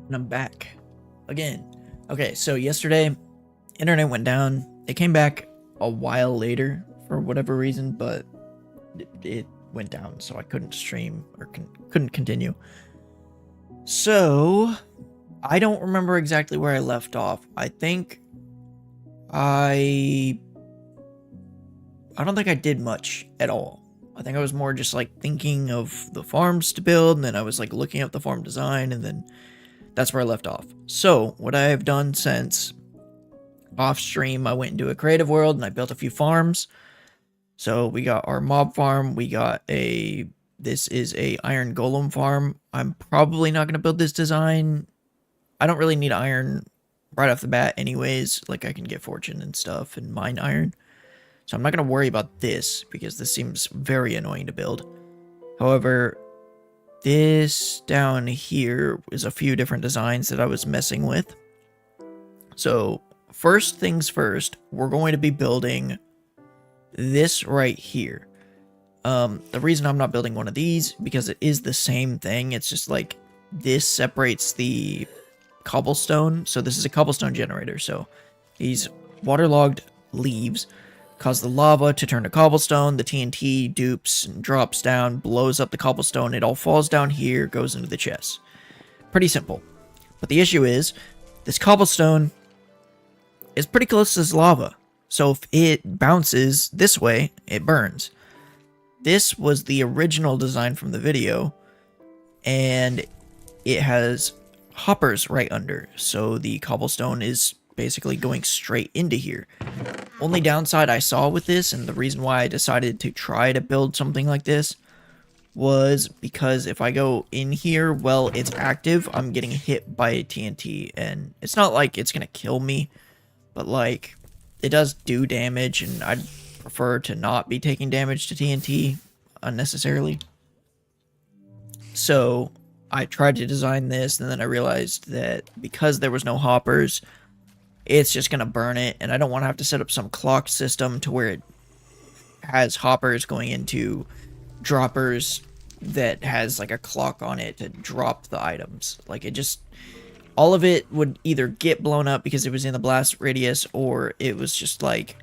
And I'm back again. Okay, so yesterday, internet went down. It came back a while later for whatever reason, but it went down, so I couldn't stream or couldn't continue. So I don't remember exactly where I left off. I don't think I did much at all. I think I was more just like thinking of the farms to build, and then I was like looking up the farm design, and then that's where I left off. So what I have done since off stream, I went into a creative world and I built a few farms. So we got our mob farm. This is a iron golem farm. I'm probably not going to build this design. I don't really need iron right off the bat anyways. Like I can get fortune and stuff and mine iron. So I'm not going to worry about this because this seems very annoying to build. However, this down here is a few different designs that I was messing with. So first things first, we're going to be building this right here. The reason I'm not building one of these, because it is the same thing. It's just like this separates the cobblestone. So this is a cobblestone generator. So these waterlogged leaves cause the lava to turn to cobblestone. The TNT dupes and drops down, blows up the cobblestone. It all falls down here, goes into the chest. Pretty simple. But the issue is, this cobblestone is pretty close to this lava. So if it bounces this way, it burns. This was the original design from the video, and it has hoppers right under. So the cobblestone is basically going straight into here. Only downside I saw with this, and the reason why I decided to try to build something like this, was because if I go in here while it's active, I'm getting hit by TNT, and it's not like it's gonna kill me, but like it does do damage, and I'd prefer to not be taking damage to TNT unnecessarily. So I tried to design this, and then I realized that because there was no hoppers, it's just going to burn it, and I don't want to have to set up some clock system to where it has hoppers going into droppers that has like a clock on it to drop the items. Like it just, all of it would either get blown up because it was in the blast radius, or it was just like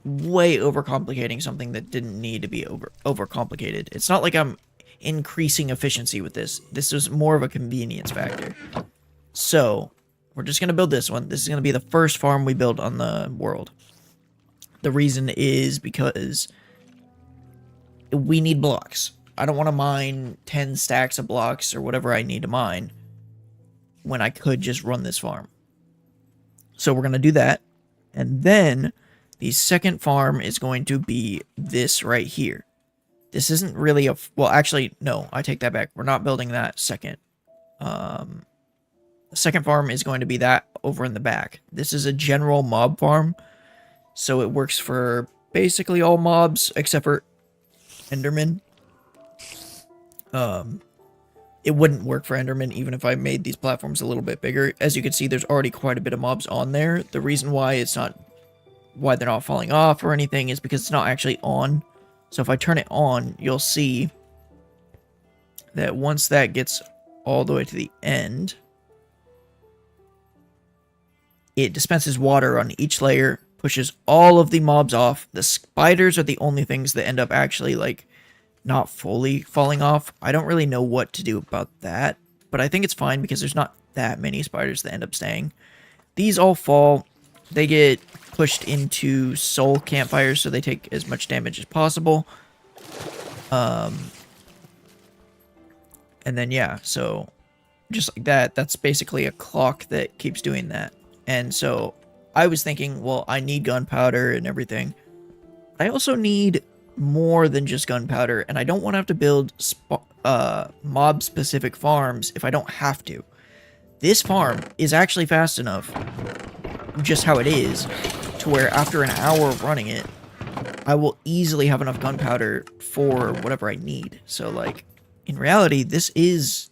way overcomplicating something that didn't need to be overcomplicated. It's not like I'm increasing efficiency with this. This was more of a convenience factor. So we're just going to build this one. This is going to be the first farm we build on the world. The reason is because we need blocks. I don't want to mine 10 stacks of blocks or whatever I need to mine when I could just run this farm. So we're going to do that. And then the second farm is going to be this right here. This isn't really a... Well, actually, no, I take that back. We're not building that second. The second farm is going to be that over in the back. This is a general mob farm, so it works for basically all mobs except for Enderman. It wouldn't work for Enderman even if I made these platforms a little bit bigger. As you can see, there's already quite a bit of mobs on there. The reason why they're not falling off or anything is because it's not actually on. So if I turn it on, you'll see that once that gets all the way to the end, it dispenses water on each layer, pushes all of the mobs off. The spiders are the only things that end up actually, like, not fully falling off. I don't really know what to do about that, but I think it's fine because there's not that many spiders that end up staying. These all fall. They get pushed into soul campfires, so they take as much damage as possible. And then, yeah, so just like that, that's basically a clock that keeps doing that. And so I was thinking, well, I need gunpowder and everything. I also need more than just gunpowder, and I don't want to have to build mob-specific farms if I don't have to. This farm is actually fast enough, just how it is, to where after an hour of running it, I will easily have enough gunpowder for whatever I need. So, like, in reality, this is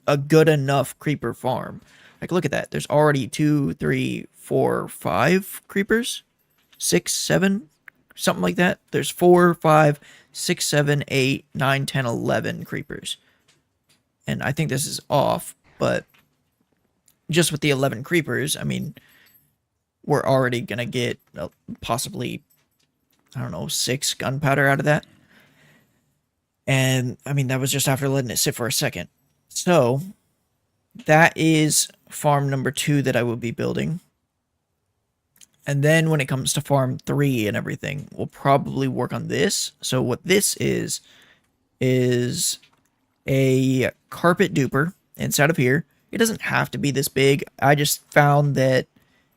a good enough creeper farm. Like, look at that. There's already 2, 3, 4, 5 creepers. 6, 7, something like that. There's 4, 5, 6, 7, 8, 9, 10, 11 creepers. And I think this is off, but just with the 11 creepers, I mean, we're already gonna get possibly, I don't know, 6 gunpowder out of that. And I mean, that was just after letting it sit for a second. So that is farm number 2 that I will be building. And then when it comes to farm 3 and everything, we'll probably work on this. So what this is a carpet duper inside of here. It doesn't have to be this big. I just found that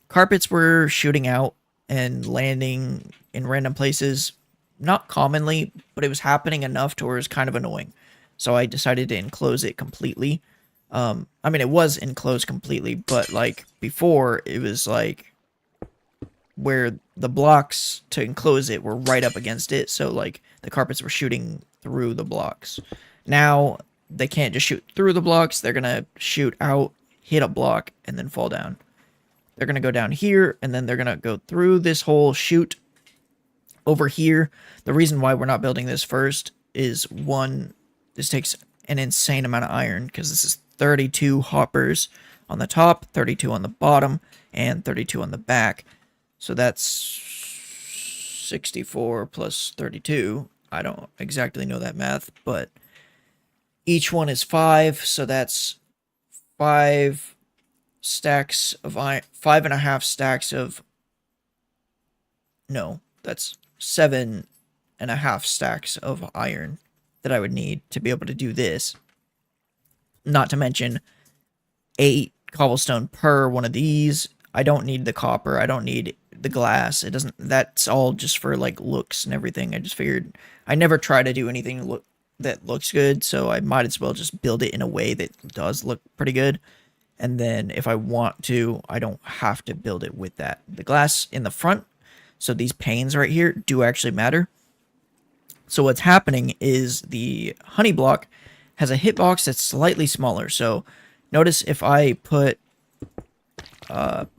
carpets were shooting out and landing in random places. Not commonly, but it was happening enough to where it was kind of annoying. So I decided to enclose it completely. I mean, it was enclosed completely, but like before, it was like where the blocks to enclose it were right up against it, so like the carpets were shooting through the blocks. Now they can't just shoot through the blocks, they're gonna shoot out, hit a block, and then fall down. They're gonna go down here, and then they're gonna go through this whole shoot over here. The reason why we're not building this first is, one, this takes an insane amount of iron, because this is 32 hoppers on the top, 32 on the bottom, and 32 on the back. So that's 64 plus 32. I don't exactly know that math, but each one is 5, so that's 5 stacks of iron, 5.5 stacks of, no, that's 7.5 stacks of iron that I would need to be able to do this. Not to mention 8 cobblestone per one of these. I don't need the copper. I don't need the glass. It doesn't, that's all just for like looks and everything. I just figured I never try to do anything that looks good, so I might as well just build it in a way that does look pretty good. And then if I want to, I don't have to build it with that. The glass in the front, so these panes right here do actually matter. So what's happening is the honey block has a hitbox that's slightly smaller. So notice if I put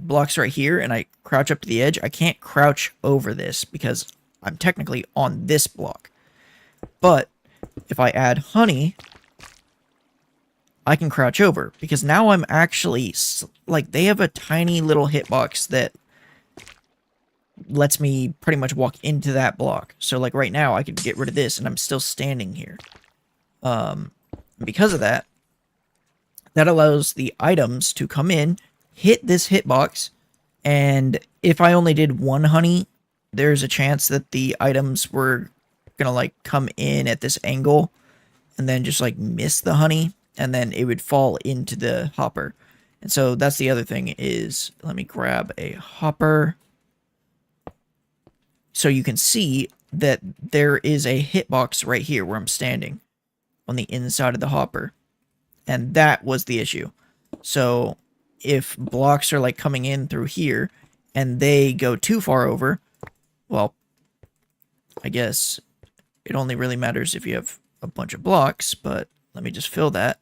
blocks right here and I crouch up to the edge, I can't crouch over this because I'm technically on this block. But if I add honey, I can crouch over, because now I'm actually, like, they have a tiny little hitbox that lets me pretty much walk into that block. So like right now I could get rid of this and I'm still standing here. Because of that, that allows the items to come in, hit this hitbox, and if I only did 1 honey, there's a chance that the items were gonna like come in at this angle and then just like miss the honey, and then it would fall into the hopper. And so that's the other thing is, let me grab a hopper so you can see that there is a hitbox right here where I'm standing on the inside of the hopper. And that was the issue. So if blocks are like coming in through here and they go too far over, well, I guess it only really matters if you have a bunch of blocks, but let me just fill that.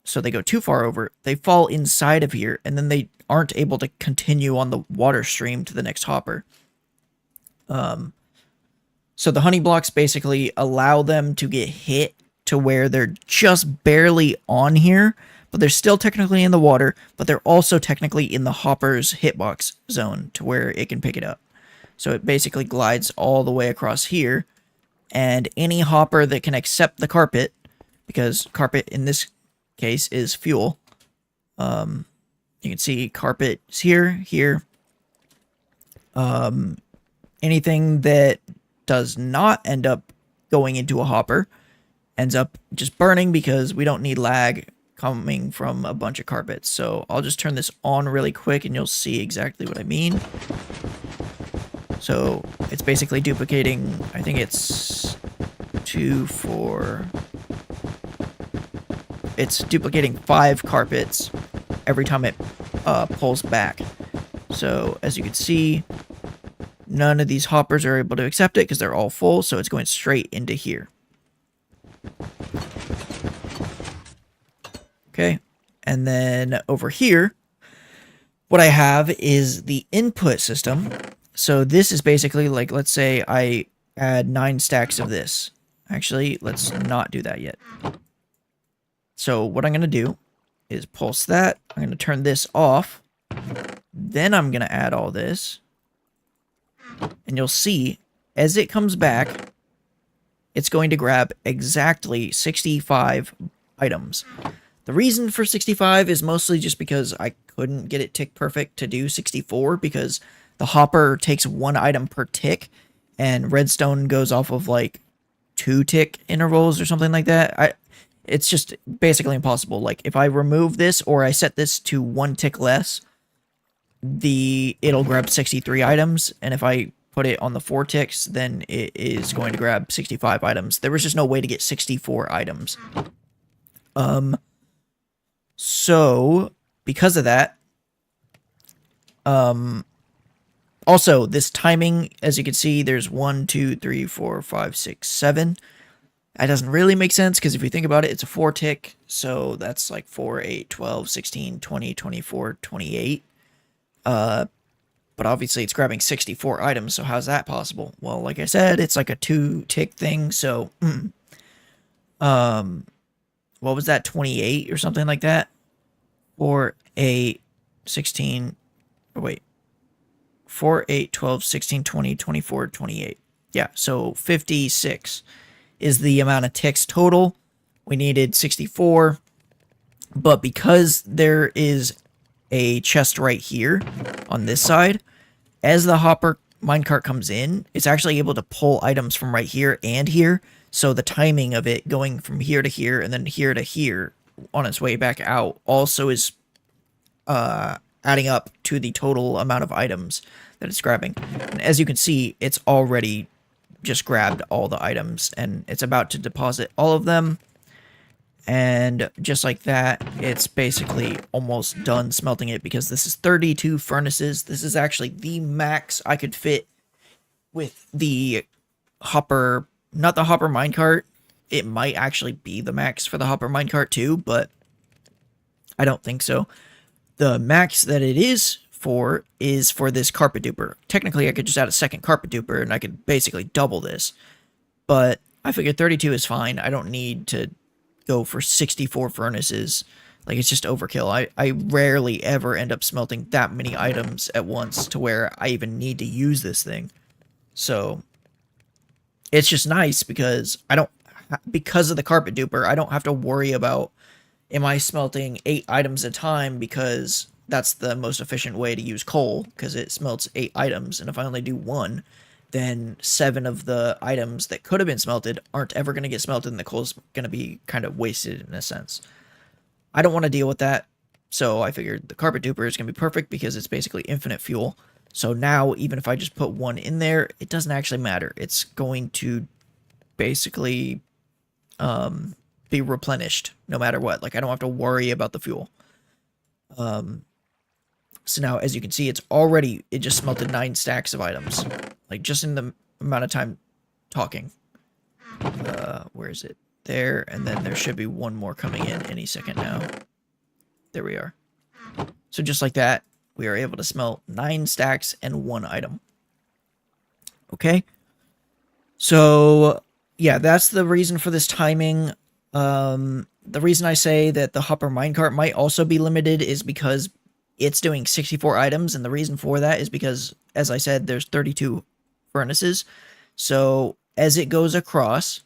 So they go too far over, they fall inside of here, and then they aren't able to continue on the water stream to the next hopper. So the honey blocks basically allow them to get hit to where they're just barely on here, but they're still technically in the water, but they're also technically in the hopper's hitbox zone to where it can pick it up. So it basically glides all the way across here, and any hopper that can accept the carpet, because carpet in this case is fuel. You can see carpet is here. Anything that does not end up going into a hopper ends up just burning, because we don't need lag coming from a bunch of carpets. So I'll just turn this on really quick and you'll see exactly what I mean. So it's basically duplicating, I think it's 2, 4... It's duplicating 5 carpets every time it pulls back. So as you can see, none of these hoppers are able to accept it because they're all full, so it's going straight into here. Okay, and then over here, what I have is the input system. So this is basically like, let's say I add 9 stacks of this. Actually, let's not do that yet. So what I'm going to do is pulse that. I'm going to turn this off. Then I'm going to add all this. And you'll see, as it comes back, it's going to grab exactly 65 items. The reason for 65 is mostly just because I couldn't get it tick perfect to do 64 because the hopper takes 1 item per tick and redstone goes off of like 2 tick intervals or something like that. It's just basically impossible. Like if I remove this or I set this to 1 tick less, it'll grab 63 items, and if I put it on the 4 ticks, then it is going to grab 65 items. There was just no way to get 64 items. So because of that, also this timing, as you can see, there's 1, 2, 3, 4, 5, 6, 7. That doesn't really make sense because if you think about it, it's a 4 tick, so that's like 4, 8, 12, 16, 20, 24, 28. But obviously it's grabbing 64 items, so how's that possible? Well, like I said, it's like a 2 tick thing, so what was that, 28 or something like that? Or 8, 16, oh wait, 4, 8, 12, 16, 20, 24, 28. Yeah, so 56 is the amount of ticks total. We needed 64, but because there is a chest right here on this side, as the hopper minecart comes in, it's actually able to pull items from right here and here, so the timing of it going from here to here and then here to here on its way back out also is adding up to the total amount of items that it's grabbing. And as you can see, it's already just grabbed all the items and it's about to deposit all of them. And just like that, it's basically almost done smelting it because this is 32 furnaces. This is actually the max I could fit with the hopper, not the hopper minecart. It might actually be the max for the hopper minecart too, but I don't think so. The max that it is for this carpet duper. Technically, I could just add a second carpet duper and I could basically double this. But I figured 32 is fine. I don't need to go for 64 furnaces. Like, it's just overkill. I rarely ever end up smelting that many items at once to where I even need to use this thing. So it's just nice because because of the carpet duper, I don't have to worry about, am I smelting 8 items at a time, because that's the most efficient way to use coal, because it smelts 8 items, and if I only do 1, then 7 of the items that could have been smelted aren't ever going to get smelted, and the coal's going to be kind of wasted in a sense. I don't want to deal with that, so I figured the carpet duper is going to be perfect because it's basically infinite fuel. So now, even if I just put 1 in there, it doesn't actually matter. It's going to basically be replenished no matter what. Like, I don't have to worry about the fuel. So now, as you can see, it just smelted 9 stacks of items. Like, just in the amount of time talking. Where is it? There, and then there should be 1 more coming in any second now. There we are. So just like that, we are able to smelt 9 stacks and 1 item. Okay? So, yeah, that's the reason for this timing. The reason I say that the hopper minecart might also be limited is because it's doing 64 items, and the reason for that is because, as I said, there's 32 furnaces. So as it goes across,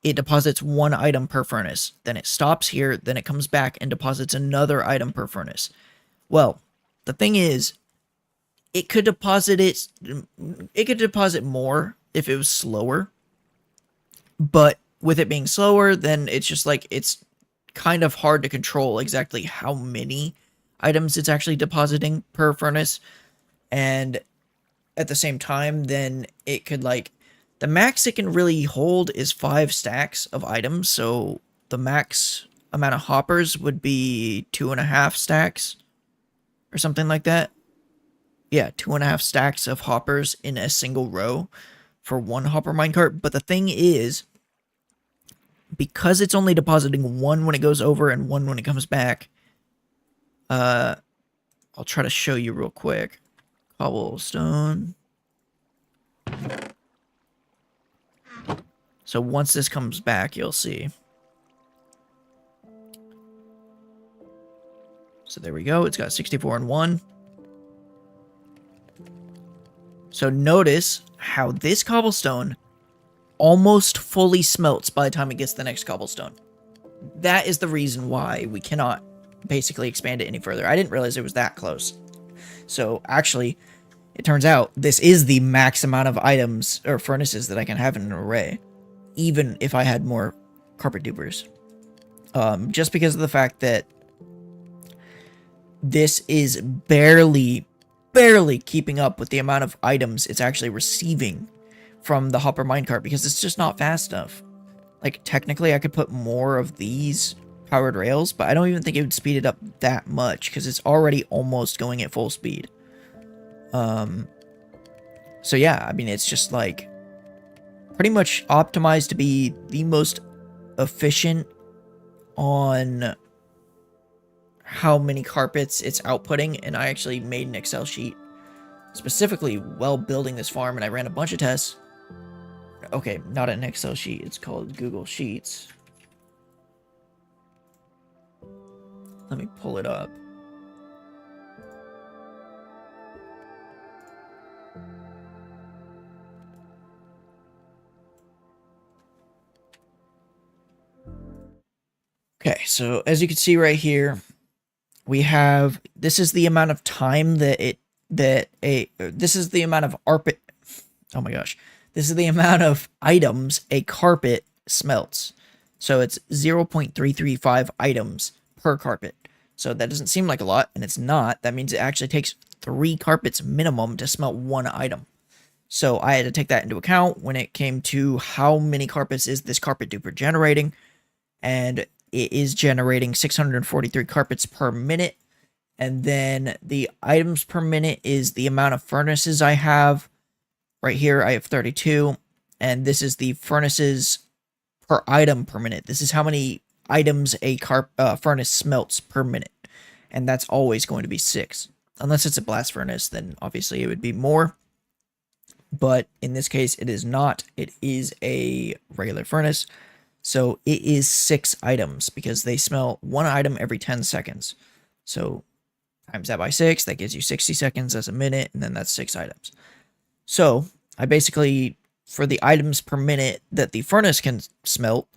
it deposits 1 item per furnace. Then it stops here, then it comes back and deposits another item per furnace. Well, the thing is, it could deposit more if it was slower. But with it being slower, then it's just like, it's kind of hard to control exactly how many items it's actually depositing per furnace. And at the same time, then it could, like, the max it can really hold is 5 stacks of items. So the max amount of hoppers would be 2.5 stacks or something like that. Yeah, 2.5 stacks of hoppers in a single row for 1 hopper minecart. But the thing is, because it's only depositing 1 when it goes over and 1 when it comes back, I'll try to show you real quick. Cobblestone. So once this comes back, you'll see. there we go. It's got 64 and 1. So notice how this cobblestone almost fully smelts by the time it gets to the next cobblestone. That is the reason why we cannot basically expand it any further. I didn't realize it was that close. So actually, it turns out this is the max amount of items or furnaces that I can have in an array, even if I had more carpet dupers. Just because of the fact that this is barely keeping up with the amount of items it's actually receiving from the hopper minecart, because it's just not fast enough. Like, technically I could put more of these powered rails, but I don't even think it would speed it up that much, because it's already almost going at full speed. So yeah, I mean, it's just like pretty much optimized to be the most efficient on how many carpets it's outputting. And I actually made an Excel sheet specifically while building this farm, and I ran a bunch of tests. Okay, not an Excel sheet, it's called Google Sheets. Let me pull it up. Okay, so as you can see right here, we have, this is the amount of time this is the amount of oh my gosh, this is the amount of items a carpet smelts. So it's 0.335 items per carpet. So that doesn't seem like a lot, and it's not. That means it actually takes 3 carpets minimum to smelt 1 item. So I had to take that into account when it came to how many carpets is this carpet duper generating, and it is generating 643 carpets per minute. And then the items per minute is the amount of furnaces I have. Right here, I have 32. And this is the furnaces per item per minute. This is how many items a furnace smelts per minute. And that's always going to be 6. Unless it's a blast furnace, then obviously it would be more. But in this case, it is not. It is a regular furnace. So it is 6 items, because they smelt 1 item every 10 seconds. So times that by 6, that gives you 60 seconds as a minute, and then that's 6 items. So I basically, for the items per minute that the furnace can smelt,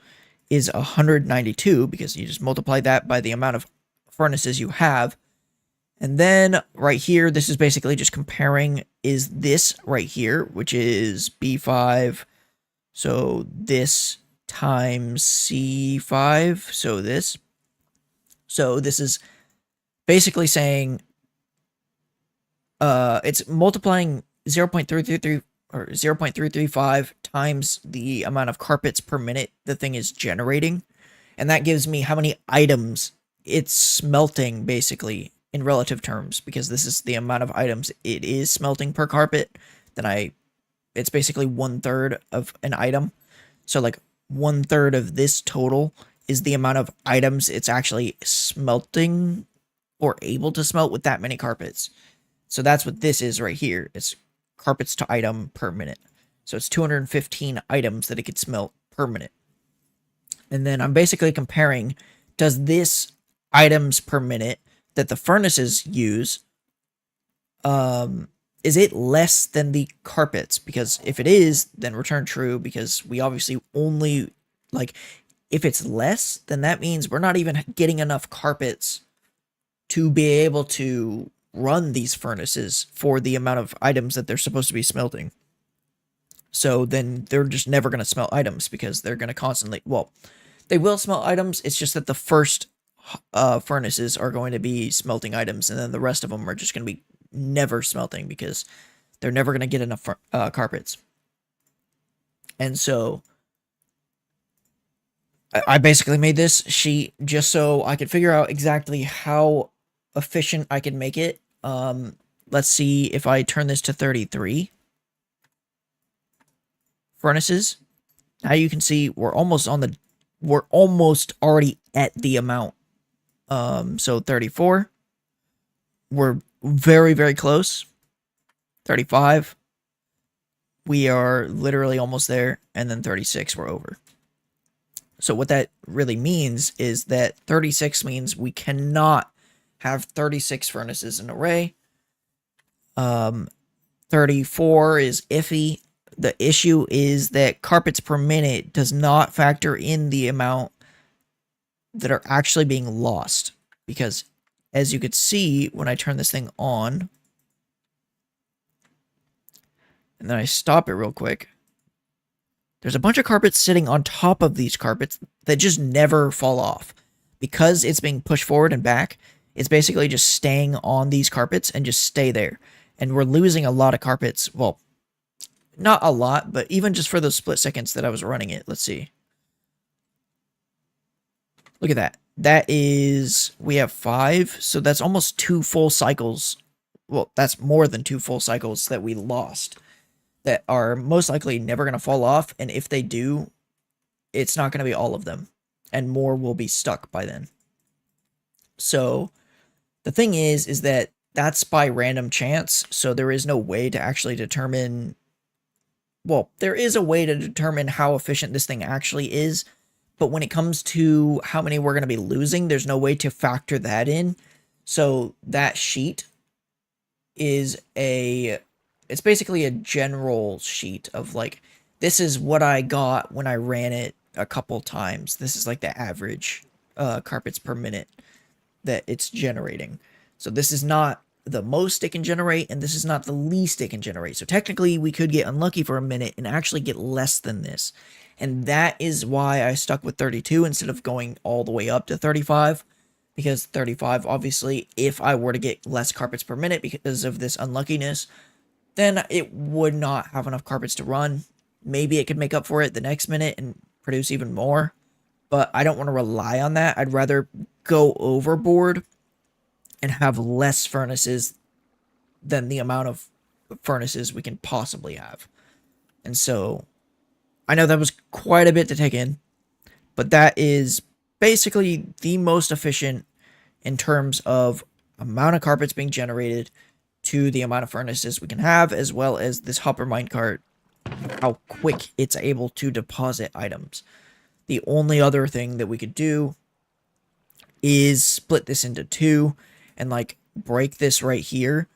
is 192, because you just multiply that by the amount of furnaces you have. And then right here, this is basically just comparing, is this right here, which is B5, so this times C5, so this. So this is basically saying it's multiplying 0.333 or 0.335 times the amount of carpets per minute the thing is generating, and that gives me how many items it's smelting, basically in relative terms, because this is the amount of items it is smelting per carpet. Then it's basically 1/3 of an item. So like 1/3 of this total is the amount of items it's actually smelting or able to smelt with that many carpets. So that's what this is right here. It's carpets to item per minute. So it's 215 items that it could smelt per minute. And then I'm basically comparing, does this items per minute that the furnaces use, is it less than the carpets? Because if it is, then return true, because we obviously only, like, if it's less, then that means we're not even getting enough carpets to be able to run these furnaces for the amount of items that they're supposed to be smelting. So then they're just never going to smelt items, because they're going to constantly, well, they will smelt items. It's just that the first furnaces are going to be smelting items, and then the rest of them are just going to be never smelting, because they're never going to get enough carpets. And so I basically made this sheet just so I could figure out exactly how efficient I could make it. Let's see if I turn this to 33 furnaces. Now you can see we're almost already at the amount. So 34, we're very, very close. 35, we are literally almost there. And then 36, we're over. So what that really means is that 36 means we cannot have 36 furnaces in array. 34 is iffy. The issue is that carpets per minute does not factor in the amount that are actually being lost. Because as you could see, when I turn this thing on, and then I stop it real quick, there's a bunch of carpets sitting on top of these carpets that just never fall off. Because it's being pushed forward and back, it's basically just staying on these carpets and just stay there. And we're losing a lot of carpets. Well, not a lot, but even just for those split seconds that I was running it. Let's see. Look at that. That is, we have 5, so that's almost 2 full cycles. Well, that's more than 2 full cycles that we lost that are most likely never going to fall off. And if they do, it's not going to be all of them. And more will be stuck by then. So the thing is that that's by random chance. So there is no way to actually determine. Well, there is a way to determine how efficient this thing actually is. But when it comes to how many we're going to be losing, there's no way to factor that in. So that sheet is it's basically a general sheet of like, this is what I got when I ran it a couple times. This is like the average carpets per minute that it's generating. So this is not the most it can generate, and this is not the least it can generate. So technically we could get unlucky for a minute and actually get less than this. And that is why I stuck with 32 instead of going all the way up to 35. Because 35, obviously, if I were to get less carpets per minute because of this unluckiness, then it would not have enough carpets to run. Maybe it could make up for it the next minute and produce even more. But I don't want to rely on that. I'd rather go overboard and have less furnaces than the amount of furnaces we can possibly have. And so I know that was quite a bit to take in, but that is basically the most efficient in terms of amount of carpets being generated to the amount of furnaces we can have, as well as this hopper minecart, how quick it's able to deposit items. The only other thing that we could do is split this into 2 and like break this right here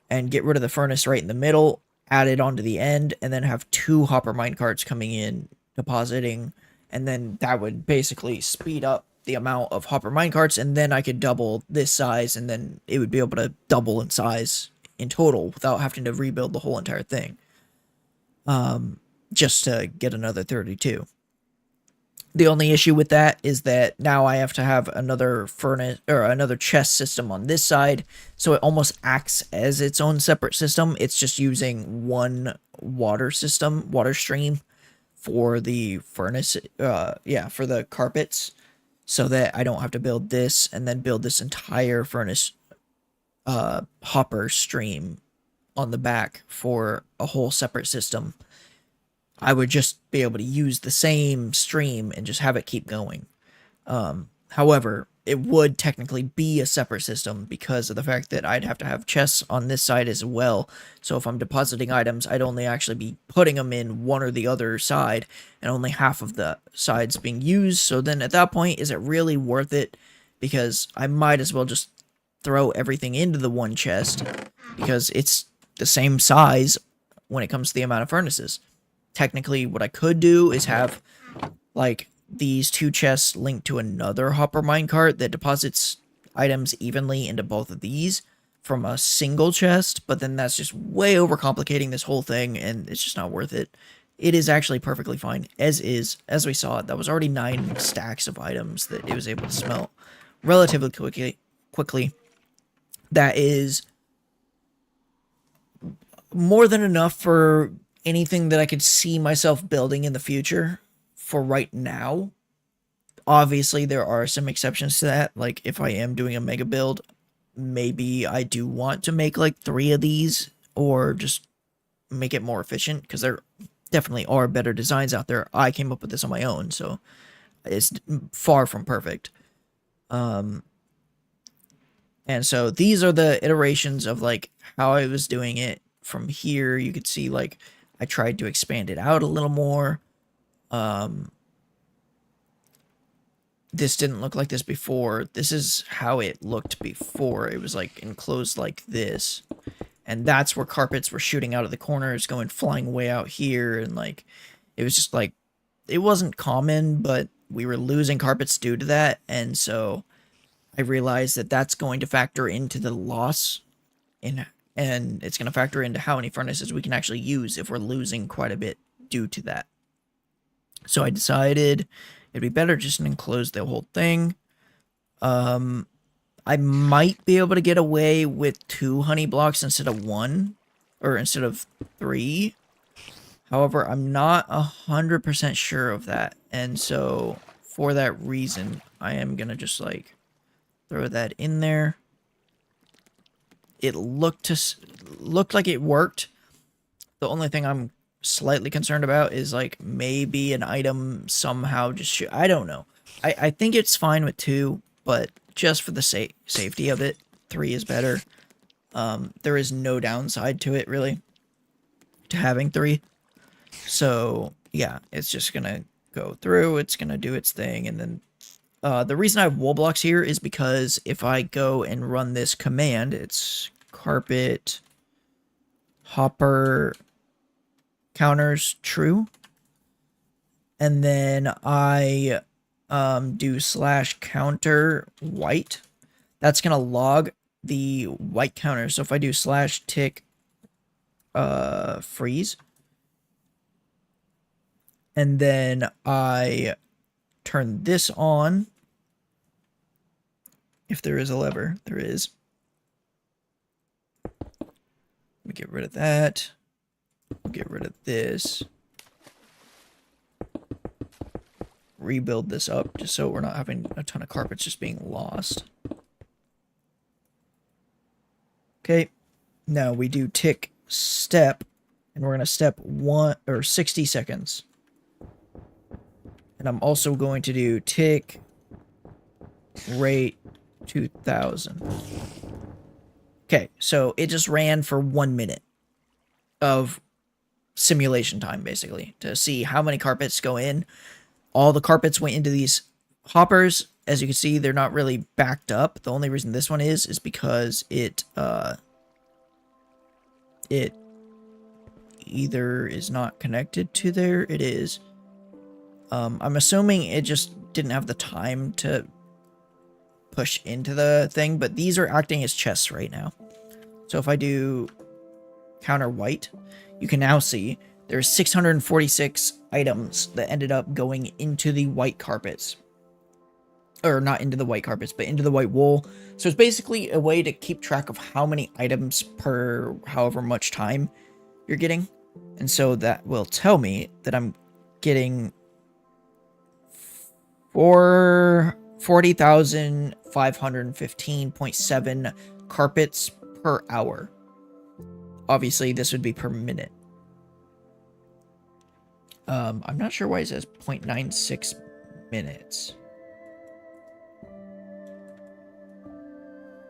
and get rid of the furnace right in the middle, add it onto the end, and then have 2 hopper minecarts coming in, depositing, and then that would basically speed up the amount of hopper minecarts, and then I could double this size, and then it would be able to double in size in total without having to rebuild the whole entire thing. Just to get another 32. The only issue with that is that now I have to have another furnace or another chest system on this side, so it almost acts as its own separate system. It's just using one water stream for the furnace, for the carpets, so that I don't have to build this and then build this entire furnace hopper stream on the back for a whole separate system. I would just be able to use the same stream and just have it keep going. However, it would technically be a separate system because of the fact that I'd have to have chests on this side as well. So if I'm depositing items, I'd only actually be putting them in one or the other side, and only half of the sides being used. So then at that point, is it really worth it? Because I might as well just throw everything into the one chest, because it's the same size when it comes to the amount of furnaces. Technically, what I could do is have, like, these 2 chests linked to another hopper minecart that deposits items evenly into both of these from a single chest, but then that's just way overcomplicating this whole thing, and it's just not worth it. It is actually perfectly fine, as is. As we saw, that was already 9 stacks of items that it was able to smelt relatively quickly. That is more than enough for anything that I could see myself building in the future for right now. Obviously, there are some exceptions to that. Like, if I am doing a mega build, maybe I do want to make like 3 of these, or just make it more efficient, because there definitely are better designs out there. I came up with this on my own, so it's far from perfect. And so these are the iterations of like how I was doing it. From here, you could see like I tried to expand it out a little more. this didn't look like this before. This is how it looked before. It was like enclosed like this. And that's where carpets were shooting out of the corners, going flying way out here. And like, it was just like, it wasn't common, but we were losing carpets due to that. And so I realized that that's going to factor into the loss and it's going to factor into how many furnaces we can actually use if we're losing quite a bit due to that. So I decided it'd be better just to enclose the whole thing. I might be able to get away with 2 honey blocks instead of 1, or instead of 3. However, I'm not 100% sure of that, and so for that reason, I am gonna just like throw that in there. It looked like it worked. The only thing I'm slightly concerned about is like maybe an item somehow just I don't know. I think it's fine with 2, but just for the safety of it, 3 is better. There is no downside to it really, to having 3. So yeah, it's just gonna go through, it's gonna do its thing, and then the reason I have wool blocks here is because if I go and run this command, it's carpet hopper counters true, and then I do /counter white. That's gonna log the white counter. So if I do /tick freeze, and then I turn this on, if there is a lever, there is. Let me get rid of that. Get rid of this. Rebuild this up just so we're not having a ton of carpets just being lost. Okay, now we do tick step, and we're going to step 1 or 60 seconds. And I'm also going to do tick rate 2000. Okay, so it just ran for 1 minute of simulation time, basically, to see how many carpets go in. All the carpets went into these hoppers. As you can see, they're not really backed up. The only reason this one is because it either is not connected to there. It is. I'm assuming it just didn't have the time to push into the thing, but these are acting as chests right now. So if I do counter white, you can now see there's 646 items that ended up going into the white carpets. Or not into the white carpets, but into the white wool. So it's basically a way to keep track of how many items per however much time you're getting. And so that will tell me that I'm getting 40,515.7 carpets per hour. Obviously, this would be per minute. I'm not sure why it says 0.96 minutes.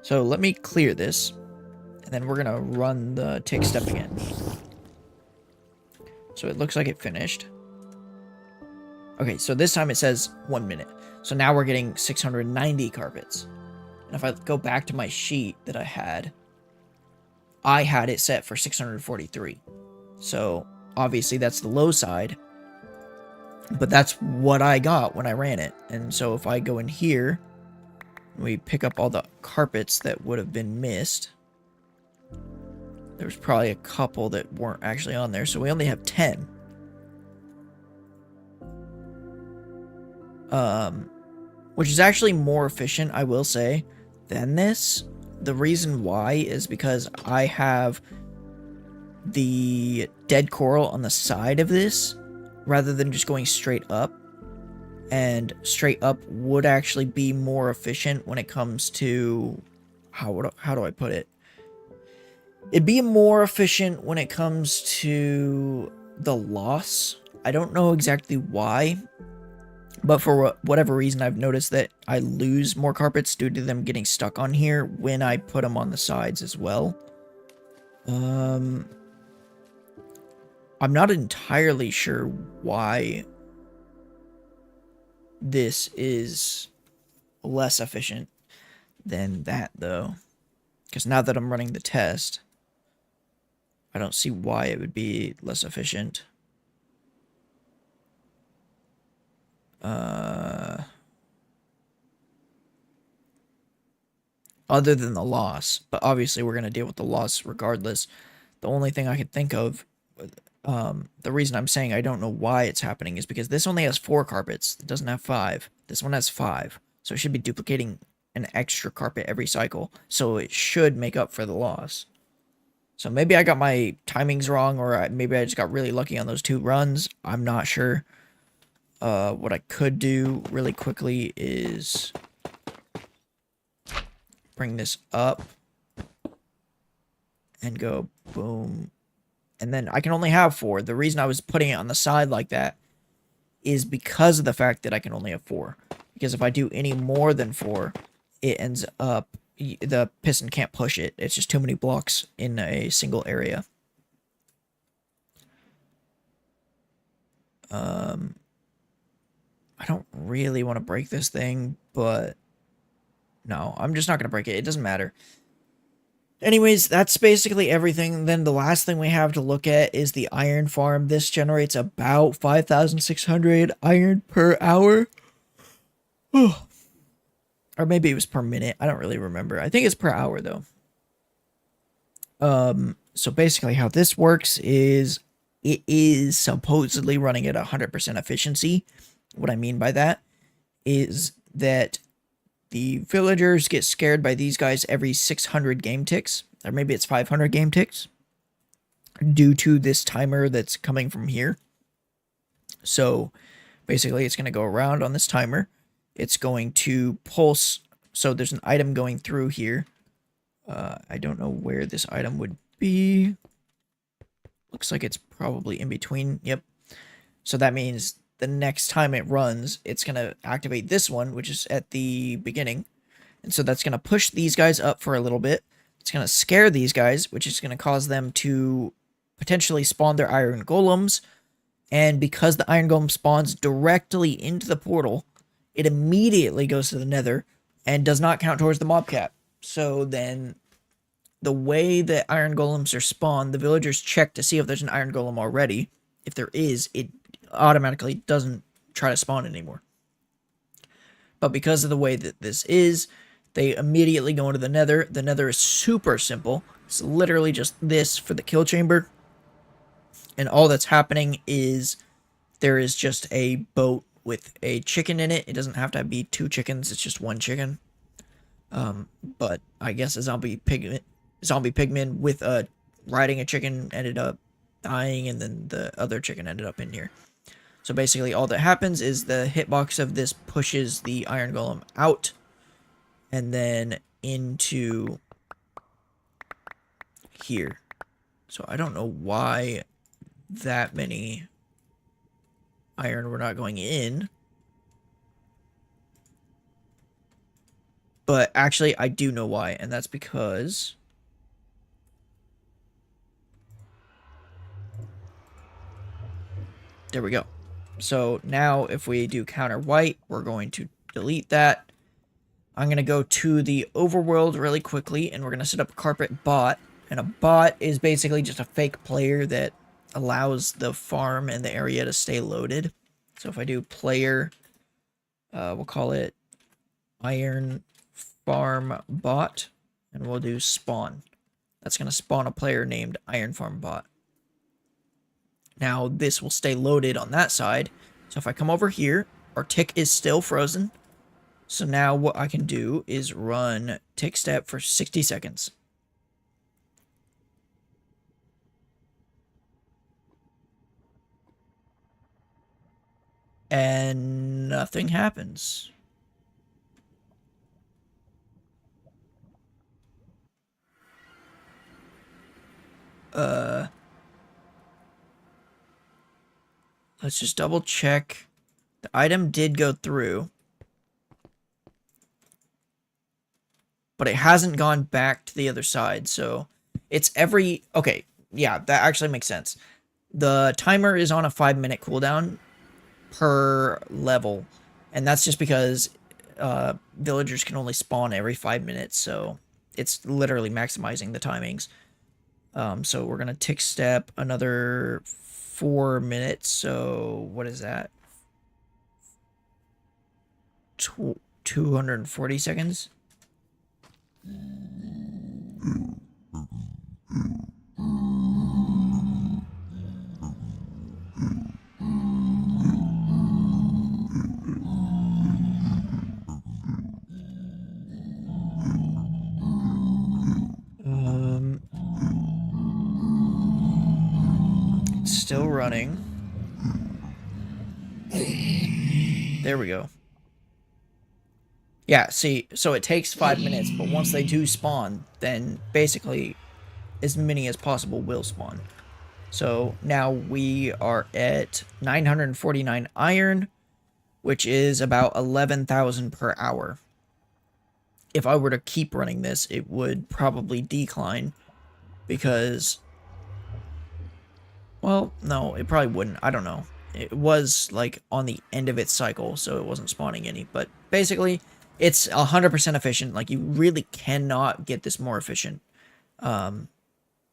So let me clear this, and then we're going to run the tick step again. So it looks like it finished. Okay, so this time it says 1 minute. So now we're getting 690 carpets. And if I go back to my sheet that I had it set for 643. So obviously that's the low side, but that's what I got when I ran it. And so if I go in here, we pick up all the carpets that would have been missed. There's probably a couple that weren't actually on there, so we only have 10. Which is actually more efficient, I will say, than this. The reason why is because I have the dead coral on the side of this rather than just going straight up. And straight up would actually be more efficient when it comes to how do I put it? It'd be more efficient when it comes to the loss. I don't know exactly why, but for whatever reason, I've noticed that I lose more carpets due to them getting stuck on here when I put them on the sides as well. I'm not entirely sure why this is less efficient than that, though. Because now that I'm running the test, I don't see why it would be less efficient. Other than the loss. But obviously we're going to deal with the loss regardless. The only thing I could think of, the reason I'm saying I don't know why it's happening is because this only has 4 carpets. It doesn't have 5. This one has 5. So it should be duplicating an extra carpet every cycle. So it should make up for the loss. So maybe I got my timings wrong, or maybe I just got really lucky on those 2 runs. I'm not sure. What I could do really quickly is bring this up and go boom. And then I can only have 4. The reason I was putting it on the side like that is because of the fact that I can only have 4. Because if I do any more than 4, it ends up, the piston can't push it. It's just too many blocks in a single area. I don't really want to break this thing, but no, I'm just not going to break it. It doesn't matter. Anyways, that's basically everything. Then the last thing we have to look at is the iron farm. This generates about 5,600 iron per hour. Or maybe it was per minute. I don't really remember. I think it's per hour, though. So basically how this works is it is supposedly running at 100% efficiency. What I mean by that is that the villagers get scared by these guys every 600 game ticks, or maybe it's 500 game ticks, due to this timer that's coming from here. So basically it's going to go around on this timer. It's going to pulse. So there's an item going through here. I don't know where this item would be. Looks like it's probably in between. Yep. So that means the next time it runs, it's going to activate this one, which is at the beginning. And so that's going to push these guys up for a little bit. It's going to scare these guys, which is going to cause them to potentially spawn their iron golems. And because the iron golem spawns directly into the portal, it immediately goes to the nether and does not count towards the mob cap. So then the way that iron golems are spawned, the villagers check to see if there's an iron golem already. If there is, it automatically doesn't try to spawn anymore. But because of the way that this is, they immediately go into the nether. The nether is super simple. It's literally just this for the kill chamber. And all that's happening is there is just a boat with a chicken in it. It doesn't have to be 2 chickens. It's just 1 chicken. But I guess a zombie pigman with riding a chicken ended up dying, and then the other chicken ended up in here. So basically all that happens is the hitbox of this pushes the iron golem out and then into here. So I don't know why that many iron were not going in. But actually I do know why, and that's because there we go. So now if we do counter white, we're going to delete that. I'm going to go to the overworld really quickly, and we're going to set up a carpet bot. And a bot is basically just a fake player that allows the farm and the area to stay loaded. So if I do player, we'll call it iron farm bot, and we'll do spawn. That's going to spawn a player named iron farm bot. Now, this will stay loaded on that side. So if I come over here, our tick is still frozen. So now what I can do is run tick step for 60 seconds. And nothing happens. Let's just double check. The item did go through, but it hasn't gone back to the other side. So it's every, okay. Yeah, that actually makes sense. The timer is on a 5-minute cooldown per level. And that's just because villagers can only spawn every 5 minutes, so it's literally maximizing the timings. So we're gonna tick step another 4 minutes. So what is that? 240 seconds. Still running. There we go. Yeah, see, so it takes 5 minutes, but once they do spawn, then basically as many as possible will spawn. So now we are at 949 iron, which is about 11,000 per hour. If I were to keep running this, it would probably decline because, well, no, it probably wouldn't. I don't know. It was like on the end of its cycle, so it wasn't spawning any. But basically, it's 100% efficient. Like, you really cannot get this more efficient.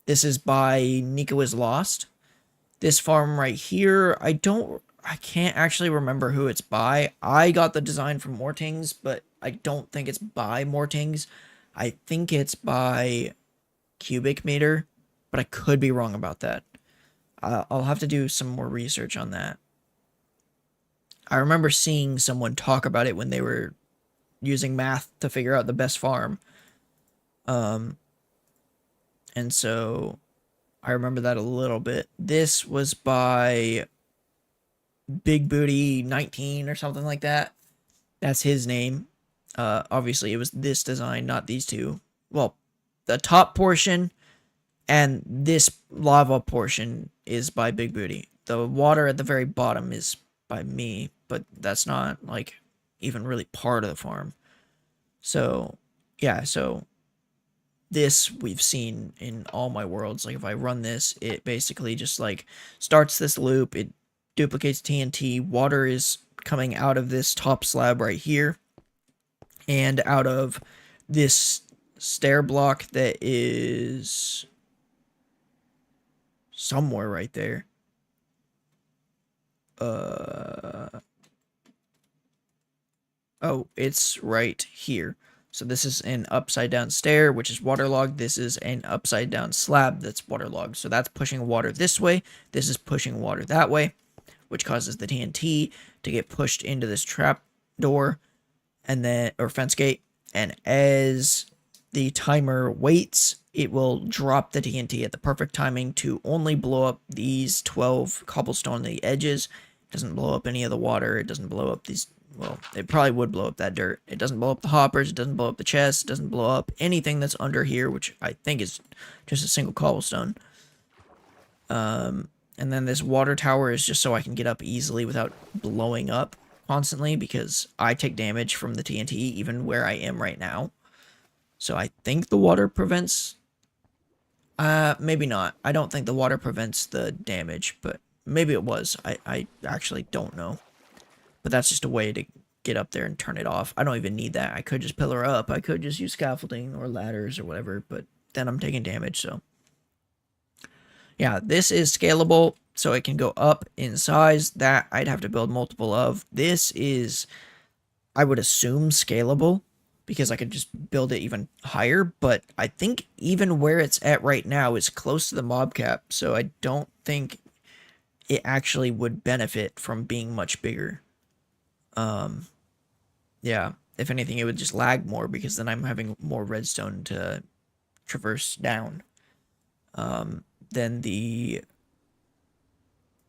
This is by Nico is Lost. This farm right here, I can't actually remember who it's by. I got the design from Mortings, but I don't think it's by Mortings. I think it's by Cubic Meter, but I could be wrong about that. I'll have to do some more research on that. I remember seeing someone talk about it when they were using math to figure out the best farm. And so I remember that a little bit. This was by Big Booty 19 or something like that. That's his name. Obviously, it was this design, not these two. Well, the top portion and this lava portion is by Big Booty. The water at the very bottom is by me, but that's not, like, even really part of the farm. So, yeah, so this we've seen in all my worlds. Like, if I run this, it basically just, like, starts this loop. It duplicates TNT. Water is coming out of this top slab right here and out of this stair block that is somewhere right there. Oh, it's right here. So this is an upside down stair, which is waterlogged. This is an upside down slab that's waterlogged. So that's pushing water this way. This is pushing water that way, which causes the TNT to get pushed into this trap door and then, or fence gate. And as the timer waits, it will drop the TNT at the perfect timing to only blow up these 12 cobblestone on the edges. It doesn't blow up any of the water. It doesn't blow up these, well, it probably would blow up that dirt. It doesn't blow up the hoppers. It doesn't blow up the chests. It doesn't blow up anything that's under here, which I think is just a single cobblestone. And then this water tower is just so I can get up easily without blowing up constantly, because I take damage from the TNT even where I am right now. So I think the water prevents... maybe not. I don't think the water prevents the damage, but maybe it was. I actually don't know. But that's just a way to get up there and turn it off. I don't even need that. I could just pillar up. I could just use scaffolding or ladders or whatever, but then I'm taking damage, so... Yeah, this is scalable, so it can go up in size. That I'd have to build multiple of. This is, I would assume, scalable, because I could just build it even higher, but I think even where it's at right now is close to the mob cap, so I don't think it actually would benefit from being much bigger. Yeah, if anything, it would just lag more, because then I'm having more redstone to traverse down. Then the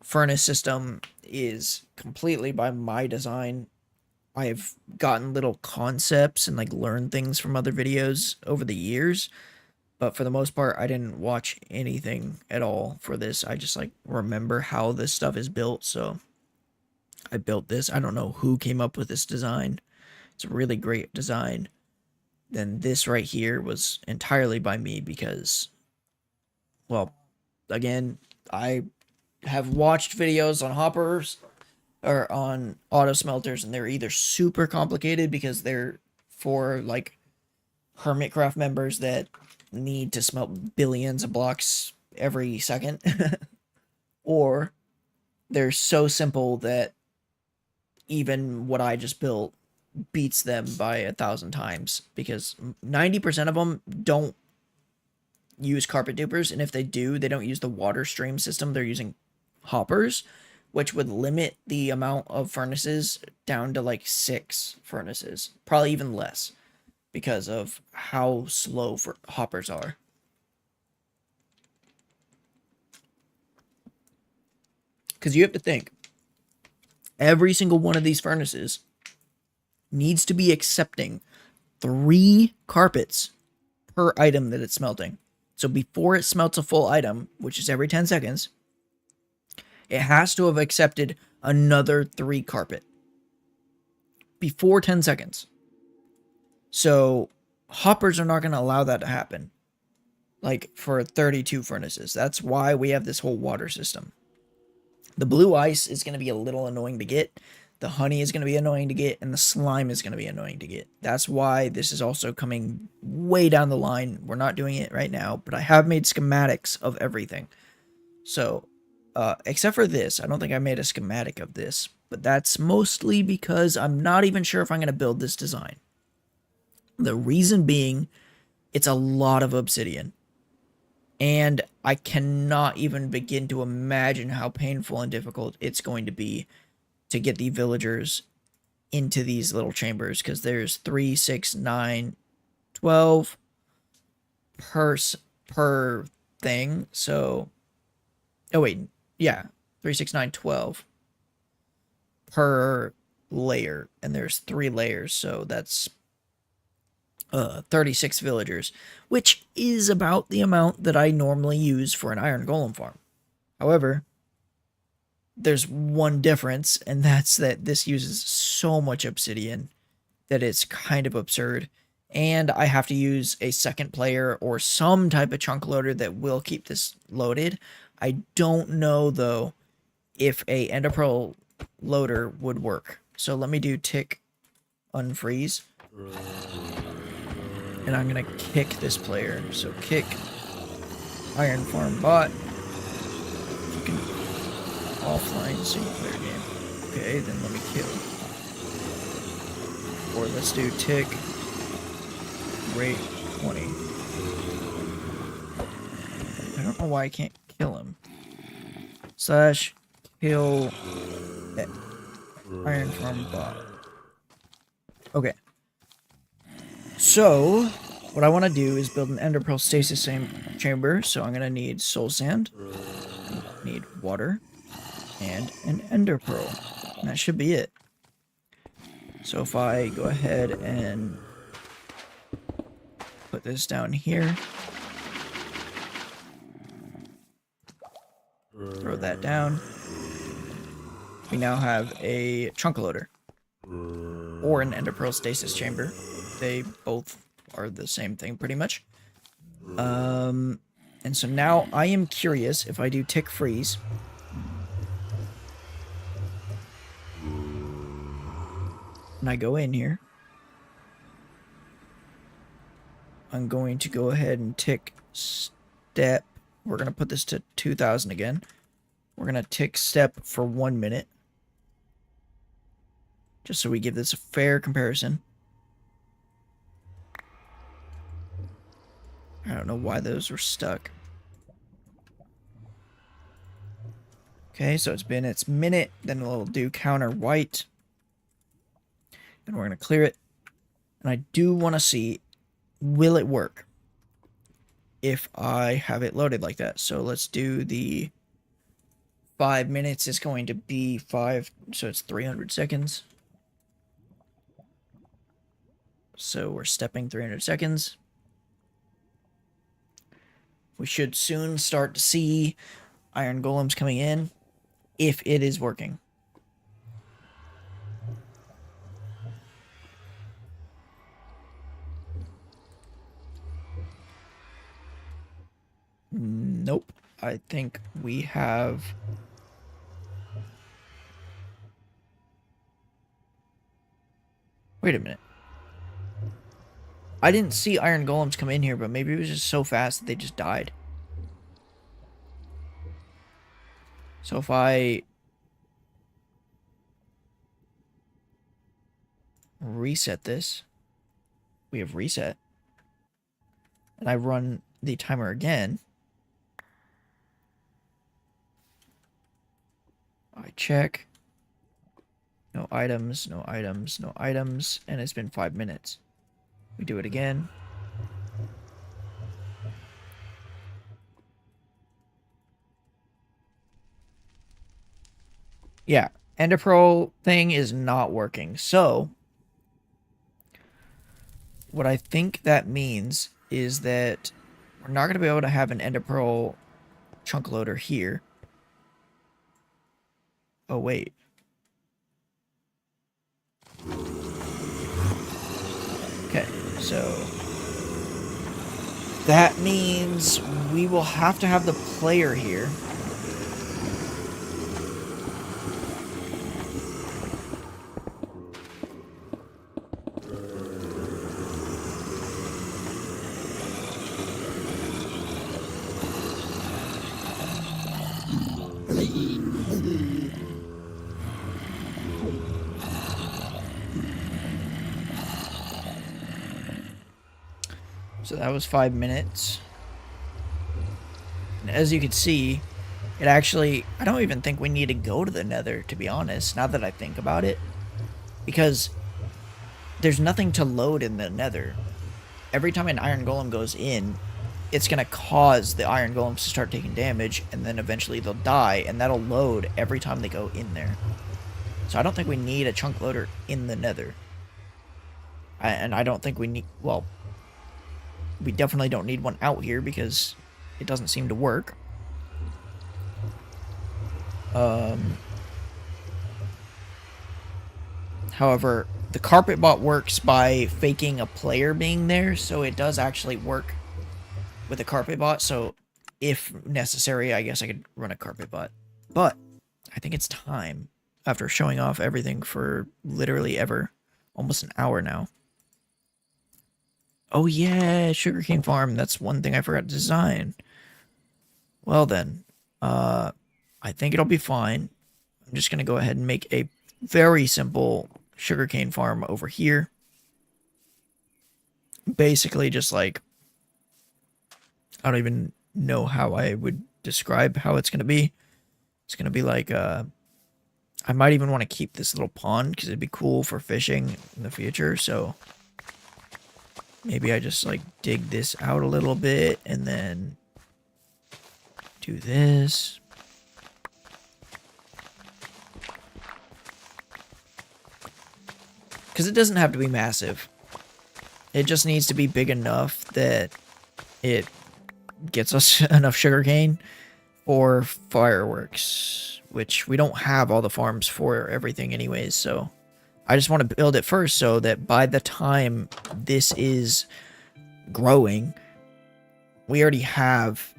furnace system is completely by my design. I've gotten little concepts and, like, learned things from other videos over the years, but for the most part, I didn't watch anything at all for this. I just, like, remember how this stuff is built, so I built this. I don't know who came up with this design. It's a really great design. Then this right here was entirely by me because, well, again, I have watched videos on hoppers or on auto smelters, and they're either super complicated because they're for like Hermitcraft members that need to smelt billions of blocks every second, or they're so simple that even what I just built beats them by 1,000 times, because 90% of them don't use carpet dupers, and if they do, they don't use the water stream system. They're using hoppers, which would limit the amount of furnaces down to like 6 furnaces, probably even less, because of how slow for hoppers are. Because you have to think, every single one of these furnaces needs to be accepting 3 carpets per item that it's smelting. So before it smelts a full item, which is every 10 seconds, it has to have accepted another 3 carpet before 10 seconds. So hoppers are not going to allow that to happen. Like for 32 furnaces. That's why we have this whole water system. The blue ice is going to be a little annoying to get. The honey is going to be annoying to get, and the slime is going to be annoying to get. That's why this is also coming way down the line. We're not doing it right now, but I have made schematics of everything. So, except for this, I don't think I made a schematic of this, but that's mostly because I'm not even sure if I'm going to build this design. The reason being, it's a lot of obsidian. And I cannot even begin to imagine how painful and difficult it's going to be to get the villagers into these little chambers, because there's 3, 6, 9, 12 per thing. So, oh wait, yeah, 3, 6, 9, 12 per layer, and there's 3 layers, so that's 36 villagers, which is about the amount that I normally use for an iron golem farm. However, there's one difference, and that's that this uses so much obsidian that it's kind of absurd. And I have to use a second player or some type of chunk loader that will keep this loaded. I don't know, though, if a ender pearl loader would work. So let me do tick unfreeze. And I'm going to kick this player. So kick iron farm bot. Offline single player game. Okay, then let me kill. Or let's do tick rate 20. I don't know why I can't kill him. Slash kill iron farm bot. Okay. So what I want to do is build an ender pearl stasis chamber. So I'm gonna need soul sand, need water, and an ender pearl. And that should be it. So if I go ahead and put this down here, throw that down, we now have a chunk loader or an ender pearl stasis chamber. They both are the same thing pretty much. And so now I am curious, if I do tick freeze, and I go in here, I'm going to go ahead and tick step. We're going to put this to 2000 again. We're going to tick step for 1 minute, just so we give this a fair comparison. I don't know why those were stuck. Okay, so it's been its minute. Then we'll do counter white. And we're going to clear it. And I do want to see, will it work if I have it loaded like that? So let's do the 5 minutes is going to be 5, so it's 300 seconds. So we're stepping 300 seconds. We should soon start to see iron golems coming in, if it is working. Nope. I think we have Wait a minute. I didn't see iron golems come in here, but maybe it was just so fast that they just died. So if I reset this, we have reset, and I run the timer again, I check, no items, no items, no items, and it's been 5 minutes. We do it again. Yeah, Ender Pearl thing is not working. So, what I think that means is that we're not going to be able to have an Ender Pearl chunk loader here. Oh, wait. Okay, so that means we will have to have the player here. So that was 5 minutes. And as you can see, it actually, I don't even think we need to go to the Nether, to be honest, now that I think about it. Because there's nothing to load in the Nether. Every time an iron golem goes in, it's going to cause the iron golems to start taking damage, and then eventually they'll die, and that'll load every time they go in there. So I don't think we need a chunk loader in the Nether. And I don't think we need, well, we definitely don't need one out here because it doesn't seem to work. However, the carpet bot works by faking a player being there, so it does actually work with a carpet bot. So if necessary, I guess I could run a carpet bot. But I think it's time, after showing off everything for literally almost an hour now. Oh yeah, sugarcane farm. That's one thing I forgot to design. Well then, I think it'll be fine. I'm just going to go ahead and make a very simple sugarcane farm over here. Basically just like, I don't even know how I would describe how it's going to be. It's going to be like, I might even want to keep this little pond because it'd be cool for fishing in the future. So maybe I just like dig this out a little bit and then do this. Because it doesn't have to be massive. It just needs to be big enough that it gets us enough sugarcane for fireworks, which we don't have all the farms for everything anyways, so I just want to build it first so that by the time this is growing, we already have,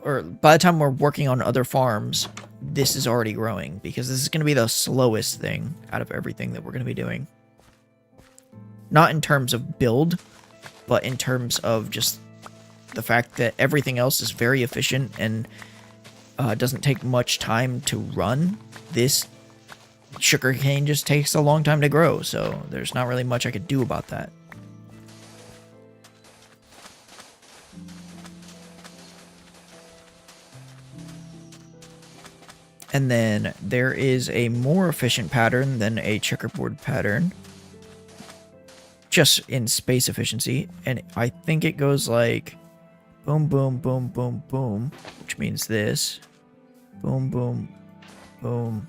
or by the time we're working on other farms, this is already growing, because this is going to be the slowest thing out of everything that we're going to be doing. Not in terms of build, but in terms of just the fact that everything else is very efficient and doesn't take much time to run. This sugarcane just takes a long time to grow, so there's not really much I could do about that. And then there is a more efficient pattern than a checkerboard pattern, just in space efficiency, and I think it goes like boom, boom, boom, boom, boom, which means this. Boom, boom, boom.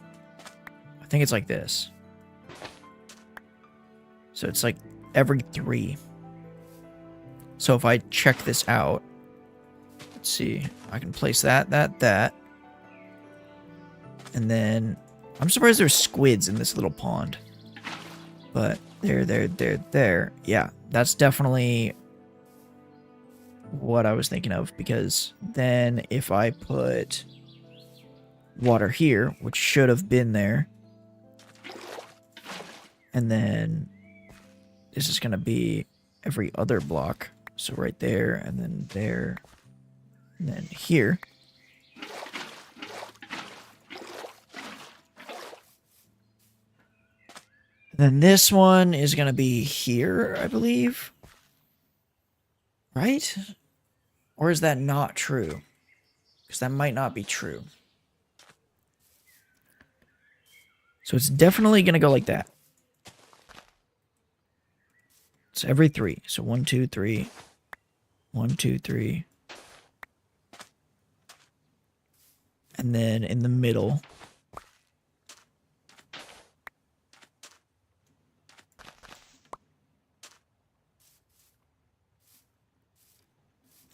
I think it's like this. So it's like every 3. So if I check this out, let's see, I can place that. And then, I'm surprised there's squids in this little pond. But there. Yeah, that's definitely what I was thinking of, because then if I put water here, which should have been there, and then this is going to be every other block. So right there, and then there, and then here. And then this one is going to be here, I believe. Right? Or is that not true? Because that might not be true. So it's definitely going to go like that. It's every 3. So 1, 2, 3. 1, 2, 3. And then in the middle.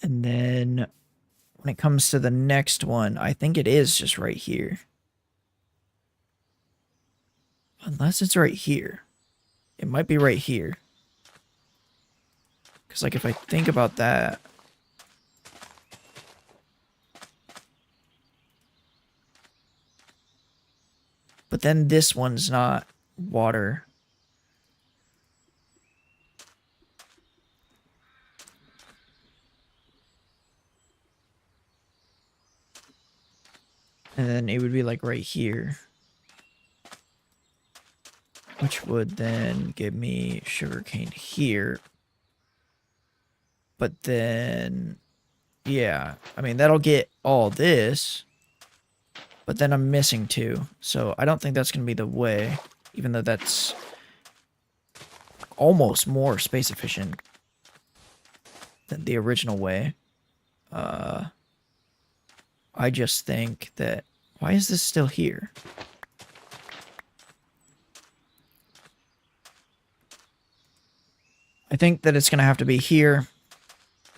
And then when it comes to the next one, I think it is just right here. Unless it's right here. It might be right here. Because, like, if I think about that... But then this one's not water. And then it would be, like, right here. Which would then give me sugarcane here. But then... Yeah. I mean, that'll get all this. But then I'm missing 2. So I don't think that's going to be the way. Even though that's almost more space efficient than the original way. I just think that... Why is this still here? I think that it's going to have to be here,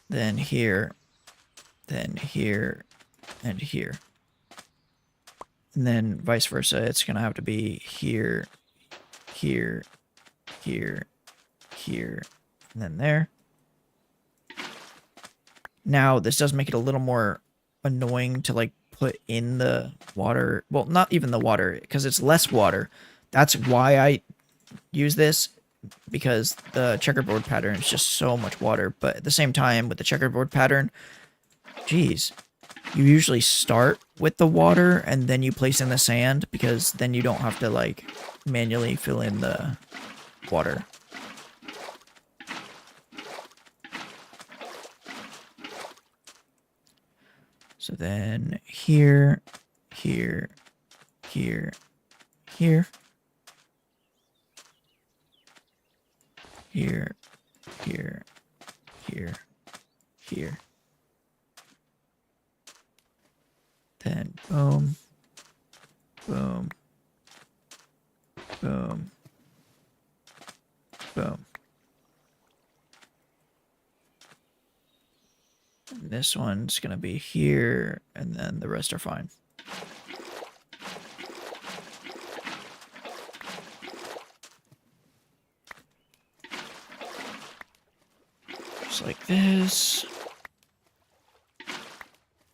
then here, then here, and here. And then vice versa, it's going to have to be here, here, here, here, and then there. Now, this does make it a little more annoying to, like, put in the water. Well, not even the water, because it's less water. That's why I use this, because the checkerboard pattern is just so much water. But at the same time, with the checkerboard pattern, geez, you usually start with the water and then you place in the sand, because then you don't have to, like, manually fill in the water. So then here, here, here, here, here, here, here, here. Then boom, boom, boom, boom. And this one's gonna be here, and then the rest are fine. Just like this.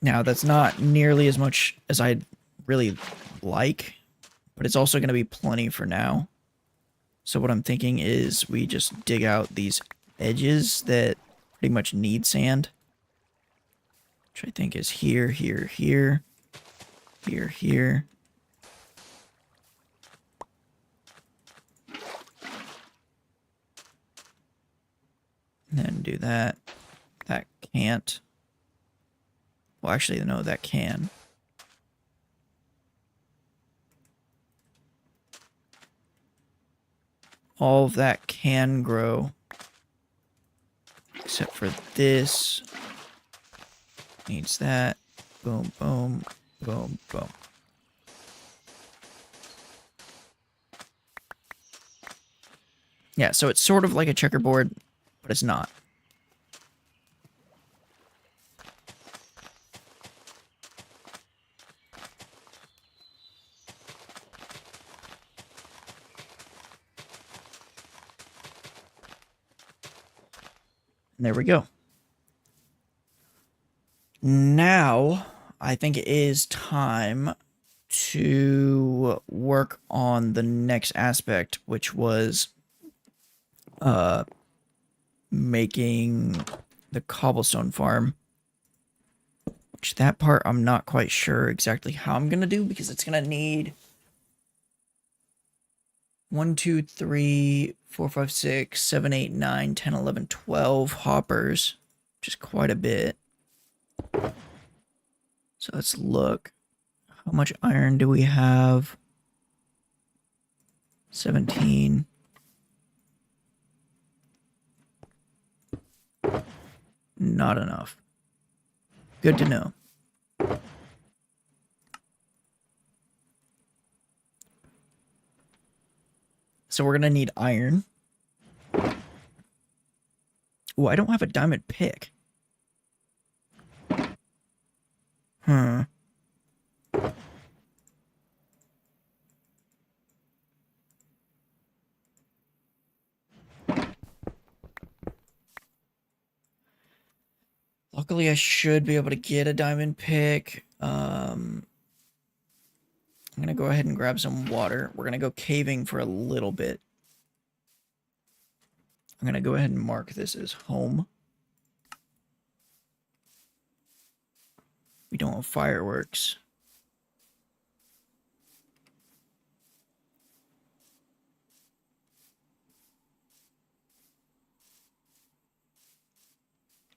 Now, that's not nearly as much as I'd really like, but it's also going to be plenty for now. So what I'm thinking is we just dig out these edges that pretty much need sand. Which I think is here, here, here, here, here. And then do that. That can't. Well, actually, no, that can. All of that can grow. Except for this. Needs that. Boom, boom, boom, boom. Yeah, so it's sort of like a checkerboard, but it's not. And there we go. Now, I think it is time to work on the next aspect, which was making the cobblestone farm. Which that part I'm not quite sure exactly how I'm gonna do because it's gonna need 1, 2, 3, 4, 5, 6, 7, 8, 9, 10, 11, 12 hoppers, which is quite a bit. So let's look. How much iron do we have? 17. Not enough. Good to know. So we're gonna need iron. Oh, I don't have a diamond pick. Huh. Luckily, I should be able to get a diamond pick. I'm gonna go ahead and grab some water. We're gonna go caving for a little bit. I'm gonna go ahead and mark this as home. We don't have fireworks.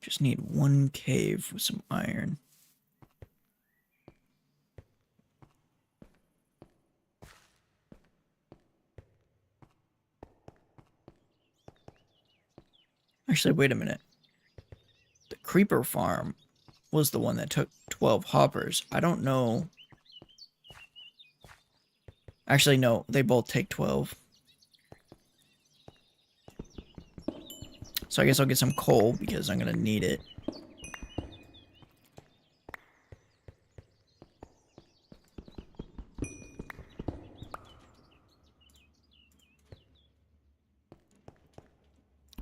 Just need one cave with some iron. Actually, wait a minute. The creeper farm was the one that took 12 hoppers. I don't know. Actually, no, they both take 12. So I guess I'll get some coal because I'm going to need it.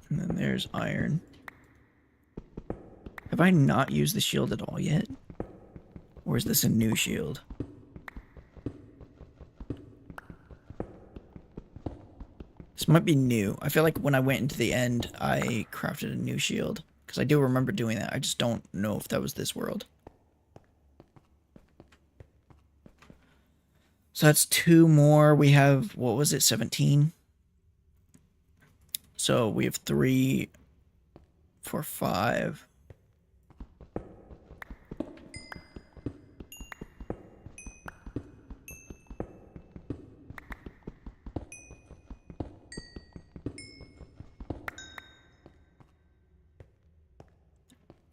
And then there's iron. Have I not used the shield at all yet? Or is this a new shield? This might be new. I feel like when I went into the end, I crafted a new shield. Because I do remember doing that. I just don't know if that was this world. So that's 2 more. We have, what was it, 17? So we have 3, 4, 5.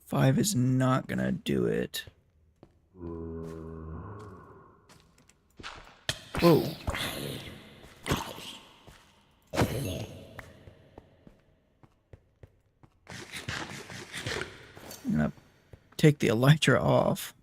Five is not gonna do it. Whoa. I'm gonna take the elytra off.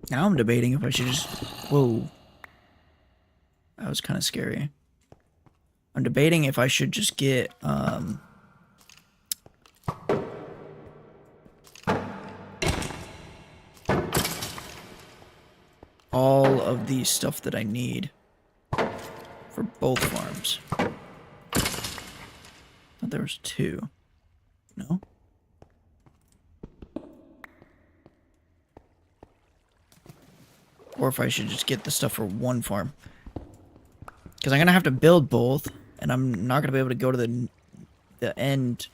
Now I'm debating if I should just... Whoa. That was kind of scary. I'm debating if I should just get, all of the stuff that I need for both farms. I thought there was 2. No? Or if I should just get the stuff for one farm. Because I'm going to have to build both, and I'm not going to be able to go to the end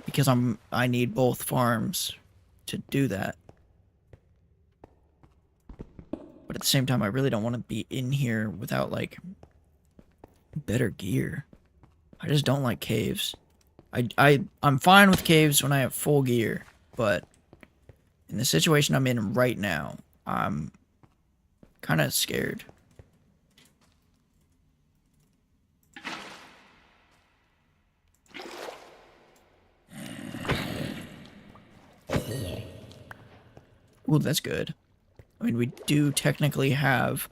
because I need both farms to do that. But at the same time, I really don't want to be in here without, like, better gear. I just don't like caves. I'm fine with caves when I have full gear, but in the situation I'm in right now, I'm kind of scared. Ooh, that's good. I mean, we do technically have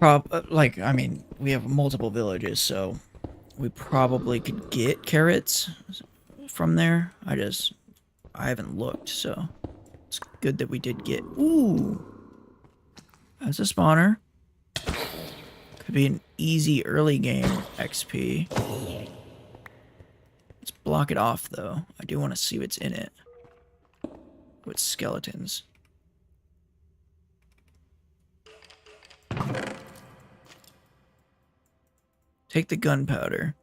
I mean, we have multiple villages, so we probably could get carrots from there. I haven't looked, so it's good that we did get. Ooh, that's a spawner. Could be an easy early game XP. Let's block it off, though. I do want to see what's in it. With skeletons. Take the gunpowder.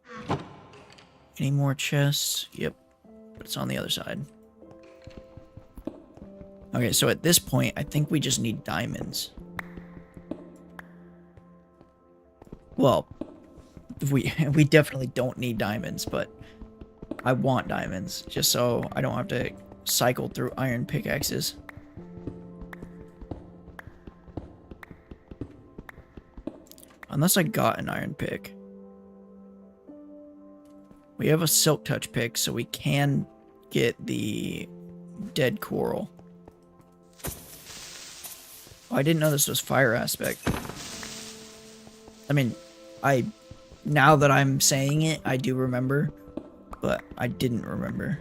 Any more chests? Yep. But it's on the other side. Okay, so at this point, I think we just need diamonds. Well, we definitely don't need diamonds, but I want diamonds, just so I don't have to cycle through iron pickaxes. Unless I got an iron pick. We have a silk touch pick, so we can get the dead coral. Oh, I didn't know this was fire aspect. I mean, now that I'm saying it, I do remember, but I didn't remember.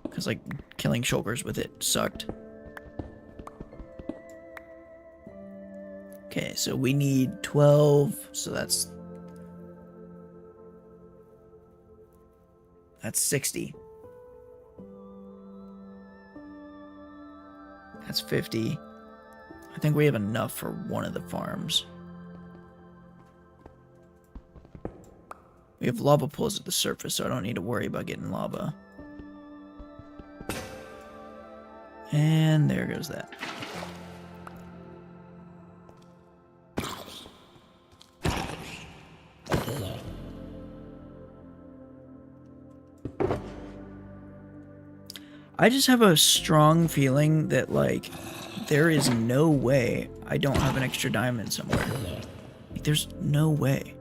Because, like, killing shulkers with it sucked. Okay, so we need 12, so that's 60. That's 50. I think we have enough for one of the farms. We have lava pools at the surface, so I don't need to worry about getting lava. And there goes that. I just have a strong feeling that, like, there is no way I don't have an extra diamond somewhere. Like, there's no way.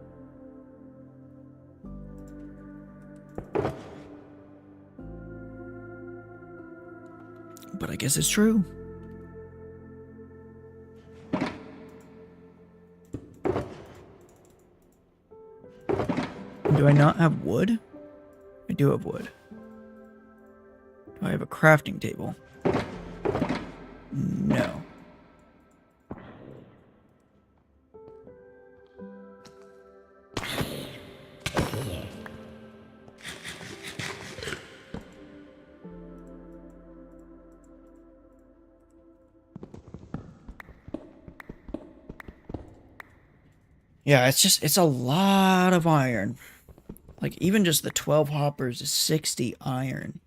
But I guess it's true. Do I not have wood? I do have wood. Do I have a crafting table? No. Yeah, it's a lot of iron. Like, even just the 12 hoppers is 60 iron.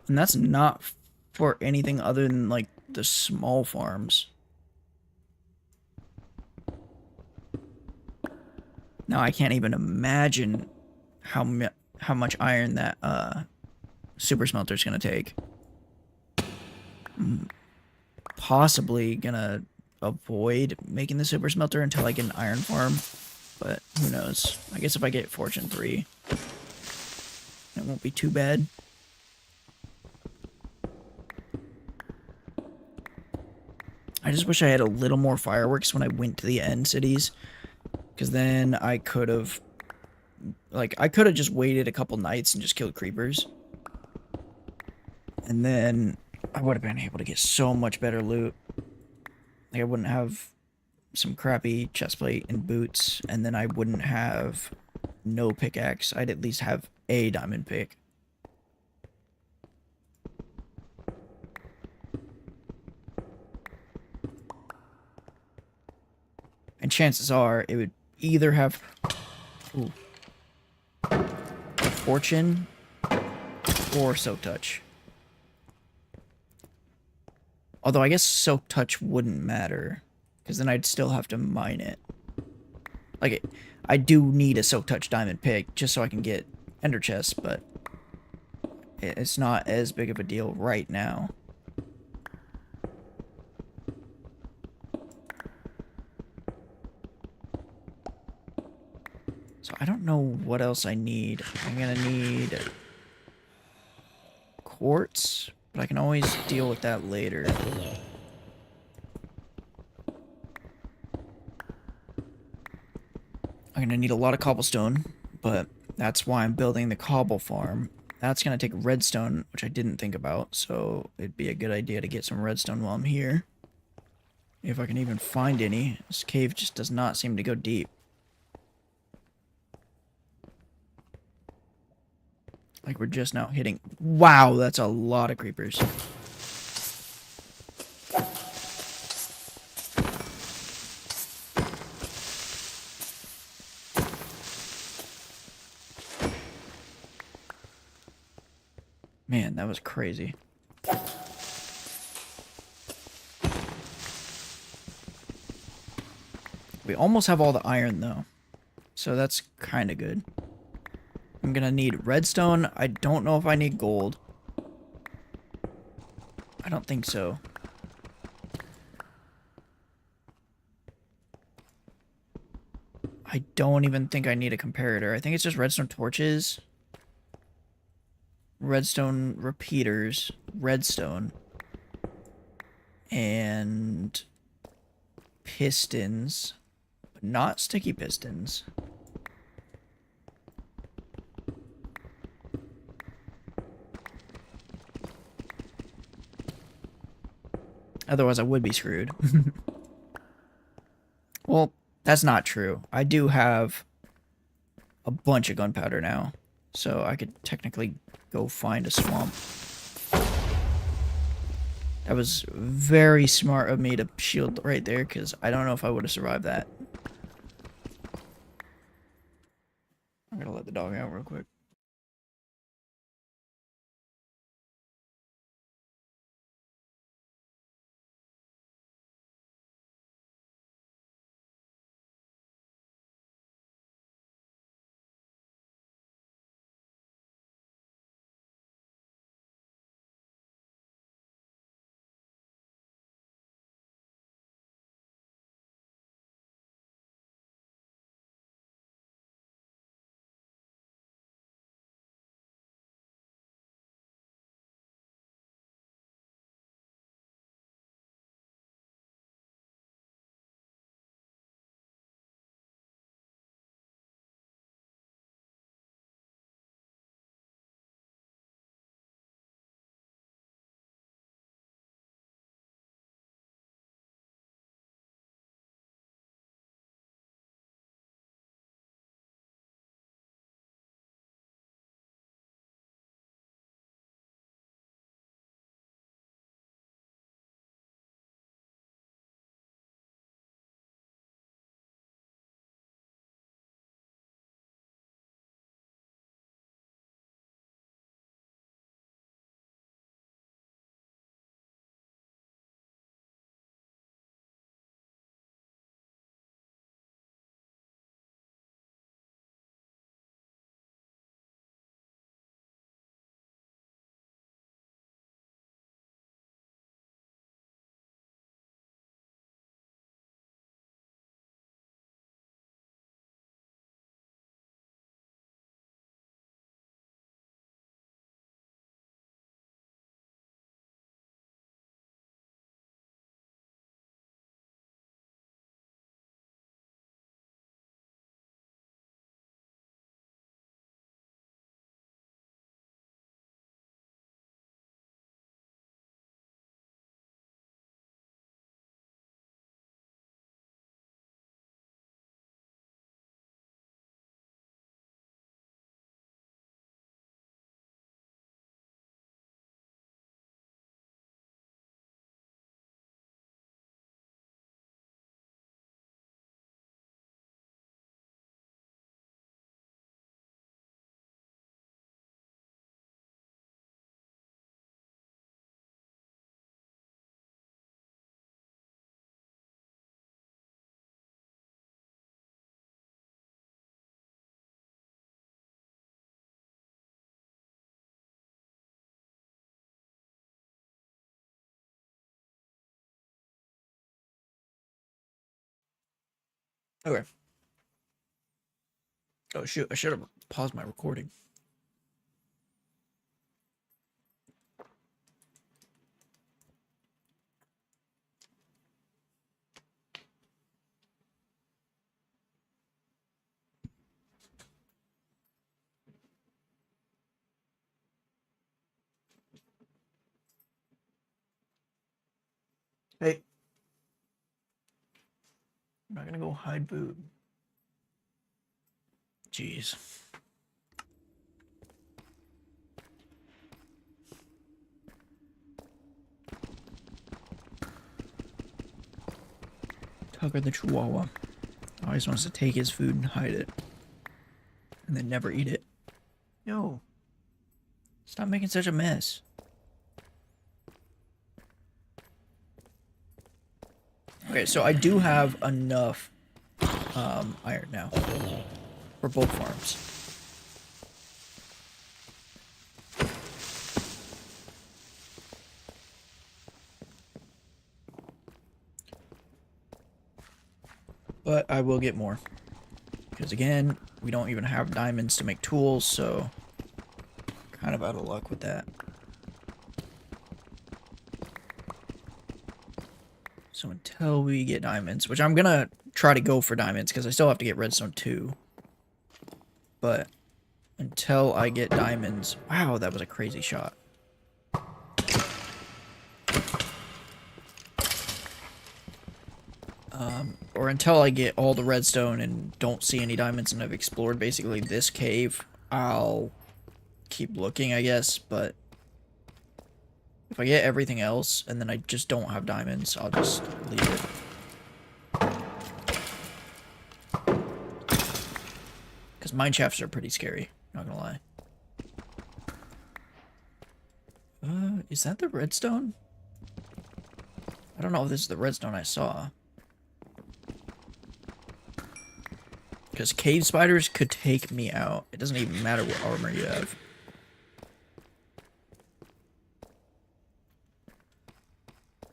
And that's not for anything other than, like, the small farms. Now, I can't even imagine how much iron that super smelter is going to take. Possibly going to avoid making the super smelter until I get an iron farm. But who knows? I guess if I get Fortune 3, it won't be too bad. I just wish I had a little more fireworks when I went to the end cities. Because then I could have... Like, I could have just waited a couple nights and just killed creepers. And then I would have been able to get so much better loot. Like, I wouldn't have some crappy chestplate and boots. And then I wouldn't have no pickaxe. I'd at least have a diamond pick. And chances are it would either have Fortune or Silk Touch. Although I guess Silk Touch wouldn't matter, because then I'd still have to mine it. Like, I do need a Silk Touch diamond pick just so I can get ender chests, but it's not as big of a deal right now. So I don't know what else I need. I'm gonna need quartz, but I can always deal with that later. I'm gonna need a lot of cobblestone, but that's why I'm building the cobble farm. That's gonna take redstone, which I didn't think about, so it'd be a good idea to get some redstone while I'm here. If I can even find any. This cave just does not seem to go deep. Like we're just now hitting... Wow, that's a lot of creepers. Man, that was crazy. We almost have all the iron, though. So that's kind of good. I'm gonna need redstone. I don't know if I need gold. I don't think so. I don't even think I need a comparator. I think it's just redstone torches. Redstone repeaters. Redstone. And pistons. But not sticky pistons. Otherwise I would be screwed. Well, that's not true. I do have a bunch of gunpowder now. So I could technically go find a swamp. That was very smart of me to shield right there, because I don't know if I would have survived that. I'm gonna let the dog out real quick. Okay. Oh shoot, I should have paused my recording. Hey, I'm not gonna go hide food. Jeez. Tucker the Chihuahua always wants to take his food and hide it. And then never eat it. Yo. Stop making such a mess. Okay, so I do have enough iron now for both farms. But I will get more. Because again, we don't even have diamonds to make tools, so kind of out of luck with that. So until we get diamonds, which I'm gonna try to go for diamonds because I still have to get redstone too. But until I get diamonds, wow, that was a crazy shot. Or until I get all the redstone and don't see any diamonds and I've explored basically this cave, I'll keep looking, I guess, but if I get everything else and then I just don't have diamonds, I'll just leave it. Because mine shafts are pretty scary, not gonna lie. Is that the redstone? I don't know if this is the redstone I saw. Because cave spiders could take me out. It doesn't even matter what armor you have.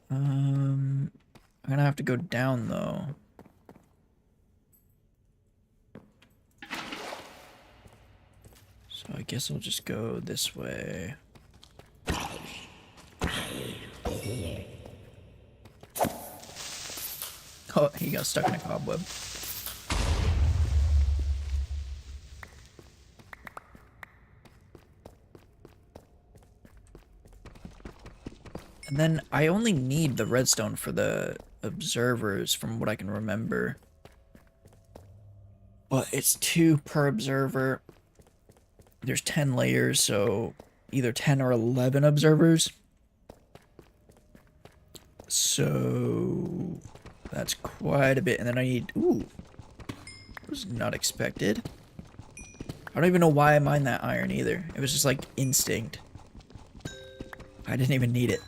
I'm gonna have to go down though. So I guess I'll just go this way. Oh, he got stuck in a cobweb. And then I only need the redstone for the observers from what I can remember. But it's 2 per observer. There's 10 layers, so either 10 or 11 observers. So that's quite a bit. And then I need, ooh, that was not expected. I don't even know why I mined that iron either. It was just like instinct. I didn't even need it.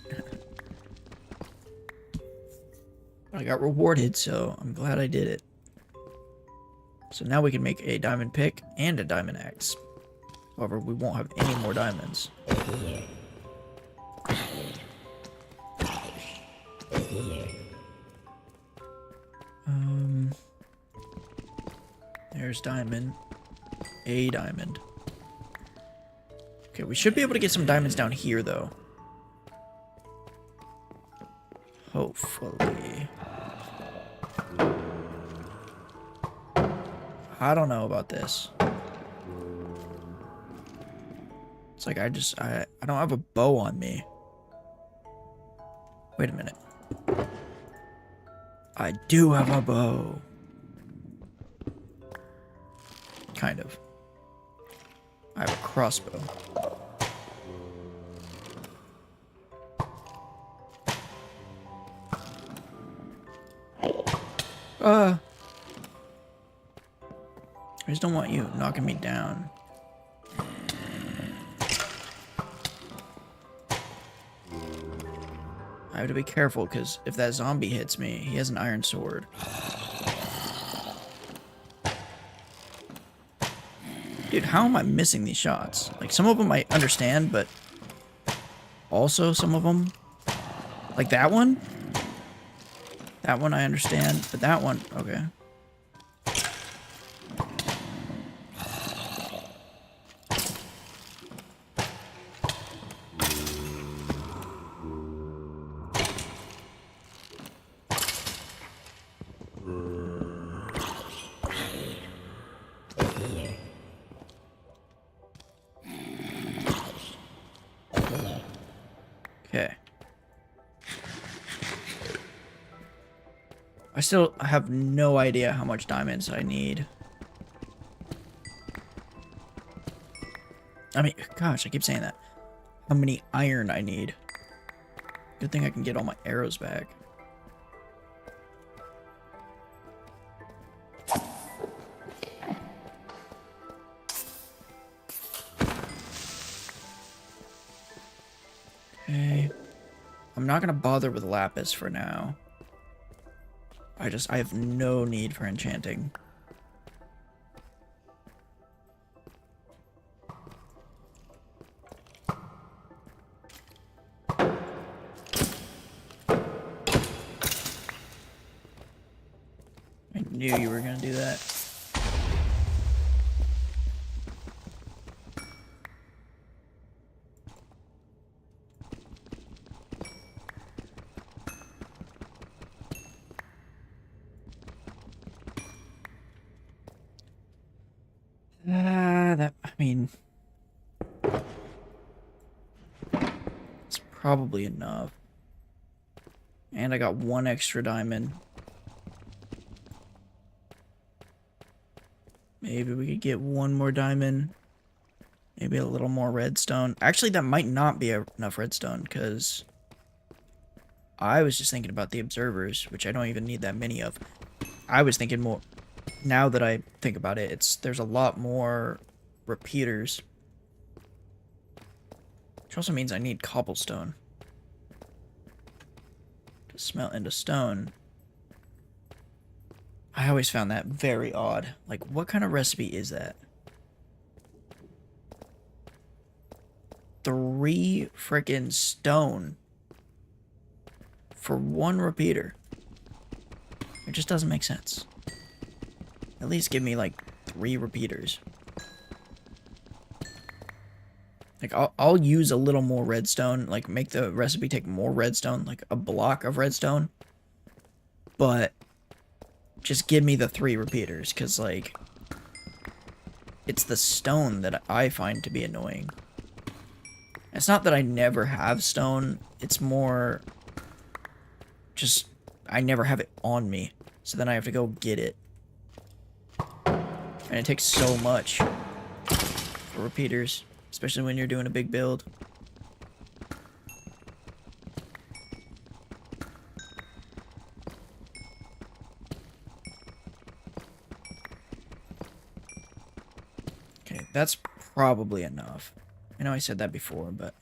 I got rewarded, so I'm glad I did it. So now we can make a diamond pick and a diamond axe. However, we won't have any more diamonds. There's diamond. A diamond. Okay, we should be able to get some diamonds down here, though. Hopefully. I don't know about this. It's like I don't have a bow on me. Wait a minute. I do have a bow. Kind of. I have a crossbow. I just don't want you knocking me down. I have to be careful, because if that zombie hits me, he has an iron sword. Dude, how am I missing these shots? Like, some of them I understand, but also some of them, like that one? That one I understand, but that one, okay. I still have no idea how much diamonds I need. I mean, gosh, I keep saying that. How many iron I need. Good thing I can get all my arrows back. Okay. I'm not gonna bother with lapis for now. I have no need for enchanting. I knew you were gonna do that. I mean, it's probably enough. And I got one extra diamond. Maybe we could get one more diamond. Maybe a little more redstone. Actually, that might not be enough redstone, because I was just thinking about the observers, which I don't even need that many of. I was thinking more... Now that I think about it, there's a lot more repeaters. Which also means I need cobblestone to smelt into stone. I always found that very odd. Like, what kind of recipe is that? 3 frickin' stone for 1 repeater. It just doesn't make sense. At least give me, like, 3 repeaters. Like, I'll use a little more redstone, like, make the recipe take more redstone, like a block of redstone. But just give me the 3 repeaters, because, like, it's the stone that I find to be annoying. It's not that I never have stone, it's more just I never have it on me, so then I have to go get it. And it takes so much for repeaters, especially when you're doing a big build. Okay, that's probably enough. I know I said that before, but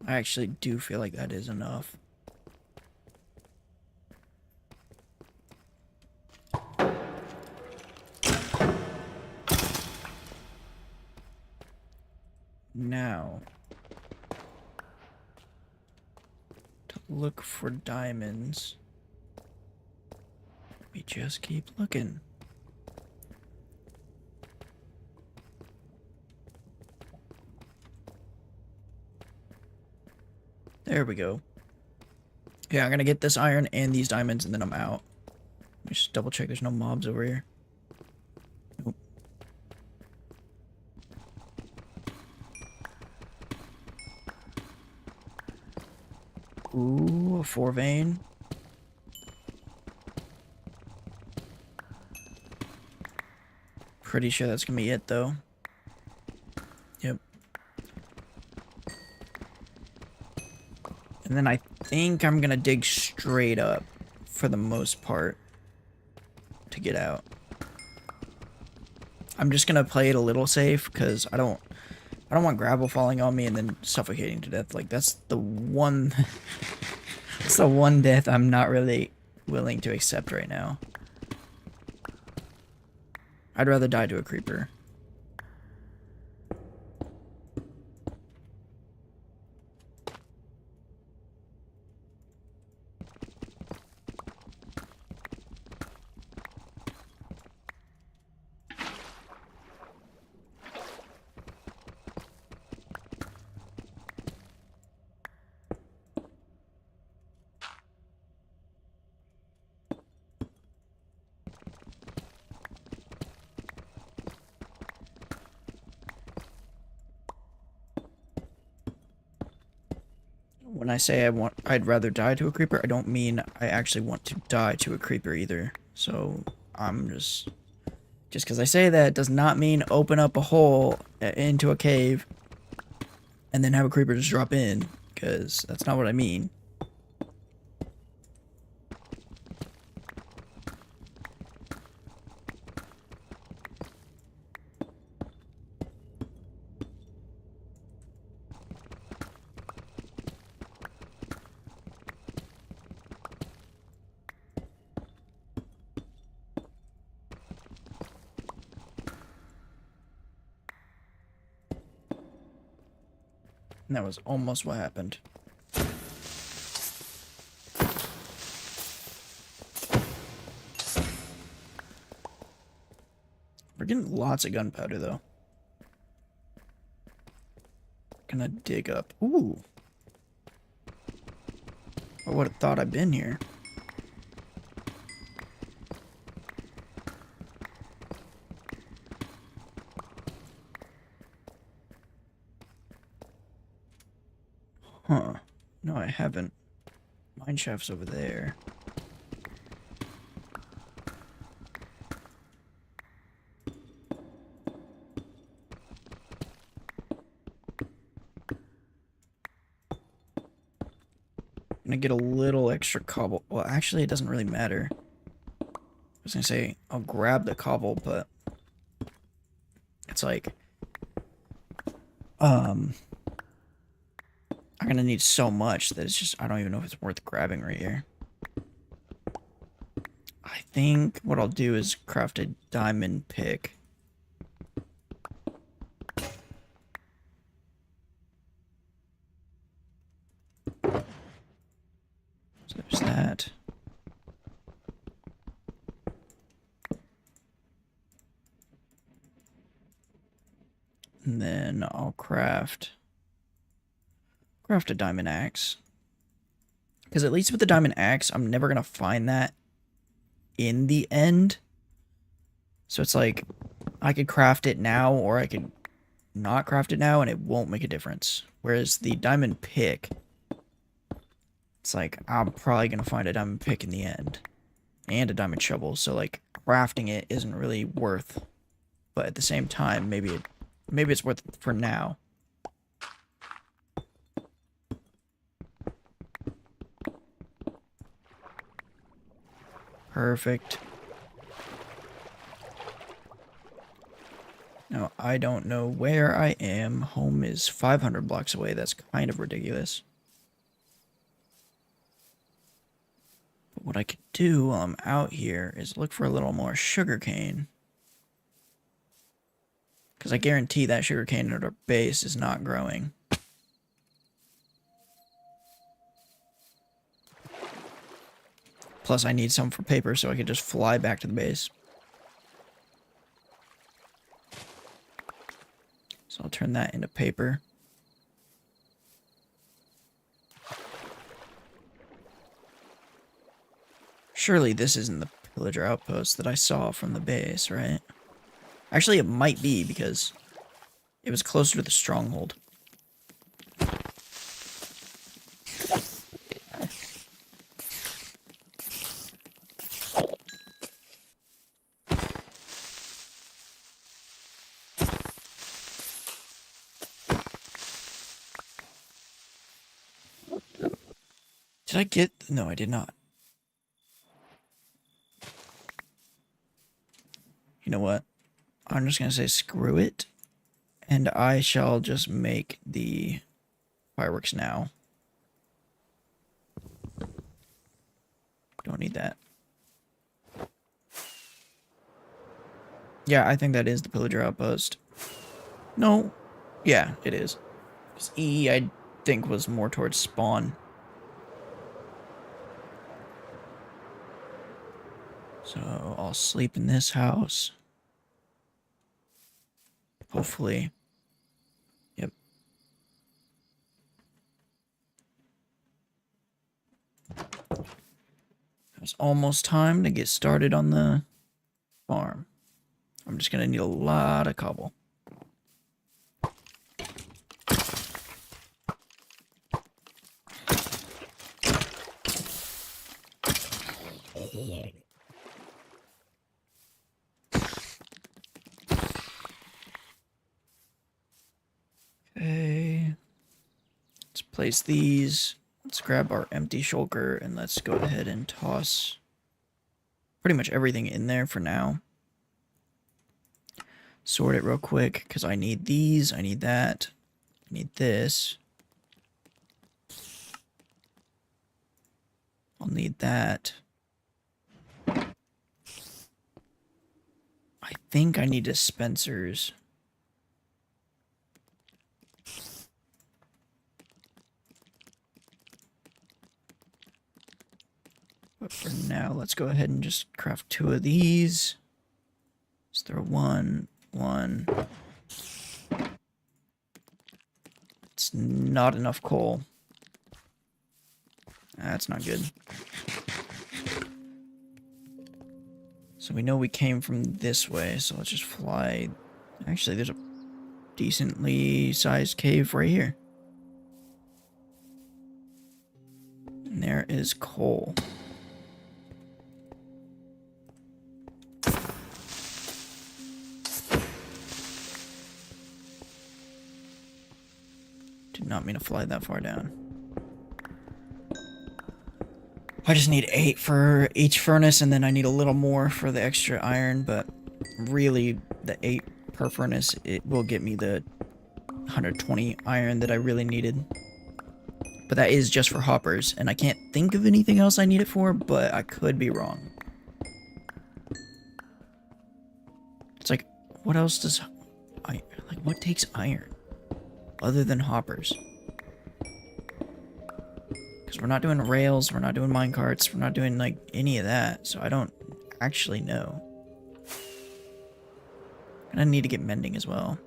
I actually do feel like that is enough. Now, to look for diamonds, we just keep looking. There we go. Yeah, I'm gonna get this iron and these diamonds, and then I'm out. Let me just double check there's no mobs over here. Nope. Ooh, a 4 vein. Pretty sure that's gonna be it, though. Yep. And then I think I'm gonna dig straight up for the most part to get out. I'm just gonna play it a little safe because I don't want gravel falling on me and then suffocating to death. Like, that's the one that's the one death I'm not really willing to accept right now. I'd rather die to a creeper. when I say I'd rather die to a creeper, I don't mean I actually want to die to a creeper either. So I'm just because I say that does not mean open up a hole into a cave and then have a creeper just drop in, because that's not what I mean. And that was almost what happened. We're getting lots of gunpowder, though. Gonna dig up. Ooh. I would have thought I'd been here. Huh. No, I haven't. Mine shaft's over there. I'm gonna get a little extra cobble. Well, actually, it doesn't really matter. I was gonna say, I'll grab the cobble, but it's like, I'm gonna need so much that it's just, I don't even know if it's worth grabbing right here. I think what I'll do is craft a diamond pick. So there's that. And then I'll craft a diamond axe. Because at least with the diamond axe, I'm never going to find that in the end. So it's like, I could craft it now, or I could not craft it now, and it won't make a difference. Whereas the diamond pick, it's like, I'm probably going to find a diamond pick in the end. And a diamond shovel, so like, crafting it isn't really worth. But at the same time, maybe it's worth it for now. Perfect. Now, I don't know where I am. Home is 500 blocks away. That's kind of ridiculous. But what I could do while I'm out here is look for a little more sugarcane. Because I guarantee that sugarcane at our base is not growing. Plus, I need some for paper so I could just fly back to the base. So I'll turn that into paper. Surely this isn't the pillager outpost that I saw from the base, right? Actually, it might be, because it was closer to the stronghold. Did I get... No, I did not. You know what? I'm just going to say screw it. And I shall just make the fireworks now. Don't need that. Yeah, I think that is the pillager outpost. No. Yeah, it is. Because E, I think, was more towards spawn. So I'll sleep in this house. Hopefully. Yep. It's almost time to get started on the farm. I'm just going to need a lot of cobble. Okay. Let's place these. Let's grab our empty shulker and let's go ahead and toss pretty much everything in there for now. Sort it real quick because I need these, I need that, I need this. I'll need that. I think I need dispensers. But for now, let's go ahead and just craft 2 of these. Let's throw one. It's not enough coal. That's not good. So we know we came from this way, so let's just fly. Actually, there's a decently sized cave right here. And there is coal. Did not mean to fly that far down. I just need 8 for each furnace, and then I need a little more for the extra iron, but really, the 8 per furnace, it will get me the 120 iron that I really needed. But that is just for hoppers, and I can't think of anything else I need it for, but I could be wrong. It's like, what else does... like, what takes iron? Other than hoppers? Because we're not doing rails, we're not doing minecarts, we're not doing, like, any of that, so I don't actually know. And I need to get mending as well.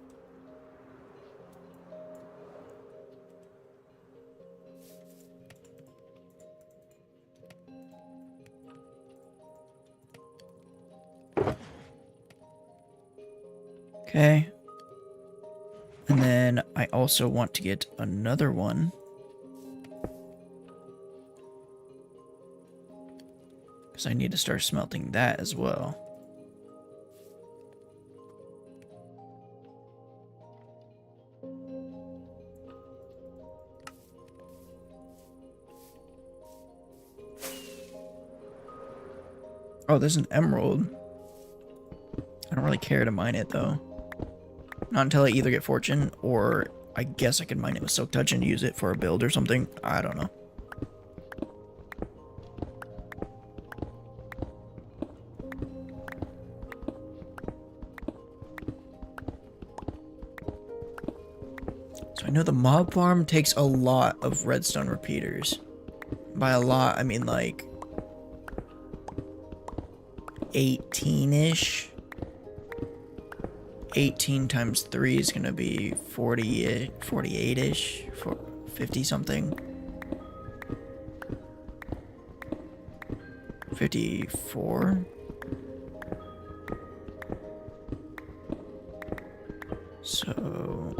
Okay. And then I also want to get another one. Because I need to start smelting that as well. Oh, there's an emerald. I don't really care to mine it though. Not until I either get fortune or I guess I can mine it with silk touch and use it for a build or something. I don't know. So I know the mob farm takes a lot of redstone repeaters. By a lot, I mean like 18-ish. 18 times 3 is going to be 48-ish, 50 something. 54. So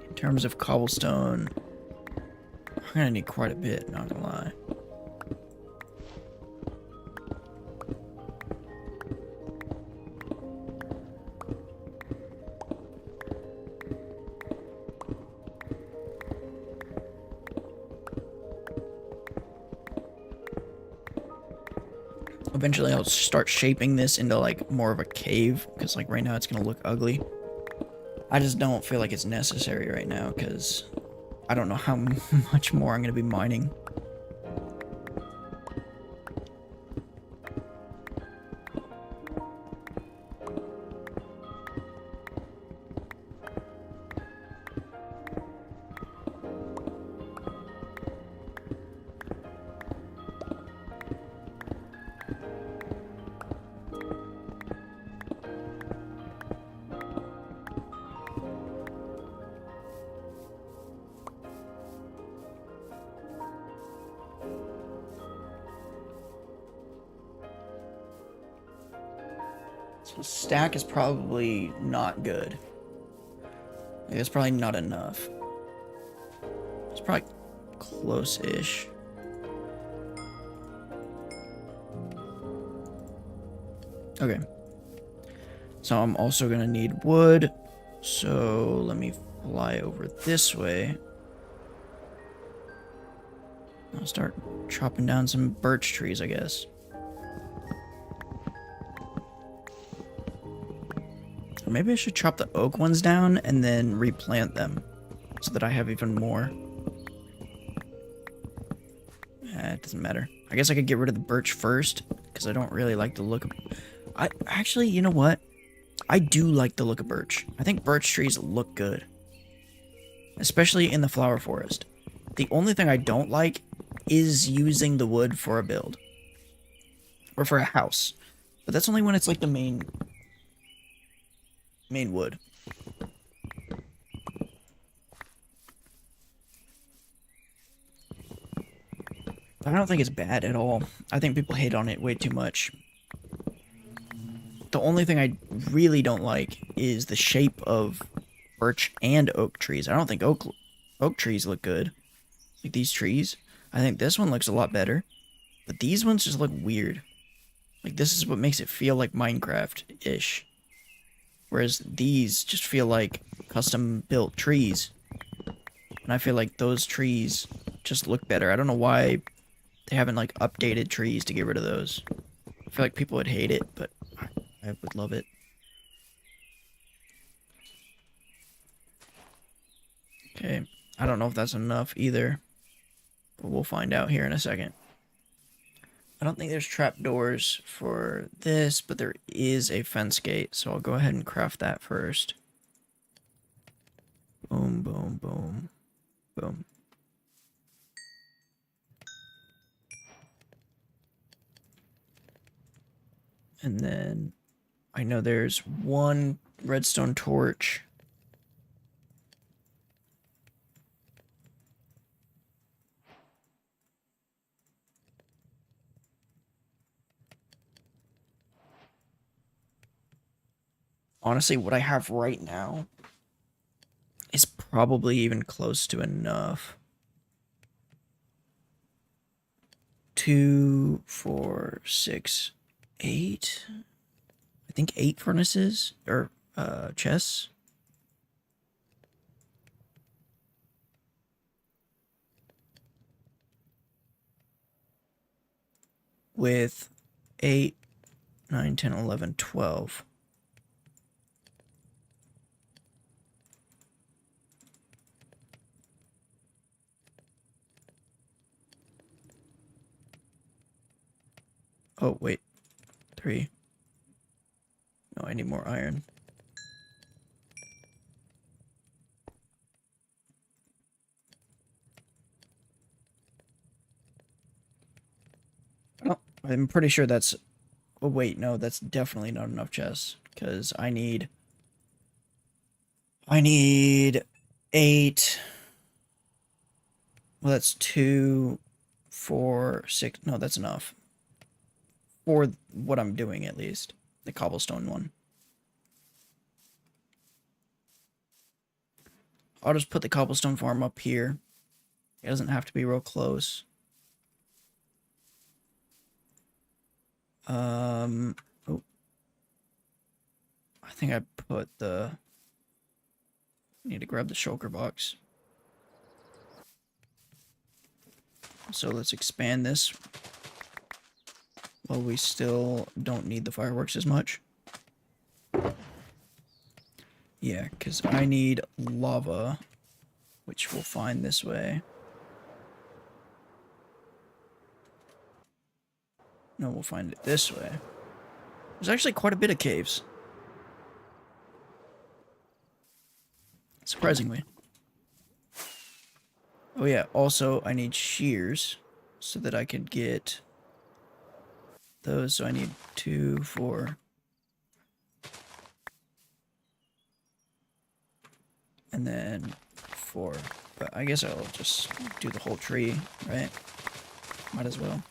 in terms of cobblestone, I'm going to need quite a bit, not going to lie. Eventually I'll start shaping this into like more of a cave, because like right now it's gonna look ugly. I just don't feel like it's necessary right now because I don't know how much more I'm gonna be mining. So stack is probably not good. It's probably not enough. It's probably close-ish. Okay. So I'm also gonna need wood. So let me fly over this way. I'll start chopping down some birch trees, I guess. Or maybe I should chop the oak ones down and then replant them so that I have even more. It doesn't matter. I guess I could get rid of the birch first because I don't really like the look of... Actually, you know what? I do like the look of birch. I think birch trees look good. Especially in the flower forest. The only thing I don't like is using the wood for a build. Or for a house. But that's only when it's like the main wood. I don't think it's bad at all. I think people hate on it way too much. The only thing I really don't like is the shape of birch and oak trees. I don't think oak trees look good. Like these trees. I think this one looks a lot better. But these ones just look weird. Like this is what makes it feel like Minecraft-ish. Whereas these just feel like custom built trees. And I feel like those trees just look better. I don't know why they haven't like updated trees to get rid of those. I feel like people would hate it, but I would love it. Okay, I don't know if that's enough either, but we'll find out here in a second. I don't think there's trapdoors for this, but there is a fence gate, so I'll go ahead and craft that first. Boom, boom, boom, boom. And then I know there's one redstone torch. Honestly, what I have right now is probably even close to enough. 2, 4, 6, 8. I think 8 furnaces or chests. With 8, 9, 10, 11, 12. Oh, wait. 3. No, I need more iron. Oh, I'm pretty sure that's... Oh, wait, no, that's definitely not enough chests. Because I need 8... Well, that's 2, 4, 6... No, that's enough. For what I'm doing, at least. The cobblestone one. I'll just put the cobblestone farm up here. It doesn't have to be real close. Oh. I think I put the... Need to grab the shulker box. So let's expand this. While we still don't need the fireworks as much. Yeah, because I need lava, which we'll find this way. No, we'll find it this way. There's actually quite a bit of caves. Surprisingly. Oh yeah, also I need shears so that I could get those. So I need 2, 4. And then 4. But I guess I'll just do the whole tree, right? Might as well.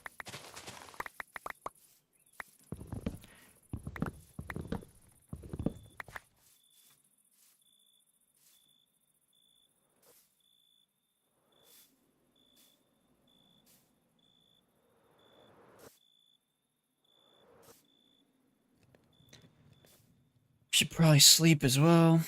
Should probably sleep as well.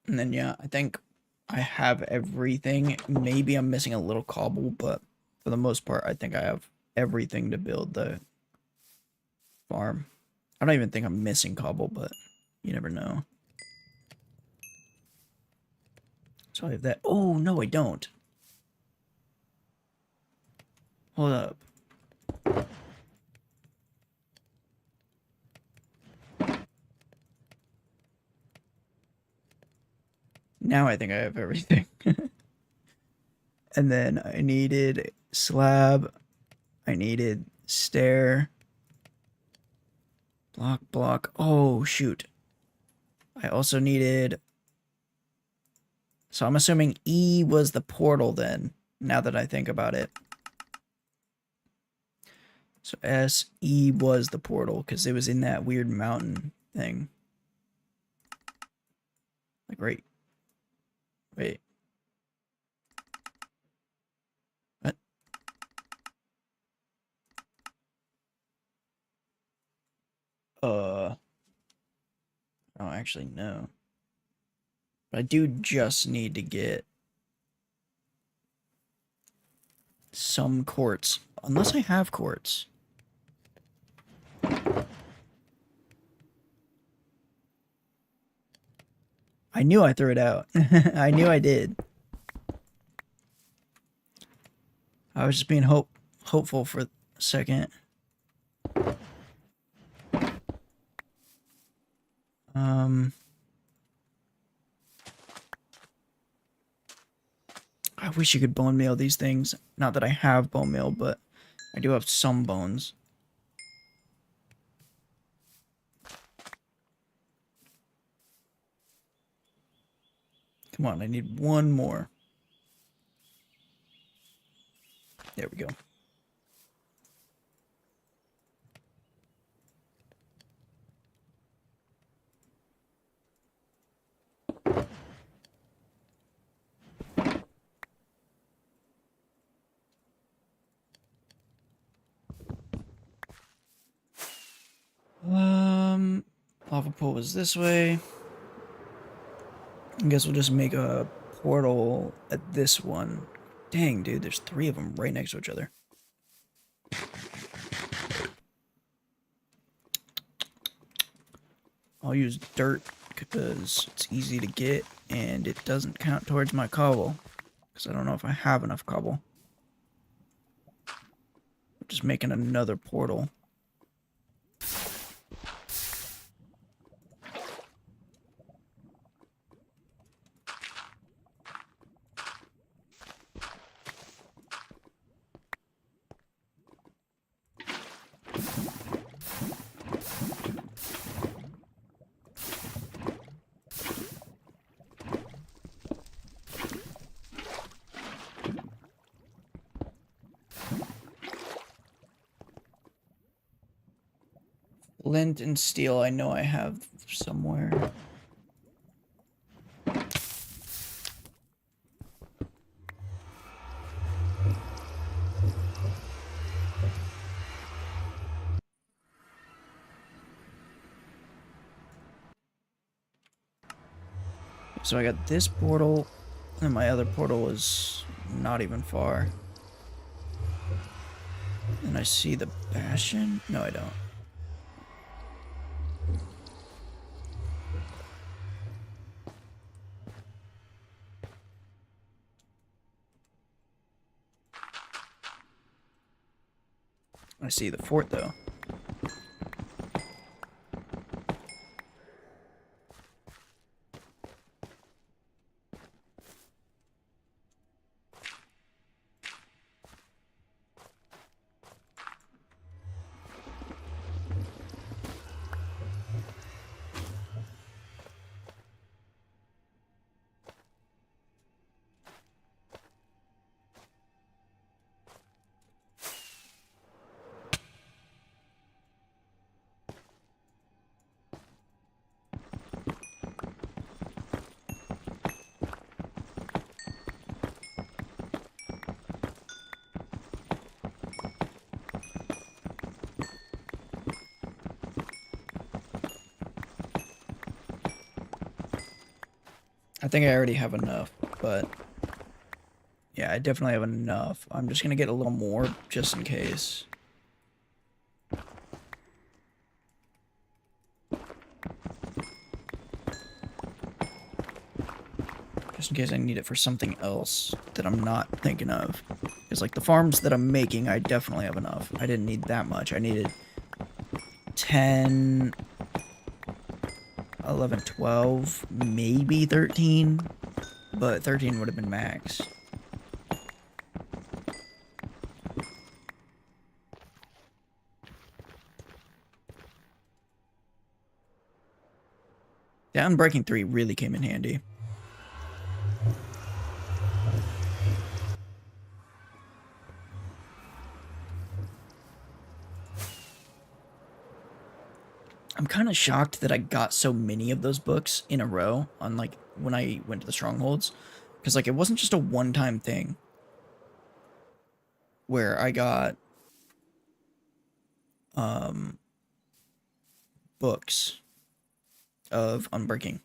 And then, yeah, I think I have everything. Maybe I'm missing a little cobble, but for the most part, I think I have everything to build the farm. I don't even think I'm missing cobble, but you never know. So I have that. Oh, no, I don't. Hold up. Now I think I have everything. And then I needed slab. I needed stair. Block. Oh, shoot. I also needed... So I'm assuming E was the portal then, now that I think about it. So S-E was the portal, because it was in that weird mountain thing. Like, right. Wait. What? I don't actually know. But I do just need to get some quartz. Unless I have quartz. I knew I threw it out. I knew I did. I was just being hopeful for a second. I wish you could bone meal these things. Not that I have bone meal, but I do have some bones. Come on, I need one more. There we go. Lava pool was this way. I guess we'll just make a portal at this one. Dang, dude, there's 3 of them right next to each other. I'll use dirt because it's easy to get and it doesn't count towards my cobble. Because I don't know if I have enough cobble. I'm just making another portal. Flint and steel I know I have somewhere. So I got this portal, and my other portal is not even far. And I see the Bastion? No, I don't. I see the fort, though. I think I already have enough, but yeah, I definitely have enough. I'm just gonna get a little more just in case. Just in case I need it for something else that I'm not thinking of. Because, like, the farms that I'm making, I definitely have enough. I didn't need that much. I needed 10, 11, 12, maybe 13. But 13 would have been max. Downbreaking 3 really came in handy. I'm kind of shocked that I got so many of those books in a row on, like, when I went to the strongholds. Because, like, it wasn't just a one-time thing where I got books of Unbreaking.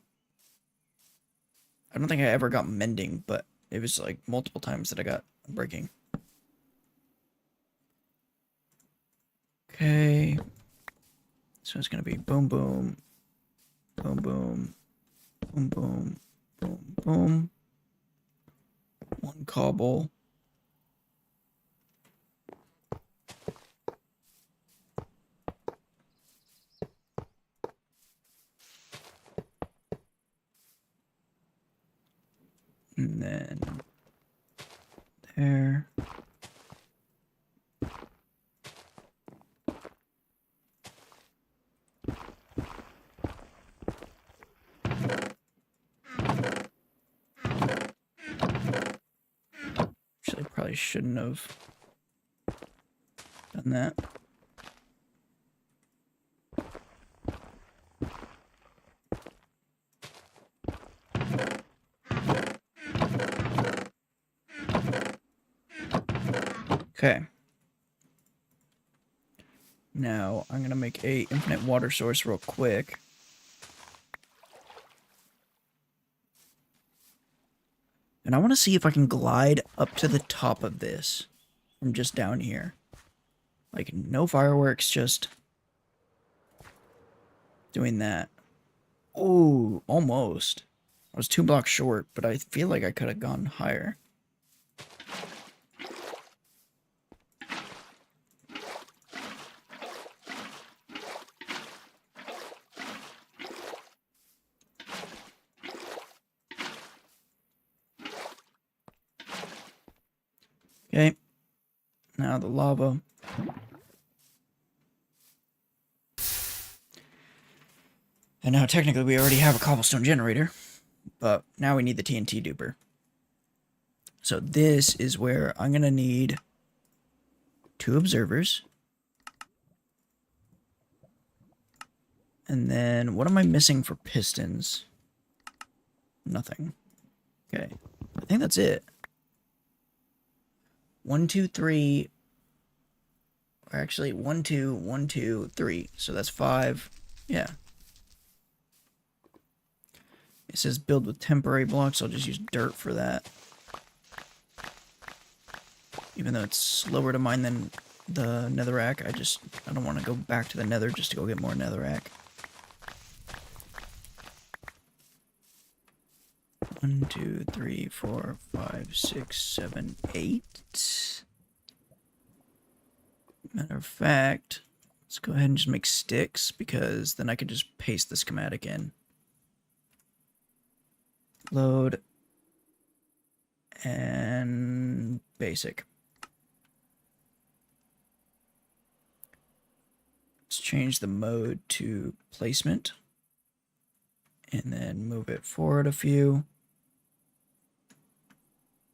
I don't think I ever got Mending, but it was, like, multiple times that I got Unbreaking. Okay. So it's going to be boom, boom, boom, boom, boom, boom, boom, boom. One cobble. And then there. Actually, I probably shouldn't have done that. Okay. Now, I'm going to make a infinite water source real quick. And I want to see if I can glide up to the top of this from just down here. Like, no fireworks, just doing that. Oh, almost. I was 2 blocks short, but I feel like I could have gone higher. Okay. Now the lava. And now technically we already have a cobblestone generator, but now we need the TNT duper. So this is where I'm going to need 2 observers. And then what am I missing for pistons? Nothing. Okay. I think that's it. 1, 2, 3. Or actually 1, 2, 1, 2, 3. So that's 5. Yeah. It says build with temporary blocks. I'll just use dirt for that. Even though it's slower to mine than the netherrack, I don't want to go back to the nether just to go get more netherrack. 1, 2, 3, 4, 5, 6, 7, 8. Matter of fact, let's go ahead and just make sticks, because then I could just paste the schematic in. Load. And basic. Let's change the mode to placement. And then move it forward a few.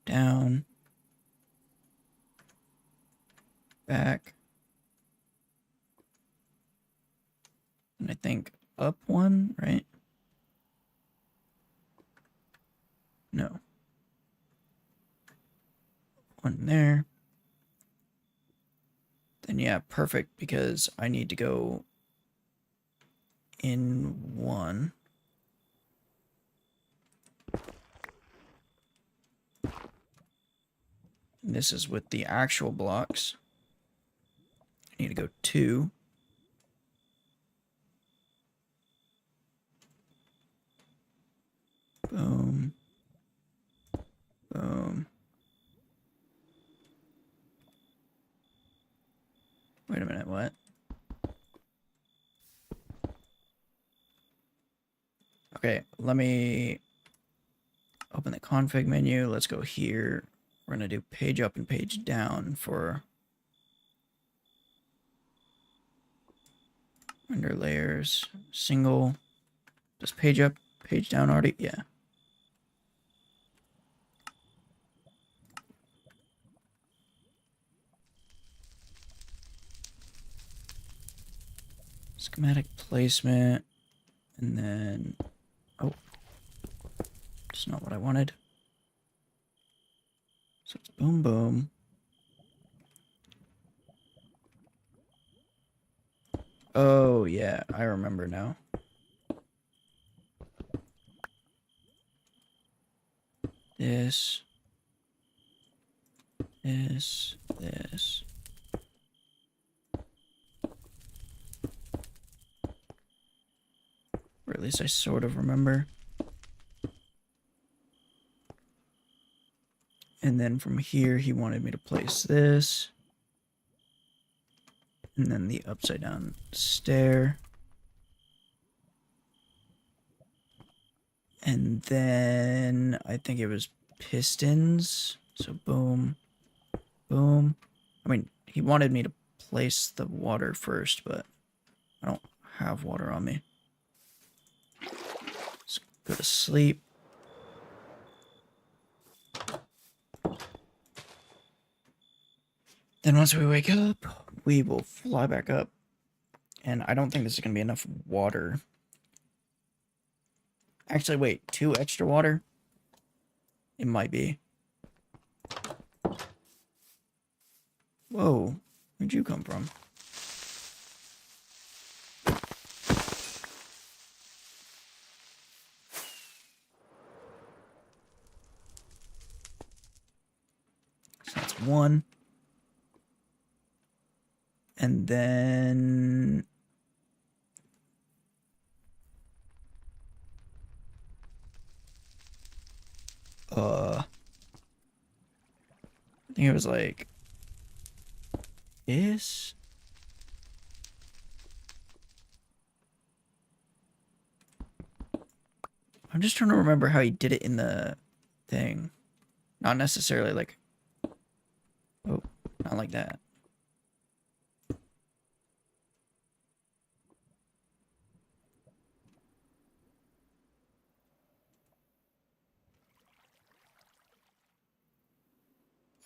Down. Back. And I think up 1, right? No. 1 there. Then yeah, perfect, because I need to go in 1. And this is with the actual blocks. I need to go 2. Boom. Boom. Wait a minute, what? Okay, let me open the config menu. Let's go here. We're going to do page up and page down for render layers. Single. Just page up, page down already? Yeah. Schematic placement. And then, oh, it's not what I wanted. So it's boom, boom. Oh, yeah, I remember now. This. Or at least I sort of remember. And then from here, he wanted me to place this. And then the upside down stair. And then I think it was pistons. So boom, boom. I mean, he wanted me to place the water first, but I don't have water on me. Let's go to sleep. Then once we wake up, we will fly back up. And I don't think this is going to be enough water. Actually, wait, 2 extra water? It might be. Whoa, where'd you come from? So that's 1. And then... I think it was like... this? I'm just trying to remember how he did it in the thing. Not necessarily like... oh, not like that.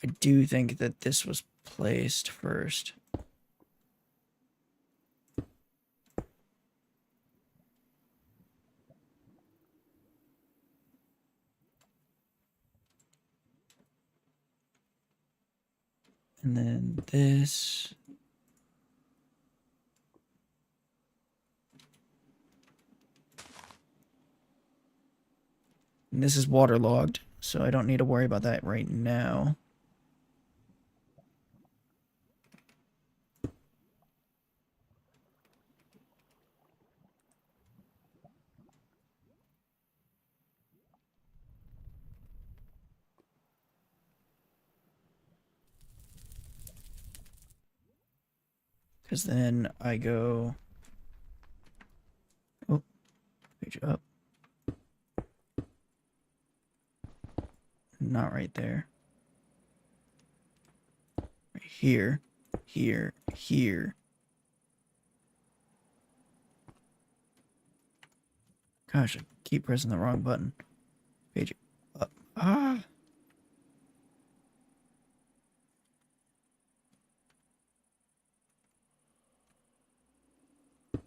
I do think that this was placed first. And then this. And this is waterlogged, so I don't need to worry about that right now. Because then I go... oh, page up. Not right there. Right here, here, here. Gosh, I keep pressing the wrong button. Page up. Ah!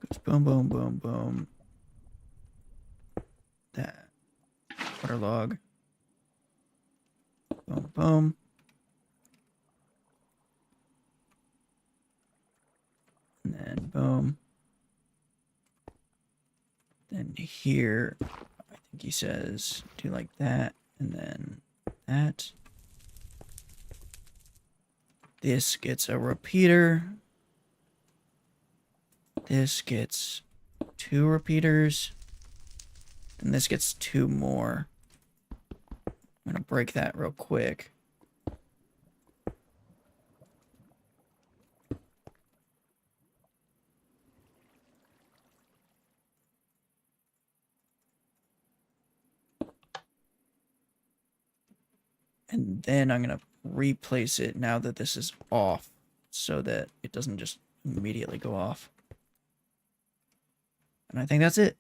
Goes boom, boom, boom, boom. That. Waterlog. Boom, boom. And then boom. Then here, I think he says do like that, and then that. This gets a repeater. This gets 2 repeaters. And this gets 2 more. I'm gonna break that real quick. And then I'm gonna replace it now that this is off so that it doesn't just immediately go off. And I think that's it.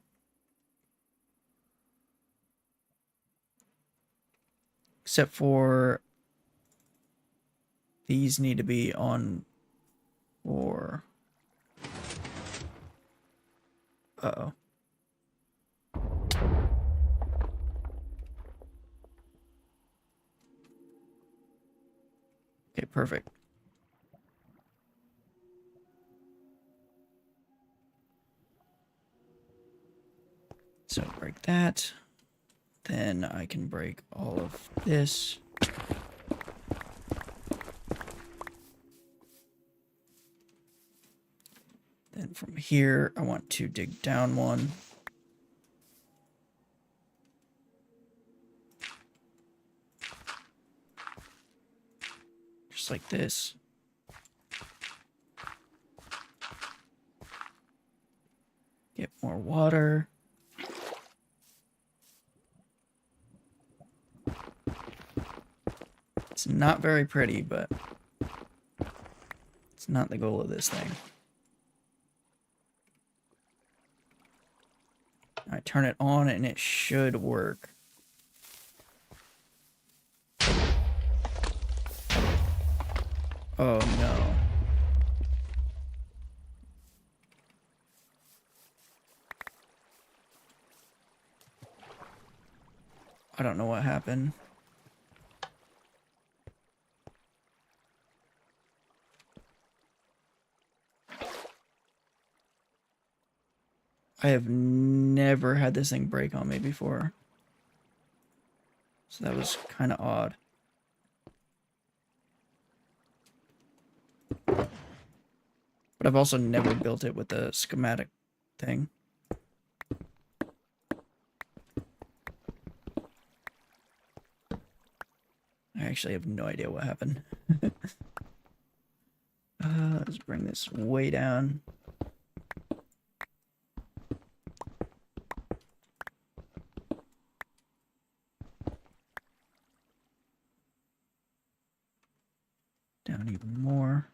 Except for these need to be on for... Uh-oh. Okay, perfect. So break that. Then I can break all of this. Then from here, I want to dig down one. Just like this. Get more water. It's not very pretty, but it's not the goal of this thing. I turn it on and it should work. Oh no. I don't know what happened. I have never had this thing break on me before. So that was kind of odd. But I've also never built it with the schematic thing. I actually have no idea what happened. Let's bring this way down. Down even more.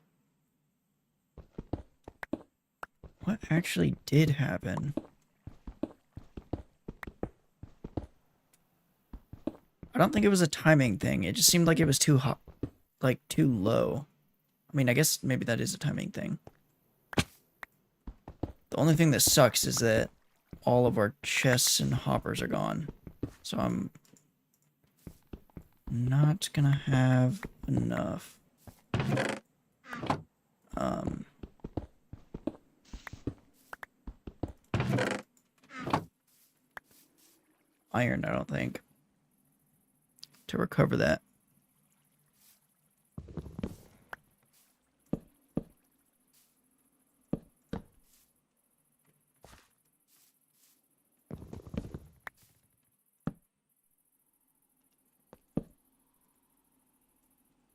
What actually did happen? I don't think it was a timing thing. It just seemed like it was too hot, like too low. I mean, I guess maybe that is a timing thing. The only thing that sucks is that all of our chests and hoppers are gone. So I'm not gonna have enough. Iron, I don't think, to recover that.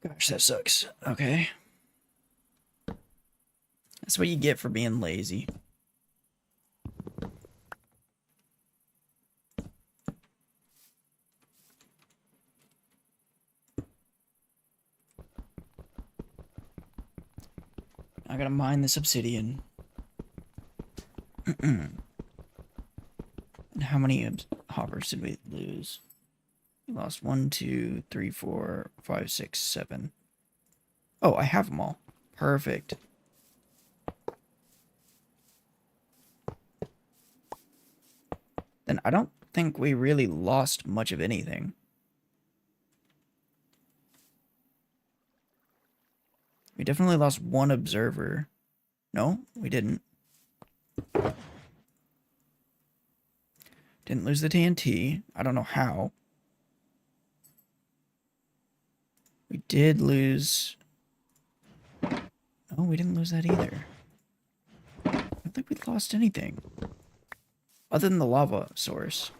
Gosh, that sucks. Okay. That's what you get for being lazy. I gotta mine this obsidian. And how many hoppers did we lose? We lost 1, 2, 3, 4, 5, 6, 7. Oh, I have them all. Perfect. Then I don't think we really lost much of anything. We definitely lost 1 observer. No, we didn't. Didn't lose the TNT. I don't know how. We did lose Oh, we didn't lose that either. I don't think we lost anything. Other than the lava source.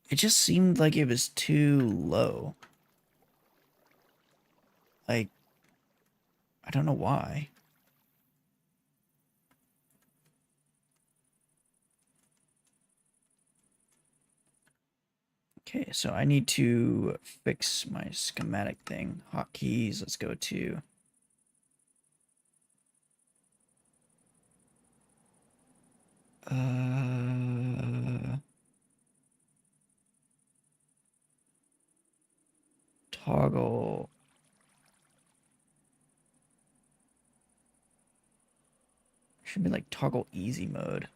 It just seemed like it was too low. Like, I don't know why. Okay, so I need to fix my schematic thing. Hotkeys, let's go to... Toggle. Should be like toggle easy mode.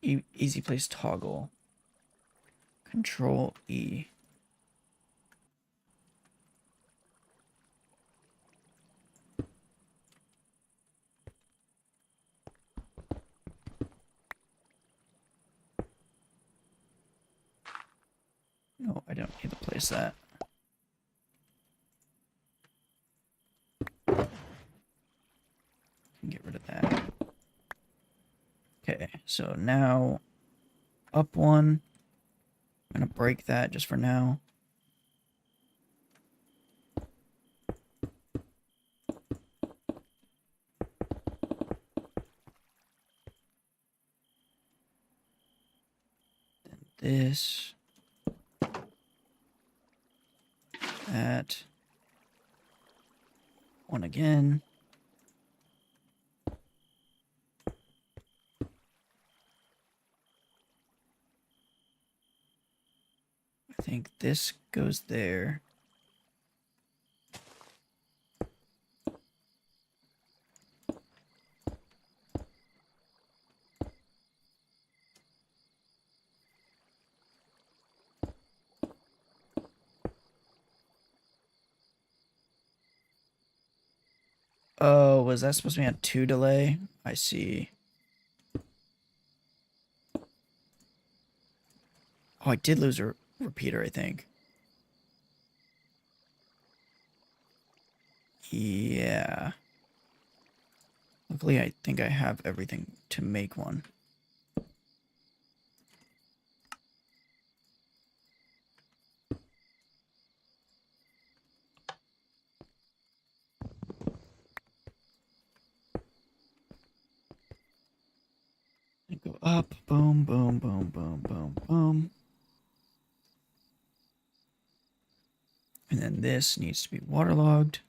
Easy place toggle. Control E. No, I don't need to place that. Get rid of that. Okay, so now up one. I'm gonna break that just for now. Then this. That. One again. I think this goes there. Oh, was that supposed to be on 2 delay? I see. Oh, I did lose a repeater, I think. Yeah. Luckily, I think I have everything to make one. Go up, boom, boom, boom, boom, boom, boom. And then this needs to be waterlogged.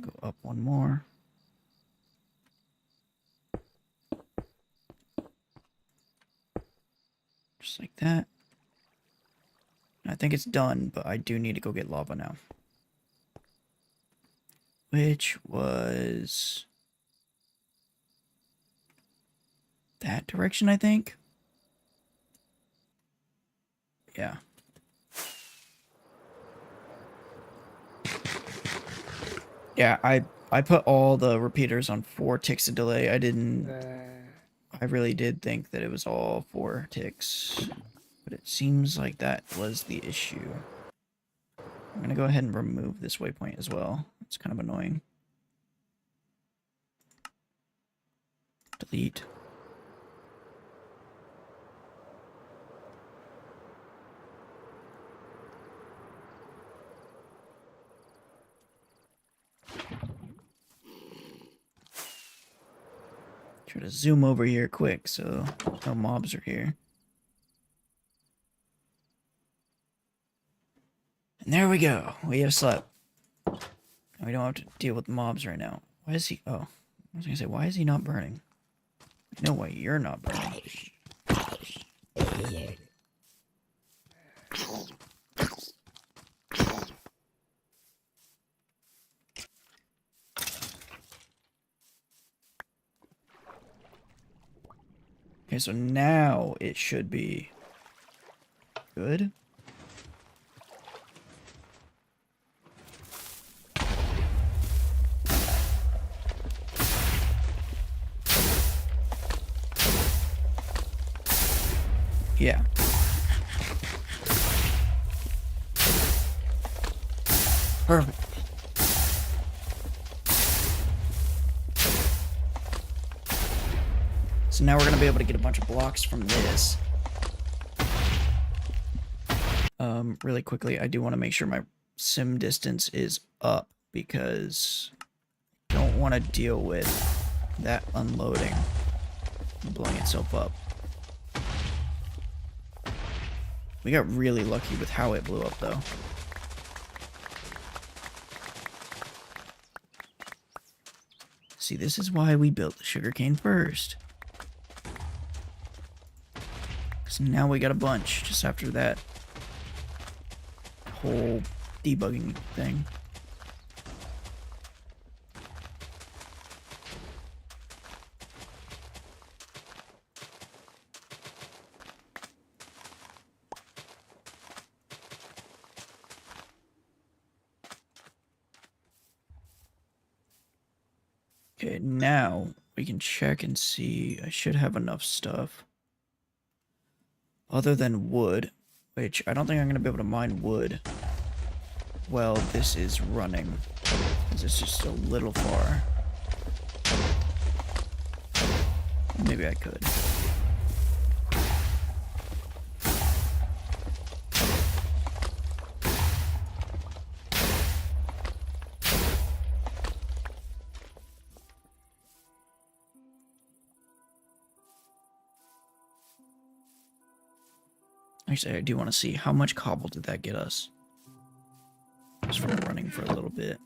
Go up one more. Just like that. I think it's done, but I do need to go get lava now. Which was... that direction, I think? Yeah. Yeah, I put all the repeaters on 4 ticks of delay. I really did think that it was all 4 ticks. But it seems like that was the issue. I'm gonna go ahead and remove this waypoint as well. It's kind of annoying. Delete. Try to zoom over here quick so no mobs are here. And there we go. We have slept. And we don't have to deal with mobs right now. Why is he... oh. I was gonna say, why is he not burning? No way, you're not burning. Okay, so now it should be good. Yeah. Perfect. So now we're going to be able to get a bunch of blocks from this. Really quickly, I do want to make sure my sim distance is up because I don't want to deal with that unloading and blowing itself up. We got really lucky with how it blew up, though. See, this is why we built the sugarcane first. So now we got a bunch just after that whole debugging thing. Okay, now we can check and see. I should have enough stuff. Other than wood, which I don't think I'm going to be able to mine wood. Well, this is running. Because it's just a little far. Maybe I could. Actually, I do want to see how much cobble did that get us? Just from running for a little bit.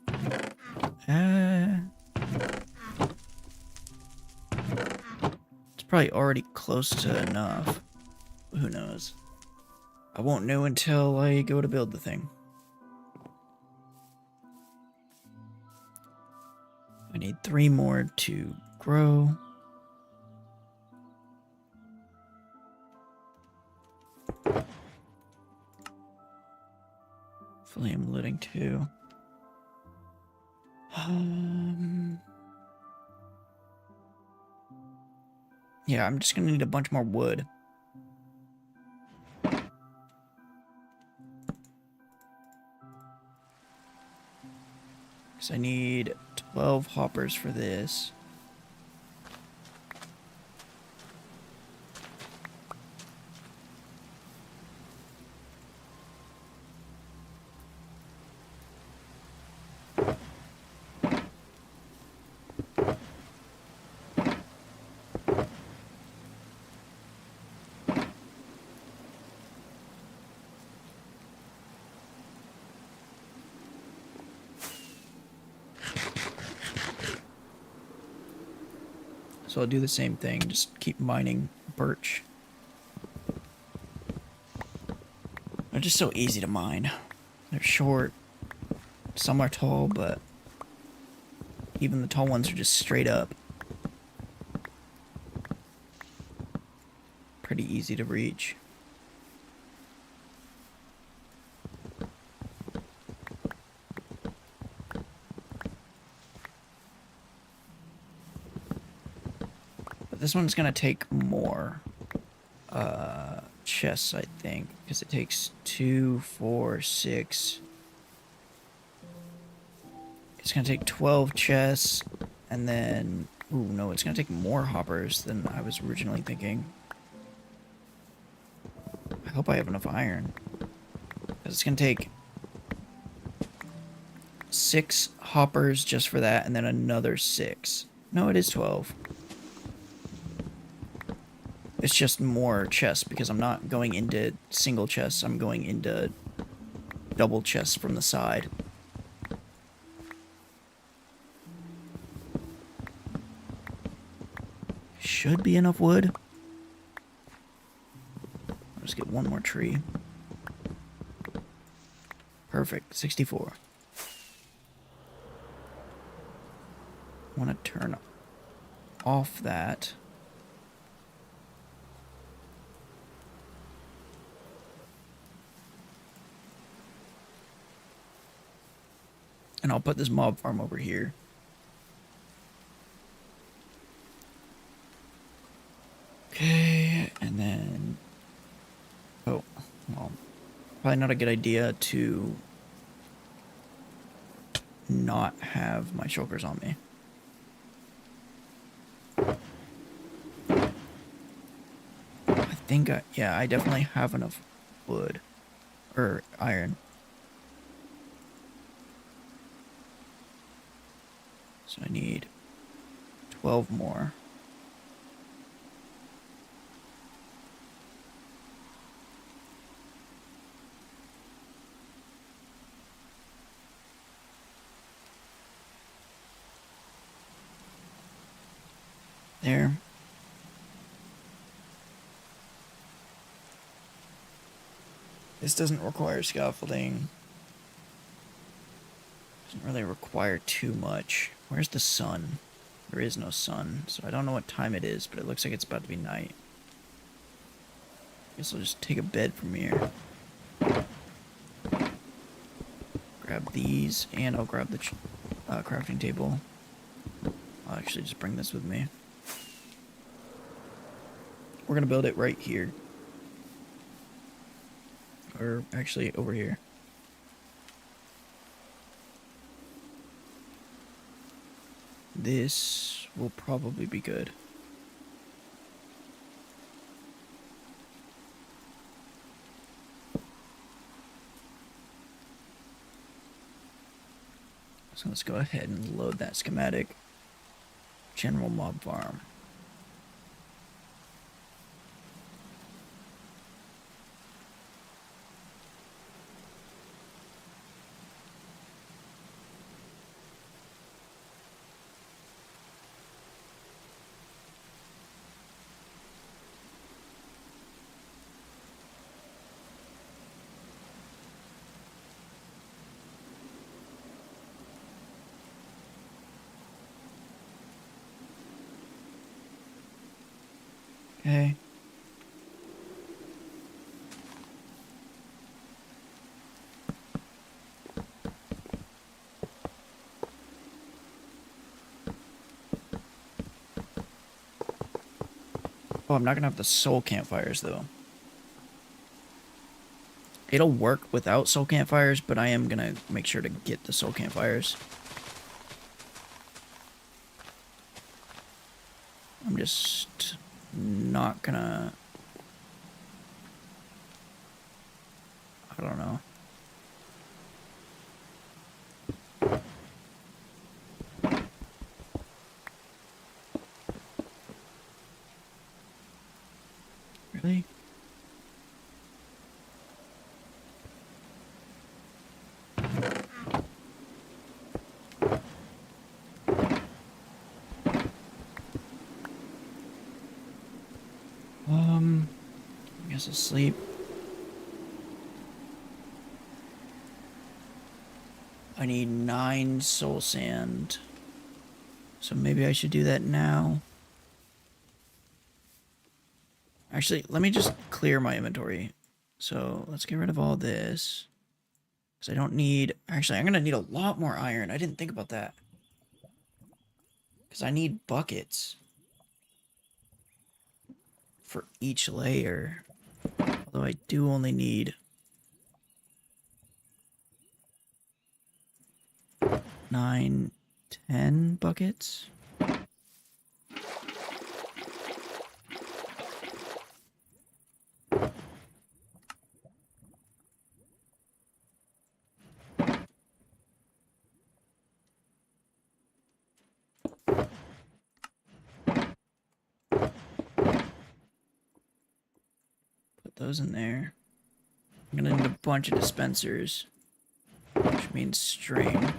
It's probably already close to enough. Who knows? I won't know until I go to build the thing. I need 3 more to grow. Hopefully I'm looting too. Yeah, I'm just gonna need a bunch more wood. Because I need 12 hoppers for this. So I'll do the same thing, just keep mining birch. They're just so easy to mine. They're short, some are tall, but even the tall ones are just straight up. Pretty easy to reach. This one's gonna take more chests, I think, because it takes 2, 4, 6. It's gonna take 12 chests, and then, ooh, no, it's gonna take more hoppers than I was originally thinking. I hope I have enough iron, because it's gonna take 6 hoppers just for that, and then another 6. No, it is 12. It's just more chests because I'm not going into single chests. I'm going into double chests from the side. Should be enough wood. I'll just get one more tree. Perfect. 64. Want to turn off that. And I'll put this mob farm over here. Okay, and then probably not a good idea to not have my shulkers on me. I think yeah, I definitely have enough wood or iron. So I need 12 more. There. This doesn't require scaffolding. Doesn't really require too much. Where's the sun? There is no sun, so I don't know what time it is, but it looks like it's about to be night. Guess I'll just take a bed from here. Grab these, and I'll grab the crafting table. I'll actually just bring this with me. We're gonna build it right here. Or actually over here. This will probably be good. So let's go ahead and load that schematic. General mob farm. Okay. Oh, I'm not gonna have the soul campfires though. It'll work without soul campfires, but I am gonna make sure to get the soul campfires. I'm just not gonna... I don't know. Really? I guess I'll sleep. I need 9 soul sand. So maybe I should do that now. Actually, let me just clear my inventory. So let's get rid of all this. Because I don't need... Actually, I'm going to need a lot more iron. I didn't think about that. Because I need buckets for each layer. Although I do only need 9, 10 buckets. Put those in there. I'm gonna need a bunch of dispensers, which means string.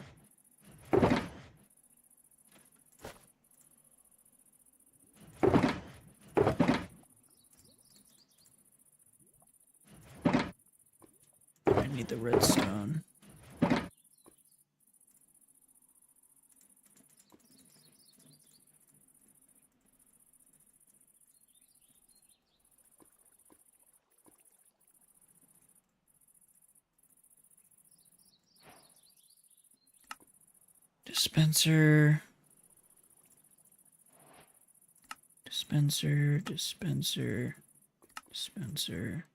I need the redstone. Dispenser. Dispenser, dispenser, dispenser.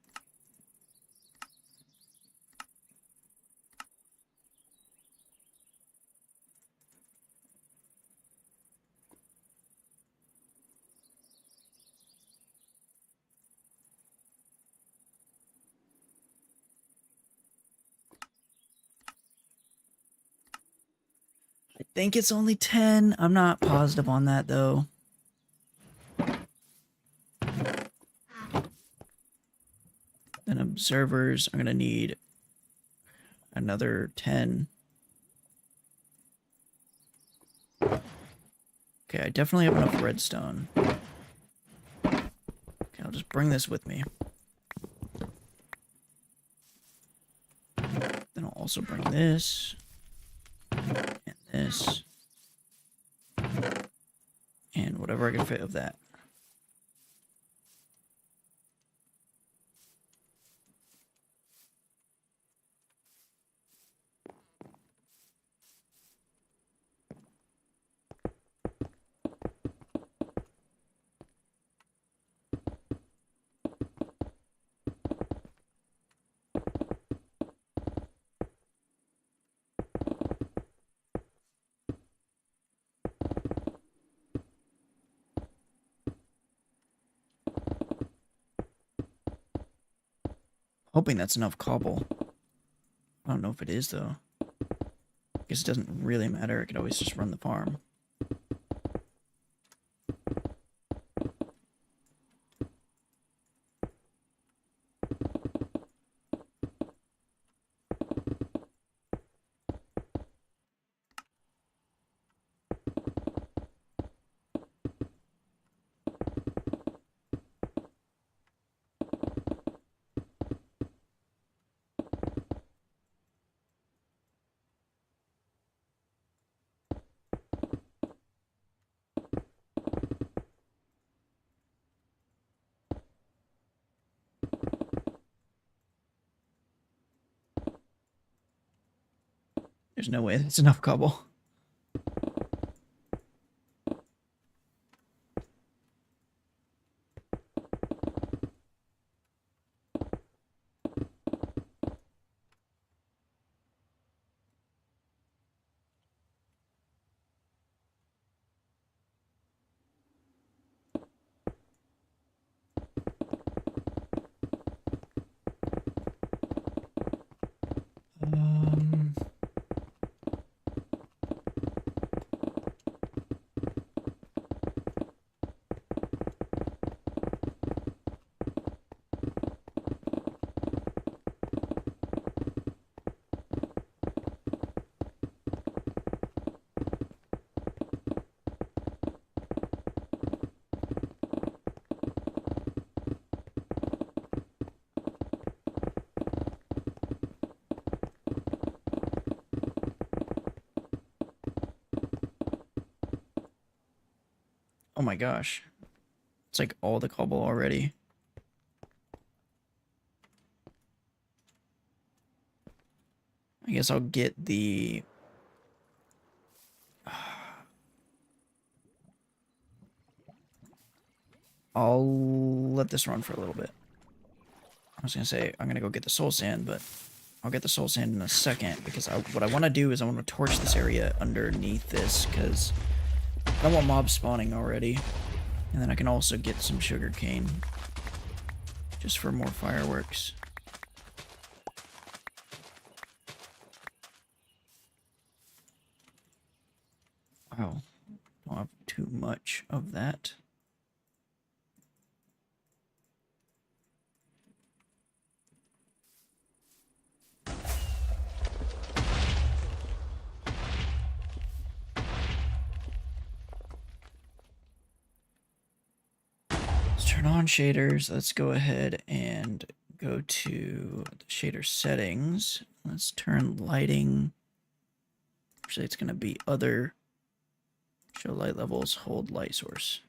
I think it's only 10. I'm not positive on that though. Then observers, I'm gonna need another 10. Okay, I definitely have enough redstone. Okay, I'll just bring this with me. Then I'll also bring this. And this. And whatever I can fit of that. Hoping that's enough cobble. I don't know if it is, though. I guess it doesn't really matter. I could always just run the farm. There's no way that's enough cobble. Oh my gosh. It's like all the cobble already. I guess I'll get the... I'll let this run for a little bit. I was gonna say, I'm gonna go get the soul sand, but I'll get the soul sand in a second, because what I want to do is I want to torch this area underneath this, because I don't want mobs spawning already. And then I can also get some sugar cane, just for more fireworks. Wow, don't have too much of that. Turn on shaders. Let's go ahead and go to the shader settings. Let's turn lighting. Actually, it's going to be other. Show light levels, hold light source.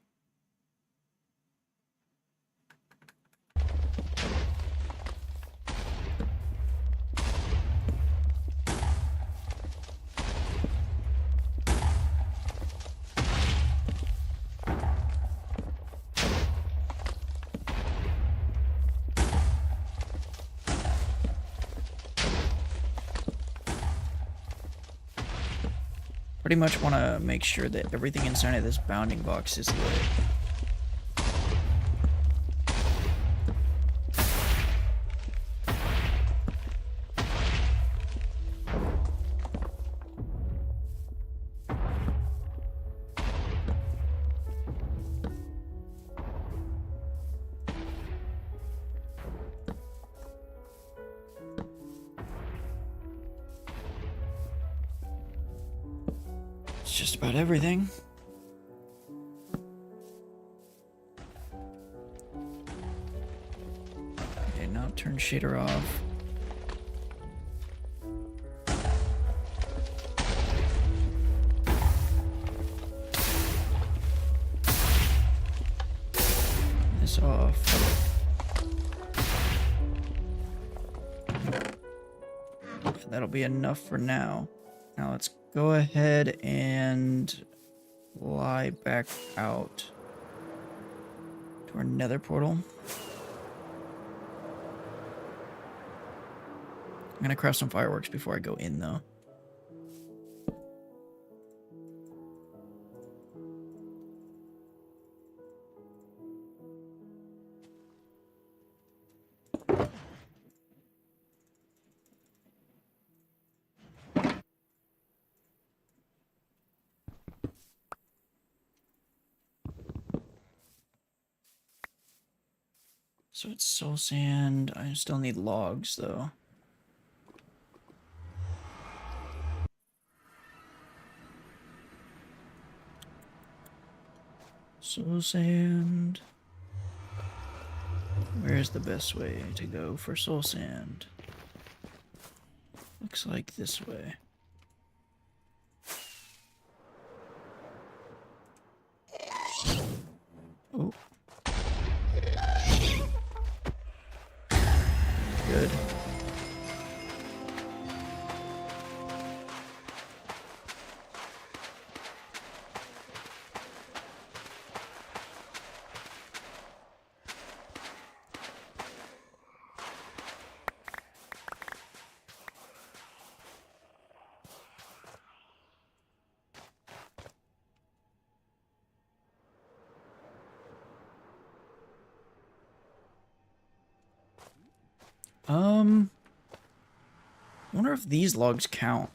Pretty much want to make sure that everything inside of this bounding box is lit. That's just about everything. Okay, now turn shader off. This off. That'll be enough for now. Now let's go ahead and fly back out to our nether portal. I'm gonna craft some fireworks before I go in, though. So it's soul sand. I still need logs, though. Soul sand. Where's the best way to go for soul sand? Looks like this way. Oh. Good. Wonder if these logs count.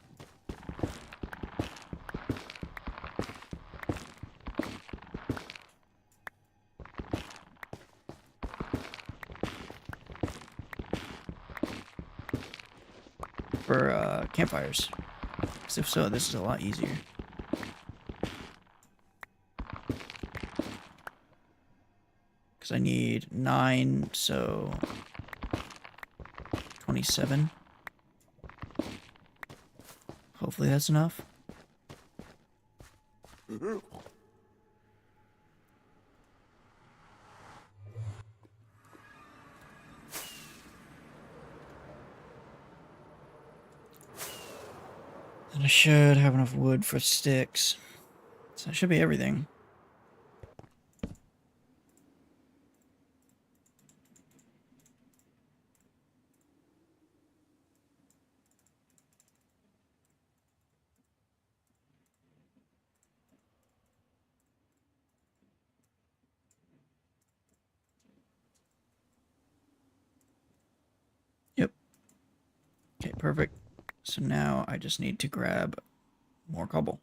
For campfires. Because if so, this is a lot easier. Because I need 9, so 27. Hopefully that's enough. And I should have enough wood for sticks. So that should be everything. Yep. Okay, perfect. So now I just need to grab more cobble.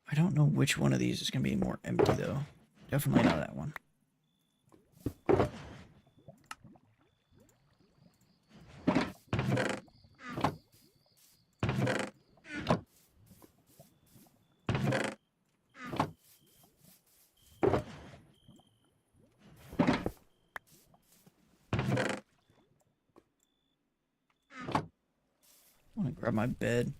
I don't know which one of these is going to be more empty, though. Definitely not that one. I want to grab my bed.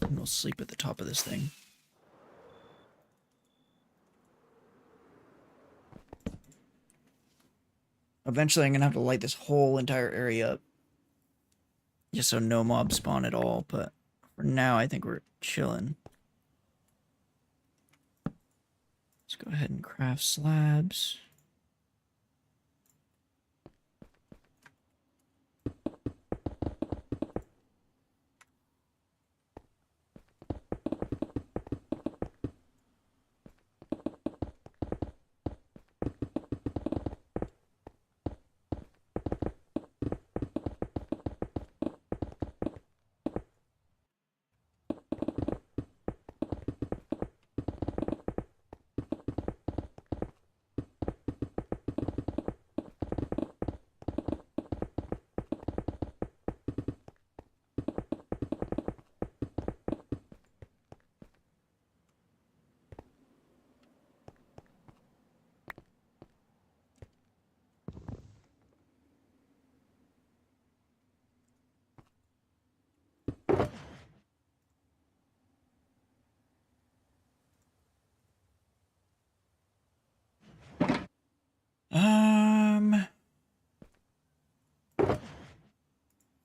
And we'll sleep at the top of this thing. Eventually I'm going to have to light this whole entire area up. Just so no mobs spawn at all, but for now I think we're chilling. Let's go ahead and craft slabs.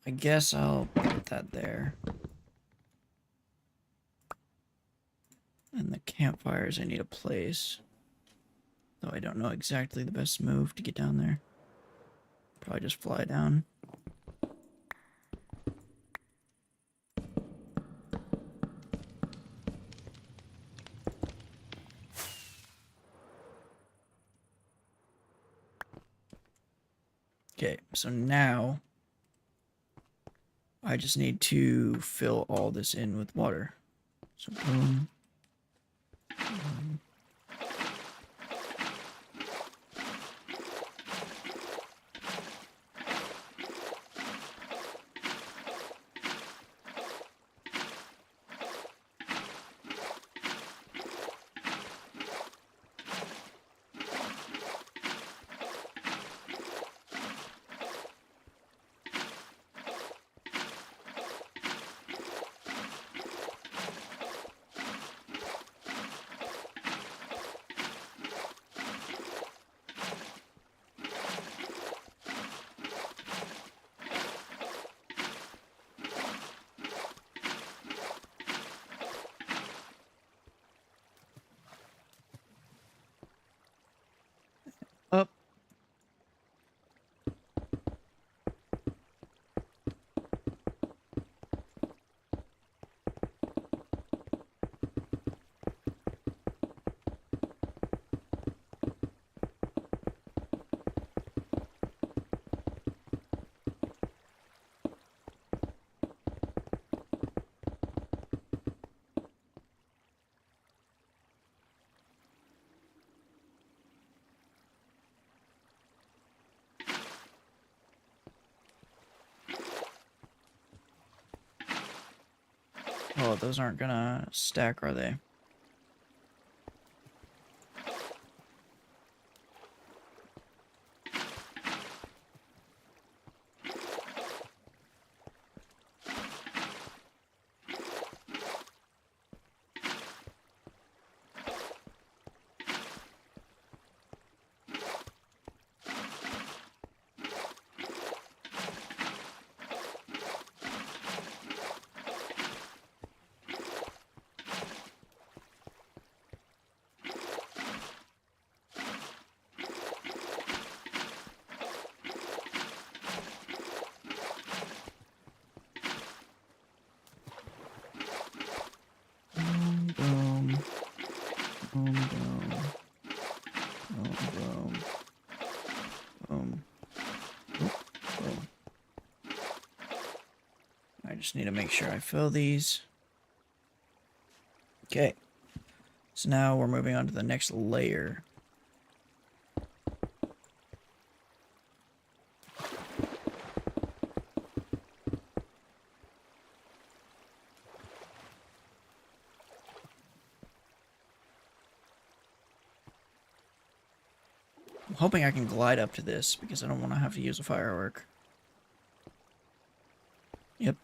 I guess I'll put that there. And the campfires I need a place. Though I don't know exactly the best move to get down there. Probably just fly down. Okay, so now I just need to fill all this in with water. So boom. Boom. Up. Oh, those aren't gonna stack, are they? Boom, boom, boom, boom, boom, boom, boom, boom. I just need to make sure I fill these. Okay. So now we're moving on to the next layer. I'm hoping I can glide up to this because I don't want to have to use a firework. Yep.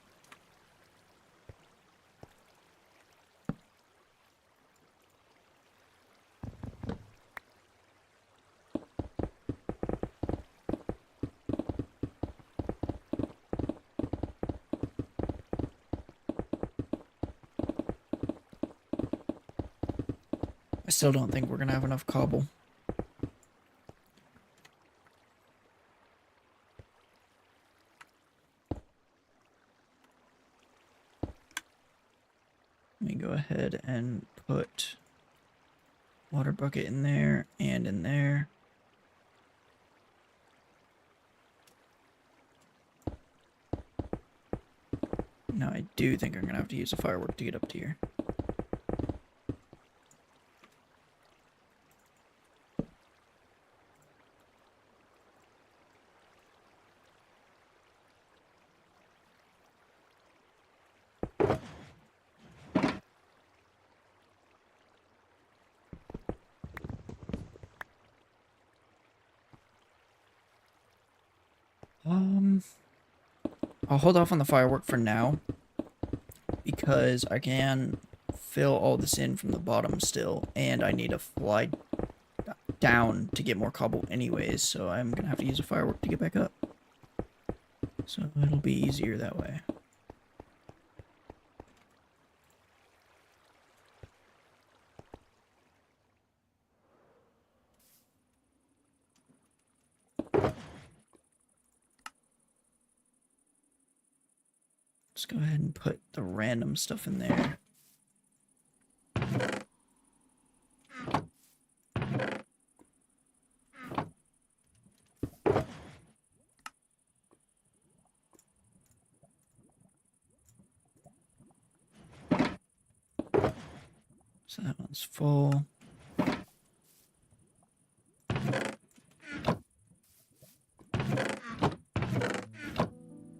I still don't think we're gonna have enough cobble. Let me go ahead and put water bucket in there and in there. Now I do think I'm gonna have to use a firework to get up to here. I'll hold off on the firework for now because I can fill all this in from the bottom still, and I need to fly down to get more cobble anyways, so I'm gonna have to use a firework to get back up. So it'll be easier that way. Let's go ahead and put the random stuff in there. So that one's full. I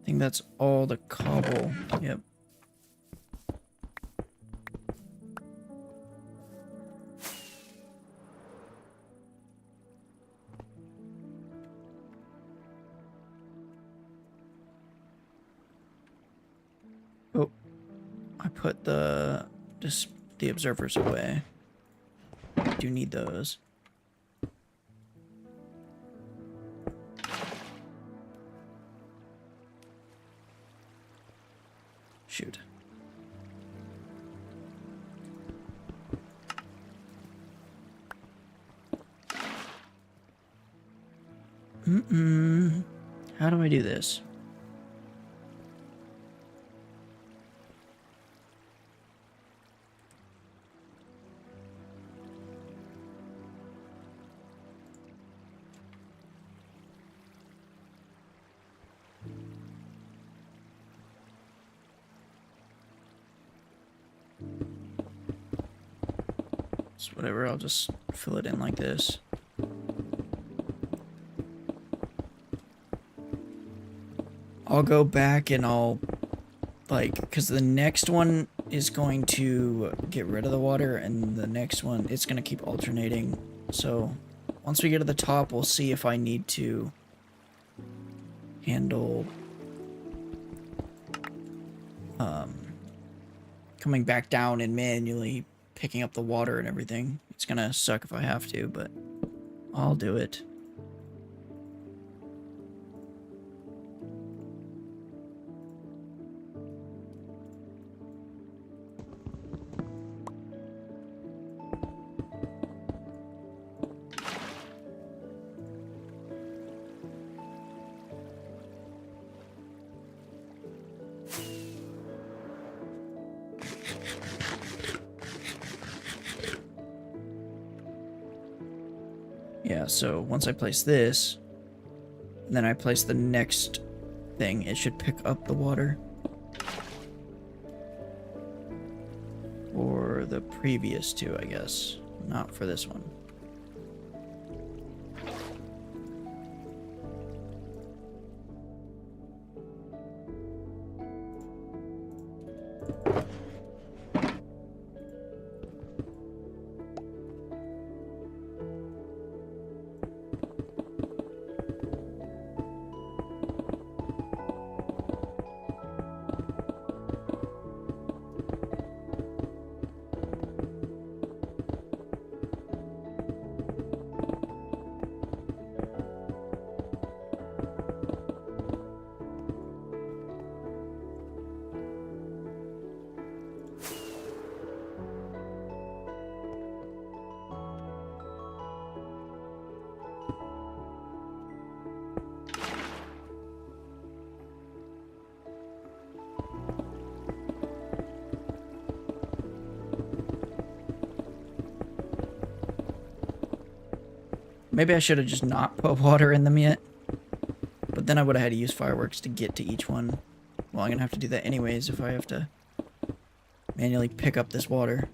think that's all the cobble. Yep. Oh, I put the observers away. I do need those. Shoot. How do I do this? It's whatever, I'll just fill it in like this. I'll go back and I'll, like, because the next one is going to get rid of the water, and the next one, it's going to keep alternating. So, once we get to the top, we'll see if I need to handle coming back down and manually picking up the water and everything. It's going to suck if I have to, but I'll do it. Yeah, so once I place this, and then I place the next thing, it should pick up the water. For the previous two, I guess. Not for this one. Maybe I should have just not put water in them yet. But then I would have had to use fireworks to get to each one. Well, I'm going to have to do that anyways if I have to manually pick up this water.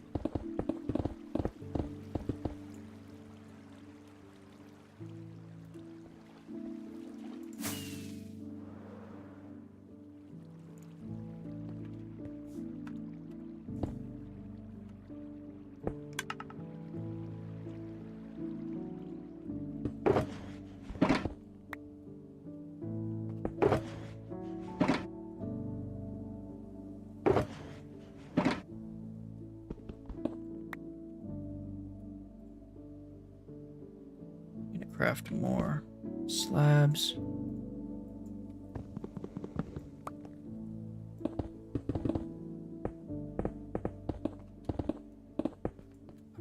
Craft more slabs.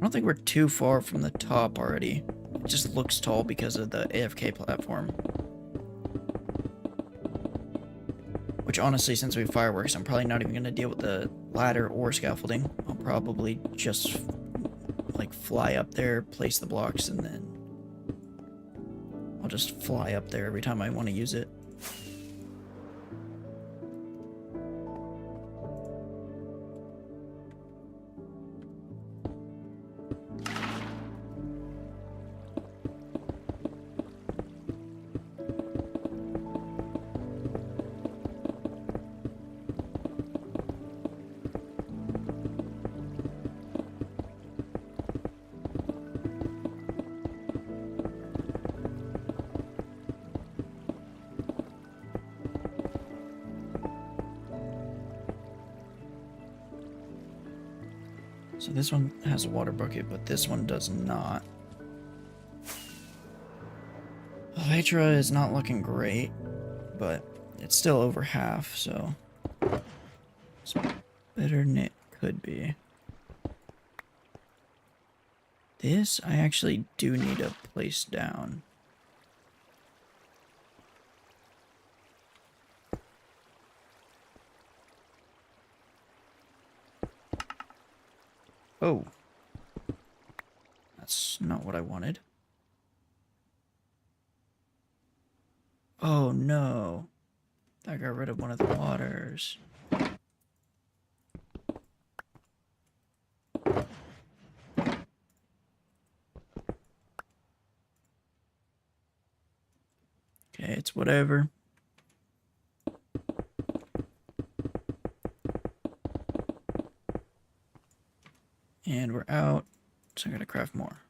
don't think we're too far from the top already. It just looks tall because of the AFK platform. Which honestly, since we have fireworks, I'm probably not even going to deal with the ladder or scaffolding. I'll probably just like fly up there, place the blocks, and then I'll just fly up there every time I want to use it. So this one has a water bucket, but this one does not. Hydra is not looking great, but it's still over half, so it's better than it could be. This I actually do need to place down. Oh. That's not what I wanted. Oh no. I got rid of one of the waters. Okay, it's whatever. And we're out, so I'm gonna craft more.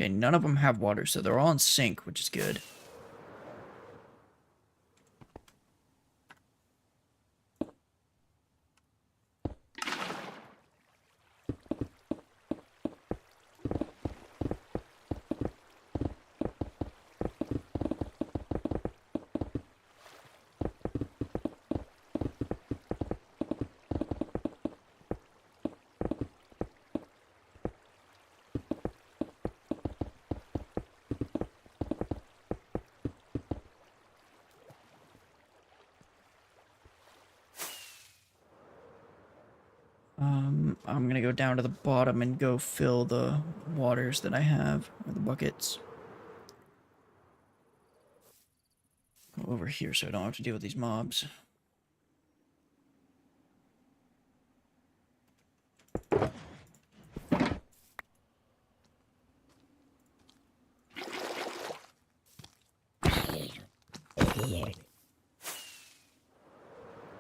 Okay, none of them have water, so they're all in sync, which is good. I'm gonna go down to the bottom and go fill the waters that I have, or the buckets. Go over here so I don't have to deal with these mobs.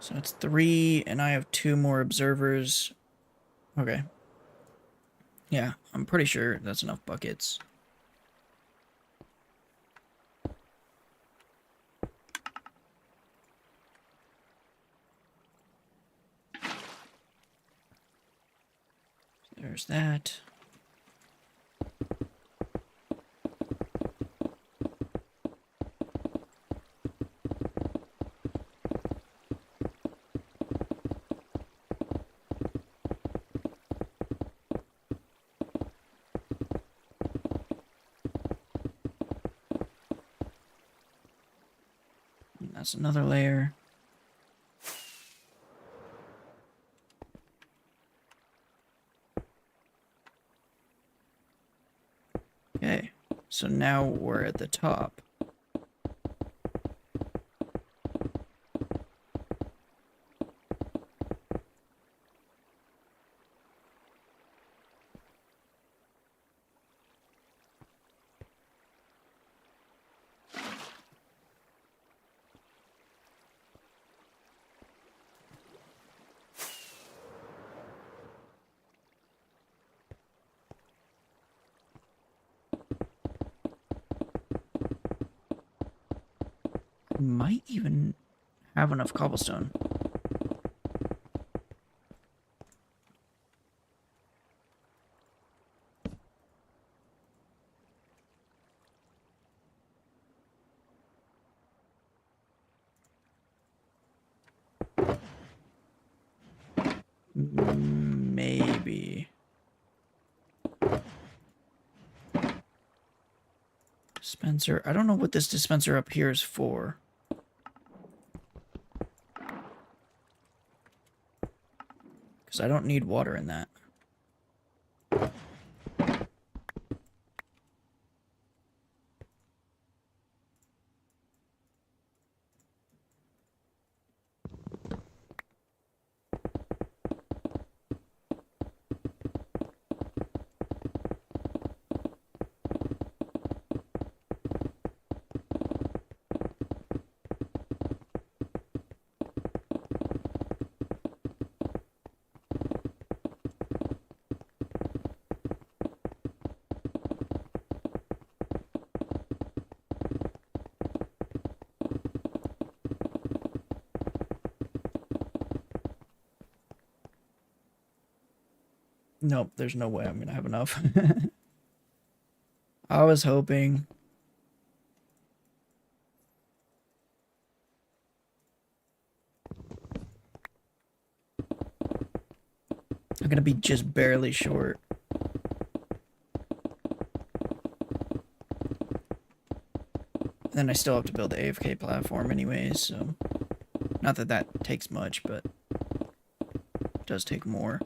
So it's 3, and I have 2 more observers. Okay. Yeah, I'm pretty sure that's enough buckets. There's that. That's another layer. Okay, so now we're at the top. might even have enough cobblestone. Maybe. Dispenser. I don't know what this dispenser up here is for. Because I don't need water in that. Nope, there's no way I'm gonna have enough. I was hoping. I'm gonna be just barely short. And then I still have to build the AFK platform anyways, so... Not that that takes much, but... It does take more.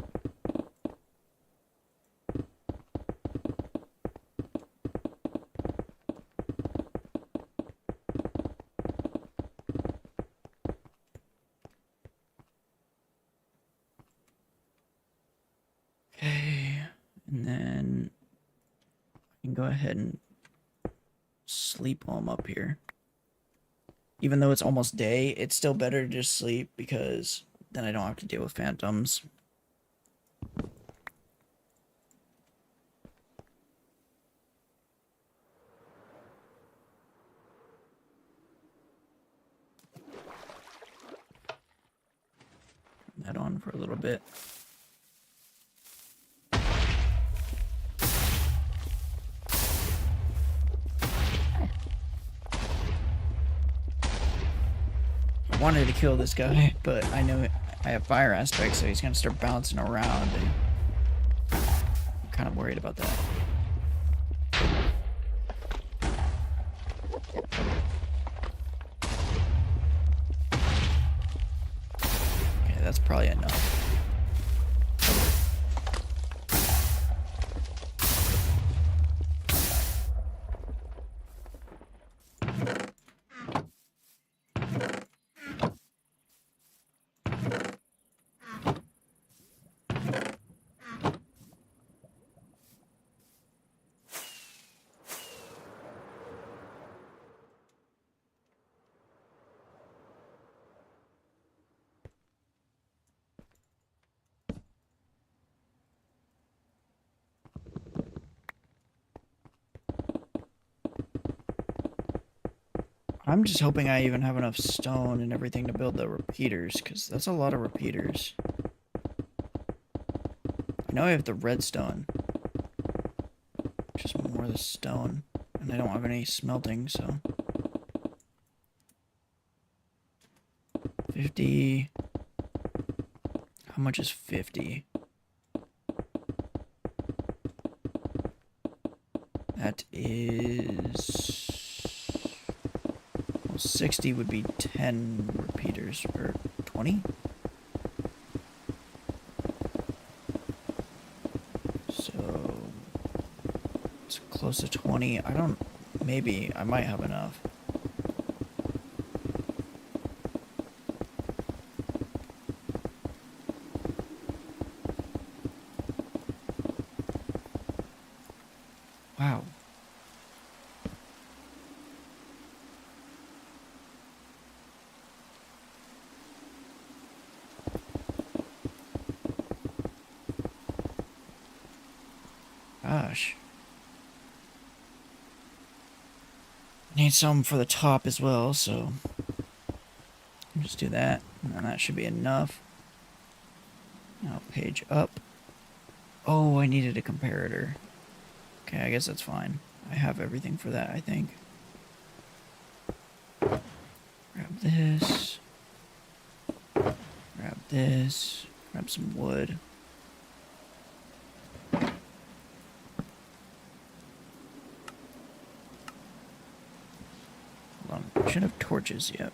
Okay, and then I can go ahead and sleep while I'm up here. Even though it's almost day, it's still better to just sleep because then I don't have to deal with phantoms. Turn that on for a little bit. I wanted to kill this guy, but I know I have fire aspect, so he's gonna start bouncing around, and I'm kind of worried about that. Okay, that's probably enough. I'm just hoping I even have enough stone and everything to build the repeaters, because that's a lot of repeaters. I know I have the redstone. Just more of the stone. And I don't have any smelting, so... 50... How much is 50? That is... Well, 60 would be 10 repeaters, or 20? So... It's close to 20. I don't... Maybe I might have enough. Wow. Gosh. Need some for the top as well, so Just do that, and then that should be enough. Now page up. Oh, I needed a comparator. Okay, I guess that's fine. I have everything for that, I think. Grab this. Grab this. Grab some wood. Hold on. I should have torches yet.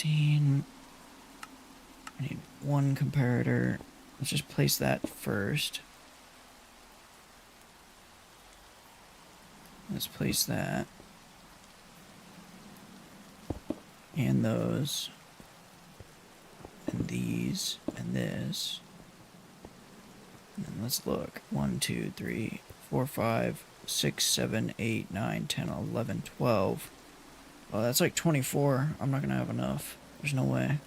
I need one comparator. Let's just place that first. Let's place that. And those. And these. And this. And then let's look. 1, 2, 3, 4, 5, 6, 7, 8, 9, 10, 11, 12. Well, that's like 24. I'm not gonna have enough. There's no way.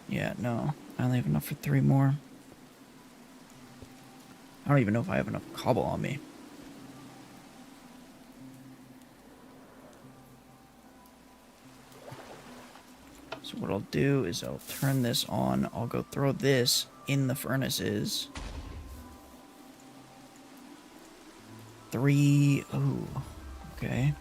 Yeah, no. I only have enough for 3 more. I don't even know if I have enough cobble on me. So what I'll do is I'll turn this on. I'll go throw this in the furnaces. 3. Oh, okay.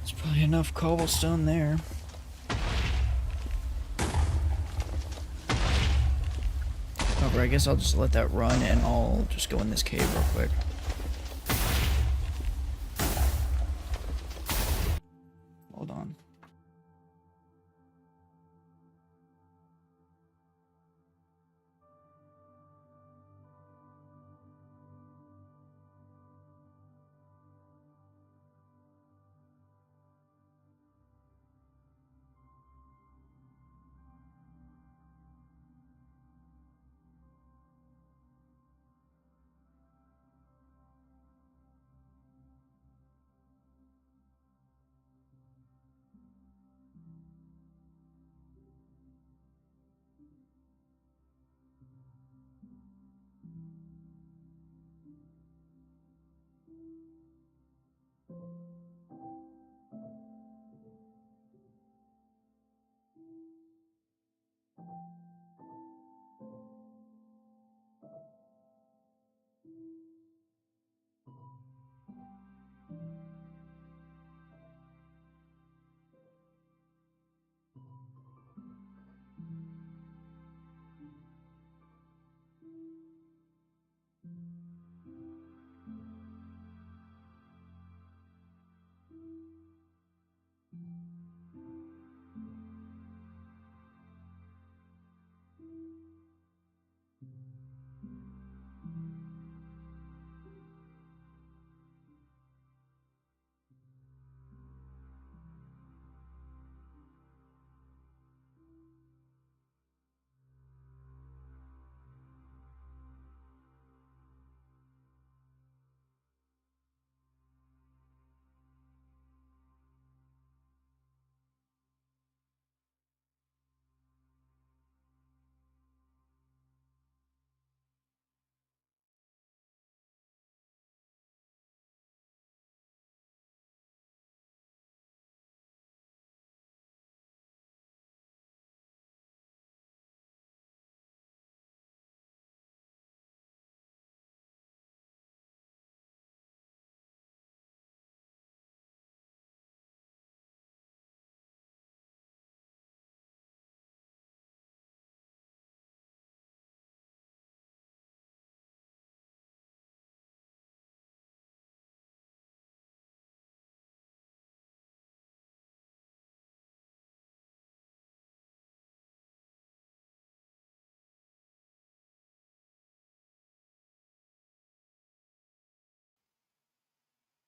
There's probably enough cobblestone there. However, I guess I'll just let that run and I'll just go in this cave real quick. Hold on.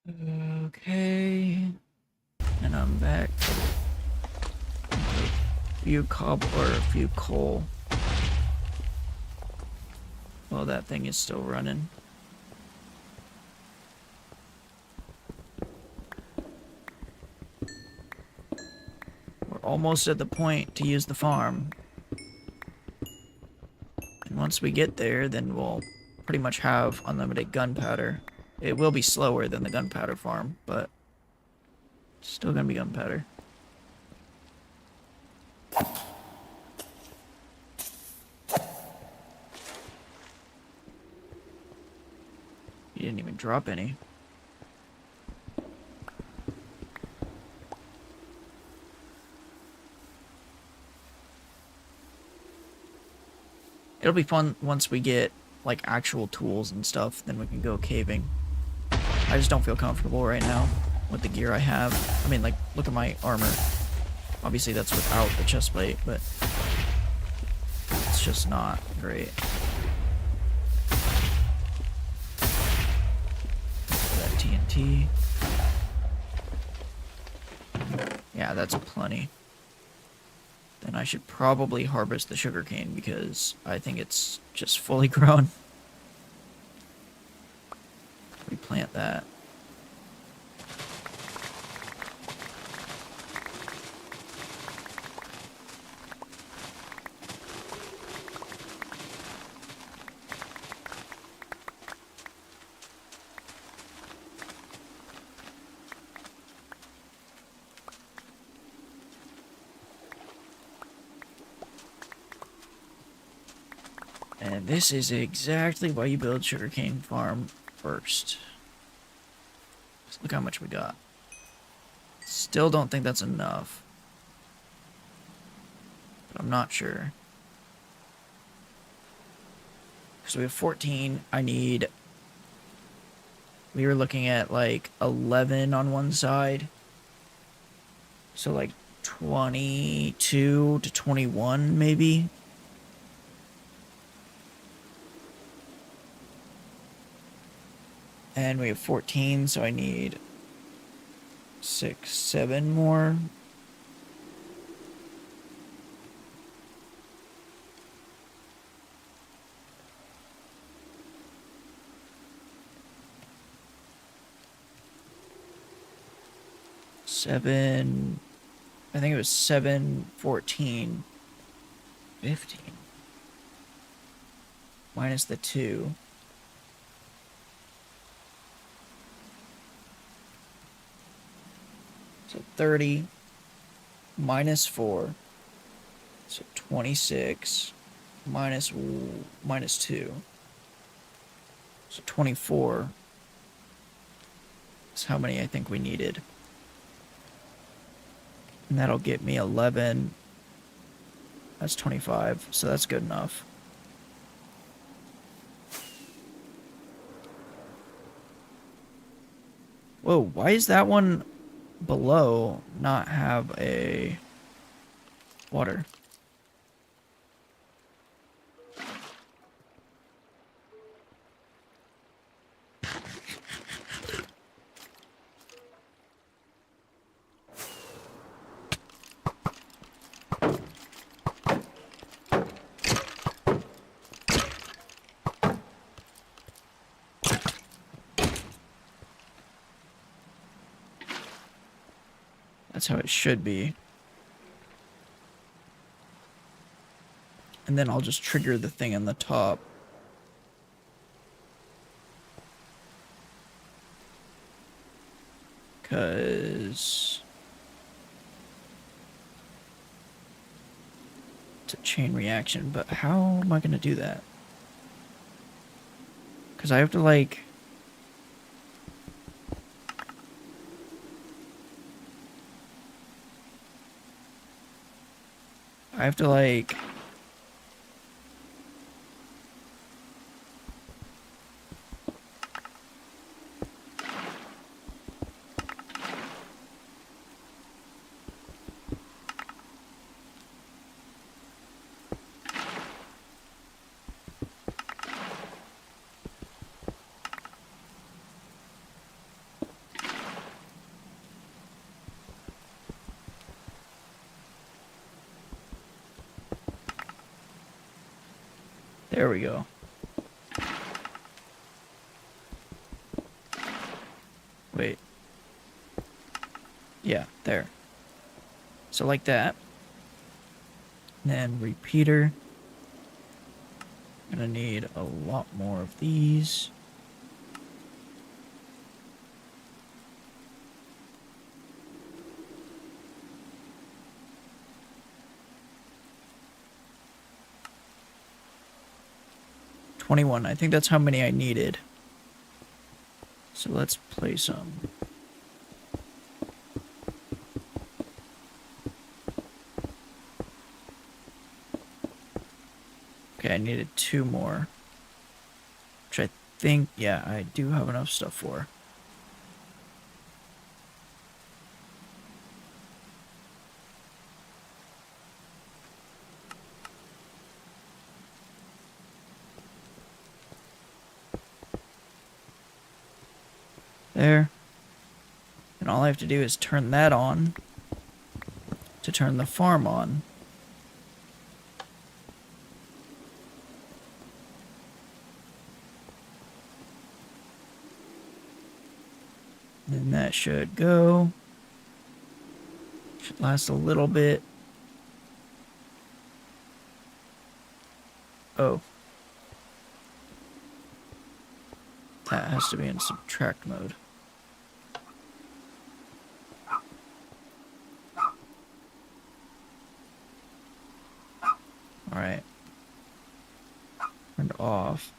Okay. And I'm back. A few cobble or a few coal. Well, that thing is still running. We're almost at the point to use the farm. And once we get there, then we'll pretty much have unlimited gunpowder. It will be slower than the gunpowder farm, but still gonna be gunpowder. You didn't even drop any. It'll be fun once we get, like, actual tools and stuff, then we can go caving. I just don't feel comfortable right now with the gear I have. I mean, like, look at my armor. Obviously, that's without the chestplate, but it's just not great. That TNT. Yeah, that's plenty. Then I should probably harvest the sugarcane because I think it's just fully grown. Replant that. And this is exactly why you build sugarcane farm first. Just look how much we got. Still don't think that's enough. But I'm not sure. So we have 14. I need... We were looking at like 11 on one side. So like 22 to 21 maybe. And we have 14, so I need 6, 7 more. Seven, I think it was 7, 14, 15. Minus the 2. So 30 minus 4. So 26 minus 2. So 24 is how many I think we needed. And that'll get me 11. That's 25, so that's good enough. Whoa, why is that one below not have a water? That's how it should be. And then I'll just trigger the thing on the top. Because it's a chain reaction, but how am I going to do that? Because I have to, like... I have to, like... There we go. Wait. Yeah, there. So like that. And then repeater. Gonna need a lot more of these. $21. I think that's how many I needed. So let's play some. Okay, I needed 2 more. Which I think, yeah, I do have enough stuff for. There. And all I have to do is turn that on to turn the farm on. And that should go. Should last a little bit. Oh. That has to be in subtract mode. Alright. Turned off.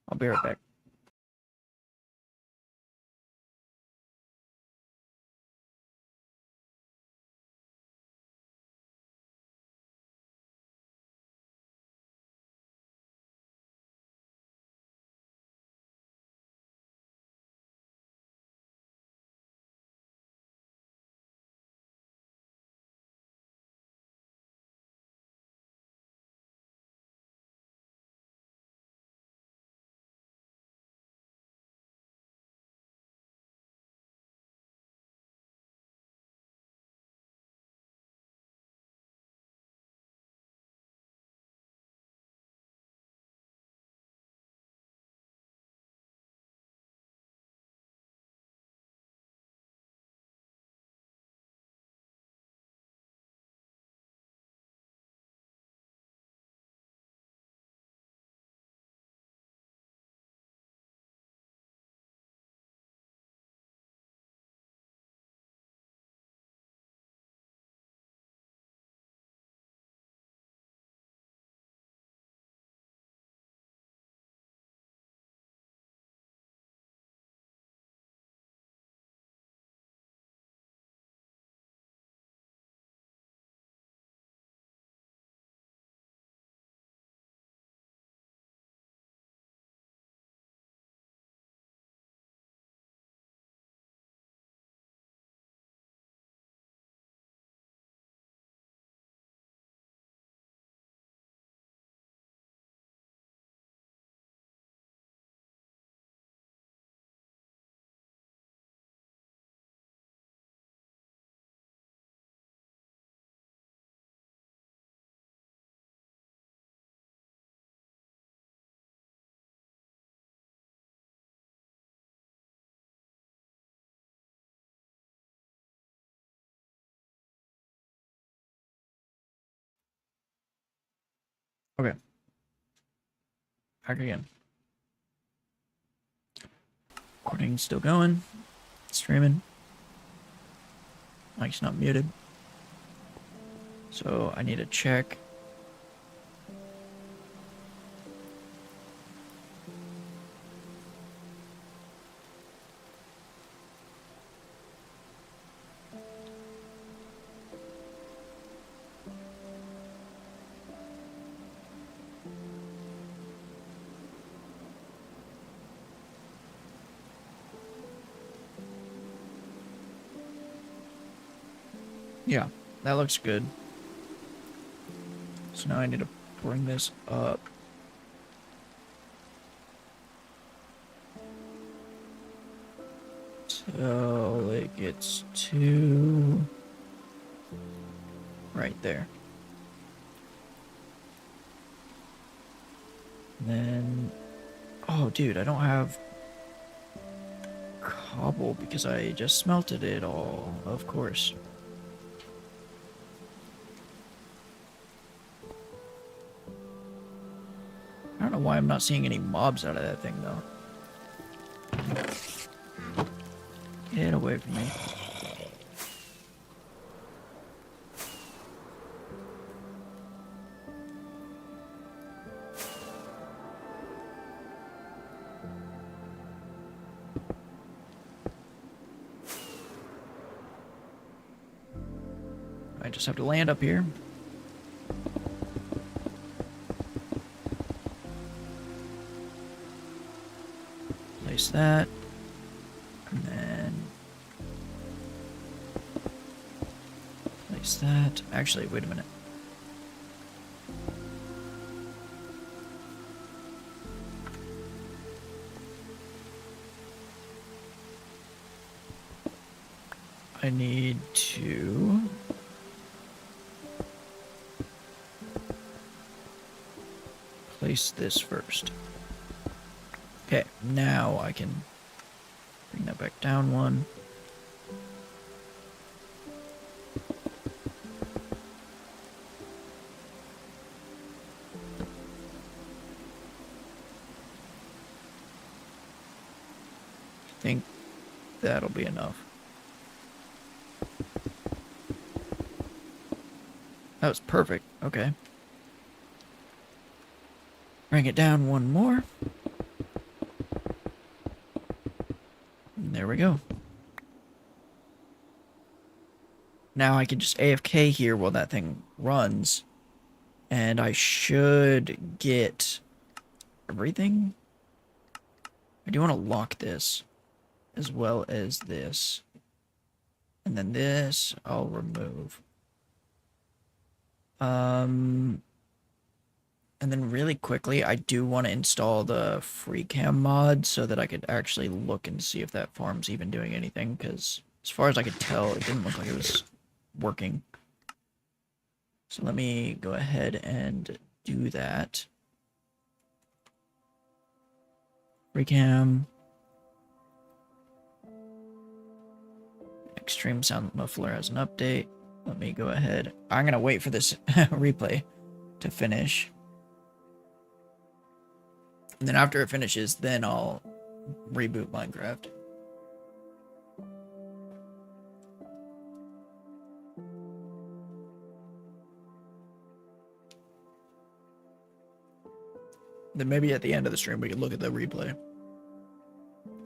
I'll be right back. Okay. Back again. Recording's still going. Streaming. Mic's not muted. So I need to check. Yeah, that looks good. So now I need to bring this up. Till it gets to right there. And then, oh dude, I don't have cobble because I just smelted it all, of course. I don't know why I'm not seeing any mobs out of that thing though. Get away from me. I just have to land up here. Place that. And then place that. Actually, wait a minute. I need to place this first. Okay, now I can bring that back down one. I think that'll be enough. That was perfect. Okay. Bring it down one more. And there we go. Now I can just AFK here while that thing runs. And I should get everything. I do want to lock this as well as this. And then this I'll remove. And then really quickly, I do want to install the FreeCam mod so that I could actually look and see if that farm's even doing anything, because as far as I could tell, it didn't look like it was working. So let me go ahead and do that. FreeCam. Extreme Sound Muffler has an update. Let me go ahead. I'm going to wait for this replay to finish. And then after it finishes, then I'll reboot Minecraft. Then maybe at the end of the stream, we can look at the replay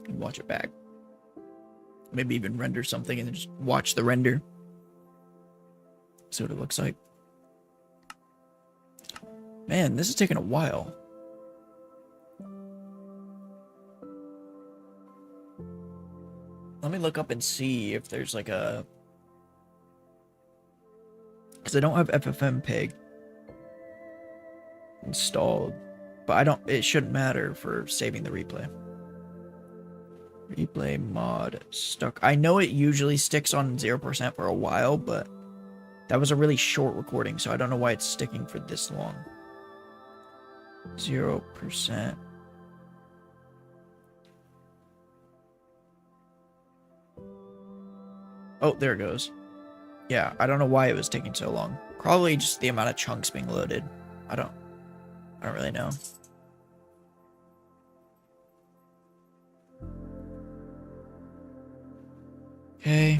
and watch it back. Maybe even render something and just watch the render. See what it looks like. Man, this is taking a while. Let me look up and see if there's like a... Because I don't have FFmpeg installed. But I don't... It shouldn't matter for saving the replay. Replay mod stuck. I know it usually sticks on 0% for a while, but that was a really short recording, so I don't know why it's sticking for this long. 0%. Oh, there it goes. Yeah, I don't know why it was taking so long. Probably just the amount of chunks being loaded. I don't really know. Okay.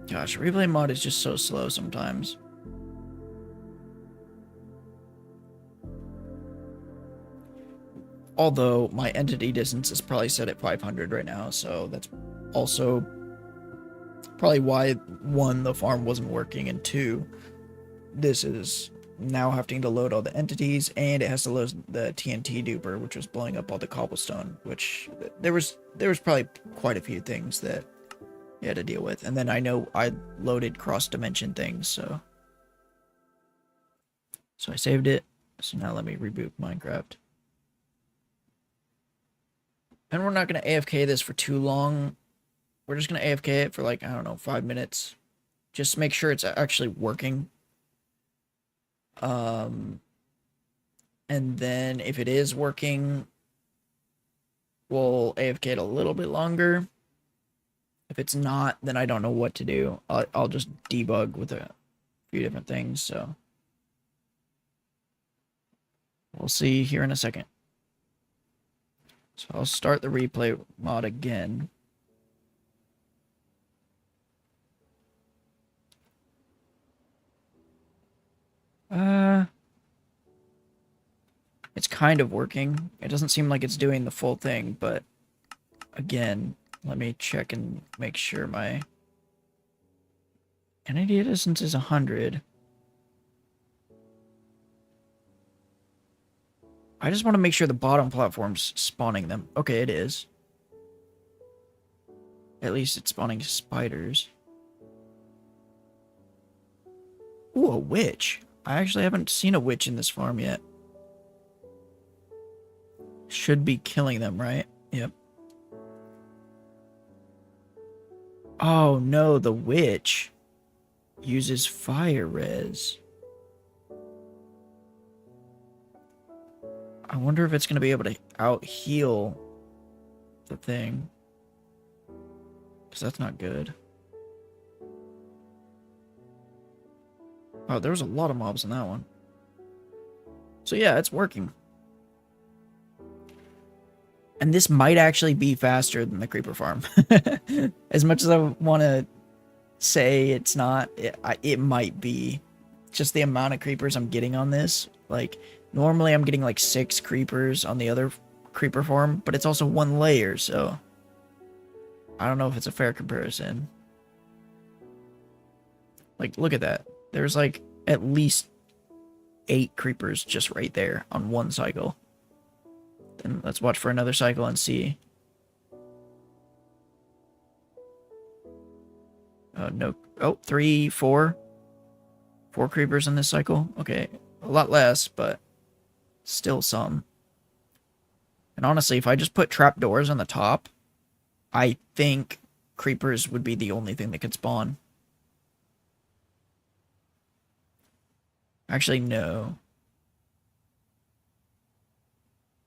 Gosh, replay mod is just so slow sometimes. Although my entity distance is probably set at 500 right now, so that's also probably why, one, the farm wasn't working, and two, this is now having to load all the entities, and it has to load the TNT duper, which was blowing up all the cobblestone, which there was probably quite a few things that you had to deal with. And then I know I loaded cross-dimension things, so I saved it. So now let me reboot Minecraft. And we're not going to AFK this for too long. We're just going to AFK it for like, I don't know, 5 minutes. Just make sure it's actually working. And then if it is working, we'll AFK it a little bit longer. If it's not, then I don't know what to do. I'll just debug with a few different things, so we'll see here in a second. So I'll start the replay mod again. It's kind of working. It doesn't seem like it's doing the full thing, but again, let me check and make sure my entity distance is 100. I just want to make sure the bottom platform's spawning them. Okay, it is. At least it's spawning spiders. Ooh, a witch. I actually haven't seen a witch in this farm yet. Should be killing them, right? Yep. Oh no, the witch uses fire res. I wonder if it's going to be able to out-heal the thing. Because that's not good. Oh, there was a lot of mobs in that one. So yeah, it's working. And this might actually be faster than the creeper farm. As much as I want to say it's not, it might be. Just the amount of creepers I'm getting on this. Like, normally I'm getting like 6 creepers on the other creeper farm, but it's also 1 layer, so I don't know if it's a fair comparison. Like, look at that. There's like at least 8 creepers just right there on 1 cycle. Then let's watch for another cycle and see. No. Oh, 3, 4. 4 creepers in this cycle. Okay, a lot less, but still some. And honestly, if I just put trapdoors on the top, I think creepers would be the only thing that could spawn. Actually, no.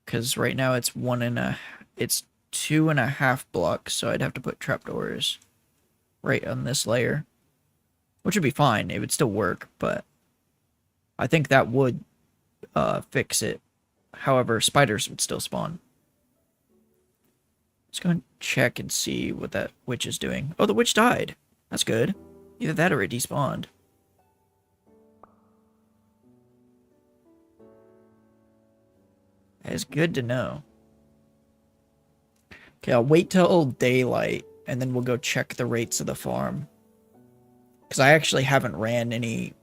Because right now it's 2.5 blocks, so I'd have to put trapdoors right on this layer. Which would be fine, it would still work, but I think that would fix it. However, spiders would still spawn. Let's go and check and see what that witch is doing. Oh, the witch died. That's good. Either that or it despawned. That is good to know. Okay, I'll wait till daylight, and then we'll go check the rates of the farm. Because I actually haven't ran any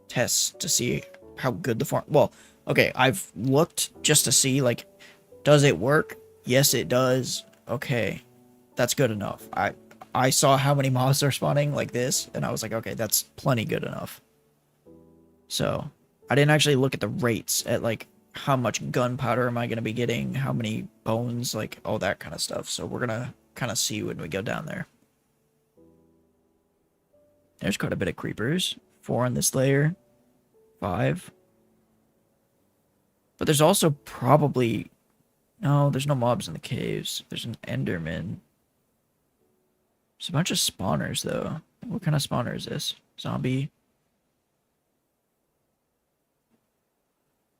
tests to see how good the farm... Well, okay, I've looked just to see, like, does it work? Yes, it does. Okay, that's good enough. I saw how many mobs are spawning like this, and I was like, okay, that's plenty good enough. So, I didn't actually look at the rates, at, like, how much gunpowder am I going to be getting, how many bones, like, all that kind of stuff. So we're going to kind of see when we go down there. There's quite a bit of creepers. 4 on this layer. 5. But there's also probably... No, there's no mobs in the caves. There's an Enderman. There's a bunch of spawners, though. What kind of spawner is this? Zombie?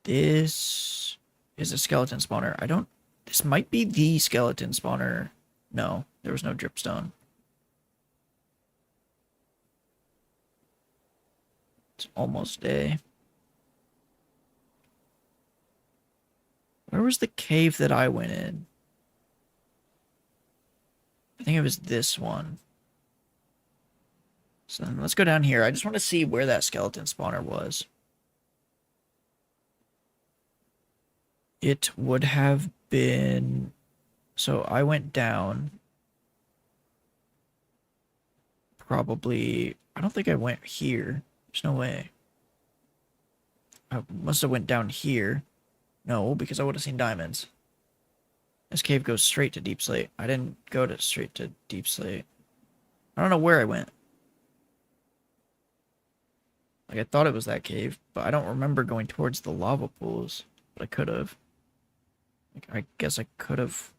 This is a skeleton spawner. I don't... This might be the skeleton spawner. No, there was no dripstone. It's almost day. Where was the cave that I went in? I think it was this one. So then let's go down here. I just want to see where that skeleton spawner was. It would have been... So I went down. Probably... I don't think I went here. There's no way. I must have went down here. No, because I would have seen diamonds. This cave goes straight to Deep Slate. I didn't go straight to Deep Slate. I don't know where I went. Like, I thought it was that cave, but I don't remember going towards the lava pools. But I could have. Like, I guess I could have.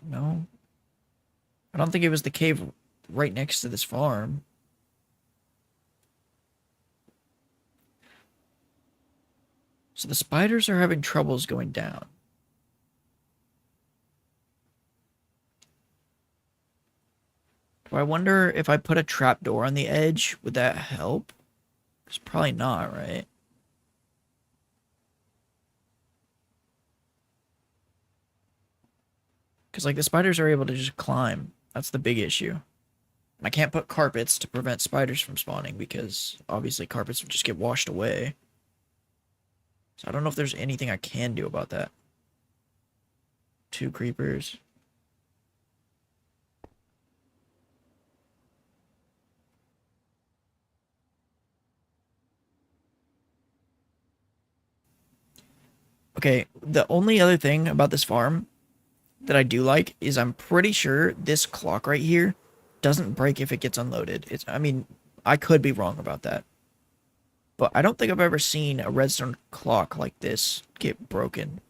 No. I don't think it was the cave right next to this farm. So the spiders are having troubles going down. Do I wonder if I put a trapdoor on the edge, would that help? It's probably not, right? Because, like, the spiders are able to just climb. That's the big issue. I can't put carpets to prevent spiders from spawning because, obviously, carpets would just get washed away. So I don't know if there's anything I can do about that. 2 creepers. Okay, the only other thing about this farm that I do like is I'm pretty sure this clock right here doesn't break if it gets unloaded. I mean, I could be wrong about that. But I don't think I've ever seen a redstone clock like this get broken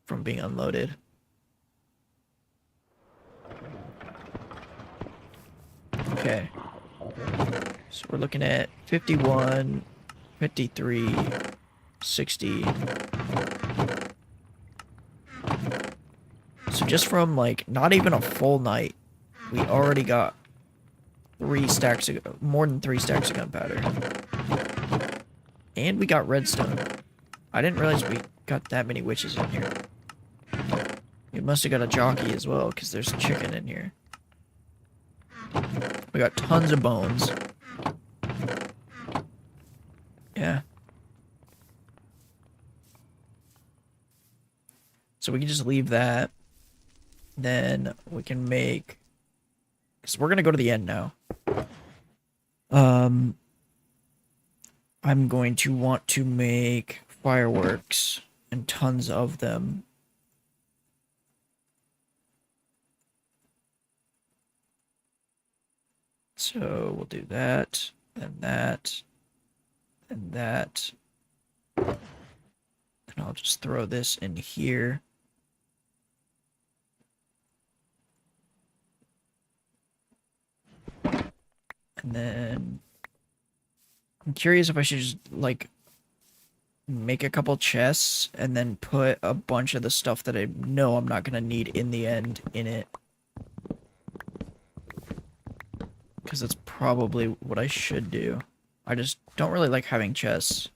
from being unloaded. Okay. So we're looking at 51, 53, 60. So just from, like, not even a full night, we already got 3 stacks of, more than 3 stacks of gunpowder. And we got redstone. I didn't realize we got that many witches in here. We must have got a jockey as well, because there's chicken in here. We got tons of bones. Yeah. So we can just leave that. Then we can make... Because we're going to go to the end now. I'm going to want to make fireworks and tons of them. So we'll do that, then that, and that. And I'll just throw this in here. And then I'm curious if I should just, like, make a couple chests and then put a bunch of the stuff that I know I'm not going to need in the end in it. Because that's probably what I should do. I just don't really like having chests.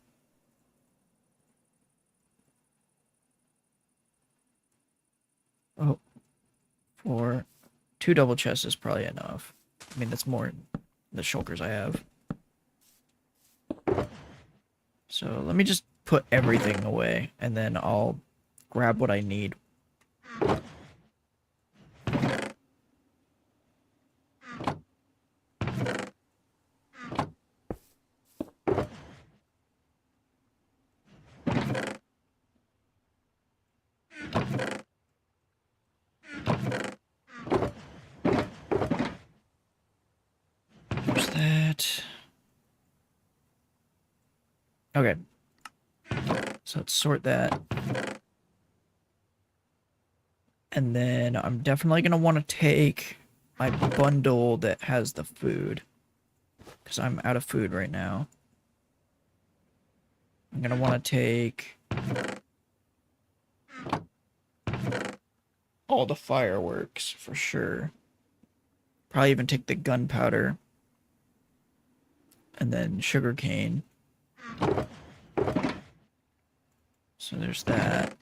Oh. 4. 2 double chests is probably enough. I mean, that's more than the shulkers I have. So let me just put everything away, and then I'll grab what I need. There's that. Okay. So let's sort that. And then I'm definitely going to want to take my bundle that has the food. Because I'm out of food right now. I'm going to want to take all the fireworks for sure. Probably even take the gunpowder. And then sugarcane. So there's that.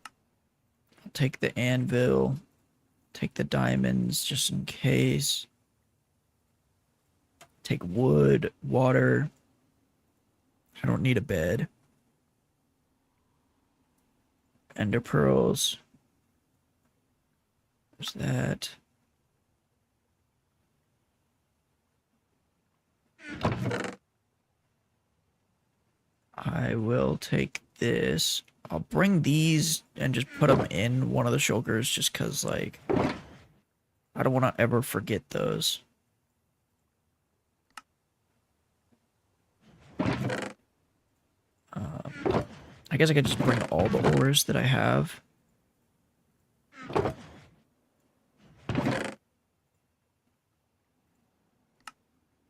I'll take the anvil. Take the diamonds just in case. Take wood, water. I don't need a bed. Ender pearls. There's that. I will take this. I'll bring these and just put them in one of the shulkers just because, like, I don't want to ever forget those. I guess I could just bring all the ores that I have.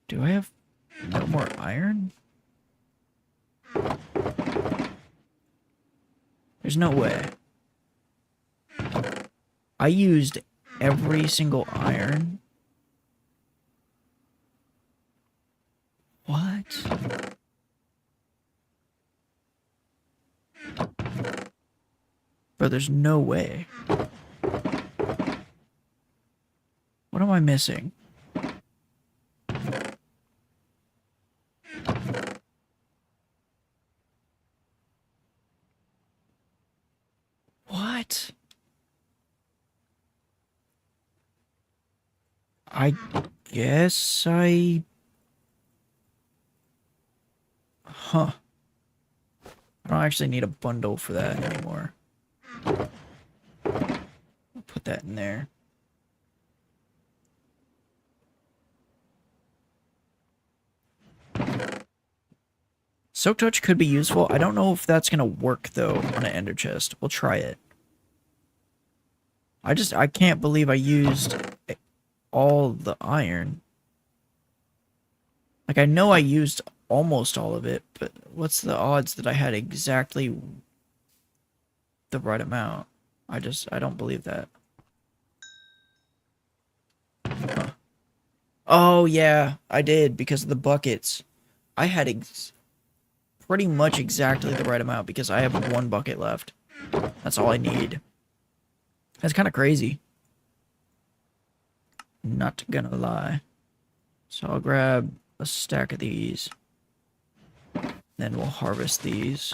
Do I have no more iron? There's no way. I used every single iron. What? Bro, there's no way. What am I missing? What? I guess I... Huh. I don't actually need a bundle for that anymore. I'll put that in there. Soak Touch could be useful. I don't know if that's going to work, though, on an Ender Chest. We'll try it. I can't believe I used all the iron. Like, I know I used almost all of it, but what's the odds that I had exactly the right amount? I don't believe that. Huh. Oh, yeah, I did, because of the buckets. I had pretty much exactly the right amount, because I have one bucket left. That's all I need. That's kind of crazy. Not gonna lie. So I'll grab a stack of these. Then we'll harvest these.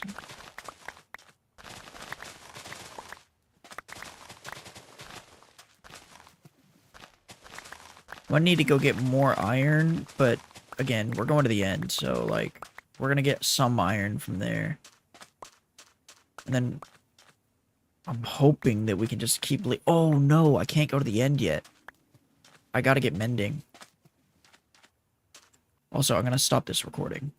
I need to go get more iron, but again, we're going to the end, so like we're gonna get some iron from there. And then I'm hoping that we can just keep oh no, I can't go to the end yet. I gotta get mending. Also, I'm gonna stop this recording.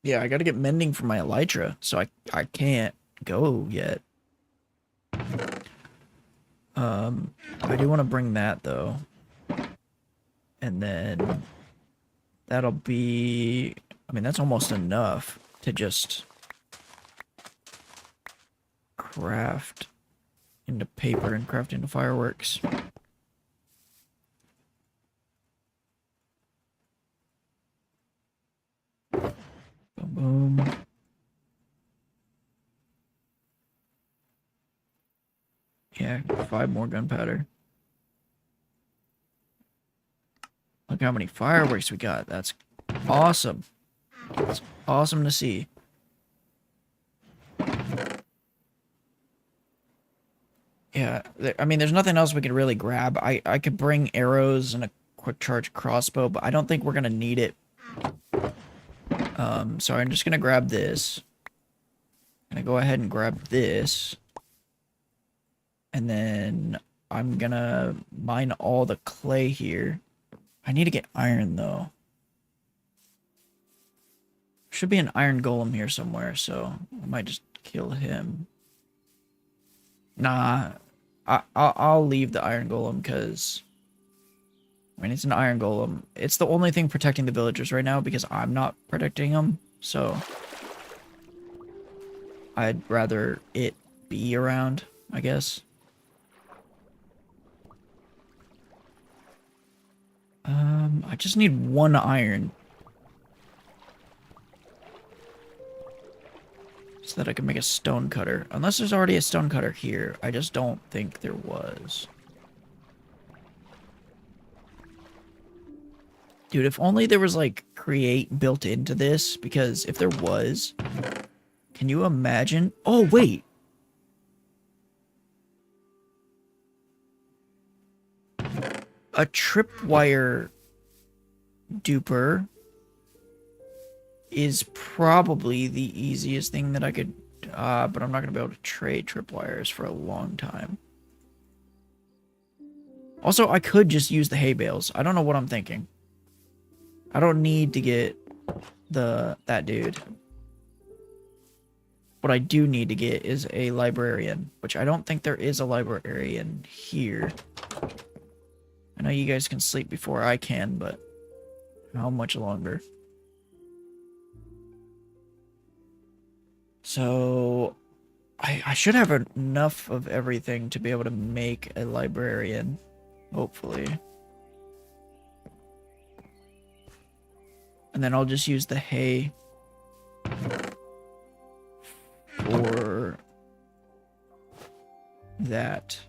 Yeah, I gotta get mending for my elytra, so I can't go yet. I do want to bring that though. And then that'll be, I mean, that's almost enough to just craft into paper and craft into fireworks. Boom, boom. Yeah, 5 more gunpowder. Look how many fireworks we got. That's awesome. It's awesome to see. Yeah, I mean, there's nothing else we could really grab. I could bring arrows and a quick charge crossbow, but I don't think we're gonna need it. So I'm just gonna grab this. I'm gonna go ahead and grab this. And then I'm gonna mine all the clay here. I need to get iron, though. Should be an iron golem here somewhere, so I might just kill him. Nah, I'll leave the iron golem, because... I mean, it's an iron golem. It's the only thing protecting the villagers right now, because I'm not protecting them, so... I'd rather it be around, I guess. I just need 1 iron. So that I can make a stone cutter. Unless there's already a stone cutter here. I just don't think there was. Dude, if only there was, like, create built into this. Because if there was... Can you imagine? Oh, wait! a tripwire duper is probably the easiest thing that I could, but I'm not going to be able to trade tripwires for a long time. Also, I could just use the hay bales. I don't know what I'm thinking. I don't need to get that dude. What I do need to get is a librarian, which I don't think there is a librarian here. I know you guys can sleep before I can, but how much longer? So, I should have enough of everything to be able to make a librarian, hopefully. And then I'll just use the hay for that.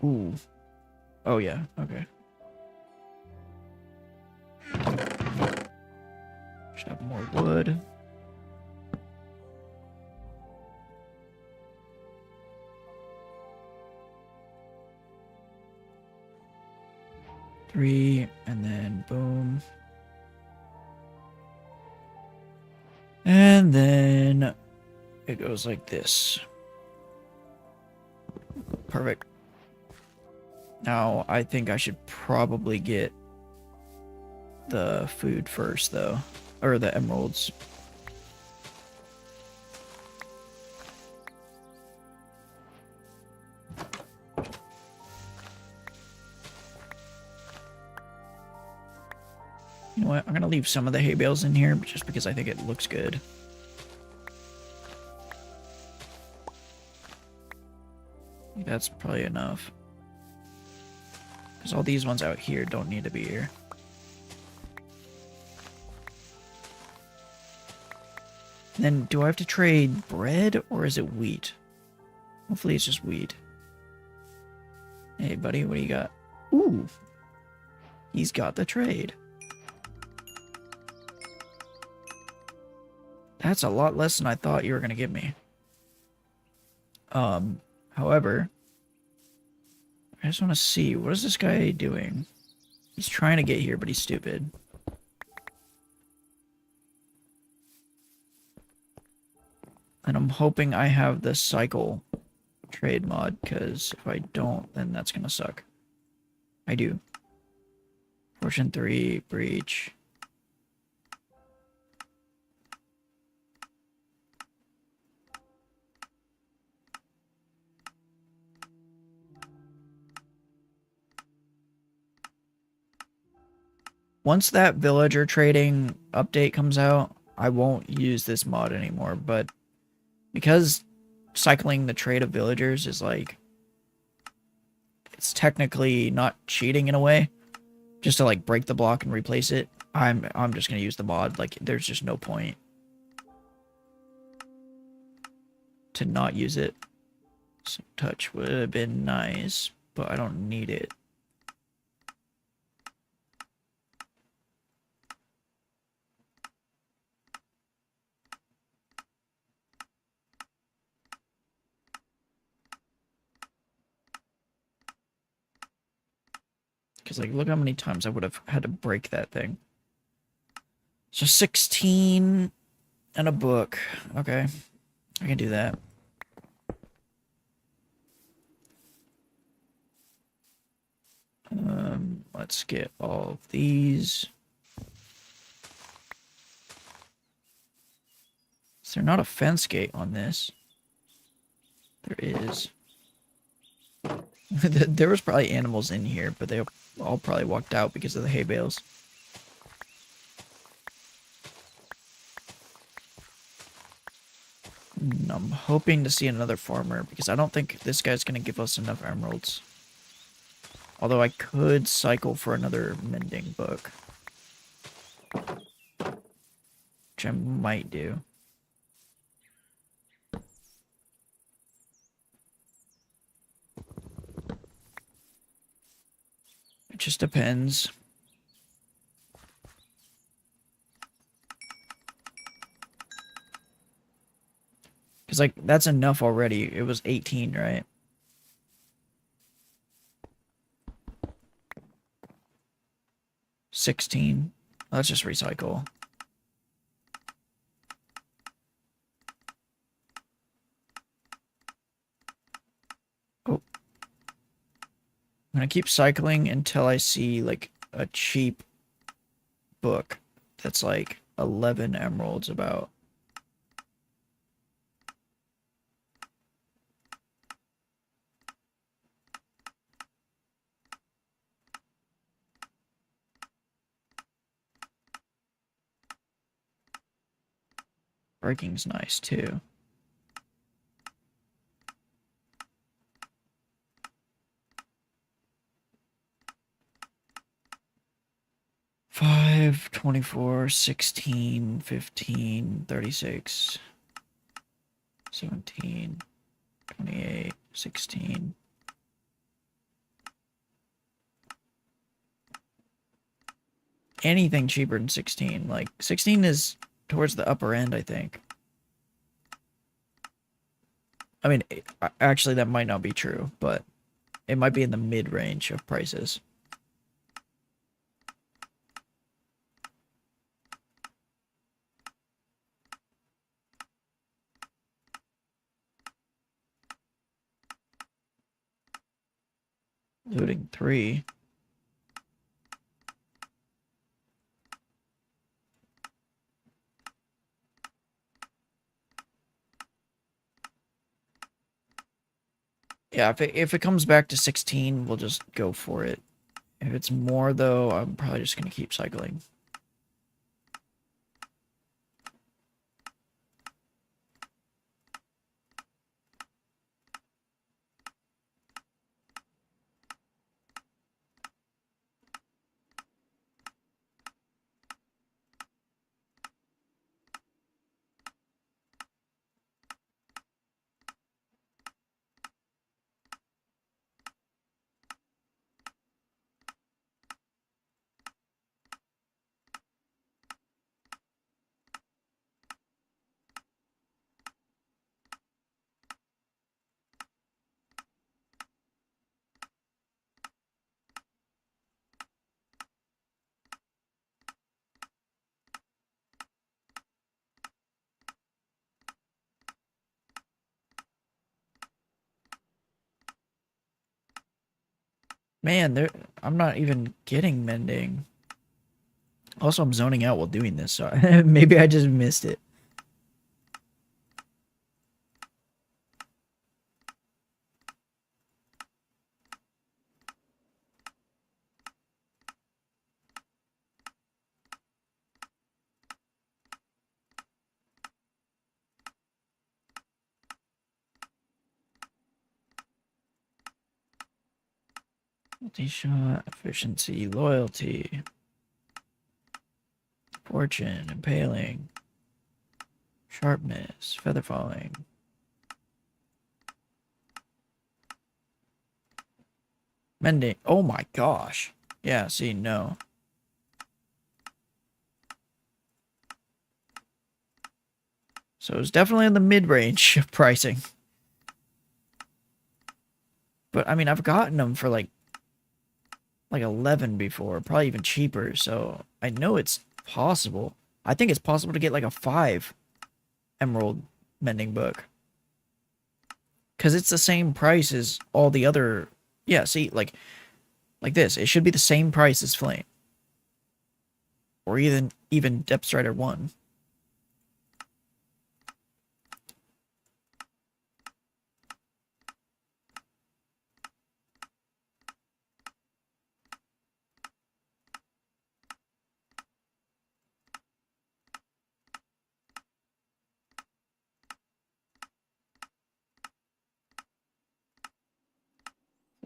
Ooh. Oh, yeah. Okay. Should have more wood. Three, and then boom. And then it goes like this. Perfect. Now, I think I should probably get the food first, though. Or the emeralds. You know what? I'm going to leave some of the hay bales in here just because I think it looks good. That's probably enough. Because all these ones out here don't need to be here. And then, do I have to trade bread or is it wheat? Hopefully it's just wheat. Hey, buddy, what do you got? Ooh. He's got the trade. That's a lot less than I thought you were going to give me. However, I just want to see, what is this guy doing? He's trying to get here, but he's stupid. And I'm hoping I have the cycle trade mod, because if I don't, then that's going to suck. I do. Fortune 3, breach. Once that villager trading update comes out, I won't use this mod anymore, but because cycling the trade of villagers is like, it's technically not cheating in a way, just to like break the block and replace it, I'm just gonna use the mod. Like, there's just no point to not use it. Some touch would have been nice, but I don't need it. Because, like, look how many times I would have had to break that thing. So 16 and a book. Okay. I can do that. Let's get all of these. Is there not a fence gate on this? There is. There was probably animals in here, but they all probably walked out because of the hay bales. And I'm hoping to see another farmer, because I don't think this guy's going to give us enough emeralds. Although I could cycle for another mending book. Which I might do. It just depends. Because, like, that's enough already. It was 18, right? $16. Let's just recycle. Oh. I'm gonna keep cycling until I see, like, a cheap book that's, like, 11 emeralds about. Breaking's nice, too. Five, 24, 16, 15, 36, 17, 28, 16. Anything cheaper than 16. Like, 16 is towards the upper end, I think. I mean, actually, that might not be true, but it might be in the mid-range of prices. Looting 3. Yeah, if it comes back to 16, we'll just go for it. If it's more, though, I'm probably just going to keep cycling. Man, I'm not even getting mending. Also, I'm zoning out while doing this, so maybe I just missed it. Multi-shot, efficiency, loyalty, fortune, impaling, sharpness, feather falling. Mending. Oh my gosh. Yeah, see, no. So it's definitely in the mid-range of pricing. But, I mean, I've gotten them for, like 11 before. Probably even cheaper, so I know it's possible. I think it's possible to get, like, a 5 emerald mending book. Because it's the same price as all the other... Yeah, see, like this. It should be the same price as Flame. Or even Depth Strider 1.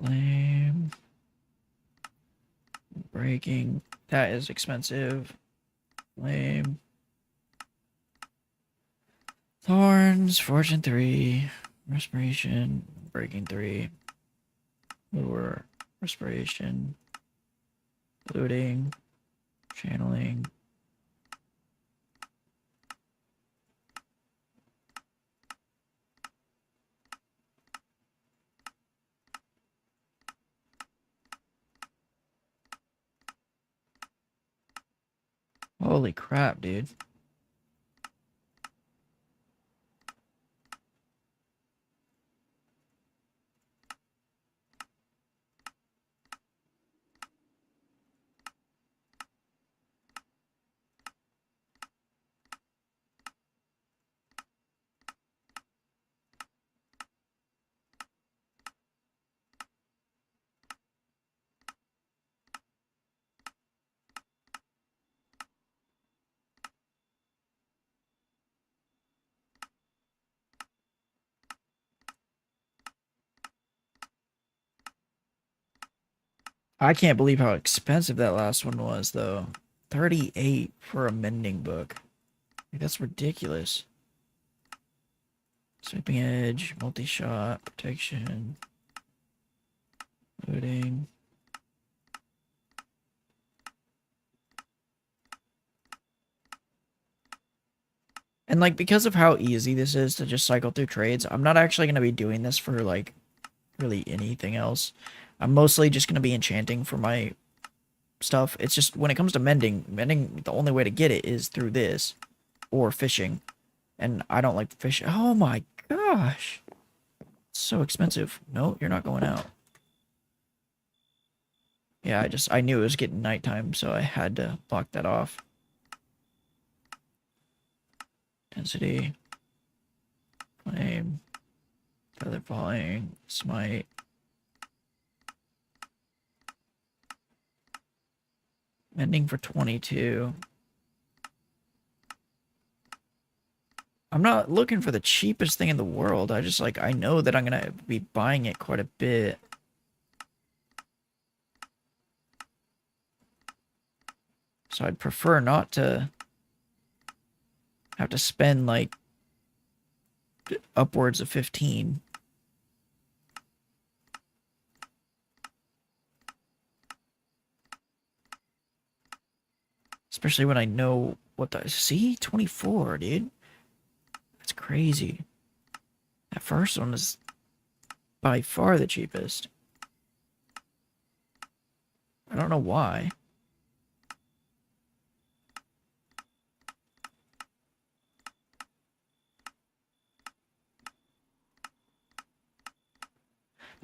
Flame. Breaking. That is expensive. Flame. Thorns. Fortune 3. Respiration. Breaking 3. Lure. Respiration. Looting. Channeling. Holy crap, dude. I can't believe how expensive that last one was, though. 38 for a mending book. Like, that's ridiculous. Sweeping edge, multi-shot, protection, loading. And like, because of how easy this is to just cycle through trades, I'm not actually going to be doing this for like really anything else. I'm mostly just going to be enchanting for my stuff. It's just when it comes to mending, the only way to get it is through this or fishing. And I don't like fish. Oh my gosh. It's so expensive. No, you're not going out. Yeah, I knew it was getting nighttime, so I had to block that off. Density. Flame. Feather falling. Smite. Mending for 22. I'm not looking for the cheapest thing in the world. I just like, I know that I'm going to be buying it quite a bit. So I'd prefer not to have to spend like upwards of 15. Especially when I know what the... See? 24, dude. That's crazy. That first one is by far the cheapest. I don't know why.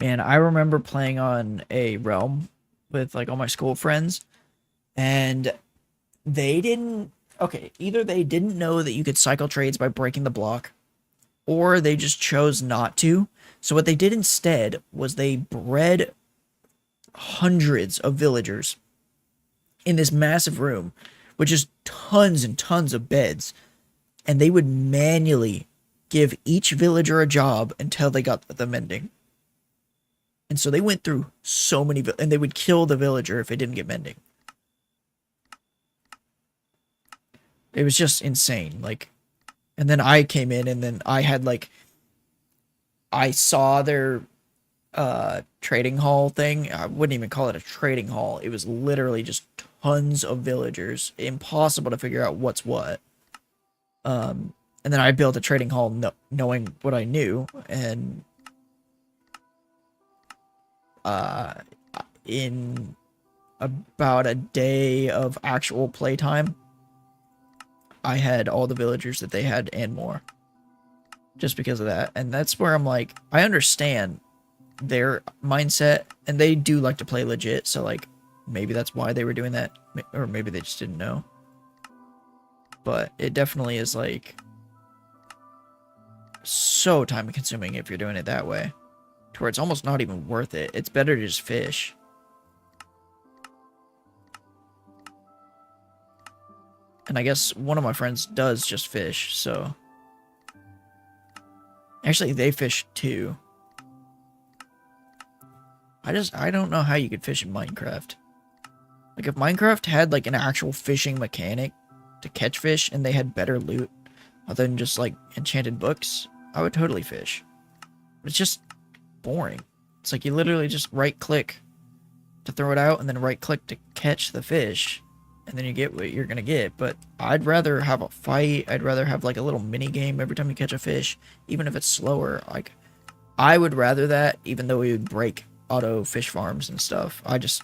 Man, I remember playing on a realm with like all my school friends, and they didn't... Okay, either they didn't know that you could cycle trades by breaking the block, or they just chose not to. So what they did instead was they bred hundreds of villagers in this massive room with just tons and tons of beds, and they would manually give each villager a job until they got the mending. And so they went through so many, and they would kill the villager if it didn't get mending. It was just insane. Like, and then I came in, and then I had like, I saw their trading hall thing. I wouldn't even call it a trading hall. It was literally just tons of villagers. Impossible to figure out what's what. And then I built a trading hall knowing what I knew, and in about a day of actual playtime, I had all the villagers that they had and more. Just because of that. And that's where I'm like, I understand their mindset, and they do like to play legit, so like, maybe that's why they were doing that, or maybe they just didn't know. But it definitely is like so time consuming if you're doing it that way, to where it's almost not even worth it. It's better to just fish. And I guess one of my friends does just fish, so... Actually, they fish too. I don't know how you could fish in Minecraft. Like, if Minecraft had, like, an actual fishing mechanic to catch fish, and they had better loot, other than just, like, enchanted books, I would totally fish. But it's just boring. It's like you literally just right-click to throw it out, and then right-click to catch the fish, and then you get what you're gonna get. But I'd rather have a fight. I'd rather have, like, a little mini-game every time you catch a fish, even if it's slower. Like, I would rather that, even though we would break auto fish farms and stuff. I don't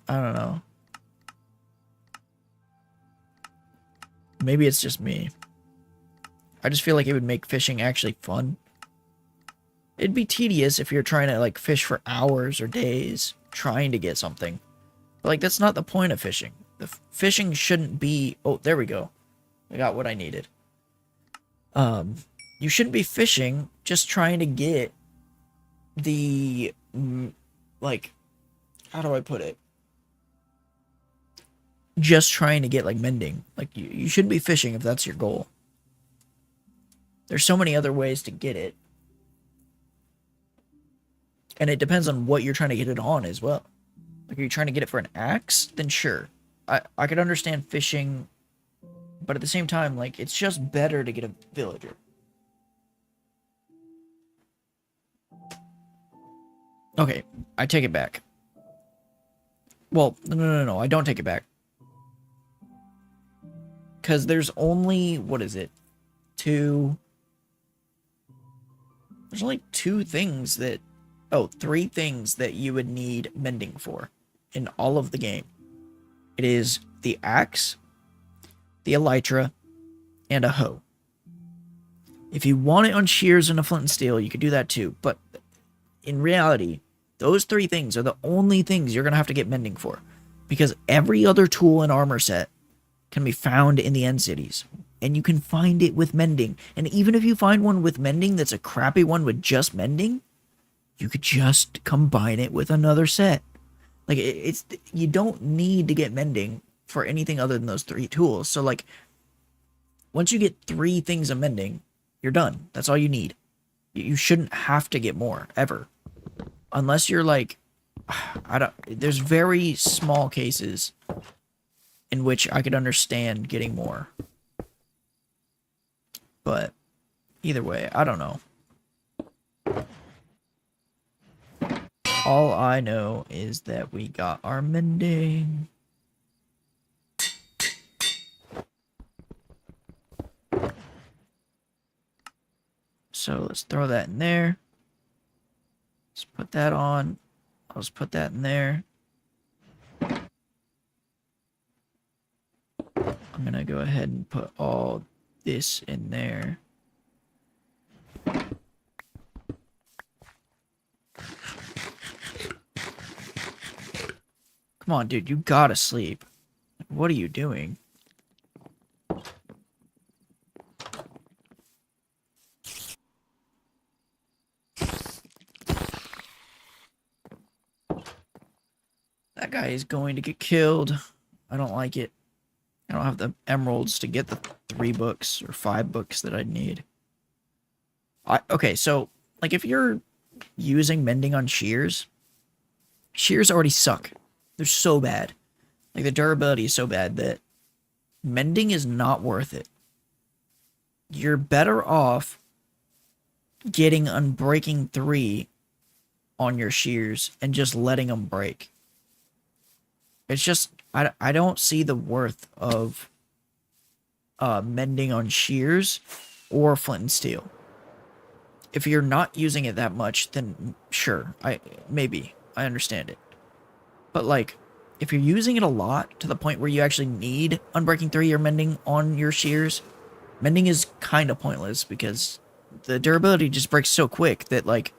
know. Maybe it's just me. I just feel like it would make fishing actually fun. It'd be tedious if you're trying to like fish for hours or days trying to get something. But like that's not the point of fishing. The fishing shouldn't be, oh, there we go. I got what I needed. You shouldn't be fishing just trying to get the like, how do I put it? Just trying to get like mending. Like you shouldn't be fishing if that's your goal. There's so many other ways to get it. And it depends on what you're trying to get it on as well. Like, are you trying to get it for an axe? Then sure. I could understand fishing, but at the same time, like, it's just better to get a villager. Okay, I take it back. Well, no, I don't take it back. Because there's only, what is it? There's only three things that you would need mending for in all of the game. It is the axe, the elytra, and a hoe. If you want it on shears and a flint and steel, you could do that too. But in reality, those three things are the only things you're going to have to get mending for. Because every other tool and armor set can be found in the end cities. And you can find it with mending. And even if you find one with mending that's a crappy one with just mending, you could just combine it with another set. Like, you don't need to get mending for anything other than those three tools. So, like, once you get 3 things of mending, you're done. That's all you need. You shouldn't have to get more, ever. Unless you're, like, there's very small cases in which I could understand getting more. But, either way, I don't know. All I know is that we got our mending. So let's throw that in there. Let's put that on. I'll just put that in there. I'm gonna go ahead and put all this in there. Come on, dude, you gotta sleep. What are you doing? That guy is going to get killed. I don't like it. I don't have the emeralds to get the 3 books or 5 books that I'd need. Okay, so, like, if you're using mending on shears already suck. They're so bad. Like, the durability is so bad that mending is not worth it. You're better off getting Unbreaking 3 on your shears and just letting them break. It's just, I don't see the worth of mending on shears or flint and steel. If you're not using it that much, then sure, maybe I understand it. But like, if you're using it a lot to the point where you actually need Unbreaking 3 or mending on your shears, mending is kind of pointless because the durability just breaks so quick that, like,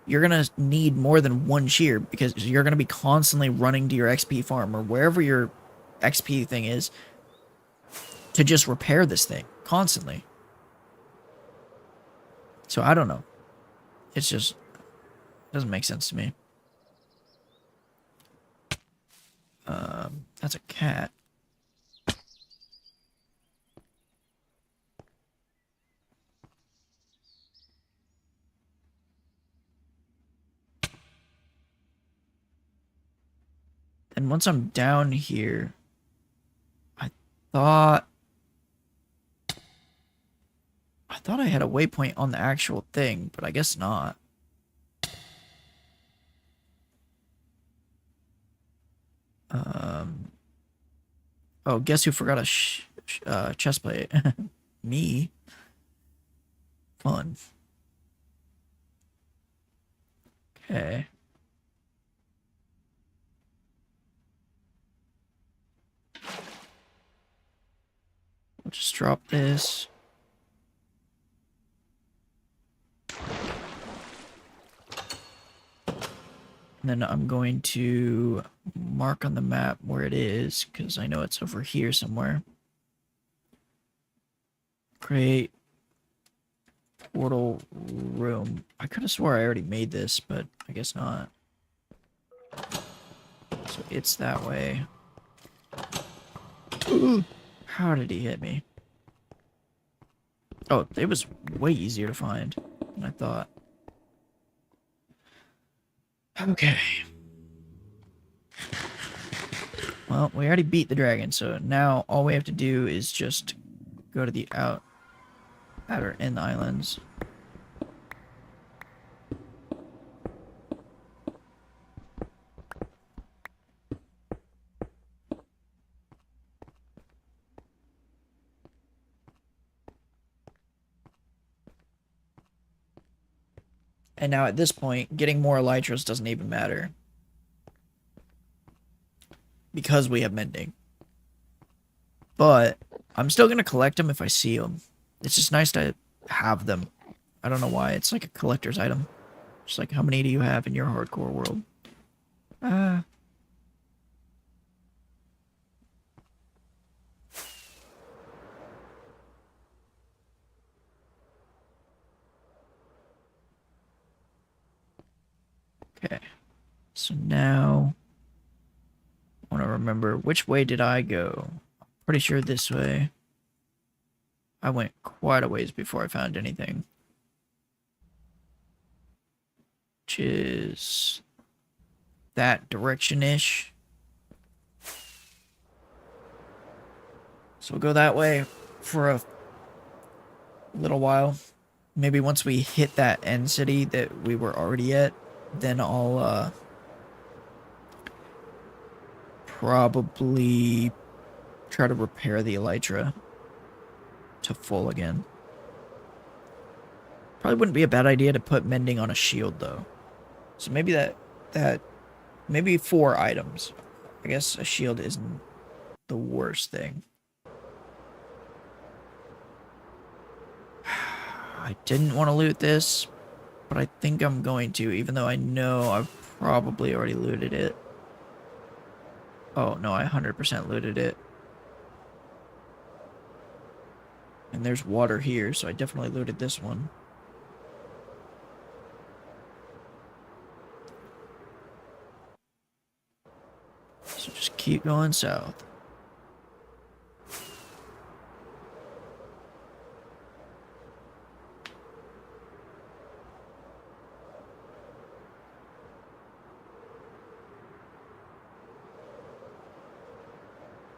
you're going to need more than one shear because you're going to be constantly running to your XP farm or wherever your XP thing is to just repair this thing constantly. So I don't know. It's just, it doesn't make sense to me. That's a cat. And once I'm down here, I thought I had a waypoint on the actual thing, but I guess not. Oh, guess who forgot a chest plate? Me. Fun. Okay. just drop this. And then I'm going to mark on the map where it is, because I know it's over here somewhere. Create portal room. I could have swore I already made this, but I guess not. So it's that way. Ooh, how did he hit me? Oh, it was way easier to find than I thought. Okay. Well, we already beat the dragon, so now all we have to do is just go to the outer end islands. And now at this point, getting more elytras doesn't even matter. Because we have mending. But I'm still going to collect them if I see them. It's just nice to have them. I don't know why. It's like a collector's item. Just like, how many do you have in your hardcore world? Okay. So now I want to remember, which way did I go? Pretty sure this way. I went quite a ways before I found anything. Which is that direction-ish. So we'll go that way for a little while. Maybe once we hit that end city that we were already at, then I'll probably try to repair the elytra to full again. Probably wouldn't be a bad idea to put mending on a shield though. So maybe maybe 4 items. I guess a shield isn't the worst thing. I didn't want to loot this, but I think I'm going to, even though I know I've probably already looted it. Oh, no, I 100% looted it. And there's water here, so I definitely looted this one. So just keep going south.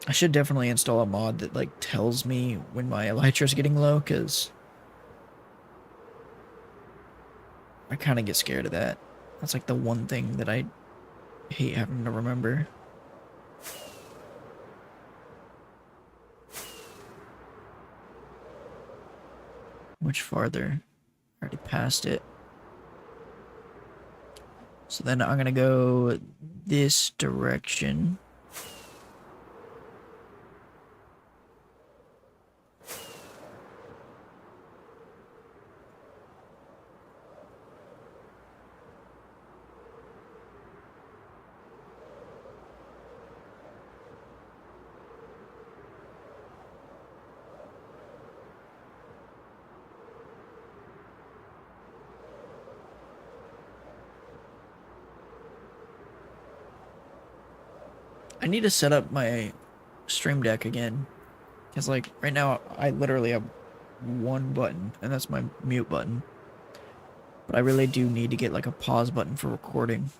I should definitely install a mod that like tells me when my elytra is getting low, because I kind of get scared of that. That's like the one thing that I hate having to remember. Much farther. Already passed it. So then I'm gonna go this direction. I need to set up my stream deck again, because like right now I literally have one button, and that's my mute button. But I really do need to get like a pause button for recording,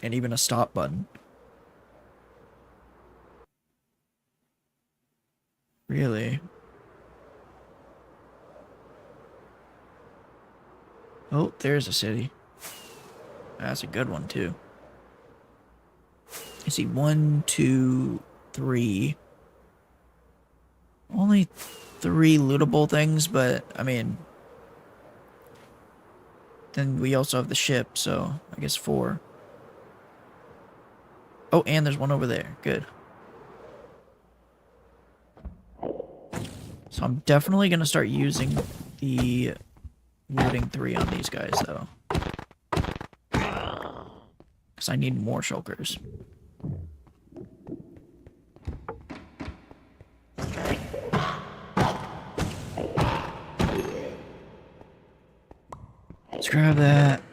and even a stop button. Really? Oh, there's a city. That's a good one too. I see 1, 2, 3. Only 3 lootable things, but I mean, then we also have the ship, so I guess 4. Oh, and there's one over there. Good. So I'm definitely going to start using the looting 3 on these guys, though. Because I need more shulkers. Let's grab that.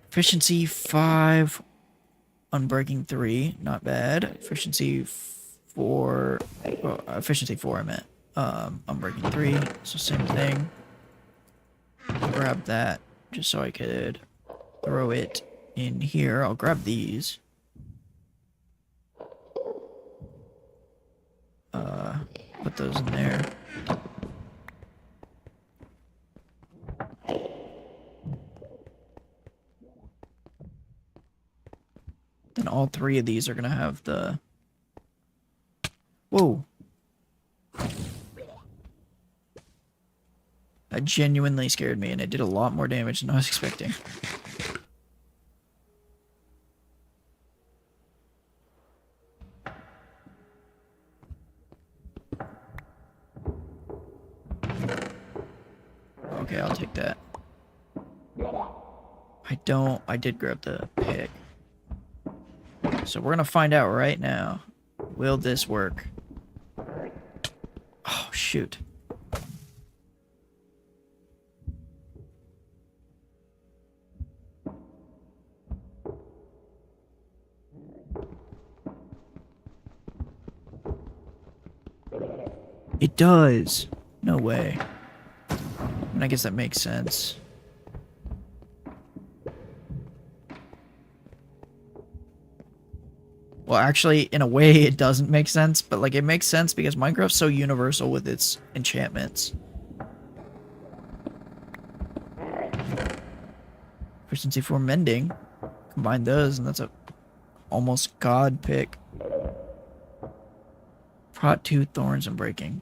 Efficiency 5. Unbreaking 3. Not bad. Efficiency 4. Oh, efficiency 4, I meant. Unbreaking 3. So same thing. Grab that just so I could throw it in here. I'll grab these. Put those in there. Then all 3 of these are gonna have the... Whoa. That genuinely scared me, and it did a lot more damage than I was expecting. Okay, I'll take that. I did grab the pick. So we're gonna find out right now. Will this work? Oh, shoot. It does. No way. And I guess that makes sense. Well, actually, in a way, it doesn't make sense, but like it makes sense because Minecraft's so universal with its enchantments. Efficiency 4 mending. Combine those, and that's a almost god pick. Prot 2 thorns and breaking.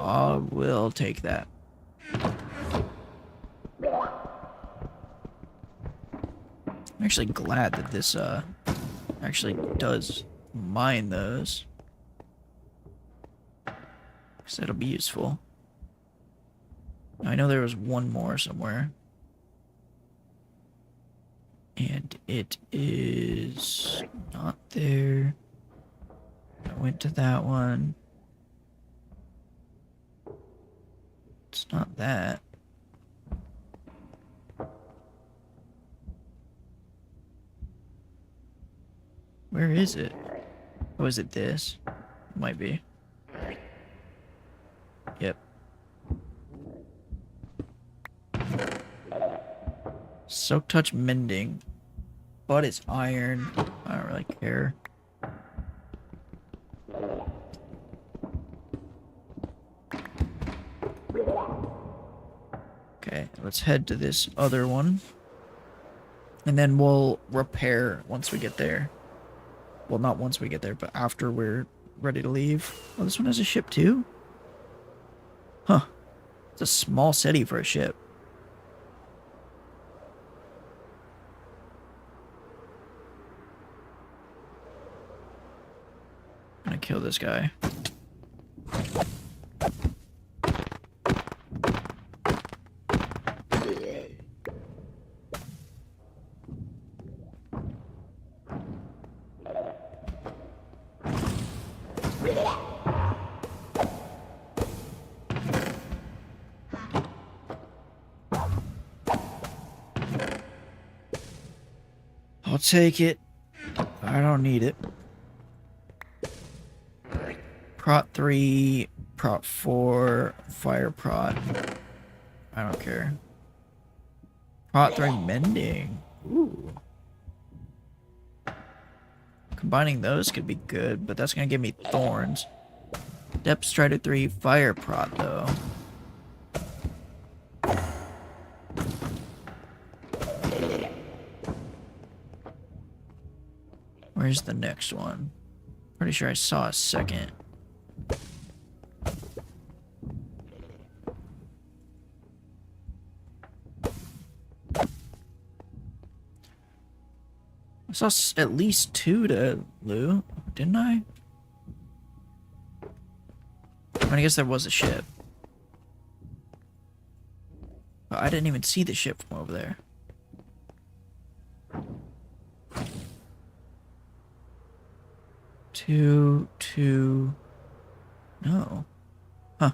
I will take that. I'm actually glad that this actually does mine those, because that'll be useful. I know there was one more somewhere, and it is not there. I went to that one. It's not that. Where is it? Oh, is it this? Might be. Yep. Soak touch mending. But it's iron. I don't really care. Okay, let's head to this other one. And then we'll repair once we get there. Well, not once we get there, but after we're ready to leave. Oh, this one has a ship too? Huh. It's a small city for a ship. I'm gonna kill this guy. I'll take it. I don't need it. Prot 3, Prot 4, Fire Prot. I don't care. Prot 3 Mending. Ooh. Combining those could be good, but that's gonna give me thorns. Depth Strider 3, Fire Prot though. Where's the next one? Pretty sure I saw a second. I saw at least 2 to loot, didn't I? I mean, I guess there was a ship. Oh, I didn't even see the ship from over there. Two. No. Huh.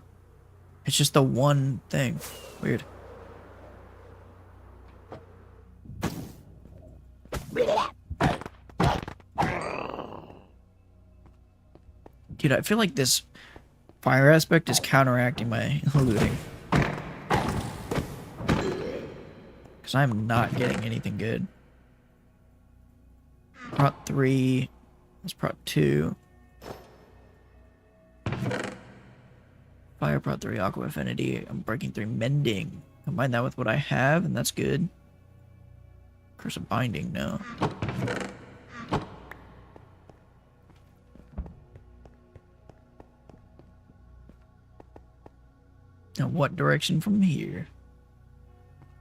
It's just the one thing. Weird. Dude, I feel like this fire aspect is counteracting my looting. Because I'm not getting anything good. Prot 3. That's Prot 2. Fire Prot 3, Aqua Affinity. I'm breaking 3, Mending. Combine that with what I have, and that's good. Curse of Binding, no. Now, what direction from here?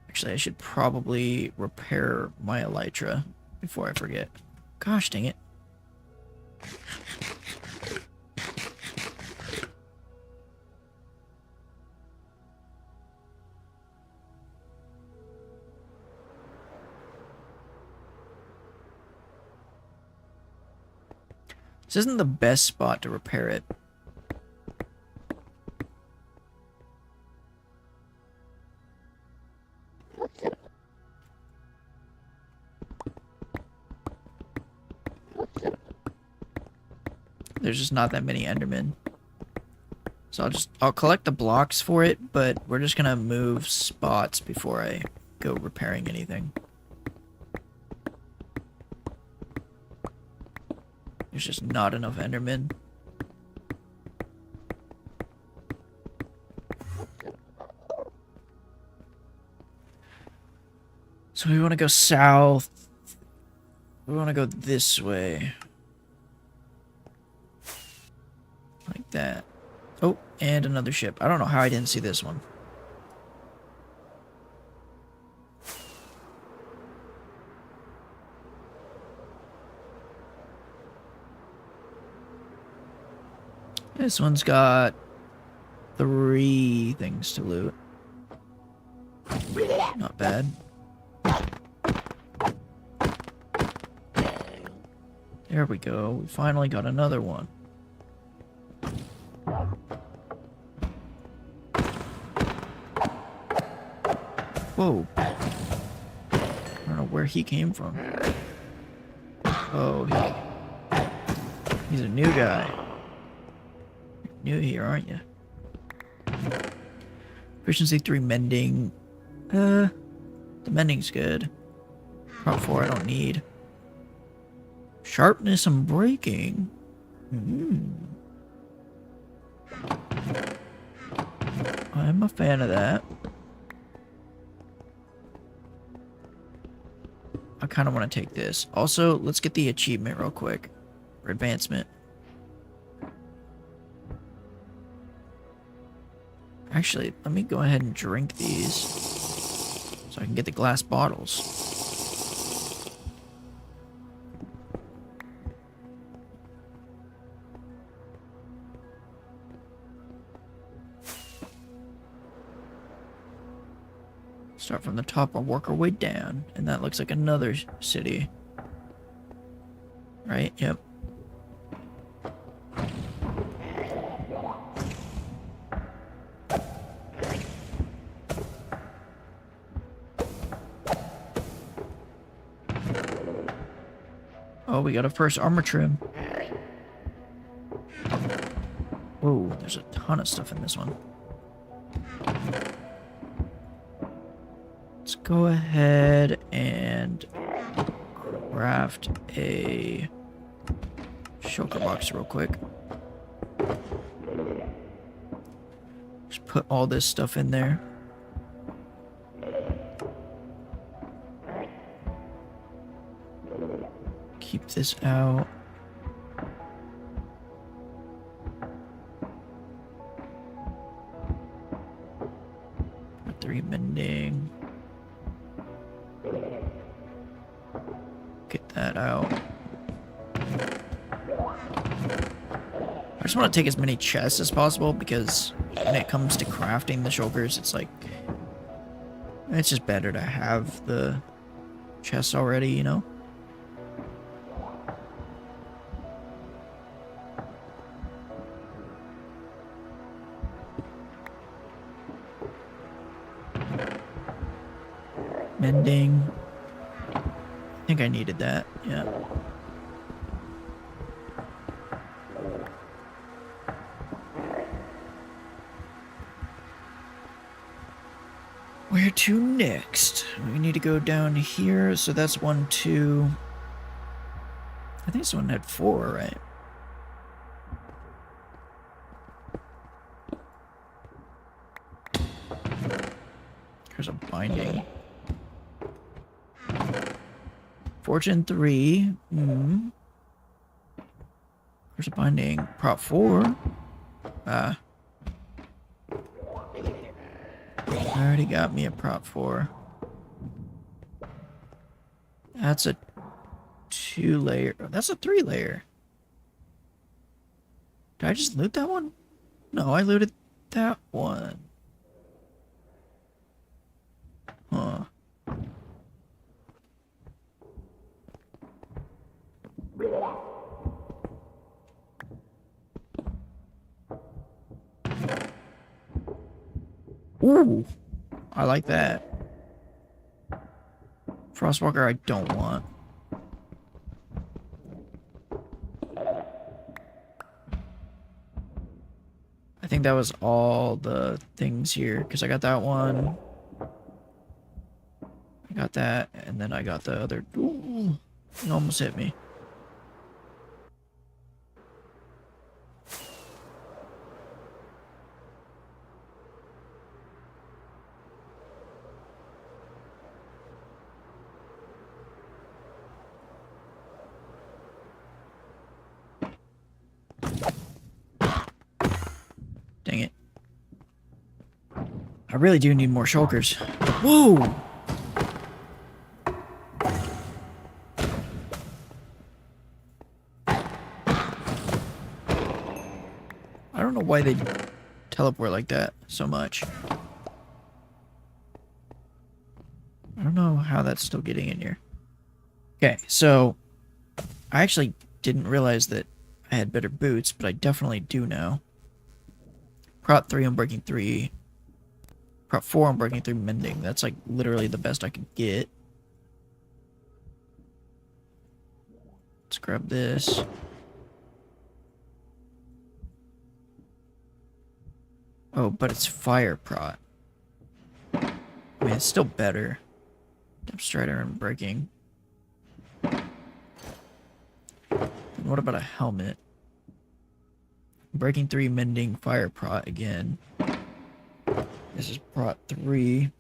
Actually, I should probably repair my elytra before I forget. Gosh dang it. This isn't the best spot to repair it. There's just not that many Endermen. So I'll collect the blocks for it, but we're just gonna move spots before I go repairing anything. There's just not enough Endermen. So we want to go south. We want to go this way. Like that. Oh, and another ship. I don't know how I didn't see this one. This one's got 3 things to loot. Not bad. There we go. We finally got another one. Whoa. I don't know where he came from. Oh, he's a new guy. You're new here, aren't you? Efficiency 3 mending. The mending's good. Prop 4 I don't need. Sharpness and breaking. I'm a fan of that. I kind of want to take this. Also, let's get the achievement real quick. For advancement. Actually, let me go ahead and drink these. So I can get the glass bottles. Start from the top and work our way down. And that looks like another city. Right? Yep. Oh, we got a first armor trim. Whoa, there's a ton of stuff in this one. Let's go ahead and craft a shulker box real quick. Just put all this stuff in there. Keep this out. Got 3 mending. Get that out. I just want to take as many chests as possible because when it comes to crafting the shulkers, it's like It's just better to have the chests already, you know? Mending. I think I needed that, yeah. Where to next? We need to go down here, so that's 1, 2. I think this one had 4, right? There's a binding. Fortune 3. There's a binding. Prop 4. Already got me a prop 4. That's a 2-layer. That's a 3-layer. Did I just loot that one? No, I looted that one. Huh. Ooh, I like that. Frostwalker I don't want. I think that was all the things here, because I got that one. I got that, and then I got the other. Ooh, it almost hit me. Dang it. I really do need more shulkers. Whoa! I don't know why they teleport like that so much. I don't know how that's still getting in here. Okay, so I actually didn't realize that I had better boots, but I definitely do now. Prop 3 on breaking 3. Prop 4 on breaking 3 mending. That's like literally the best I could get. Let's grab this. Oh, but it's fire prot. I mean, it's still better. Depth Strider and breaking. And what about a helmet? Breaking 3, mending, fire prot again. This is prot 3.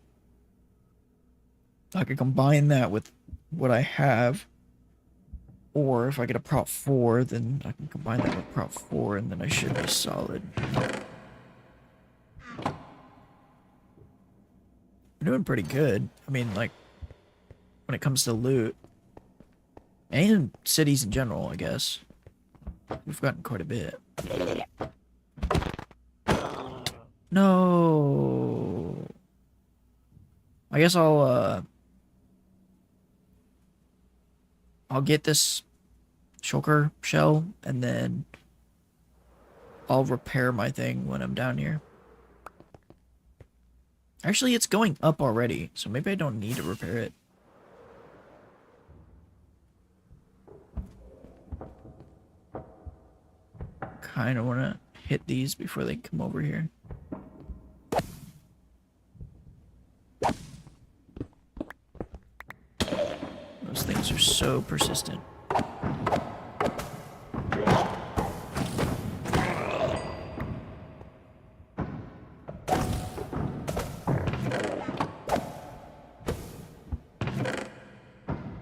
I could combine that with what I have. Or if I get a prot 4, then I can combine that with prot 4 and then I should be solid. We're doing pretty good. I mean, like, when it comes to loot. And cities in general, I guess. We've gotten quite a bit. No. I guess I'll get this shulker shell and then I'll repair my thing when I'm down here. Actually, it's going up already, so maybe I don't need to repair it. Kind of want to hit these before they come over here. Those things are so persistent.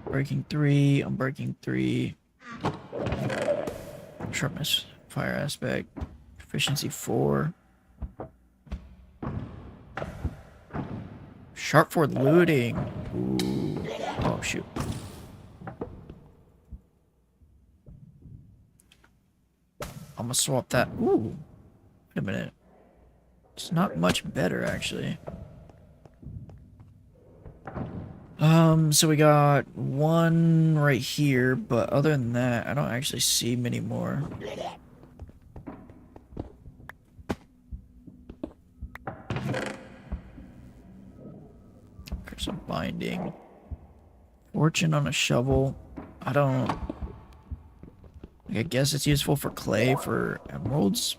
Breaking 3, I'm breaking 3. Sharpness, fire aspect, efficiency 4. Sharp for looting. Ooh. Oh, shoot. I'm gonna swap that. Ooh. Wait a minute. It's not much better, actually. So we got one right here, but other than that, I don't actually see many more. There's a binding. Fortune on a shovel. I don't... I guess it's useful for clay for emeralds,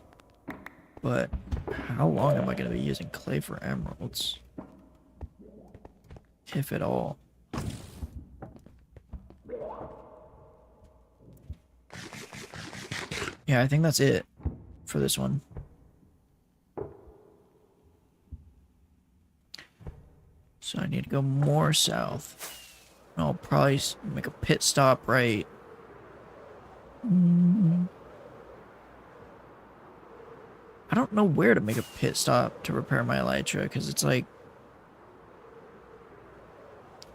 but how long am I going to be using clay for emeralds? If at all. Yeah, I think that's it for this one. So I need to go more south. I'll probably make a pit stop right. I don't know where to make a pit stop to repair my elytra, because it's like...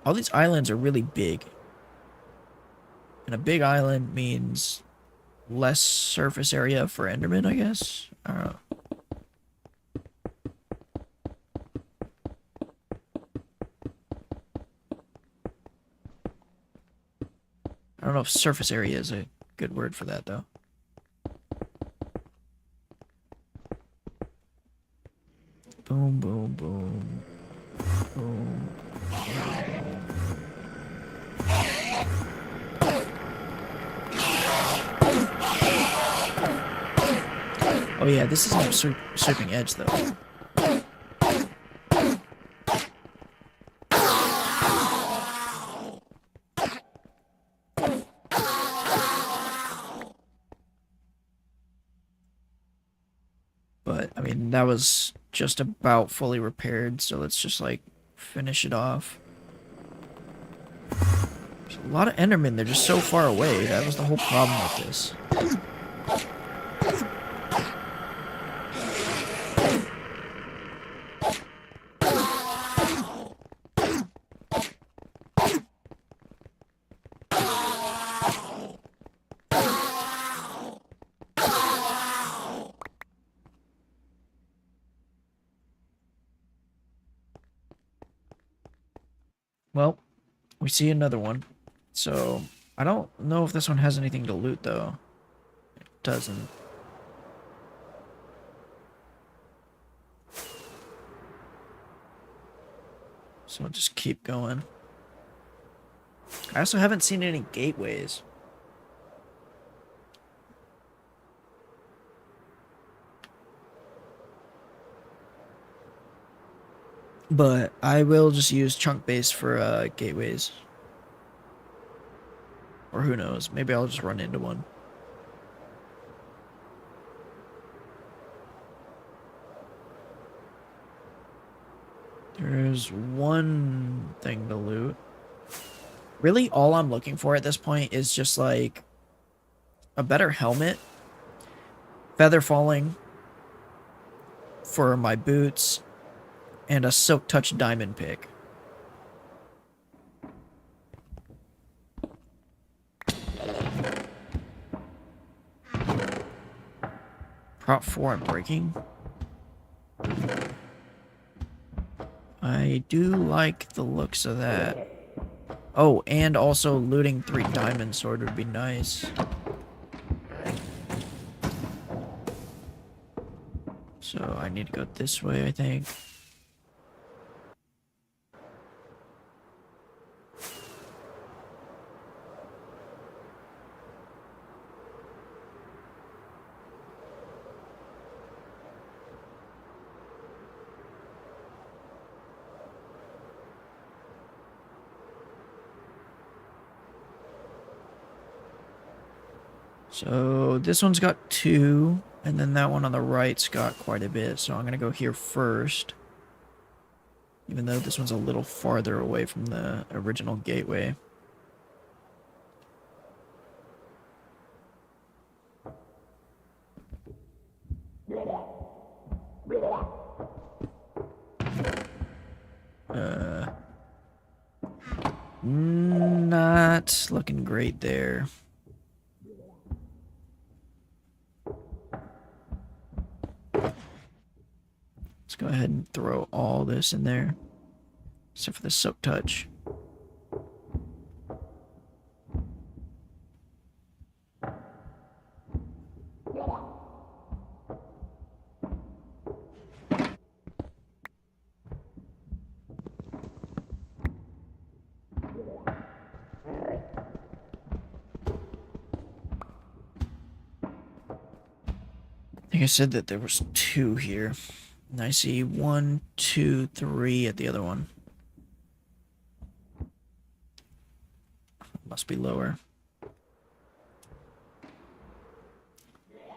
all these islands are really big. And a big island means less surface area for Enderman, I guess? I don't know. I don't know if surface area is a good word for that, though. Boom, boom, boom. Boom. Oh yeah, this isn't a sweeping edge, though. But, I mean, that was just about fully repaired, so let's just, like, finish it off. There's a lot of Endermen, they're just so far away. That was the whole problem with this. Well, we see another one. So, I don't know if this one has anything to loot, though. It doesn't. So, we'll just keep going. I also haven't seen any gateways. But I will just use chunk base for gateways. Or who knows, maybe I'll just run into one. There's one thing to loot. Really, all I'm looking for at this point is just like a better helmet, feather falling for my boots, and a silk touch diamond pick. Prop 4 and breaking. I do like the looks of that. Oh, and also looting 3 diamond sword would be nice. So I need to go this way, I think. So this one's got 2, and then that one on the right's got quite a bit. So I'm going to go here first. Even though this one's a little farther away from the original gateway. Not looking great there. Let's go ahead and throw all this in there. Except for the silk touch. think I said that there was 2 here. And I see 1, 2, 3 at the other one. Must be lower.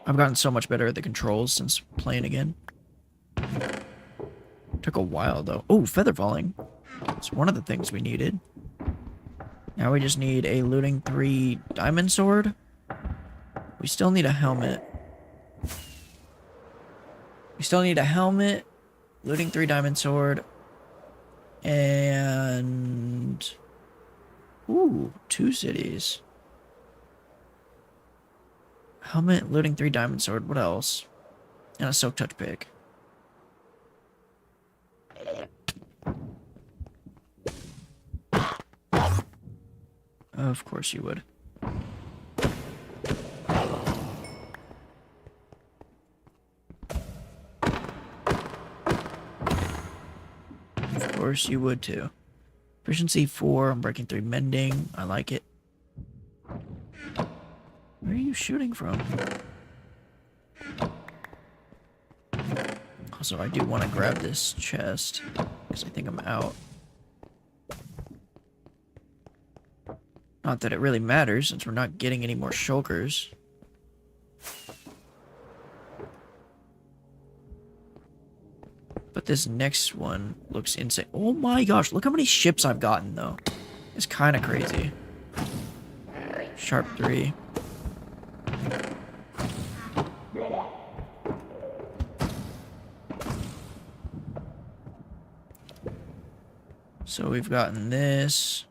I've gotten so much better at the controls since playing again. Took a while though. Oh, feather falling. It's one of the things we needed. Now we just need a looting 3 diamond sword. We still need a helmet. We still need a helmet, looting 3 diamond sword, and... Ooh, 2 cities. Helmet, looting 3 diamond sword, what else? And a silk touch pick. Of course you would. Of course you would too. Efficiency 4, I'm breaking 3 mending. I like it. Where are you shooting from? Also, I do want to grab this chest, because I think I'm out. Not that it really matters, since we're not getting any more shulkers. But this next one looks insane. Oh my gosh, look how many ships I've gotten, though. It's kind of crazy. Sharp 3. So we've gotten this.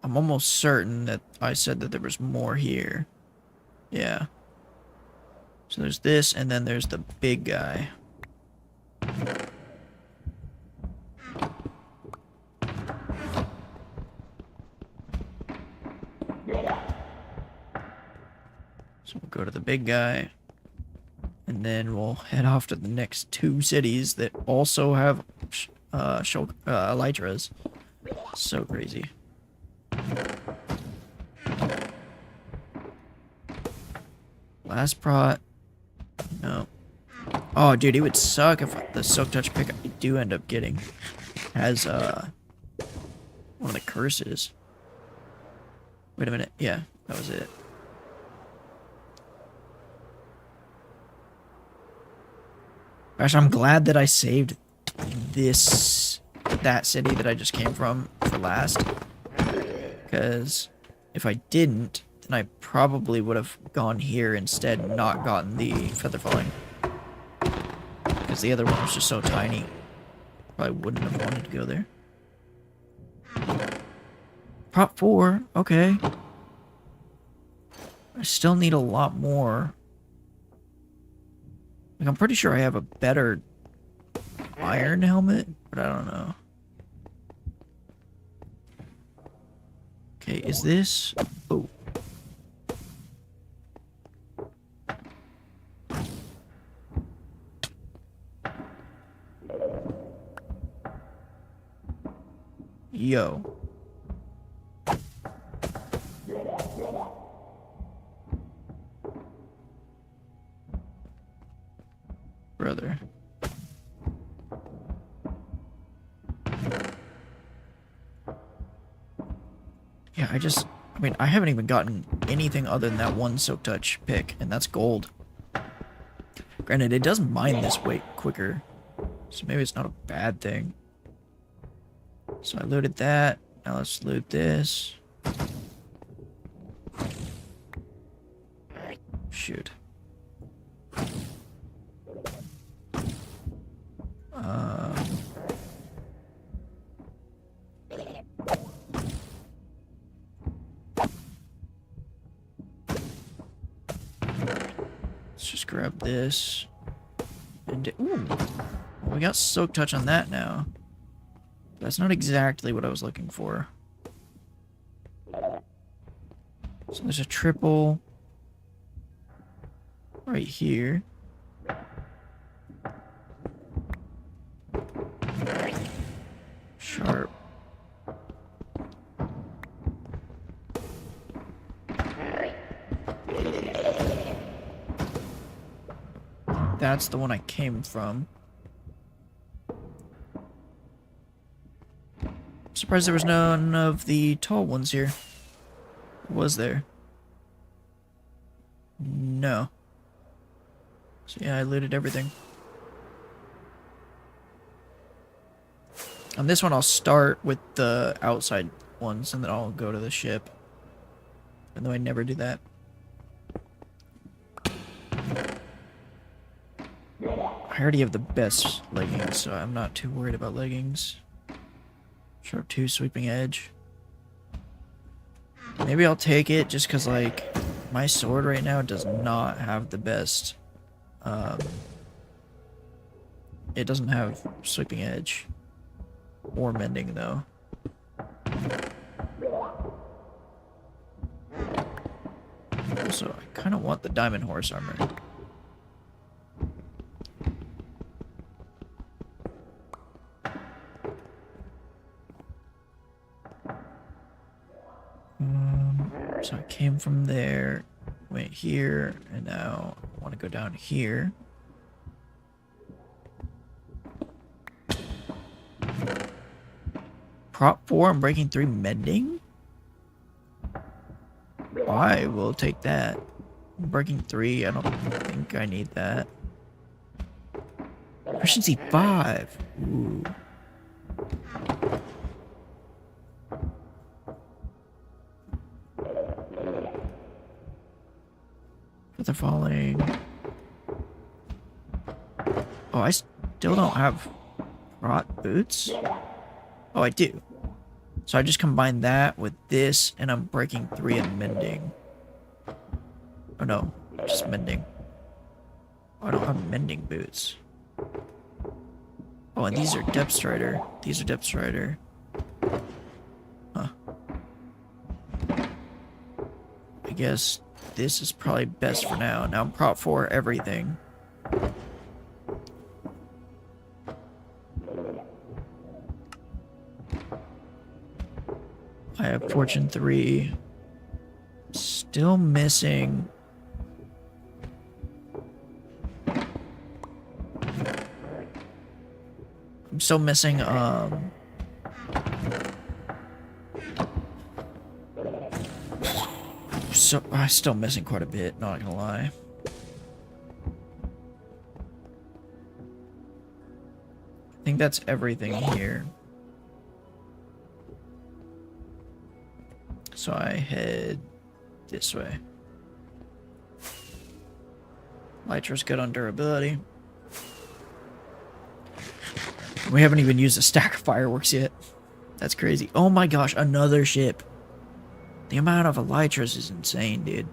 I'm almost certain that I said that there was more here. Yeah. So there's this, and then there's the big guy. So we'll go to the big guy. And then we'll head off to the next 2 cities that also have elytras. So crazy. Last prot. No. Oh, dude, it would suck if the silk touch pick I do end up getting has one of the curses. Wait a minute. Yeah, that was it. Gosh, I'm glad that I saved that city that I just came from for last. Because if I didn't, then I probably would have gone here instead and not gotten the feather falling. Because the other one was just so tiny. Probably wouldn't have wanted to go there. Prop 4, okay. I still need a lot more. Like, I'm pretty sure I have a better iron helmet, but I don't know. Okay, is this... Oh. Yo. Brother. Yeah, I mean, I haven't even gotten anything other than that one silk touch pick, and that's gold. Granted, it does mine this way quicker, so maybe it's not a bad thing. So I looted that. Now let's loot this. Shoot. Let's just grab this. And ooh, well, we got silk touch on that now. That's not exactly what I was looking for. So there's a triple right here. Sharp. That's the one I came from. I'm surprised there was none of the tall ones here. Was there? No. So yeah, I looted everything. On this one, I'll start with the outside ones, and then I'll go to the ship. Even though I never do that. I already have the best leggings, so I'm not too worried about leggings. Sharp 2, sweeping edge. Maybe I'll take it just because, like, my sword right now does not have the best. It doesn't have sweeping edge. Or mending, though. Also, I kind of want the diamond horse armor. So I came from there, went here, and now I want to go down here. Prop 4, I'm breaking 3 mending? I will take that. Breaking 3, I don't think I need that. Efficiency 5. Ooh. Feather falling. Oh, I still don't have rot boots? Oh, I do. So I just combine that with this, and I'm breaking 3 and mending. Oh no, just mending. Oh, I don't have mending boots. Oh, and these are Depth Strider. These are Depth Strider. Huh. I guess this is probably best for now. Now I'm prop 4 everything. I have Fortune 3. Still missing. I'm still missing, so I'm still missing quite a bit, not gonna lie. I think that's everything here. So I head this way. Elytra's good on durability. We haven't even used a stack of fireworks yet. That's crazy. Oh my gosh, another ship. The amount of Elytras is insane, dude.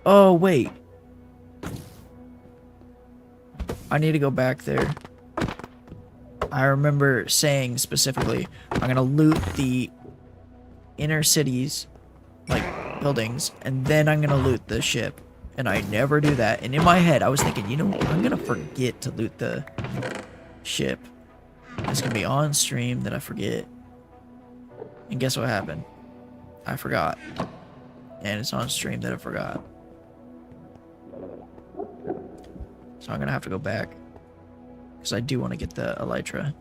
Oh, wait. I need to go back there. I remember saying specifically, I'm gonna loot the inner cities, like, buildings, and then I'm gonna loot the ship. And I never do that. And in my head, I was thinking, you know, I'm gonna forget to loot the ship. It's gonna be on stream that I forget. And guess what happened? I forgot. And it's on stream that I forgot. So I'm gonna have to go back. Because I do want to get the Elytra.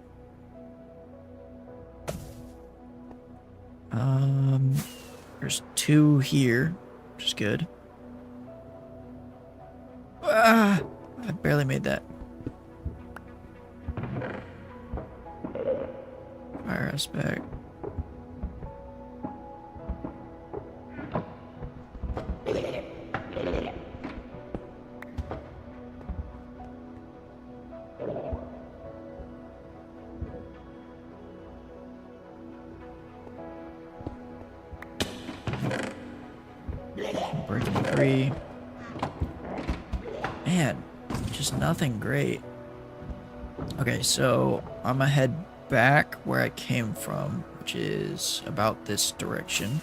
There's 2 here, which is good. Ah, I barely made that. Fire aspect. Breaking 3. Man, just nothing great. Okay, so I'm gonna head back where I came from, which is about this direction.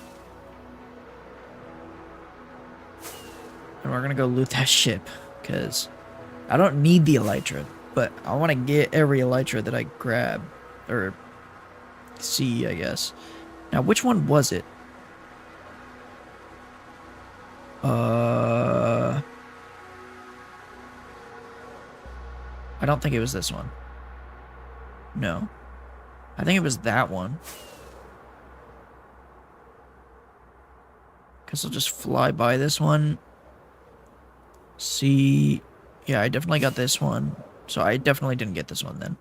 And we're gonna go loot that ship, because I don't need the Elytra. But I want to get every elytra that I grab. Or see, I guess. Now, which one was it? I don't think it was this one. No. I think it was that one. Guess I'll just fly by this one. See. Yeah, I definitely got this one. So I definitely didn't get this one then.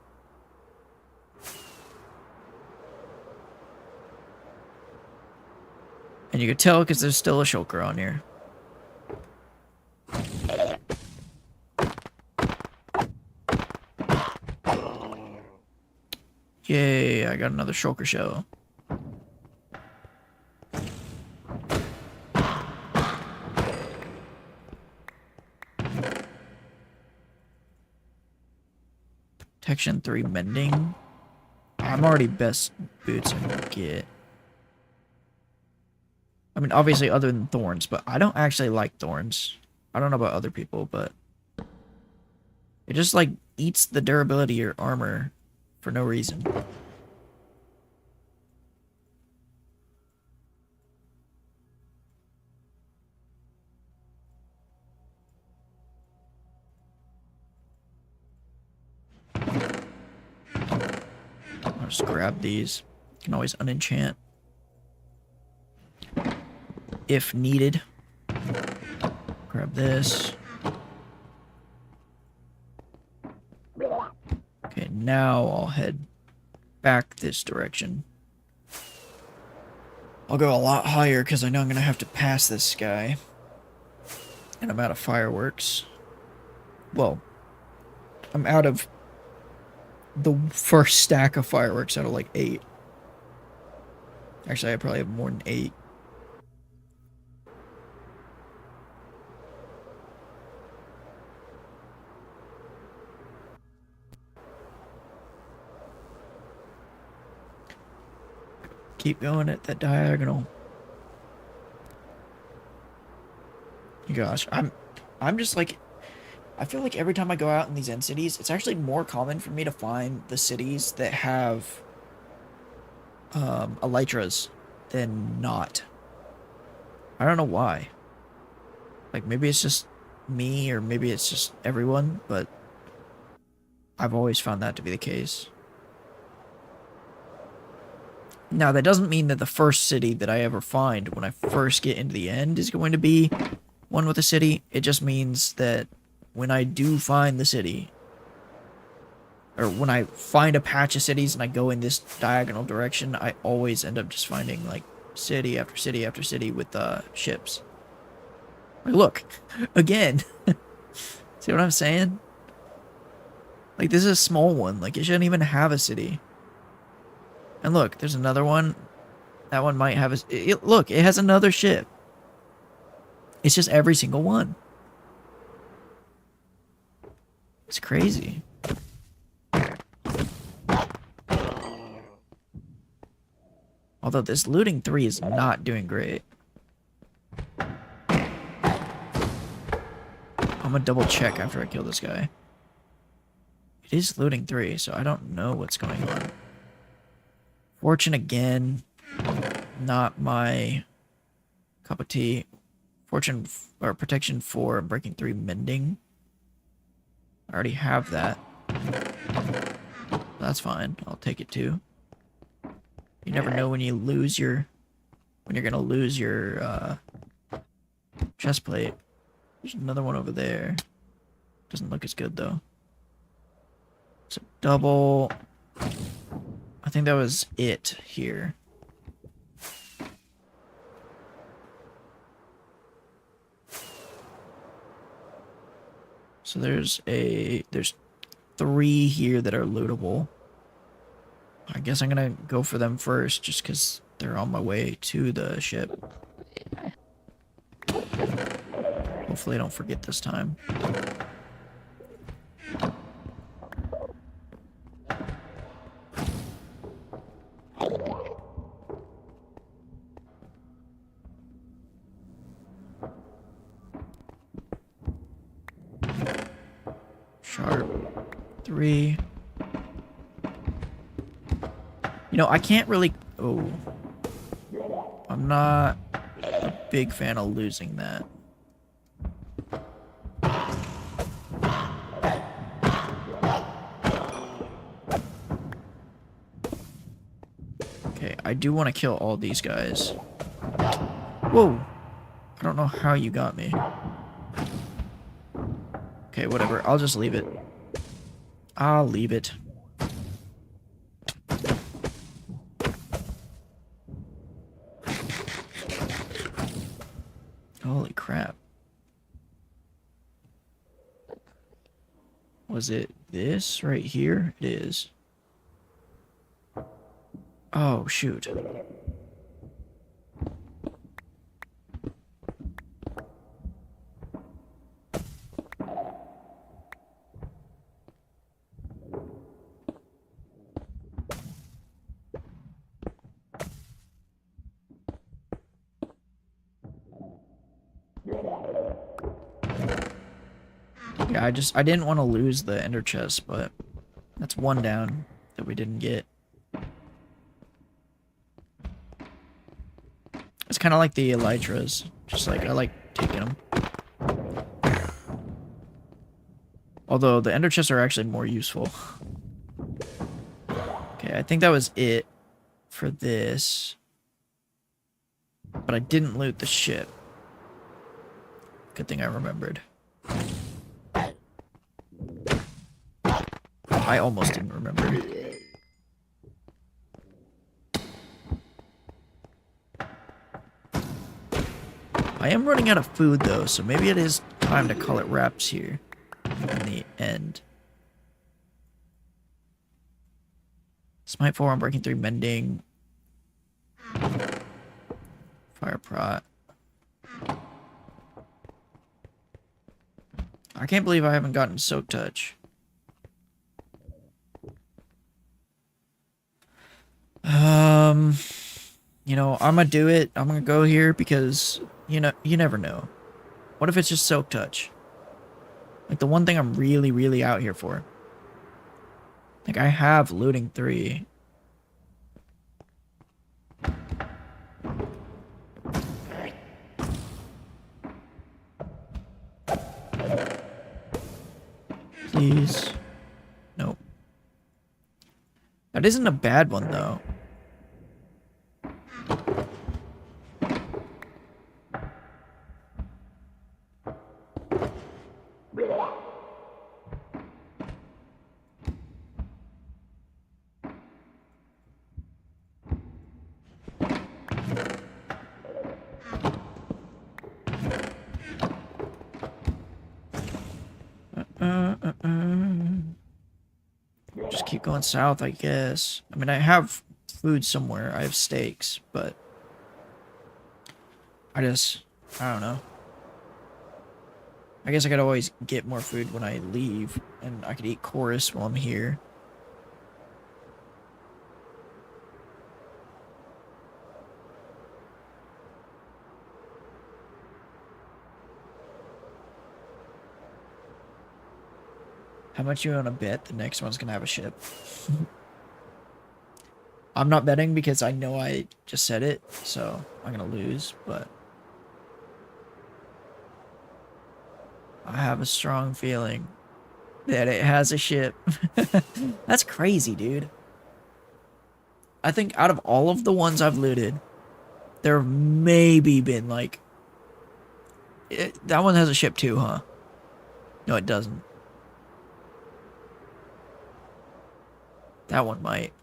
And you could tell because there's still a shulker on here. Yay, I got another shulker shell. Protection 3 mending. I'm already best boots I can get. I mean, obviously other than thorns, but I don't actually like thorns. I don't know about other people, but it just like eats the durability of your armor for no reason. I'll just grab these. You can always unenchant if needed. Grab this. Okay, now I'll head back this direction. I'll go a lot higher because I know I'm going to have to pass this guy. And I'm out of fireworks. Well, I'm out of the first stack of fireworks out of like 8. Actually, I probably have more than 8. Keep going at that diagonal. Gosh, I'm just like, I feel like every time I go out in these end cities, it's actually more common for me to find the cities that have elytras than not. I don't know why. Like, maybe it's just me, or maybe it's just everyone, but I've always found that to be the case. Now, that doesn't mean that the first city that I ever find when I first get into the end is going to be one with a city. It just means that when I do find the city, or when I find a patch of cities and I go in this diagonal direction, I always end up just finding, like, city after city after city with ships. Like, look, again. See what I'm saying? Like, this is a small one. Like, it shouldn't even have a city. And look, there's another one. That one might have a... look, it has another ship. It's just every single one. It's crazy. Although this looting 3 is not doing great. I'm gonna double check after I kill this guy. It is looting 3, so I don't know what's going on. Fortune again. Not my cup of tea. Fortune or protection 4, breaking 3, mending. I already have that. That's fine. I'll take it too. You never know when you lose your... when you're gonna lose your chest plate. There's another one over there. Doesn't look as good though. It's a double... I think that was it here. So there's 3 here that are lootable. I guess I'm gonna go for them first just because they're on my way to the ship. Hopefully I don't forget this time. Sharp. 3. You know, I can't really... Oh. I'm not a big fan of losing that. Okay, I do want to kill all these guys. Whoa! I don't know how you got me. Okay, whatever. I'll just leave it. I'll leave it. Holy crap. Was it this right here? It is. Oh, shoot. Yeah, I didn't want to lose the ender chest, but that's one down that we didn't get. It's kind of like the elytras. Just like, I like taking them. Although the ender chests are actually more useful. Okay, I think that was it for this. But I didn't loot the ship. Good thing I remembered. I almost didn't remember. I am running out of food though, so maybe it is time to call it wraps here in the end. Smite 4 on Breaking 3, Mending. Fire Prot. I can't believe I haven't gotten Soak Touch. You know, I'm gonna do it. I'm gonna go here because, you know, you never know. What if it's just Soak Touch? Like, the one thing I'm really, really out here for. Like, I have looting 3. Please. Nope. That isn't a bad one, though. Just keep going south, I guess. I mean, I have food somewhere. I have steaks, but I don't know. I guess I could always get more food when I leave, and I could eat chorus while I'm here. How much you want to bet the next one's gonna have a ship? I'm not betting because I know I just said it, so I'm gonna lose, but I have a strong feeling that it has a ship. That's crazy, dude. I think out of all of the ones I've looted, there have maybe been like... that one has a ship too, huh? No, it doesn't. That one might.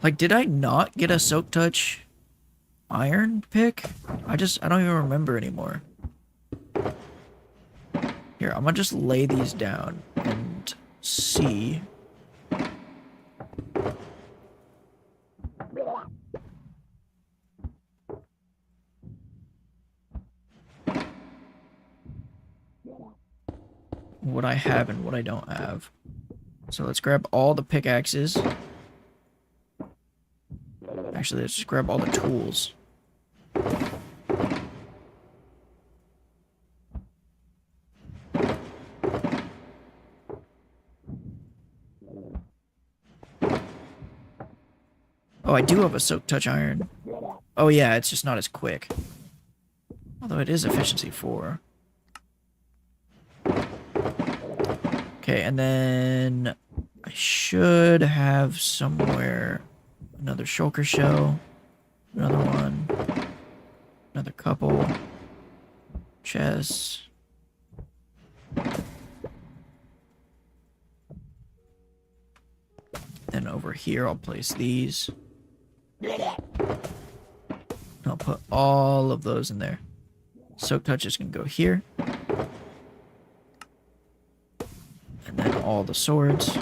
Like, did I not get a Soak Touch iron pick? I don't even remember anymore. Here, I'm gonna just lay these down and see. what I have and what I don't have. So let's grab all the pickaxes. Actually, let's just grab all the tools. Oh, I do have a soak touch iron. Oh yeah, it's just not as quick. Although it is efficiency 4. Okay, and then I should have somewhere another shulker shell, another one, another couple, chests. Then over here I'll place these. I'll put all of those in there. Soak touch is going to go here. And then all the swords.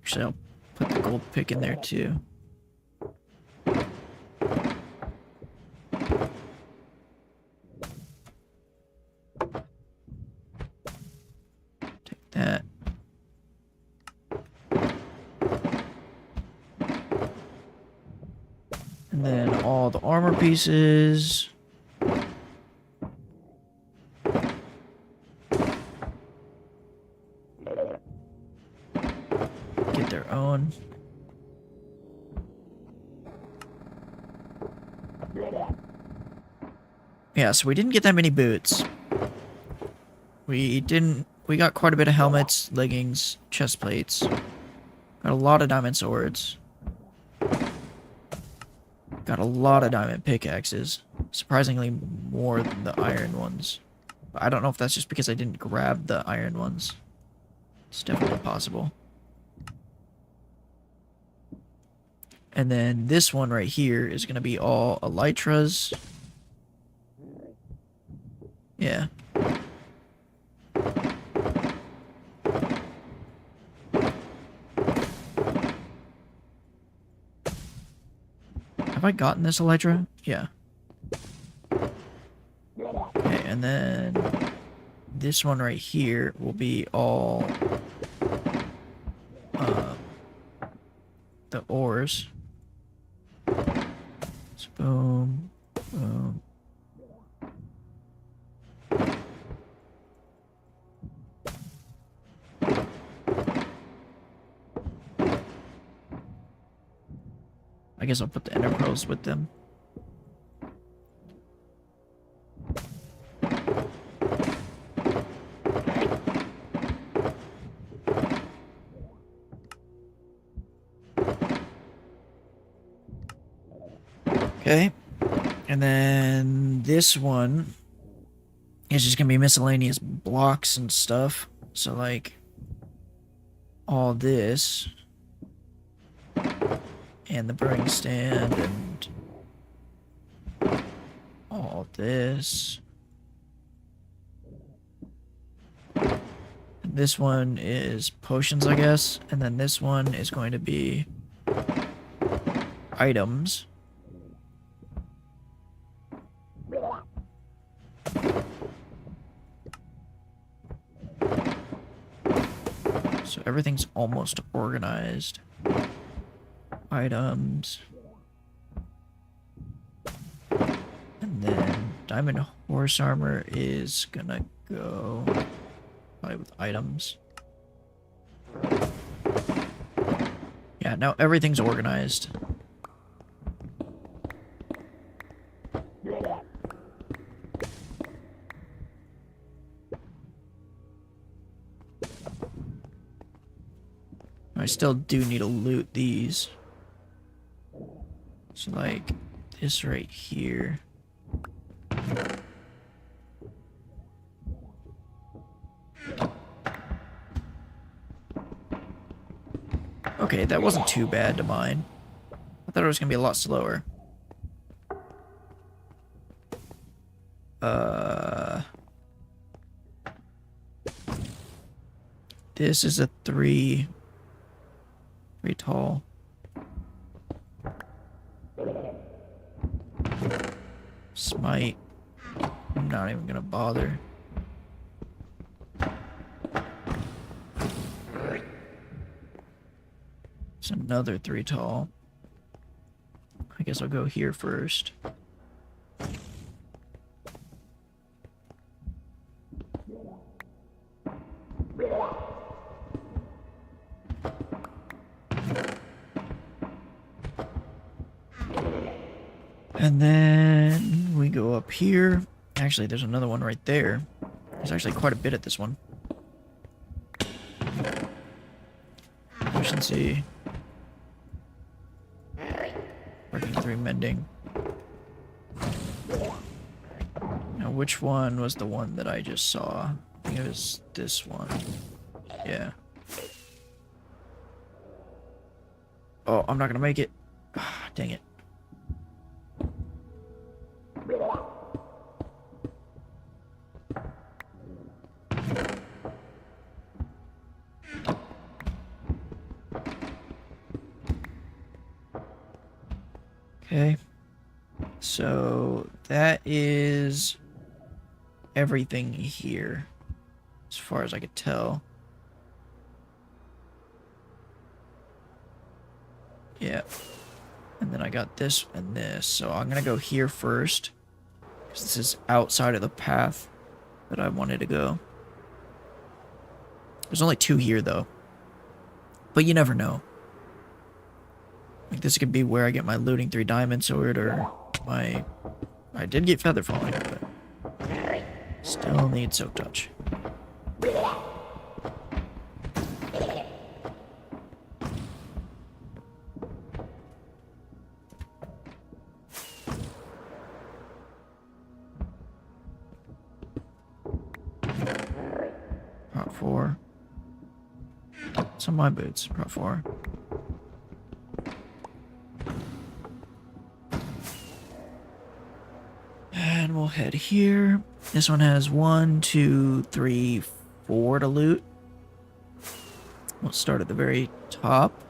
Actually, I'll put the gold pick in there too. Take that. And then all the armor pieces. Get their own. Yeah, so we didn't get that many boots. We got quite a bit of helmets, leggings, chest plates. Got a lot of diamond swords. Got a lot of diamond pickaxes. Surprisingly more than the iron ones. But I don't know if that's just because I didn't grab the iron ones. It's definitely possible. And then this one right here is going to be all elytras. Yeah. Have I gotten this elytra? Yeah. Okay, and then this one right here will be all the ores. So boom, boom. I guess I'll put the ender pearls with them. Okay. And then this one is just gonna be miscellaneous blocks and stuff. So like all this and the brewing stand and all this. And this one is potions, I guess, and then this one is going to be items. So everything's almost organized. Items. And then diamond horse armor is gonna go probably with items. Yeah, now everything's organized. I still do need to loot these. So like this right here. Okay, that wasn't too bad to mine. I thought it was gonna be a lot slower. This is a 3 tall. Smite. I'm not even gonna bother. It's another 3 tall. I guess I'll go here first. And then we go up here. Actually, there's another one right there. There's actually quite a bit at this one. Efficiency. Working 3 mending. Now, which one was the one that I just saw? I think it was this one. Yeah. Oh, I'm not gonna make it. Ah, dang it. Okay. So that is everything here, as far as I could tell. Yeah. And then I got this and this. So I'm going to go here first, because this is outside of the path that I wanted to go. There's only 2 here, though. But you never know. Like, this could be where I get my looting 3 diamond sword, or my... I did get feather falling, but still need soak touch. Prot 4. It's on my boots. Prot 4. And we'll head here. This one has 1, 2, 3, 4 to loot. We'll start at the very top.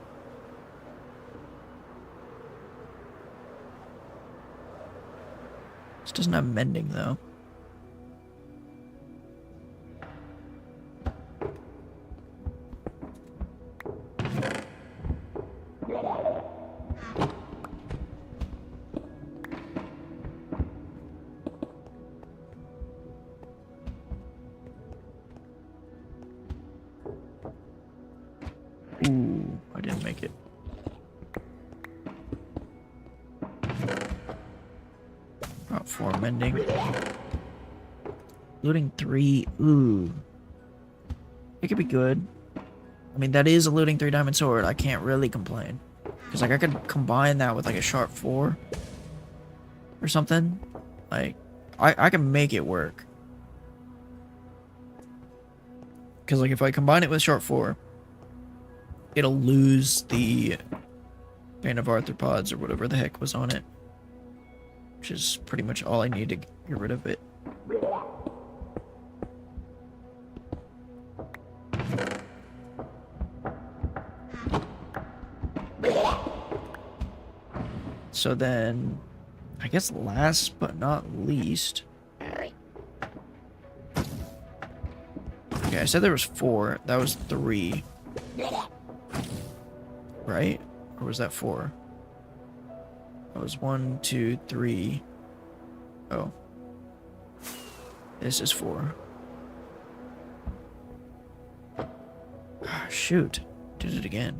This doesn't have mending, though. Ooh, I didn't make it. Prot 4 mending. Looting 3. Ooh. It could be good. I mean, that is a looting 3 diamond sword. I can't really complain. Because, like, I could combine that with, like, a sharp 4. Or something. Like, I can make it work. Because, like, if I combine it with sharp 4... it'll lose the Bane of Arthropods or whatever the heck was on it. Which is pretty much all I need to get rid of it. So then, I guess last but not least... Okay, I said there was 4. That was 3. Right? Or was that 4? That was 1, 2, 3. Oh. This is 4. Ah, shoot. Did it again.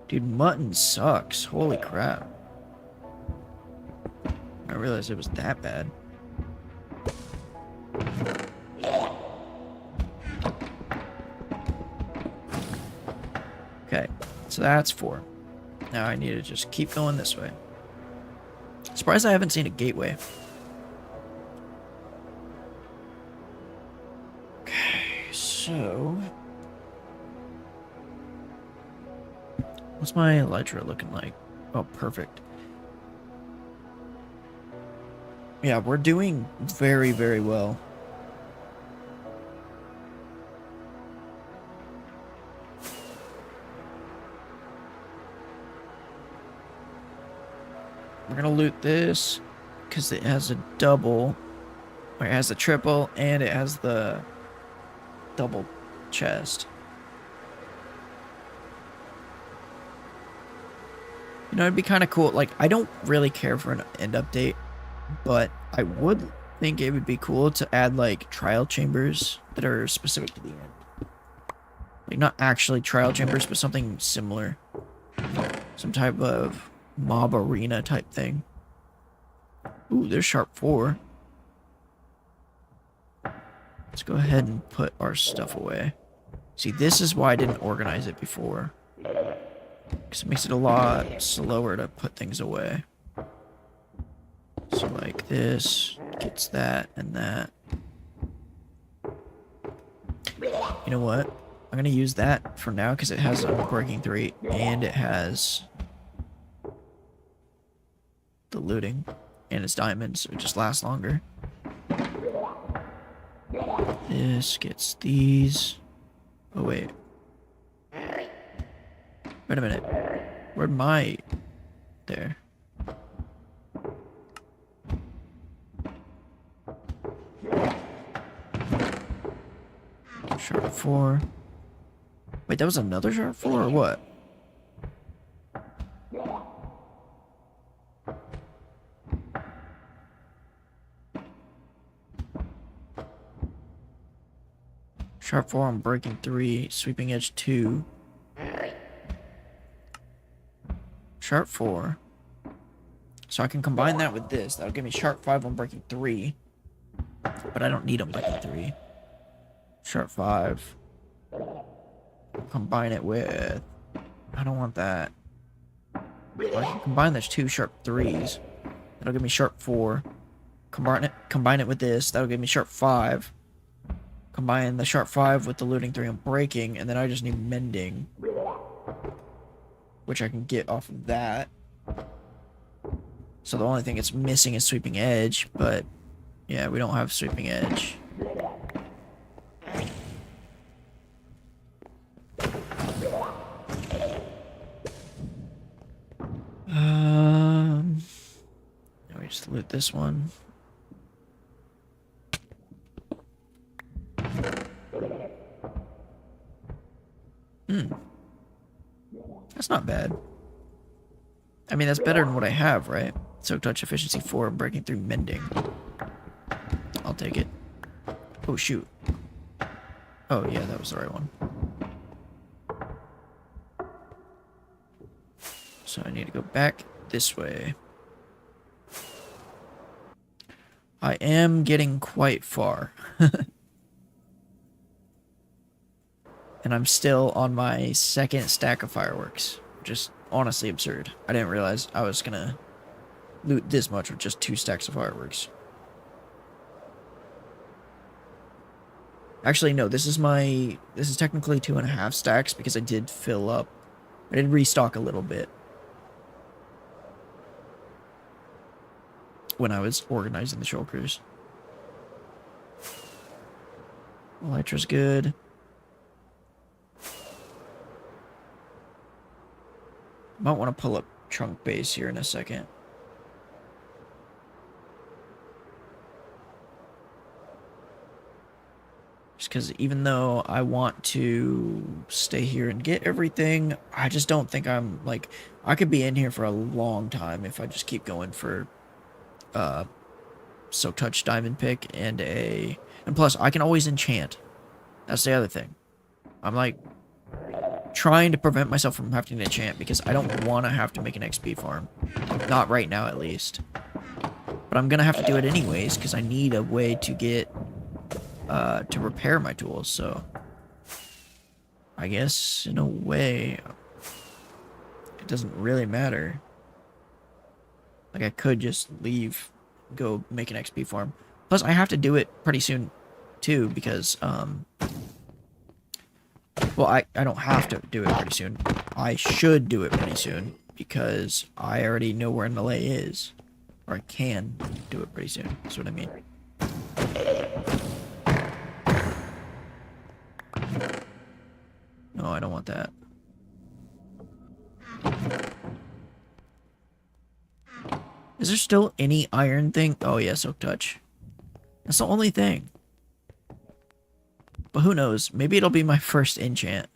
Dude, mutton sucks. Holy crap. I realized it was that bad. Okay, so that's 4. Now I need to just keep going this way. Surprised I haven't seen a gateway. Okay, so... what's my elytra looking like? Oh, perfect. Yeah, we're doing very, very well. We're gonna loot this because it has a double, or it has a triple, and it has the double chest. You know, it'd be kind of cool. Like, I don't really care for an end update, but I would think it would be cool to add, like, trial chambers that are specific to the end. Like, not actually trial chambers, but something similar. Some type of mob arena type thing. Ooh, there's Sharp 4. Let's go ahead and put our stuff away. See, this is why I didn't organize it before. Because it makes it a lot slower to put things away. So like this gets that and that. You know what? I'm going to use that for now because it has Unbreaking 3 and it has the looting and it's diamonds, so it just lasts longer. This gets these. Oh, wait. Wait a minute. Where'd my... There. Sharp 4. Wait, that was another Sharp 4 or what? Sharp 4 on Breaking 3, Sweeping Edge 2. Sharp 4. So I can combine that with this. That'll give me Sharp 5 on Breaking 3. But I don't need on Breaking 3. Sharp 5. Combine it with... I don't want that. Well, I can combine those two Sharp 3s. That'll give me Sharp 4. Combine it with this. That'll give me Sharp 5. Combine the Sharp 5 with the Looting 3 and Breaking, and then I just need Mending. Which I can get off of that. So the only thing it's missing is Sweeping Edge, but yeah, we don't have Sweeping Edge. Let me just loot this one. That's not bad. I mean, that's better than what I have, right? Soak Touch Efficiency 4 and Breaking 3 Mending. I'll take it. Oh, shoot. Oh, yeah, that was the right one. So I need to go back this way. I am getting quite far. And I'm still on my second stack of fireworks. Just honestly absurd. I didn't realize I was gonna loot this much with just 2 stacks of fireworks. Actually, no, this is technically 2.5 stacks because I did fill up. I did restock a little bit when I was organizing the shulkers. Elytra's good. Might want to pull up Trunk Base here in a second. Just because even though I want to stay here and get everything, I just don't think I'm, like, I could be in here for a long time if I just keep going for Soak Touch Diamond Pick and plus I can always enchant. That's the other thing. I'm like trying to prevent myself from having to enchant because I don't want to have to make an XP farm. Not right now, at least. But I'm gonna have to do it anyways because I need a way to get to repair my tools. So I guess in a way it doesn't really matter. Like I could just leave, go make an XP farm. Plus I have to do it pretty soon too because well, I don't have to do it pretty soon. I should do it pretty soon because I already know where Nalay is. Or I can do it pretty soon. That's what I mean. No, I don't want that. Is there still any iron thing? Oh yeah, Soak Touch. That's the only thing. But who knows? Maybe it'll be my first enchant.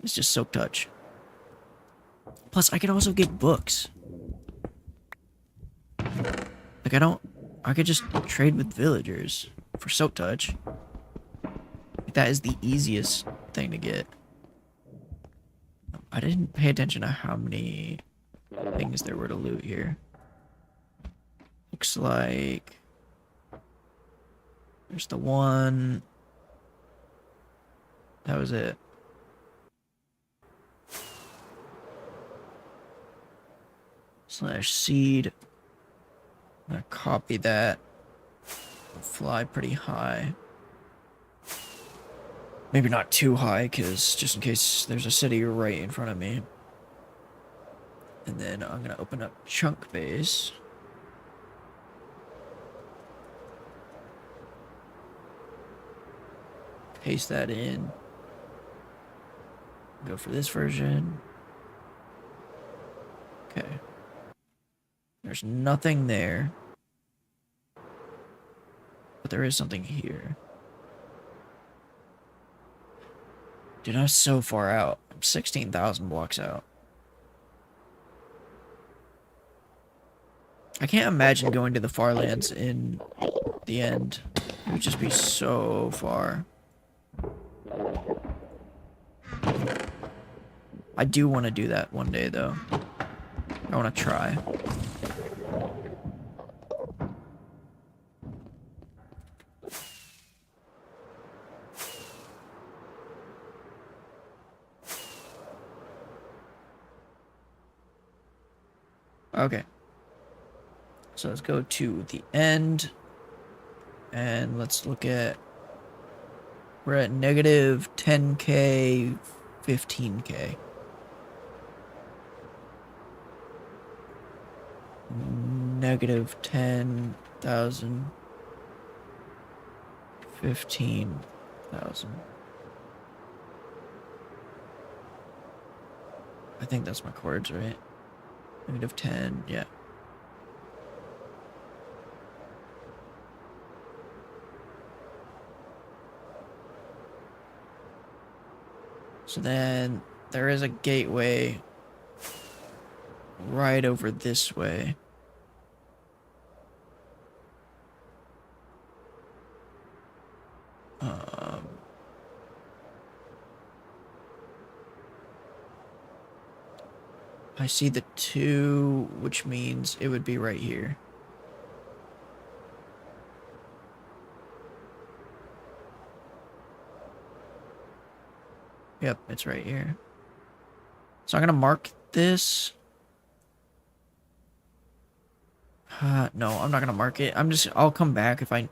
It's just Silk Touch. Plus, I can also get books. Like, I could just trade with villagers for Silk Touch. Like, that is the easiest thing to get. I didn't pay attention to how many things there were to loot here. Looks like there's the one. That was it. Slash seed. I'm gonna copy that. Fly pretty high. Maybe not too high, because just in case there's a city right in front of me. And then I'm gonna open up Chunk Base. Paste that in. Go for this version. Okay. There's nothing there. But there is something here. Dude, I'm so far out. I'm 16,000 blocks out. I can't imagine going to the Farlands in the end. It would just be so far. I do want to do that one day, though. I want to try. Okay. So let's go to the end. And let's look at... We're at negative 10k, 15k. Negative 10,000. 15,000. I think that's my chords, right? Negative 10, yeah. So then there is a gateway right over this way. I see the 2, which means it would be right here. Yep, it's right here. So I'm gonna mark this. No, I'm not gonna mark it. I'll come back if I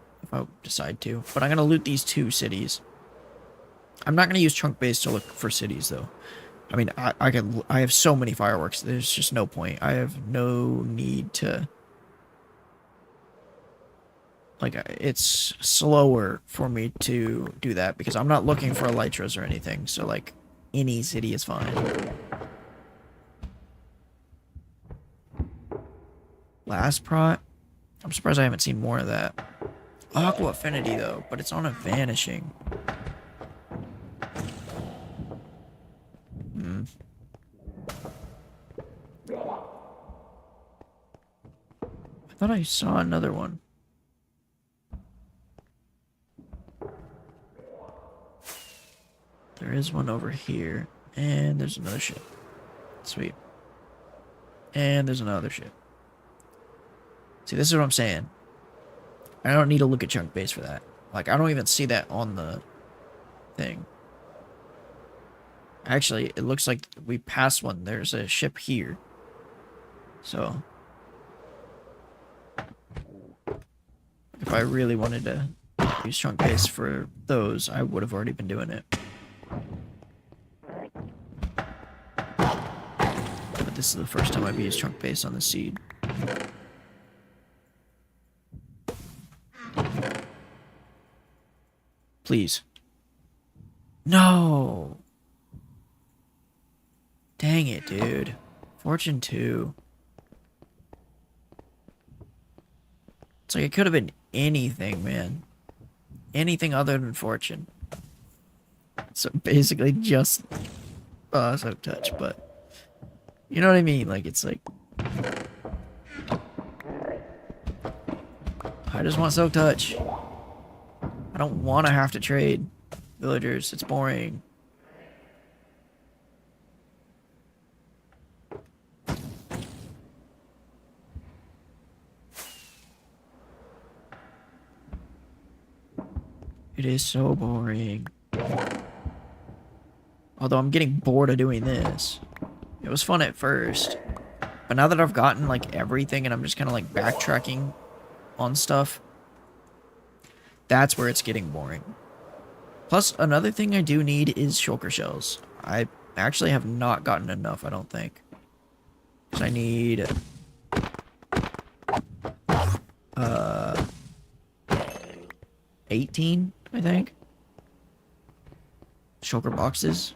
decide to. But I'm gonna loot these 2 cities. I'm not gonna use Chunk Base to look for cities though. I mean, I have so many fireworks. There's just no point. I have no need to. Like, it's slower for me to do that because I'm not looking for elytras or anything. So, like, any city is fine. Last prot. I'm surprised I haven't seen more of that. Aqua Affinity, though, but it's on a vanishing. I thought I saw another one. There is one over here. And there's another ship. Sweet. And there's another ship. See, this is what I'm saying. I don't need to look at Chunk Base for that. Like, I don't even see that on the thing. Actually, it looks like we passed one. There's a ship here. So, if I really wanted to use Chunk Base for those, I would have already been doing it. But this is the first time I've used Chunk Base on the seed. Please. No! Dang it, dude. Fortune 2. It's like it could have been anything, man. anything other than fortune. So basically just Soak Touch, but you know what I mean? Like, it's like, I just want Soak Touch. I don't want to have to trade villagers. It's boring. It is so boring. Although I'm getting bored of doing this. It was fun at first. But now that I've gotten, like, everything and I'm just kind of, like, backtracking on stuff, that's where it's getting boring. Plus, another thing I do need is shulker shells. I actually have not gotten enough, I don't think. So I need... 18, I think. Shulker boxes.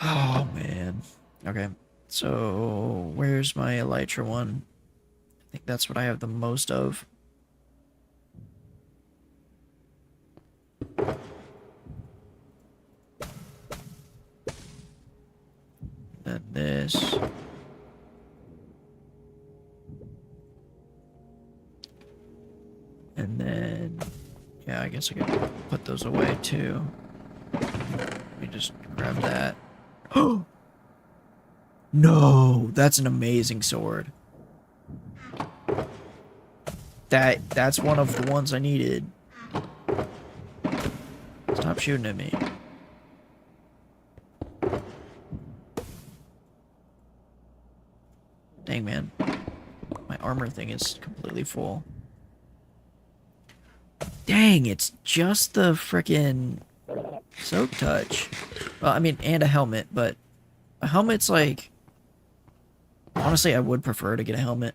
Oh, man. Okay. So, where's my Elytra one? I think that's what I have the most of. Then this. And then, yeah, I guess I could put those away too. Let me just grab that. Oh! No! That's an amazing sword. That's one of the ones I needed. Stop shooting at me. Dang, man. My armor thing is completely full. Dang, it's just the frickin' Soak Touch. Well, I mean, and a helmet, but a helmet's like... Honestly, I would prefer to get a helmet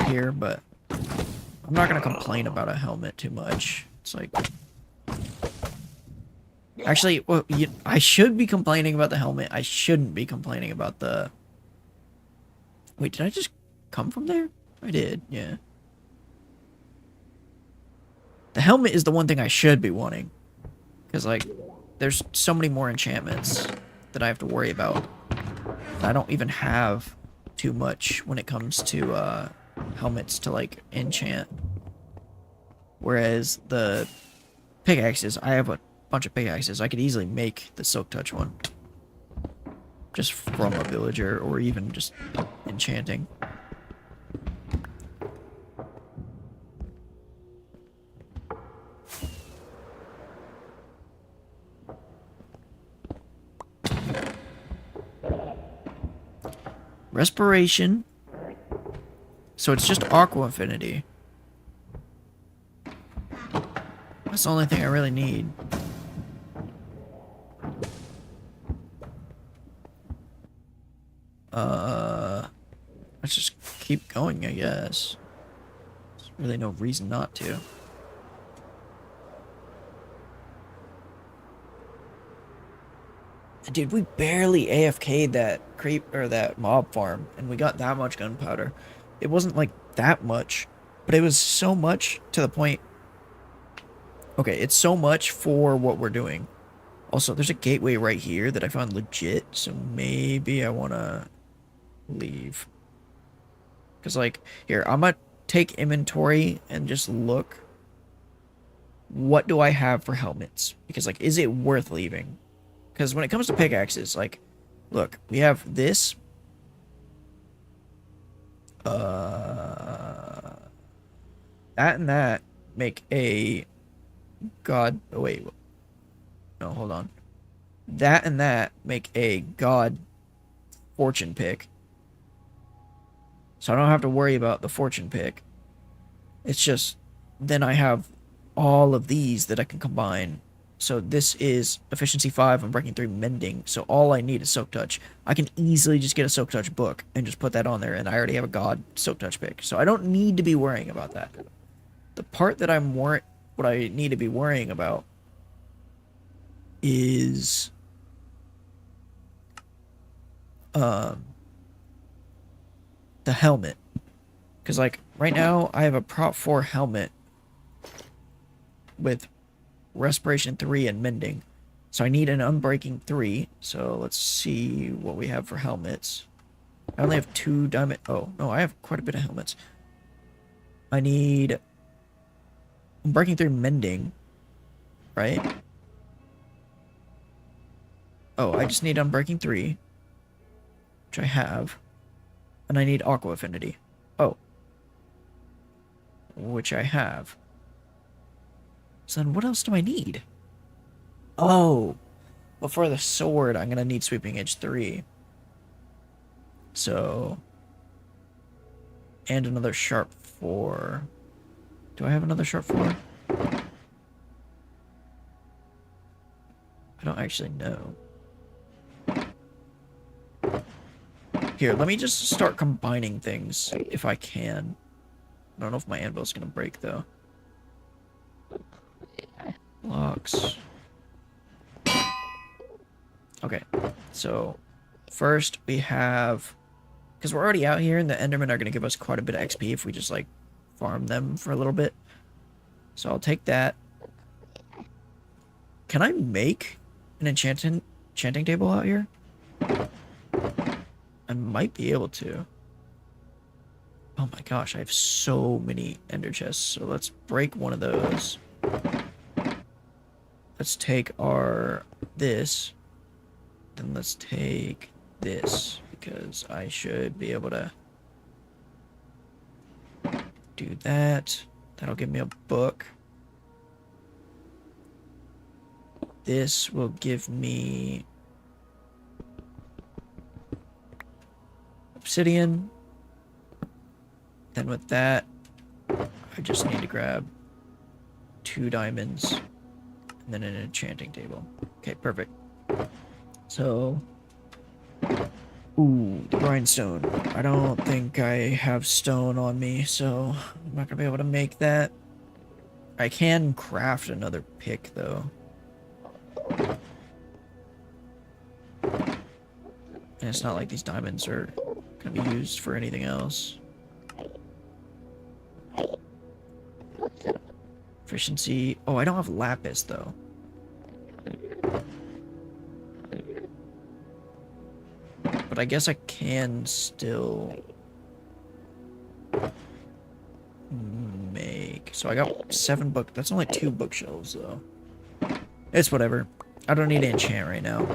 here, but I'm not going to complain about a helmet too much. It's like... Actually, well, I should be complaining about the helmet. I shouldn't be complaining about the... Wait, did I just come from there? I did, yeah. The helmet is the one thing I should be wanting. Because, like, there's so many more enchantments that I have to worry about. I don't even have too much when it comes to helmets to, like, enchant. Whereas the pickaxes, I have a bunch of pickaxes. I could easily make the Soak Touch one. Just from a villager, or even just enchanting. Respiration. So it's just Aqua Affinity. That's the only thing I really need. Let's just keep going, I guess. There's really no reason not to. Dude, we barely AFK'd that creep or that mob farm, and we got that much gunpowder. It wasn't like that much, but it was so much to the point. Okay, it's so much for what we're doing. Also, there's a gateway right here that I found legit, so maybe I want to leave. Because, like, here, I'm going to take inventory and just look. What do I have for helmets? Because, like, is it worth leaving? Because when it comes to pickaxes, like, look, we have this. That and that make a god. Oh, wait. No, hold on. That and that make a god fortune pick. So I don't have to worry about the fortune pick. It's just, then I have all of these that I can combine. So this is efficiency 5 and breaking 3 mending. So all I need is Soak Touch. I can easily just get a Soak Touch book and just put that on there, and I already have a god Soak Touch pick. So I don't need to be worrying about that. The part that what I need to be worrying about is um, the helmet. Because, like, right now, I have a Prop 4 helmet with Respiration 3 and Mending. So I need an Unbreaking 3. So let's see what we have for helmets. I only have 2 diamond... Oh, no, I have quite a bit of helmets. I need Unbreaking 3 Mending, right? Oh, I just need Unbreaking 3, which I have. And I need Aqua Affinity. Oh. Which I have. So then what else do I need? Oh. But for the sword, I'm going to need Sweeping Edge 3. So. And another Sharp 4. Do I have another Sharp 4? I don't actually know. Here, let me just start combining things, if I can. I don't know if my anvil's gonna break, though. Blocks. Okay, so first we have... Because we're already out here, and the Endermen are gonna give us quite a bit of XP if we just, like, farm them for a little bit. So I'll take that. Can I make an enchanting table out here? I might be able to. Oh my gosh, I have so many ender chests. So let's break one of those. Let's take this. Then let's take this, because I should be able to do that. That'll give me a book. This will give me obsidian. Then with that, I just need to grab 2 diamonds and then an enchanting table. Okay, perfect. So, ooh, the grindstone. I don't think I have stone on me, so I'm not gonna be able to make that. I can craft another pick, though. And it's not like these diamonds are gonna be used for anything else. Efficiency. Oh, I don't have lapis, though. But I guess I can still make... So I got 7 book... That's only 2 bookshelves, though. It's whatever. I don't need to enchant right now.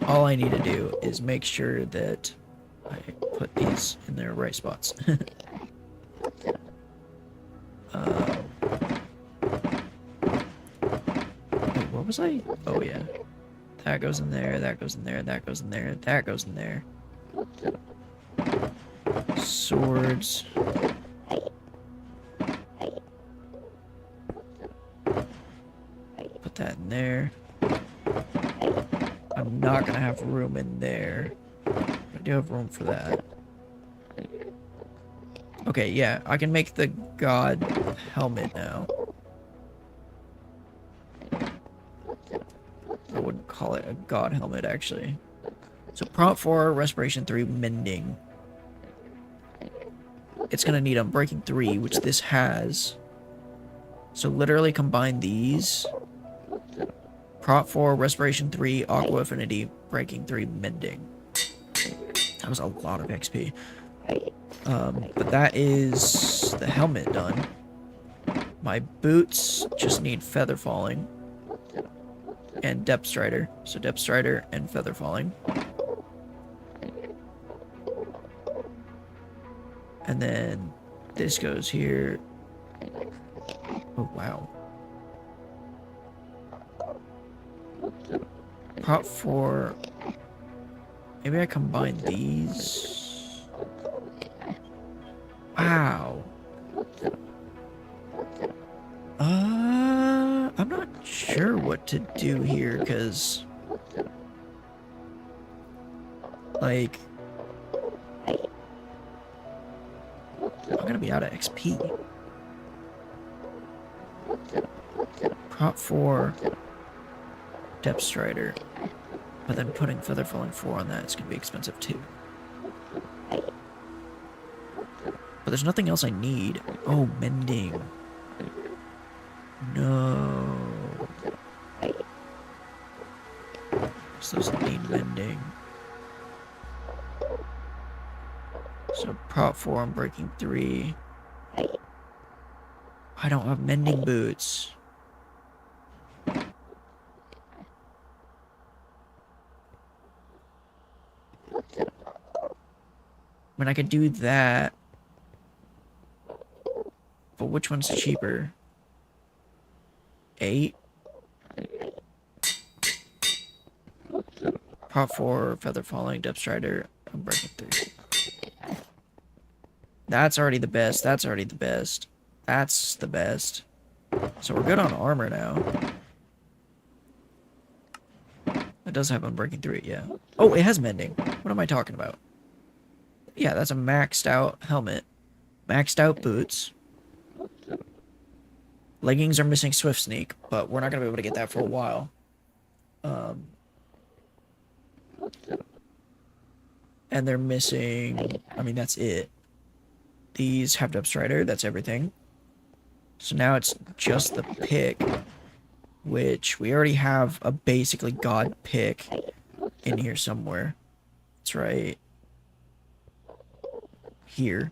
All I need to do is make sure that I put these in their right spots. Wait, what was I? Oh, yeah. That goes in there, that goes in there, that goes in there, that goes in there. Swords. Put that in there. I'm not gonna have room in there. I do have room for that. Okay, yeah, I can make the god helmet now. I wouldn't call it a god helmet, actually. So prompt 4, respiration 3, mending. It's gonna need Unbreaking 3, which this has. So literally combine these. Prop 4, Respiration 3, Aqua Affinity, Breaking 3, Mending. That was a lot of XP. But that is the helmet done. My boots just need Feather Falling. And Depth Strider. So Depth Strider and Feather Falling. And then this goes here. Oh, wow. Prop 4. Maybe I combine these. Wow. I'm not sure what to do here, because like I'm gonna be out of XP. Prop 4, Depth Strider. But then putting Feather Falling 4 on that is going to be expensive too. But there's nothing else I need. Oh, Mending. No. So those need Mending. So Prop 4 on Breaking 3. I don't have Mending Boots. I mean, I could do that. But which one's cheaper? 8? Prop 4, Feather Falling, Depth Strider, I'm Breaking 3. That's already the best. That's already the best. That's the best. So we're good on armor now. It does have Unbreaking 3, yeah. Oh, it has Mending. What am I talking about? Yeah, that's a maxed out helmet. Maxed out boots. Leggings are missing Swift Sneak, but we're not going to be able to get that for a while. And they're missing... I mean, that's it. These have Depth Strider, that's everything. So now it's just the pick, which we already have a basically god pick in here somewhere. That's right here.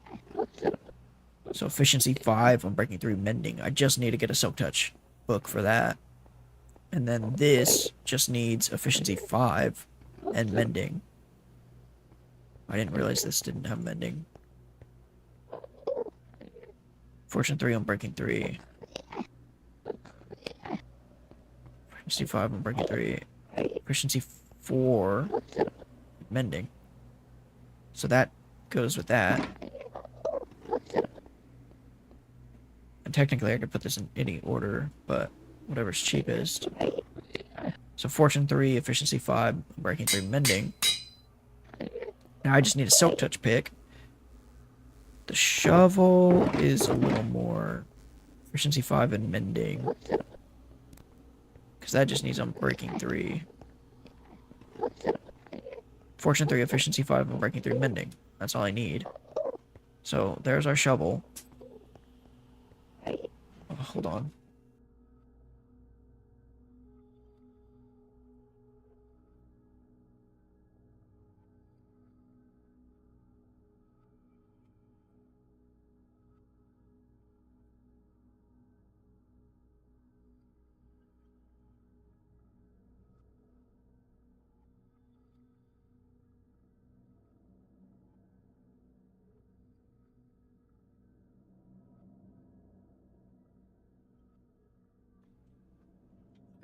So efficiency 5 on Breaking 3 Mending. I just need to get a Silk Touch book for that. And then this just needs efficiency 5 and Mending. I didn't realize this didn't have Mending. Fortune 3 on Breaking 3. Efficiency 5 on Breaking 3. Efficiency 4. Mending. So that goes with that. And technically I could put this in any order, but whatever's cheapest. So Fortune 3, Efficiency 5, Breaking 3, Mending. Now I just need a Silk Touch pick. The shovel is a little more efficiency 5 and Mending. Because that just needs on Breaking 3. Fortune 3, efficiency 5, and Breaking 3, Mending. That's all I need. So there's our shovel. Oh, hold on.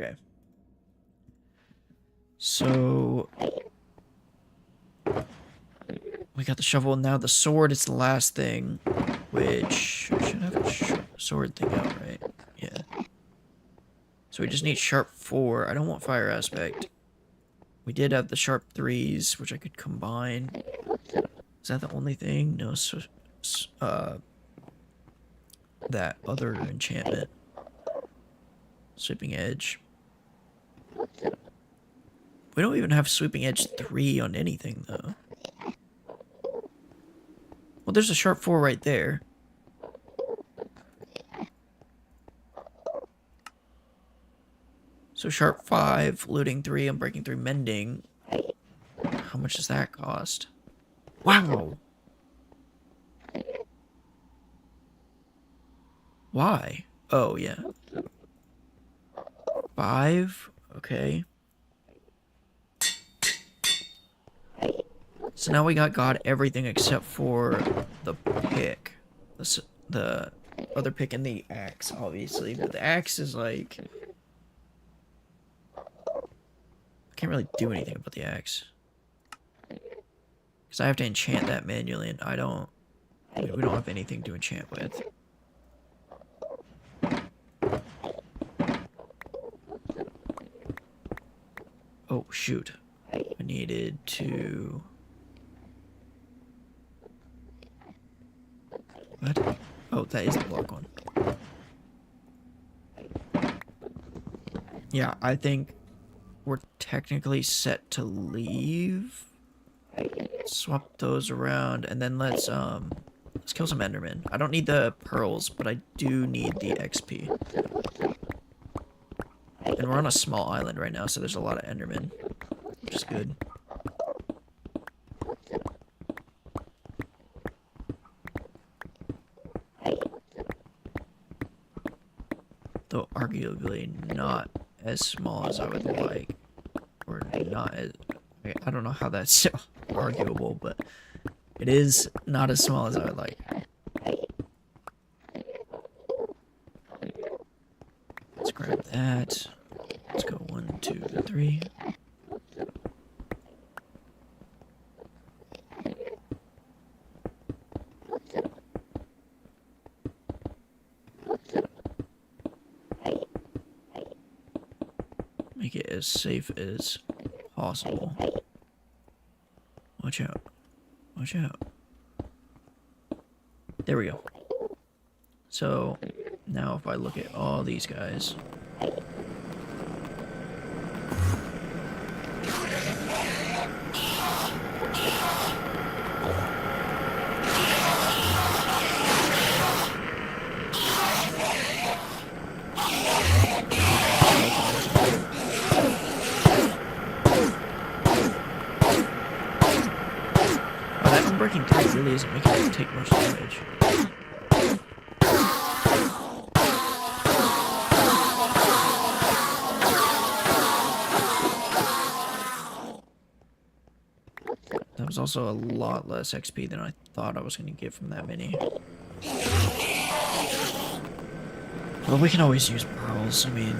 Okay. So we got the shovel, and now the sword is the last thing, which I should have a sword thing out, right? Yeah. So we just need sharp 4. I don't want fire aspect. We did have the sharp 3s, which I could combine. Is that the only thing? No, so, that other enchantment. Sweeping Edge. We don't even have Sweeping Edge 3 on anything, though. Well, there's a sharp 4 right there. So sharp 5, looting 3, and breaking 3, mending. How much does that cost? Wow! Why? Oh, yeah. 5? Okay. So now we got everything except for the pick. The other pick and the axe, obviously. But the axe is like... I can't really do anything about the axe. Because I have to enchant that manually, and I don't... We don't have anything to enchant with. Oh, shoot. I needed to... What? Oh, that is the block one. Yeah, I think we're technically set to leave. Swap those around, and then let's kill some Endermen. I don't need the pearls, but I do need the XP. And we're on a small island right now, so there's a lot of Endermen, which is good. Though arguably not as small as I would like. Or not as... I don't know how that's arguable, but it is not as small as I would like. Let's grab that. Let's go 1, 2, 3. Make it as safe as possible. Watch out. Watch out. There we go. So, now if I look at all these guys... Breaking 3 really isn't making it take much damage. That was also a lot less XP than I thought I was going to get from that mini. Well, we can always use pearls. I mean,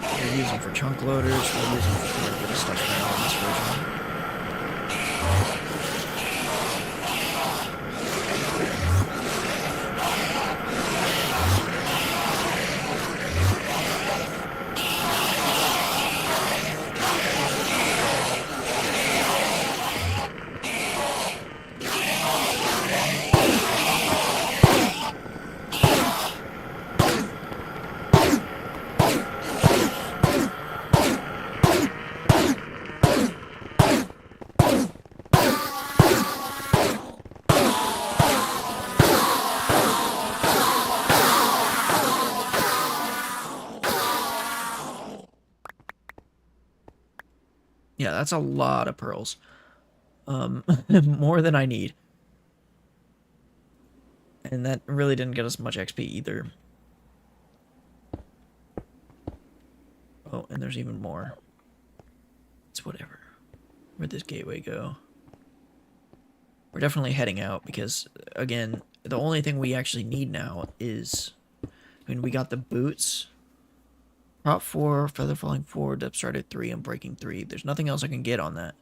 we'll use them for chunk loaders, we'll use them for quite a bit of stuff now in this version. Yeah, that's a lot of pearls. More than I need. And that really didn't get us much XP either. Oh, and there's even more. It's whatever. Where'd this gateway go? We're definitely heading out because, again, the only thing we actually need now is... I mean, we got the boots... Prop 4, Feather Falling 4, Depth Started 3, Unbreaking 3. There's nothing else I can get on that.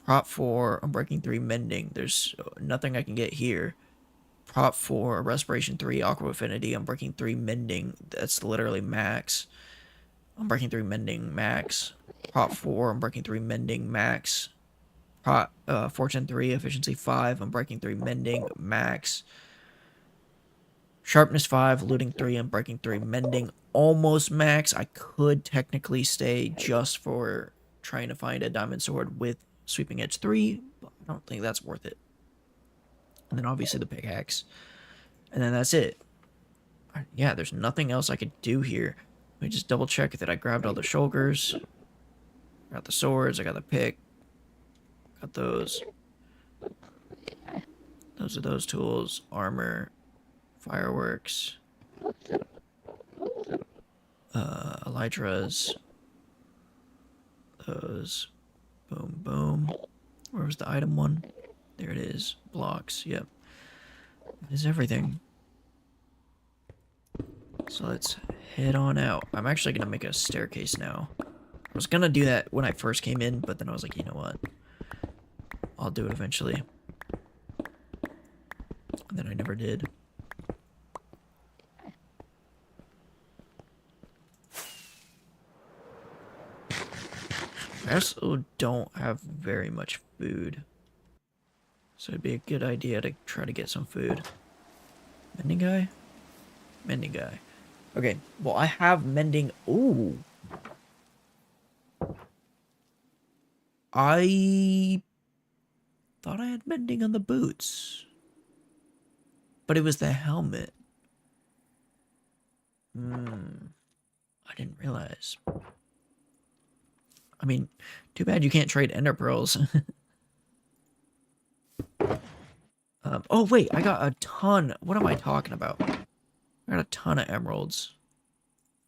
Prop 4, Unbreaking 3, Mending. There's nothing I can get here. Prop 4, Respiration 3, Aqua Affinity, Unbreaking 3, Mending. That's literally max. Unbreaking 3, Mending, max. Prop 4, Unbreaking 3, Mending, max. Prop Fortune 3, Efficiency 5, Unbreaking 3, Mending, max. Sharpness 5, Looting 3, Unbreaking 3, Mending, almost max. I could technically stay just for trying to find a diamond sword with Sweeping Edge 3, but I don't think that's worth it. And then obviously the pickaxe. And then that's it. Yeah, there's nothing else I could do here. Let me just double check that I grabbed all the shulkers. Got the swords, I got the pick. Got those. Those are those tools. Armor. Fireworks. Elytras. Those. Boom, boom. Where was the item one? There it is. Blocks. Yep. That is everything. So let's head on out. I'm actually going to make a staircase now. I was going to do that when I first came in, but then I was like, you know what? I'll do it eventually. And then I never did. I also don't have very much food. So it'd be a good idea to try to get some food. Mending guy? Mending guy. Okay, well I have mending... Ooh! I thought I had mending on the boots. But it was the helmet. I didn't realize. I mean, too bad you can't trade ender pearls. Oh, wait, I got a ton. What am I talking about? I got a ton of emeralds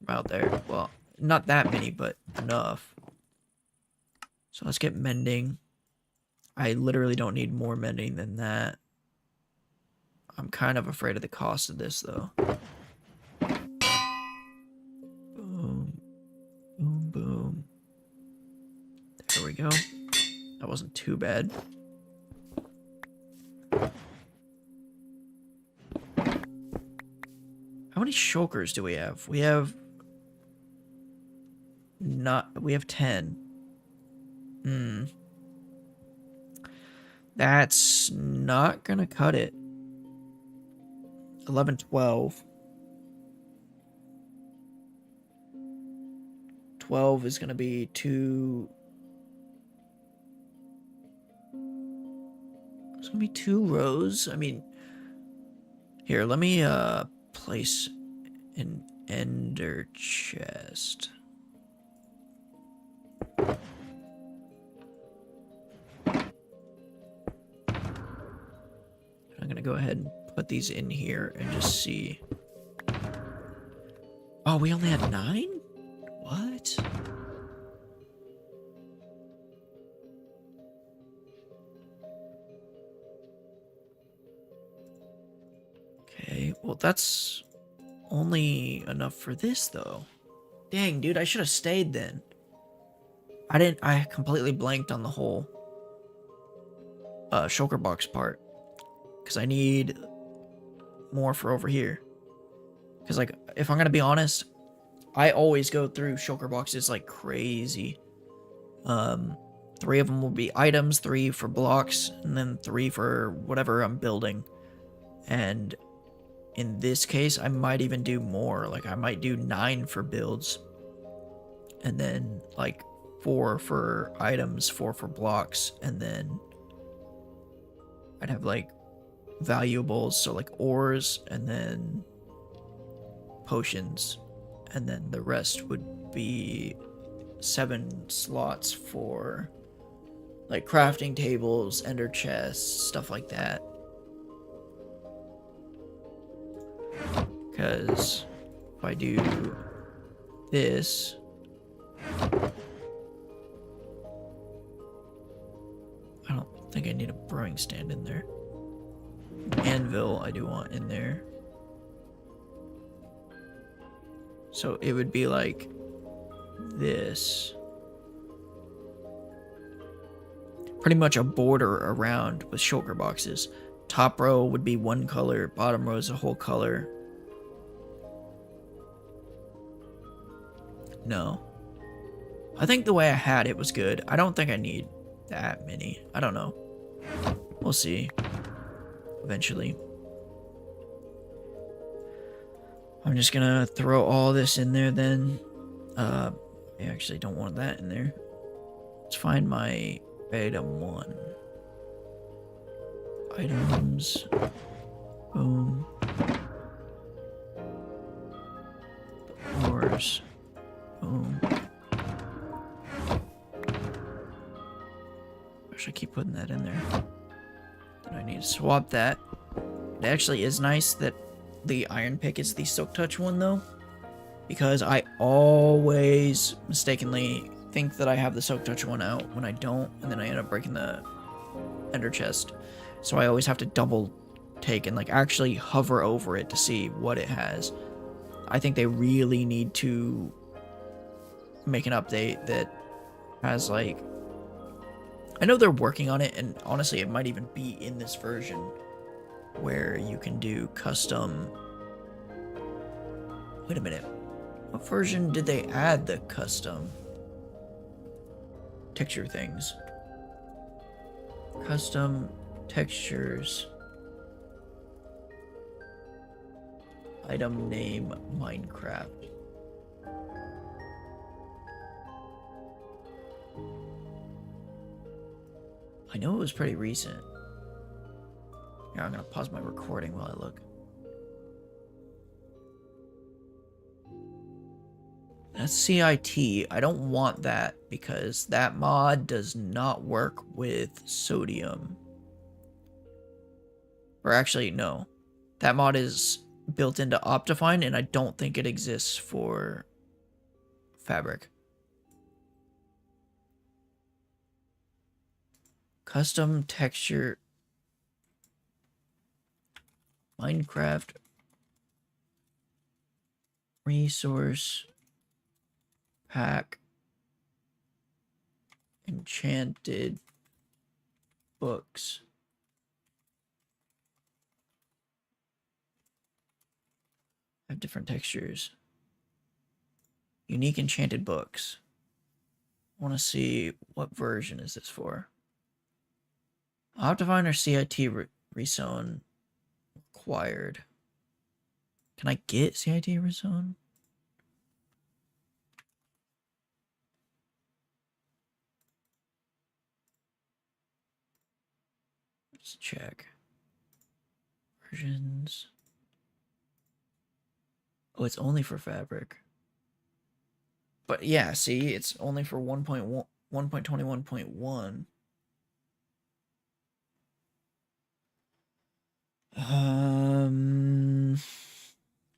out there. Well, not that many, but enough. So let's get mending. I literally don't need more mending than that. I'm kind of afraid of the cost of this, though. Boom. Boom, boom. There we go. That wasn't too bad. How many shulkers do we have? We have 10. That's not gonna cut it. 11, 12. 12 is gonna be 2. It's gonna be 2 rows. I mean, here, let me place an ender chest. I'm gonna go ahead and put these in here and just see. Oh, we only had 9? What? Okay, well that's only enough for this though. Dang, dude, I should have stayed then. I completely blanked on the whole shulker box part. Because I need more for over here. Because, like, if I'm going to be honest, I always go through shulker boxes like crazy. 3 of them will be items, 3 for blocks, and then 3 for whatever I'm building. And in this case, I might even do more. Like, I might do 9 for builds. And then, like, 4 for items, 4 for blocks, and then I'd have, like, valuables, so like ores, and then potions, and then the rest would be 7 slots for like crafting tables, ender chests, stuff like that. Because if I do this, I don't think I need a brewing stand in there. Anvil I do want in there. So it would be like this. Pretty much a border around with shulker boxes. Top row would be one color, bottom row is a whole color. No. I think the way I had it was good. I don't think I need that many. I don't know. We'll see. Eventually. I'm just gonna throw all this in there then. I actually don't want that in there. Let's find my item 1. Items. Boom. Ores. Boom. I should keep putting that in there. Then I need to swap that. It actually is nice that the iron pick is the silk touch one though, because I always mistakenly think that I have the silk touch one out when I don't, and then I end up breaking the ender chest. So I always have to double take and like actually hover over it to see what it has. I think they really need to make an update that has like, I know they're working on it, and honestly it might even be in this version where you can do custom. Wait a minute, what version did they add the custom texture things? Custom textures. Item name Minecraft. I know it was pretty recent. Here, I'm gonna pause my recording while I look. That's CIT. I don't want that because that mod does not work with sodium. Or actually, no. That mod is built into Optifine, and I don't think it exists for Fabric. Custom texture. Minecraft. Resource. Pack. Enchanted books. I have different textures. Unique enchanted books. I want to see what version is this for. Optifine or CIT rezone required. Can I get CIT rezone? Let's check. Versions. Oh, it's only for Fabric. But yeah, see, it's only for 1.21.1.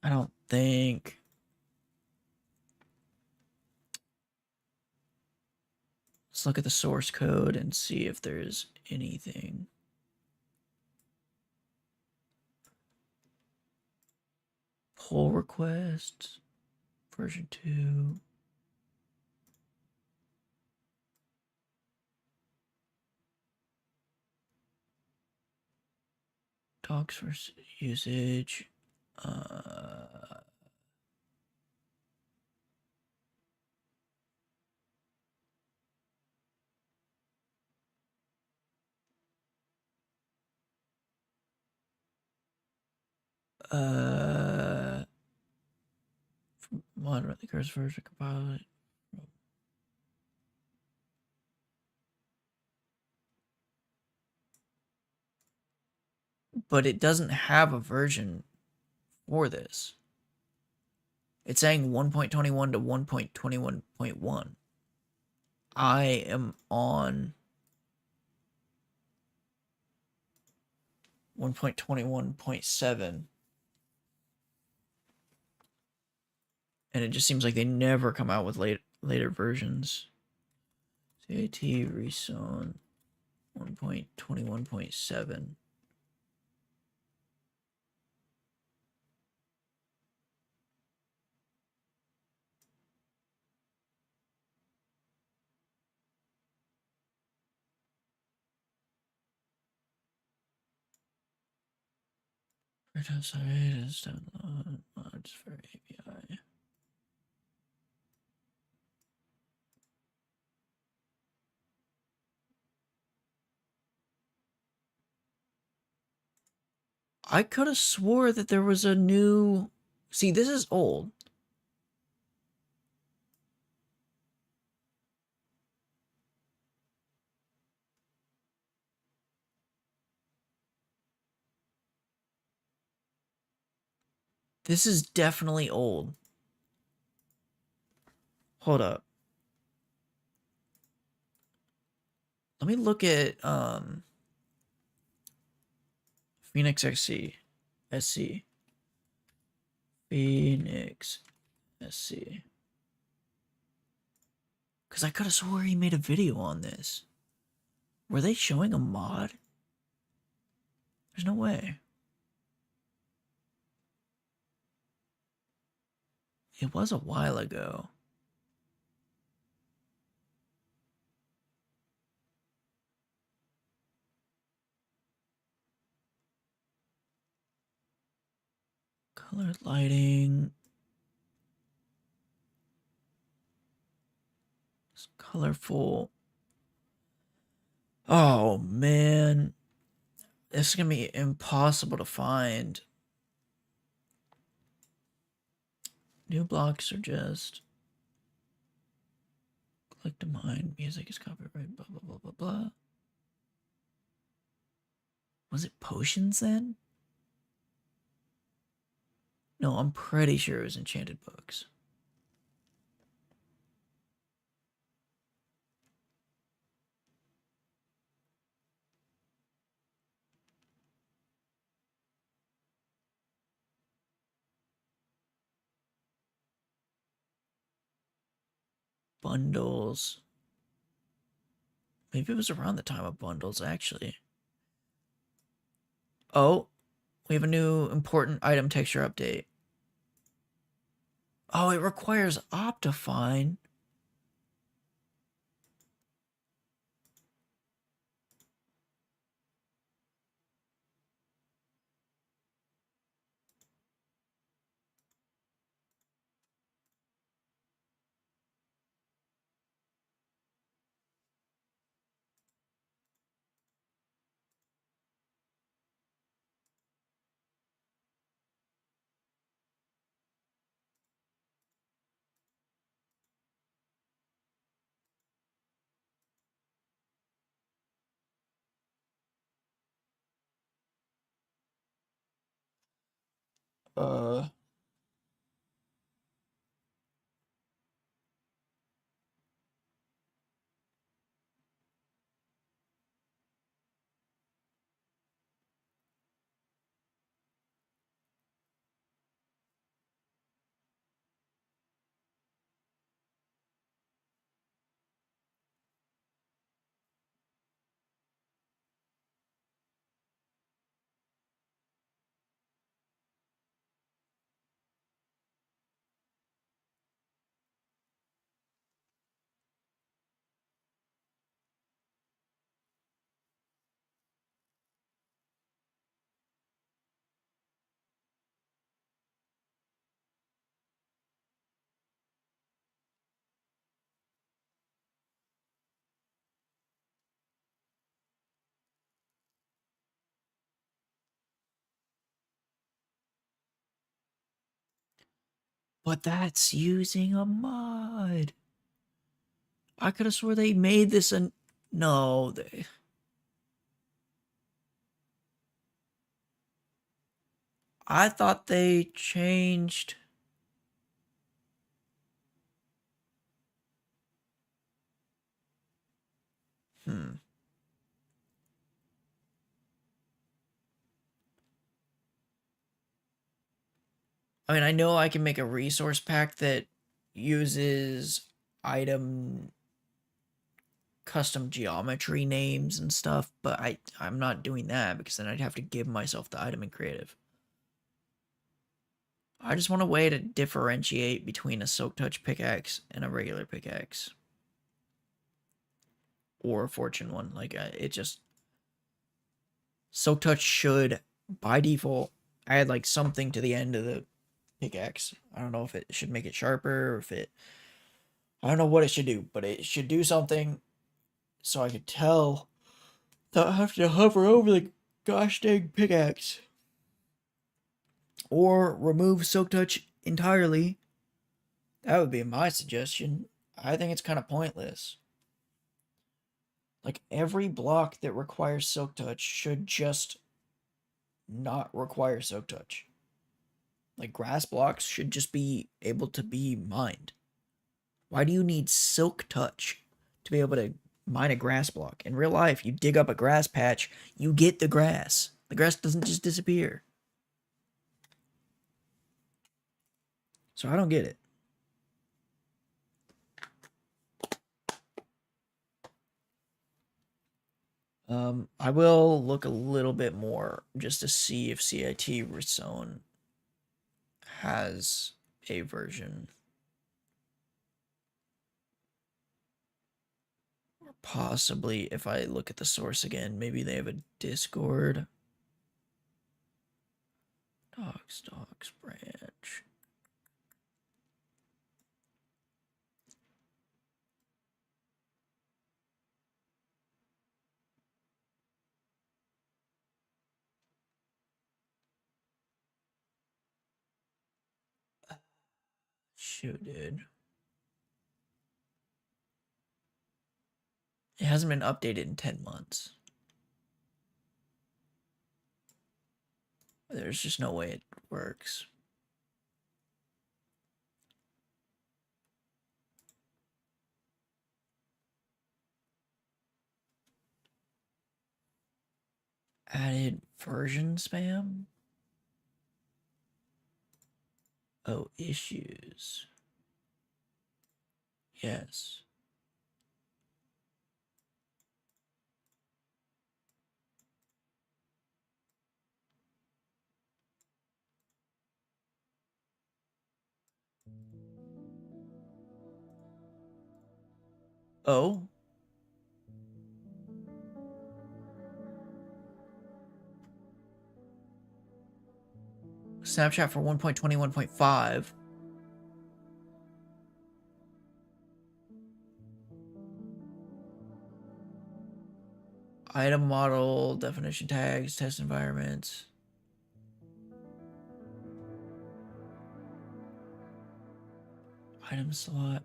I don't think. Let's look at the source code and see if there's anything. Pull requests, version 2. Docs for usage. Moderate the curse version compile it. But it doesn't have a version for this. It's saying 1.21 to 1.21.1. I am on 1.21.7. And it just seems like they never come out with later versions. CAT rezone 1.21.7. Site is download mods for API. I could have swore that there was a new... See, this is old. This is definitely old. Hold up. Let me look at Phoenix SC. Phoenix SC. Because I could have swore he made a video on this. Were they showing a mod? There's no way. It was a while ago. Colored lighting. It's colorful. Oh, man. This is going to be impossible to find. New blocks are just... Click to mine. Music is copyright. Blah, blah, blah, blah, blah. Was it potions then? No, I'm pretty sure it was enchanted books. Bundles. Maybe it was around the time of bundles, actually. Oh, we have a new important item texture update. Oh, it requires Optifine. Uh, but that's using a mod. I could have swore they made this a... No, they... I thought they changed... Hmm. I mean, I know I can make a resource pack that uses item custom geometry names and stuff, but I'm not doing that because then I'd have to give myself the item in creative. I just want a way to differentiate between a Silk Touch pickaxe and a regular pickaxe. Or a fortune one. Like, it just... Silk Touch should, by default, add, like, something to the end of the pickaxe. I don't know if it should make it sharper or if it... I don't know what it should do, but it should do something so I could tell that I have to hover over the gosh dang pickaxe. Or remove Silk Touch entirely. That would be my suggestion. I think it's kind of pointless. Like, every block that requires Silk Touch should just not require Silk Touch. Like, grass blocks should just be able to be mined. Why do you need Silk Touch to be able to mine a grass block? In real life, you dig up a grass patch, you get the grass. The grass doesn't just disappear. So I don't get it. I will look a little bit more just to see if CIT Rezone has a version. Or possibly, if I look at the source again, maybe they have a Discord. Docs branch. Shoot, dude. It hasn't been updated in 10 months. There's just no way it works. Added version spam? Oh, issues. Yes. Oh? Snapchat for 1.21.5. Item model, definition tags, test environments. Item slot.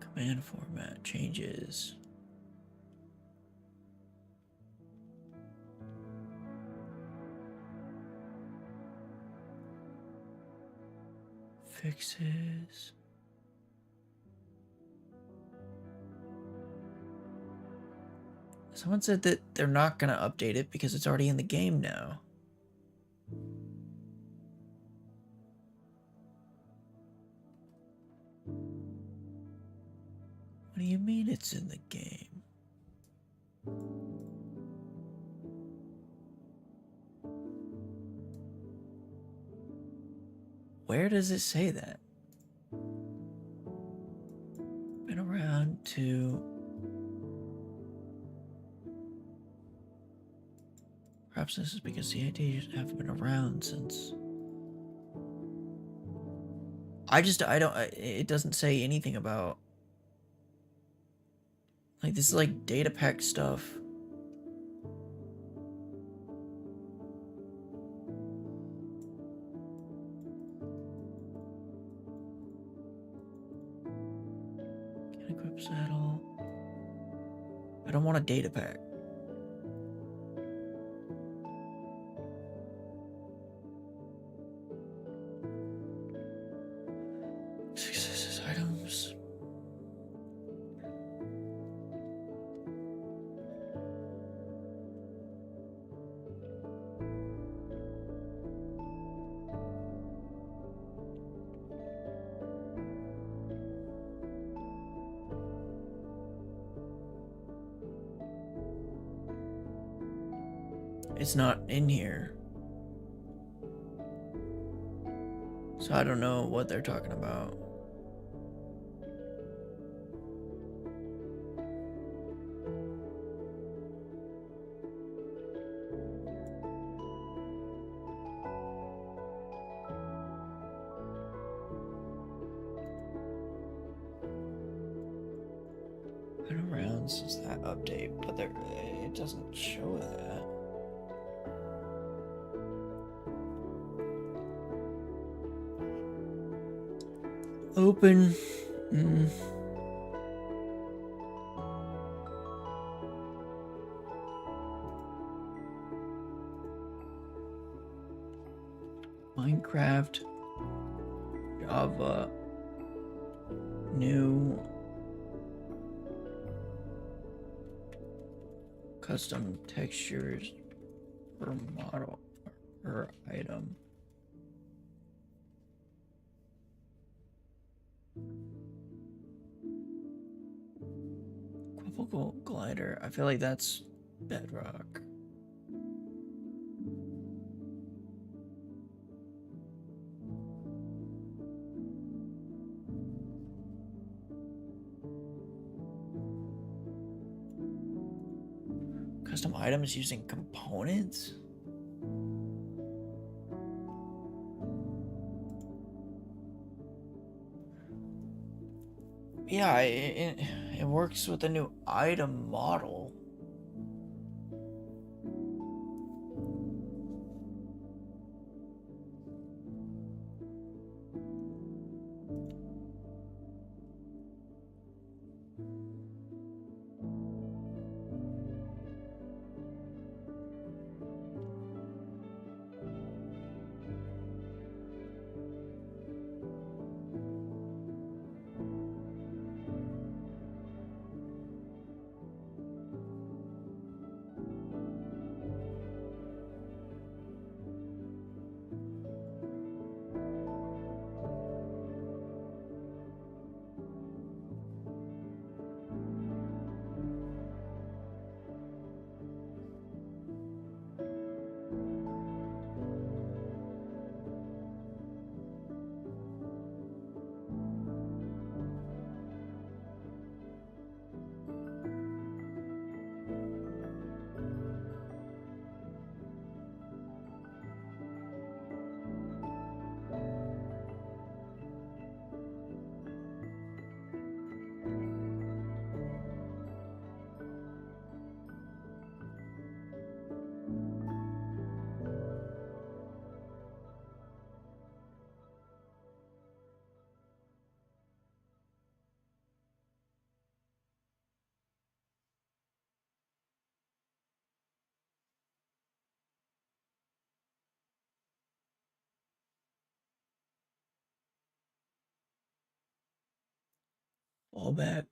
Command format changes. Fixes. Someone said that they're not going to update it because it's already in the game now. What do you mean it's in the game? Where does it say that? Been around to... Perhaps this is because CIDs have been around since... it doesn't say anything about... Like, this is like data pack stuff. Can't equip saddle. I don't want a data pack. Successes items. It's not in here. So I don't know what they're talking about. Been around since that update, but it doesn't show that. Open. Minecraft. Java. New. Custom textures per model per item. Quadruple glider. I feel like that's Bedrock. Custom items using components? Yeah, it works with the new item model. All back.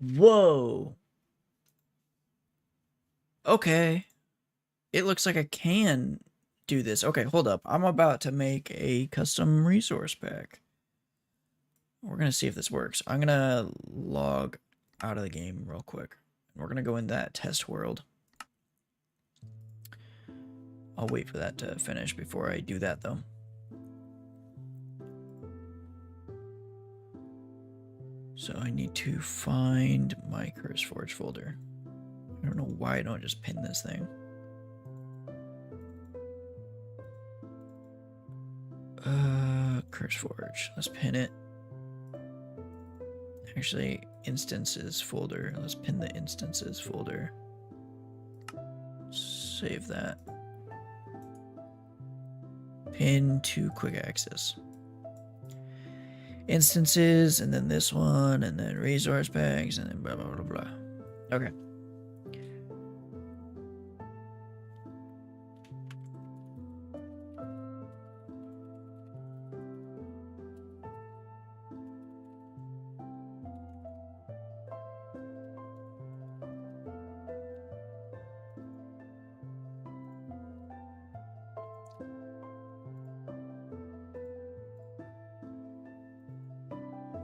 Whoa. Okay. It looks like I can do this. Okay, hold up. I'm about to make a custom resource pack. We're going to see if this works. I'm going to log out of the game real quick. We're going to go in that test world. I'll wait for that to finish before I do that, though. So I need to find my CurseForge folder. I don't know why I don't just pin this thing. CurseForge. Let's pin it. Actually, instances folder. Let's pin the instances folder. Save that. Pin to quick access. Instances, and then this one, and then resource packs, and then blah, blah, blah, blah. Okay.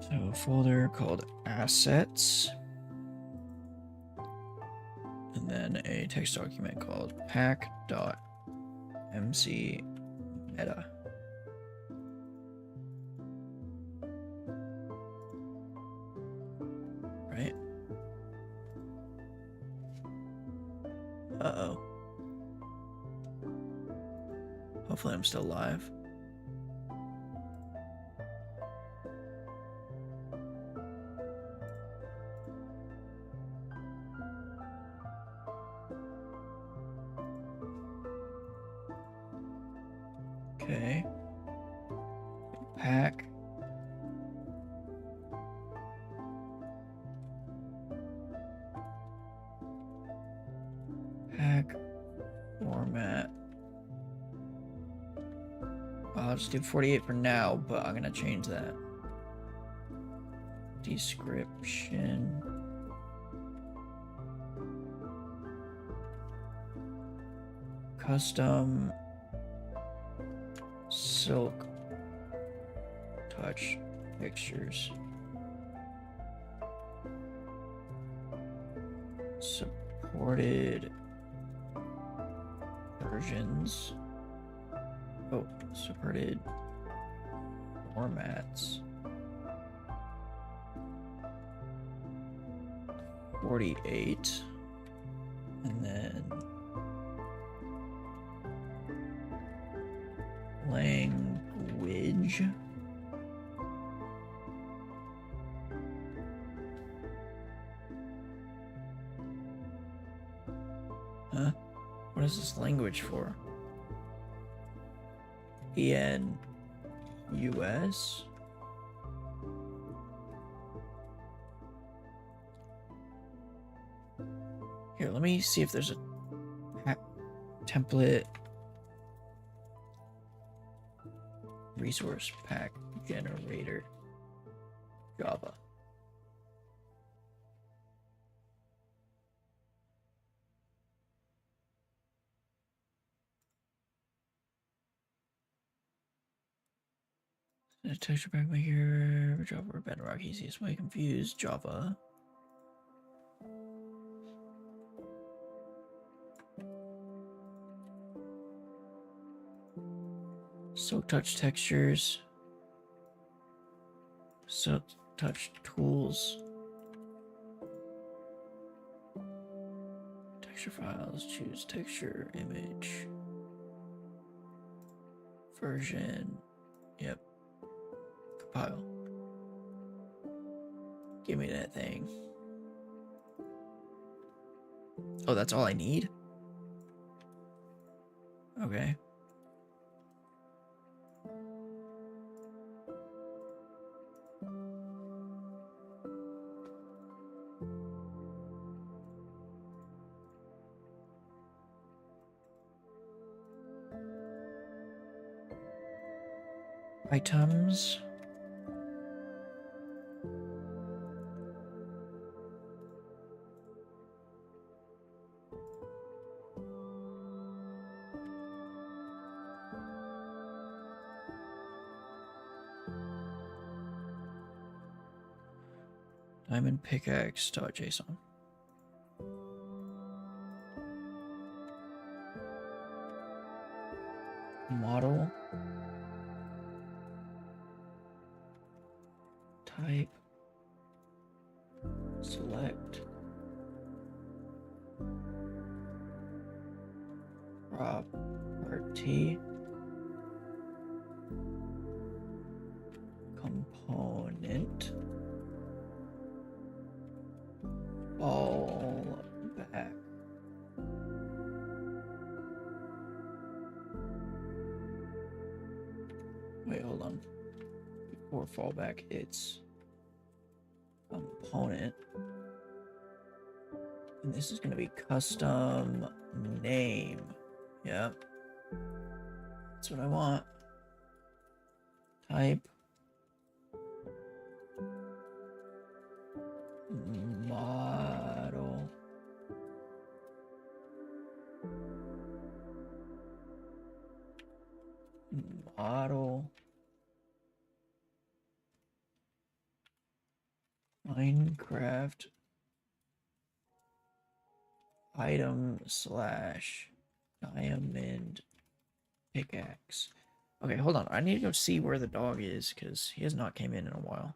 So a folder called assets, and then a text document called pack.mc meta. Right? Uh-oh. Hopefully I'm still live. Okay. Pack. Pack format. I'll just do 48 for now, but I'm gonna change that. Description. Custom silk touch textures. Supported versions. Oh, supported formats. 48. And then language. Huh? What is this language for? EN-US? Here, let me see if there's a template resource pack generator Java. The texture pack maker, Java or Bedrock, easiest way confused Java. Silk touch textures. Silk touch tools. Texture files, choose texture, image. Version. Yep. Compile. Give me that thing. Oh, that's all I need? Okay. Items. Diamond pickaxe.json. Model. Type. Select. Property. Component. Fall back. Wait, hold on. Before fallback, it's component. And this is going to be custom name. Yep. That's what I want. Type. Model. Model. Minecraft. Item slash diamond pickaxe. Okay, hold on. I need to go see where the dog is because he has not came in a while.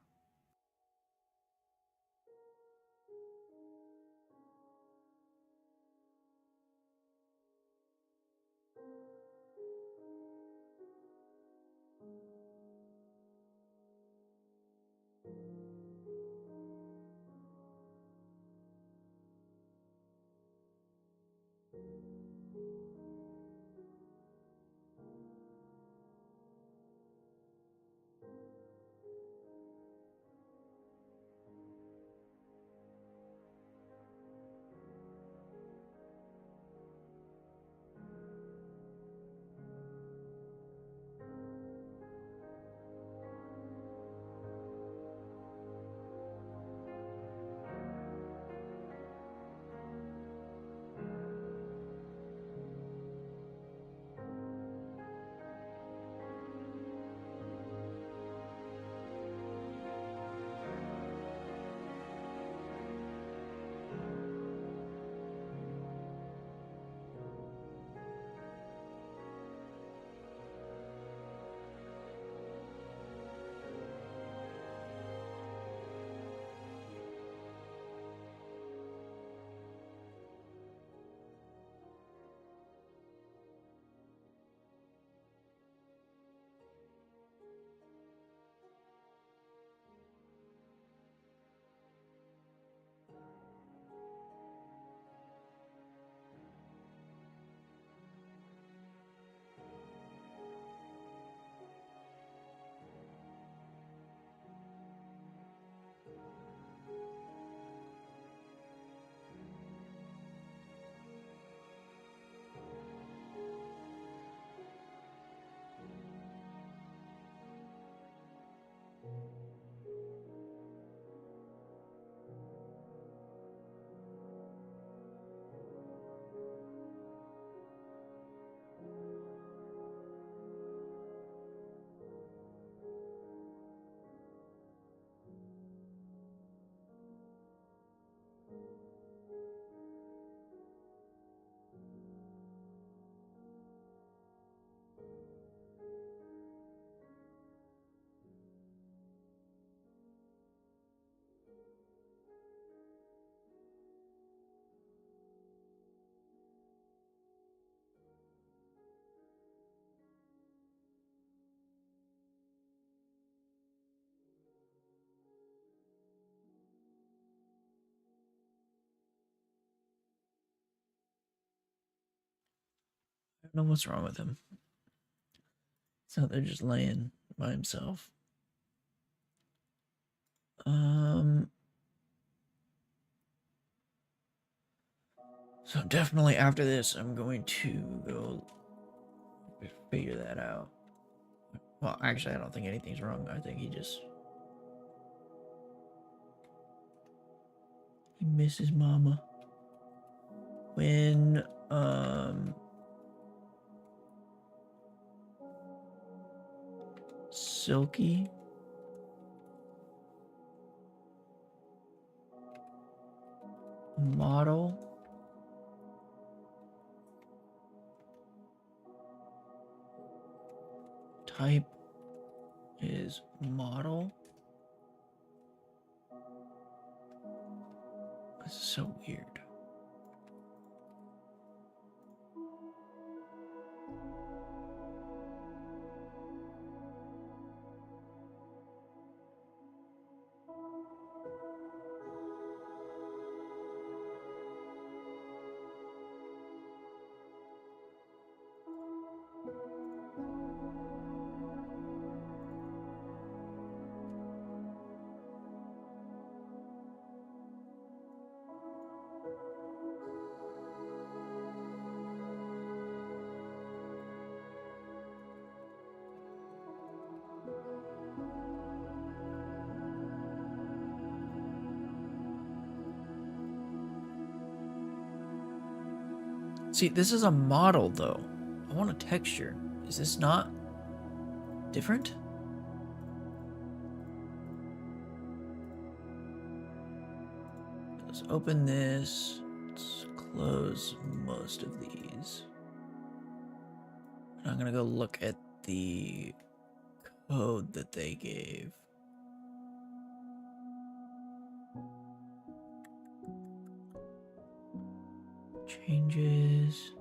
I don't know what's wrong with him. So they're just laying by himself. So definitely after this, I'm going to go figure that out. Well, actually, I don't think anything's wrong. I think he misses mama. When, Silky. Model. Type is model. This is so weird. See, this is a model, though. I want a texture. Is this not different? Let's open this. Let's close most of these. And I'm gonna go look at the code that they gave. Changes.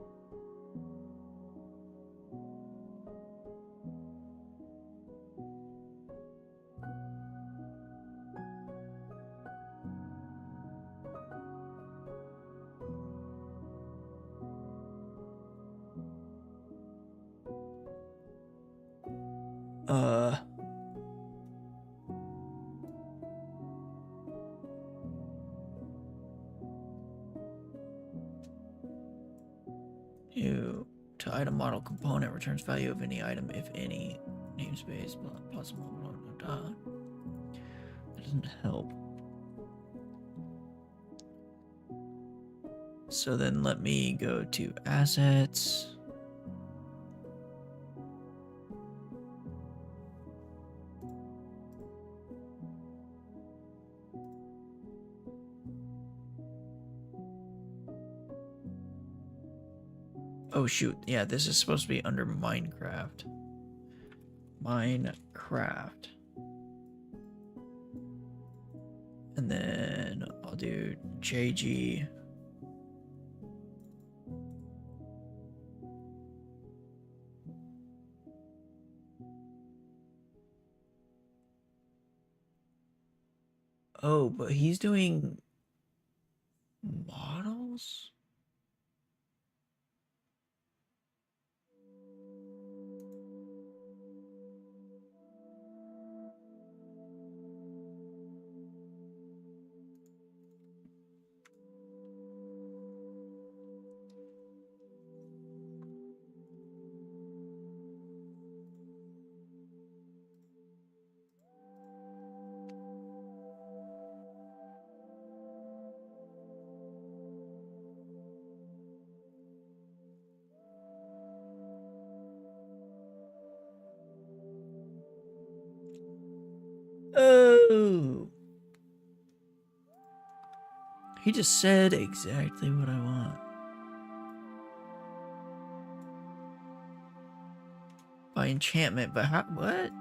New to item model component returns value of any item if any namespace possible. Blah, blah, blah. That doesn't help. So then let me go to assets. Oh shoot, yeah, this is supposed to be under Minecraft. Minecraft. And then I'll do JG. Oh, but he's doing models? Oh. He just said exactly what I want. By enchantment, but how, what?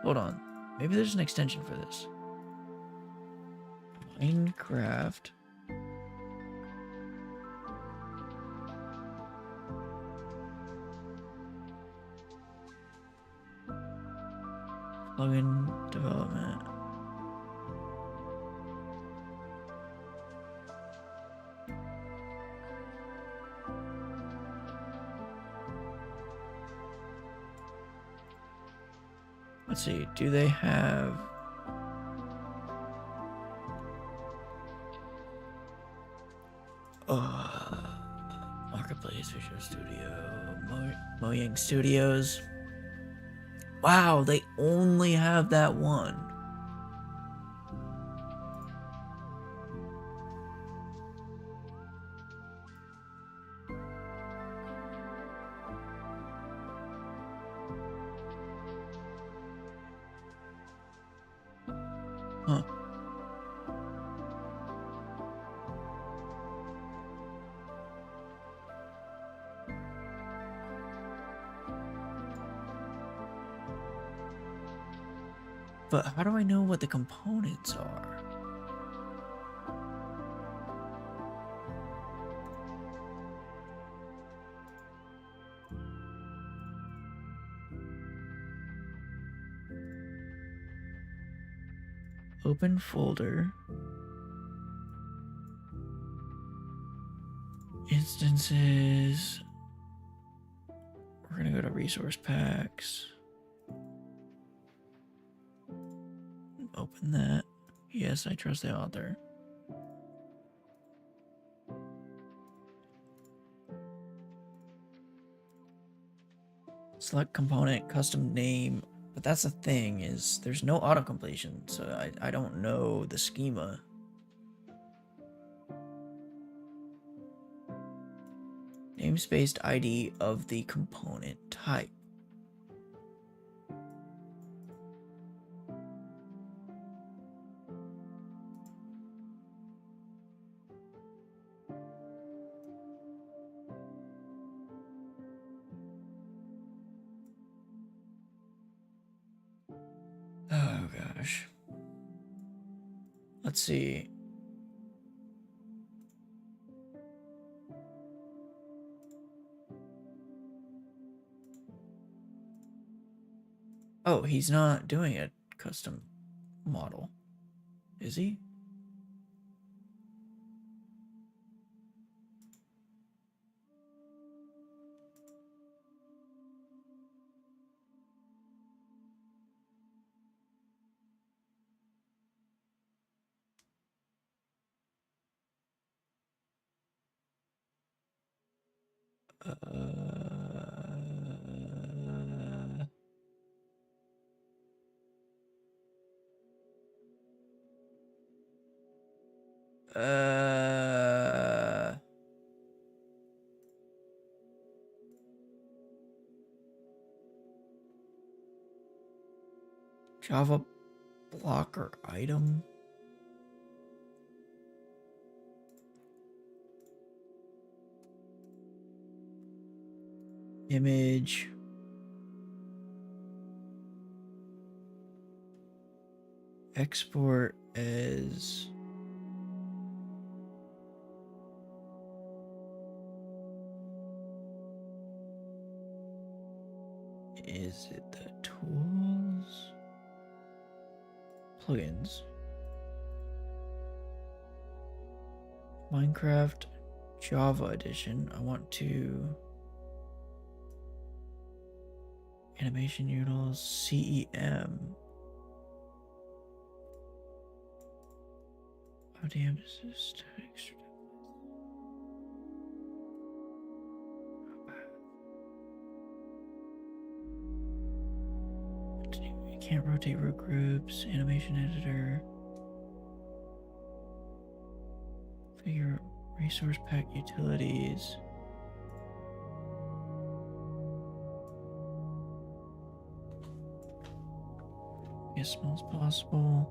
Hold on. Maybe there's an extension for this. Minecraft. Plugin development. Let's see, do they have... Marketplace, Visual Studio, Mojang Studios. Wow, they only have that one. Huh. But how do I know what the components are? Open folder. Instances. We're gonna go to resource packs. Open that. Yes, I trust the author. Select component, custom name. But that's the thing, is there's no auto-completion, so I don't know the schema. Namespace ID of the component type. Oh gosh. Let's see. Oh, he's not doing a custom model, is he? Uh, Java blocker item. Image. Export as is it the tools? Plugins. Minecraft Java edition. I want to animation utils CEM. Oh damn, this is text. You can't rotate root groups, animation editor. Figure resource pack utilities. Be as small as possible.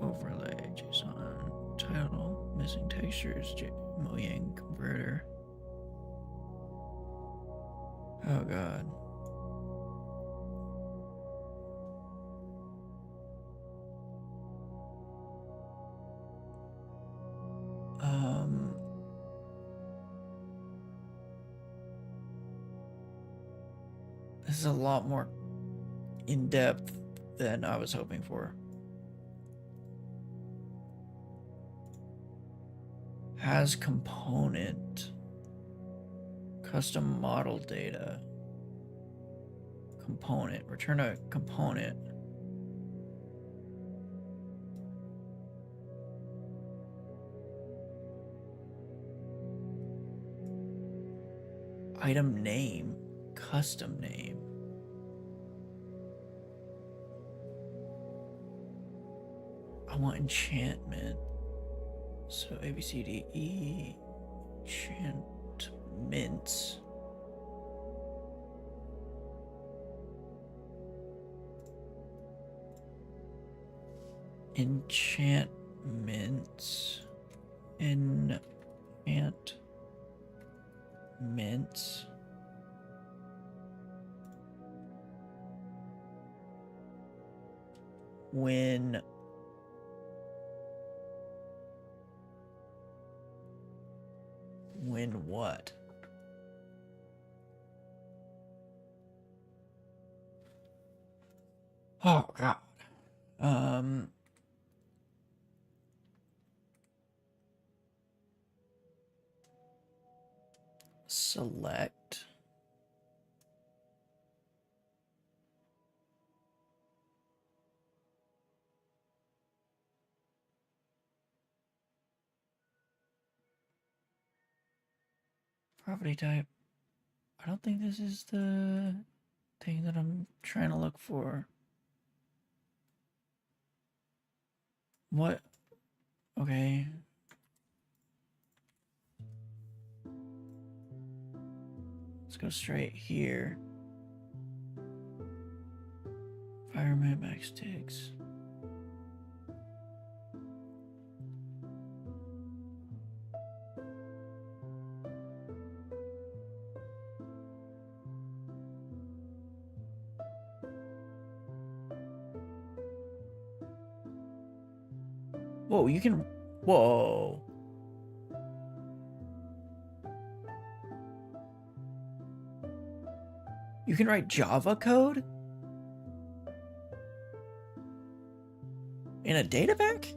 Overlay, JSON, title, missing textures, Mojang converter. Oh god. This is a lot more in-depth than I was hoping for. Has component. Custom model data. Component. Return a component. Item name, custom name. I want enchantment. So A, B, C, D, E, enchantments. Enchantments. Enchantments. When what? Oh god. Select. Property type. I don't think this is the thing that I'm trying to look for. What? Okay. Let's go straight here. Fireman backsticks. Whoa, you can. Whoa. You can write Java code? In a databank?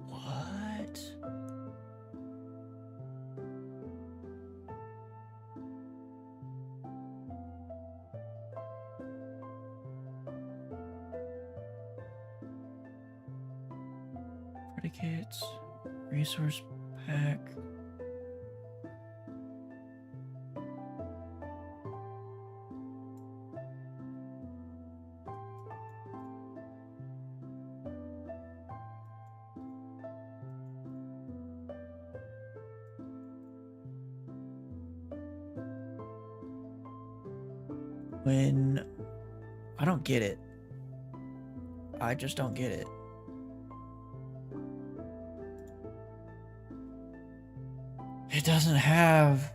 What? Predicates, resource pack. When I don't get it. I just don't get it. It doesn't have.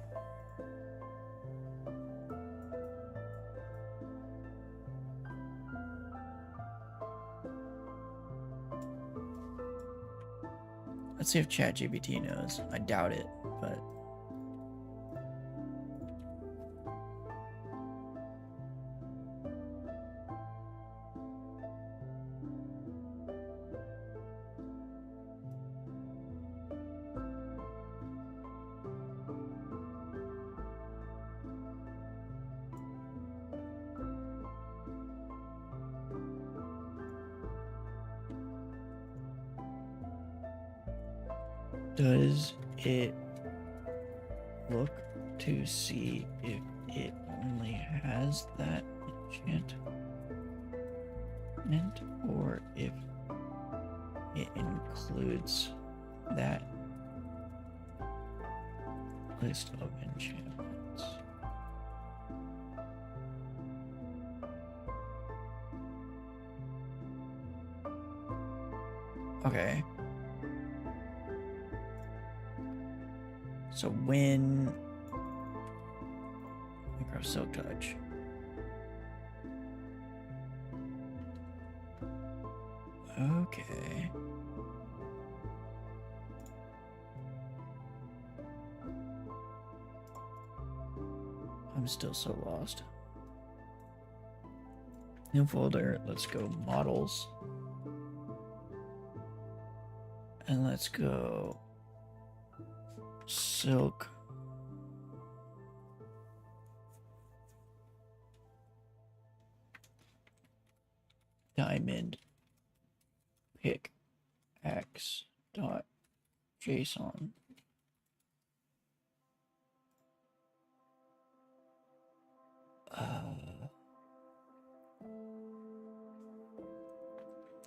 Let's see if ChatGPT knows. I doubt it, but. Does it look to see if it only has that enchantment or if it includes that list of enchantments? Okay. So when micro silk touch. Okay. I'm still so lost. New folder, let's go models. And let's go silk. Diamond pick x dot JSON.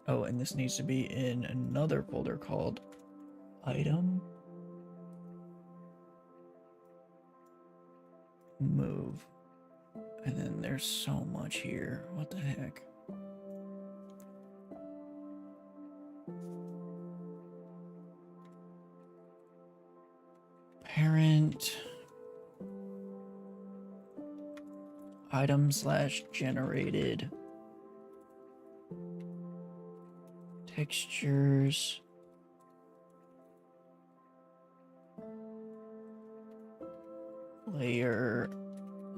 Oh, and this needs to be in another folder called item move. And then there's so much here. What the heck? Parent item slash generated textures layer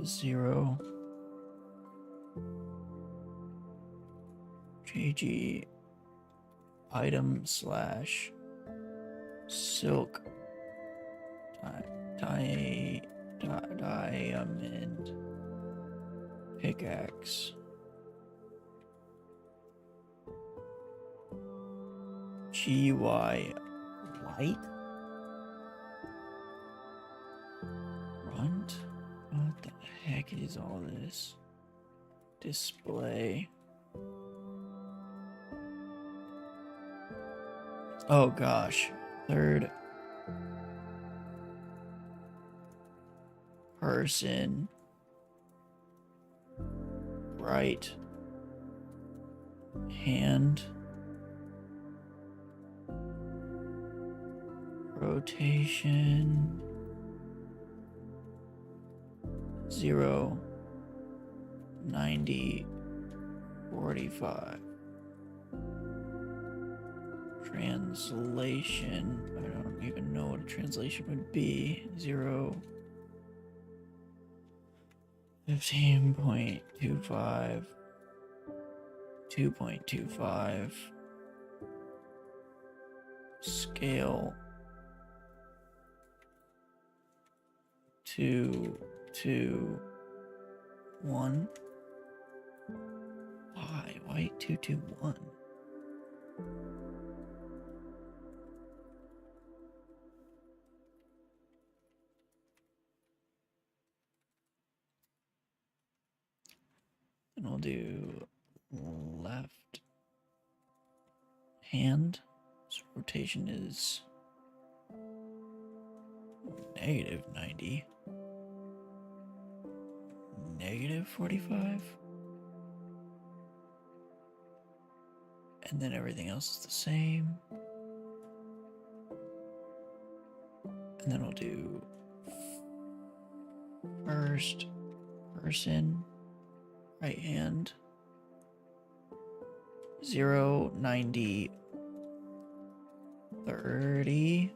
0 JG item slash silk diamond pickaxe GUI light runt. What the heck is all this? Display. Oh gosh. Third person right hand rotation 0 90 45 translation. I don't even know what a translation would be. 0 15.25 2.25 scale 2 to 1. Why 2 to 1? And we'll do left hand. So rotation is negative 90. Negative 45. And then everything else is the same. And then we'll do first person right hand 0 90 30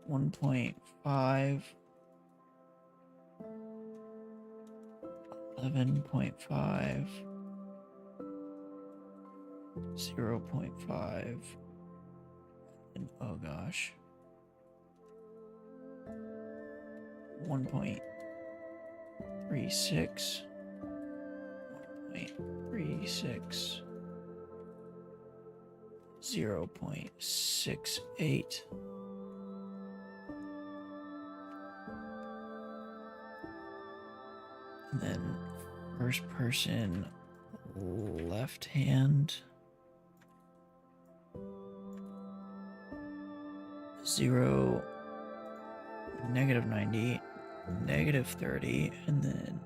1.5 11.5 0.5 and oh gosh 1.36 1.36 0.68 and then first person left hand 0 negative 90 negative 30 and then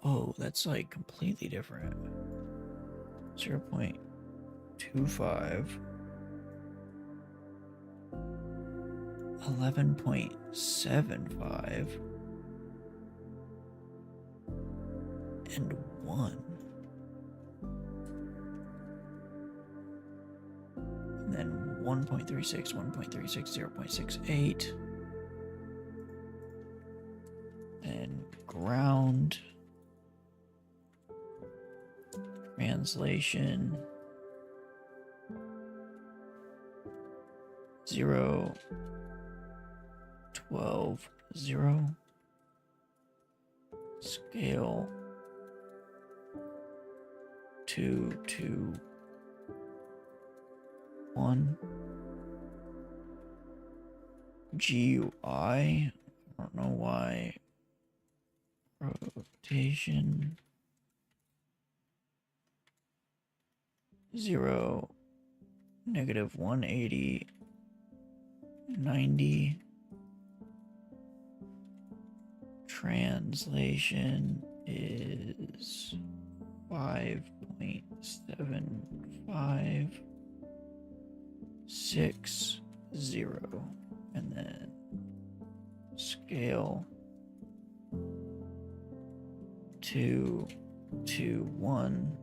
oh that's like completely different 0.25 11.75 and 1 and then 1.36 1.36 0.68 and ground translation 0 12 0 scale 2, 2, 1. GUI. I don't know why. Rotation 0, negative 180, 90. Translation is 5.7560, and then scale 2 to 1,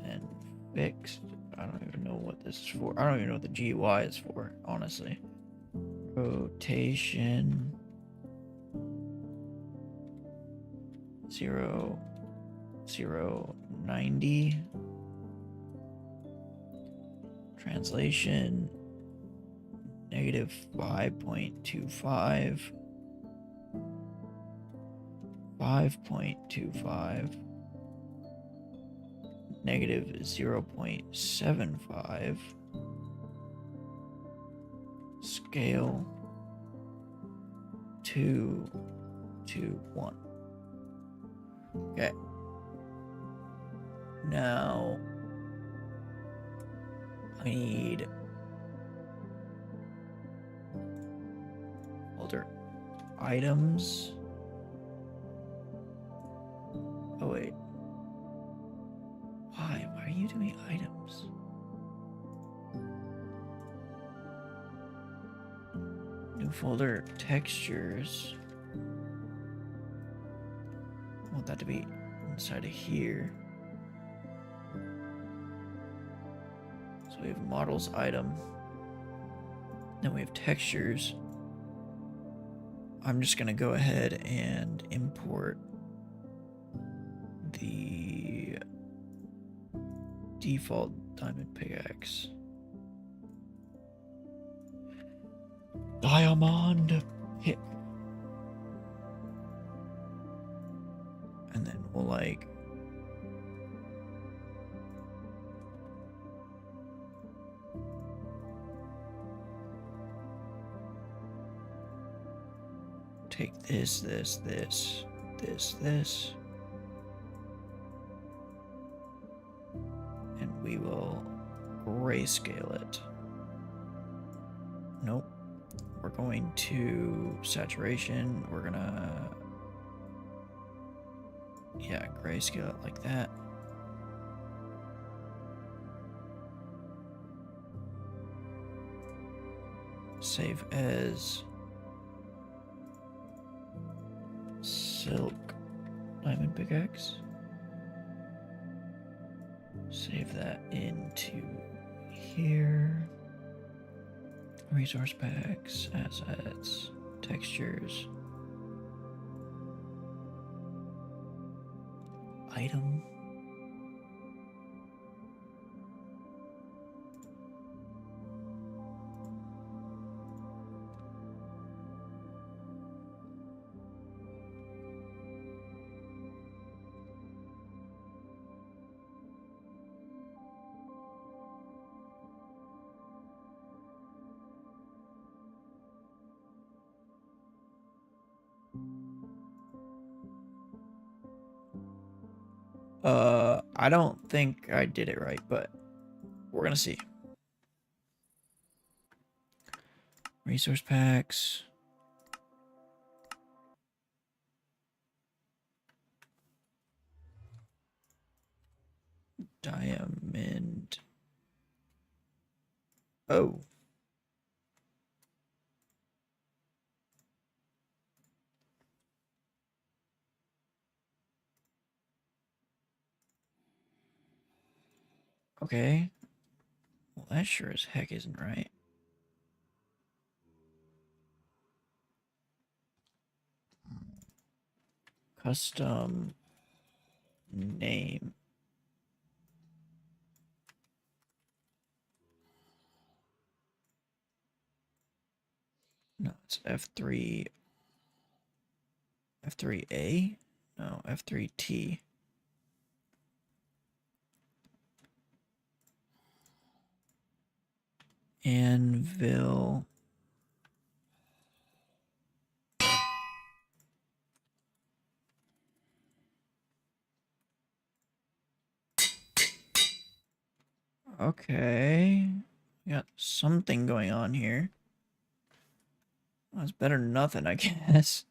and fixed. I don't even know what this is for. I don't even know what the GUI is for, honestly. Rotation 0, 0, 90. Translation negative 5.25, 5.25, negative 0.75, scale 2 to 1. Okay. Now I need folder items. Oh wait. Why? Why are you doing items? New folder textures. I want that to be inside of here. So we have models item. Then we have textures. I'm just gonna go ahead and import the default diamond pickaxe. Diamond pick. And then we'll like take this, and we will grayscale it. Nope. We're going to saturation. We're gonna, yeah, grayscale it like that. Save as silk diamond pickaxe. Save that into here. Resource packs, assets, textures, item. I don't think I did it right, but we're gonna see. Resource packs. Diamond. Oh. Okay. Well, that sure as heck isn't right. Custom name. No, it's F3. F3A? No, F3T. Anvil. Okay. Got something going on here. That's better than nothing, I guess.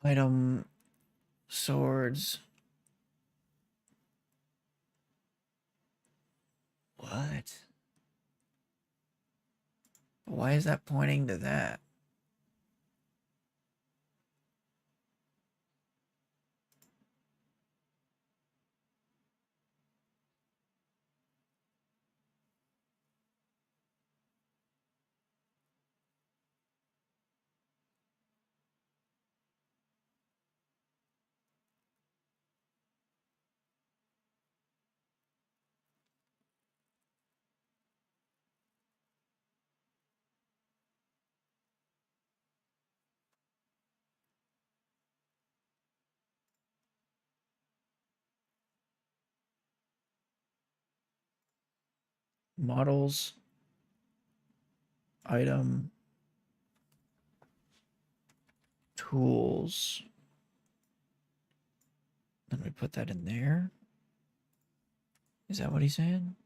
Item, swords. What? Why is that pointing to that? Models. Item. Tools. Then we put that in there. Is that what he's saying?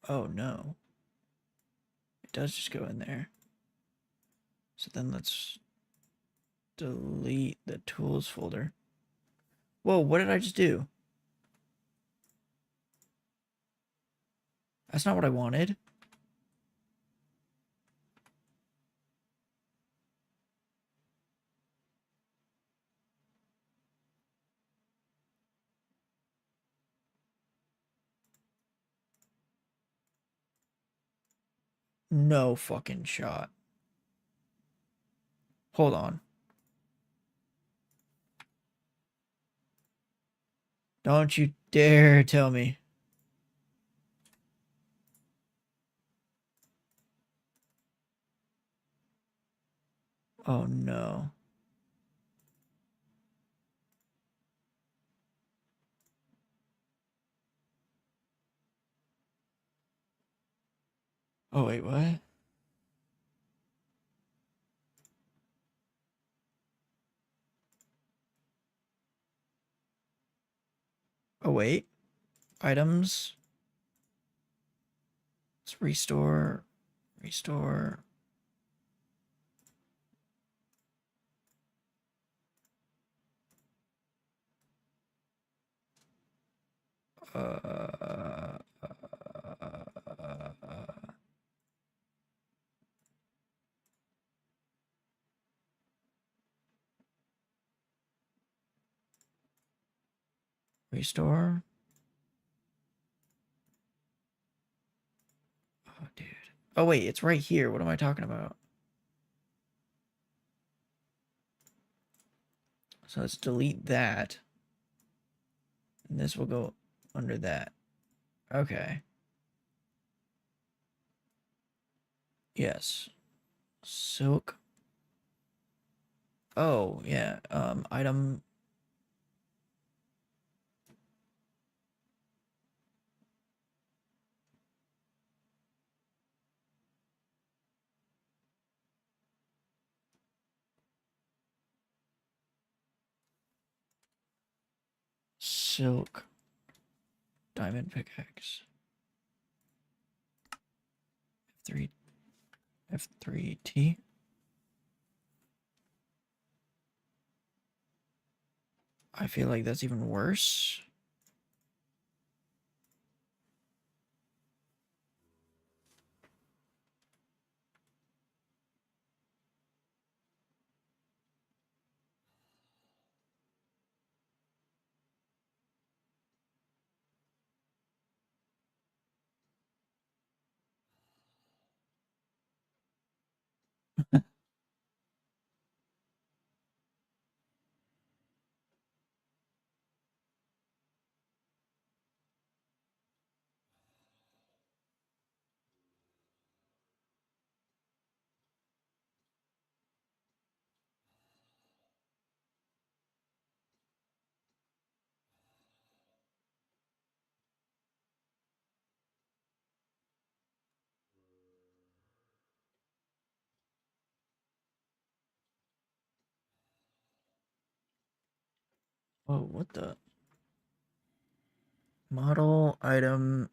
Oh no. It does just go in there. So then let's delete the tools folder. Whoa, what did I just do? That's not what I wanted. No fucking shot. Hold on. Don't you dare tell me. Oh no. Oh wait, what? Oh wait. Items. Let's restore. Restore. Uh, Restore. Oh, dude. Oh, wait, it's right here. What am I talking about? So let's delete that. And this will go under that. Okay. Yes. Silk. Oh, yeah. Item. Silk. Diamond pickaxe. F3. F3T. I feel like that's even worse. Oh, what the? Model item.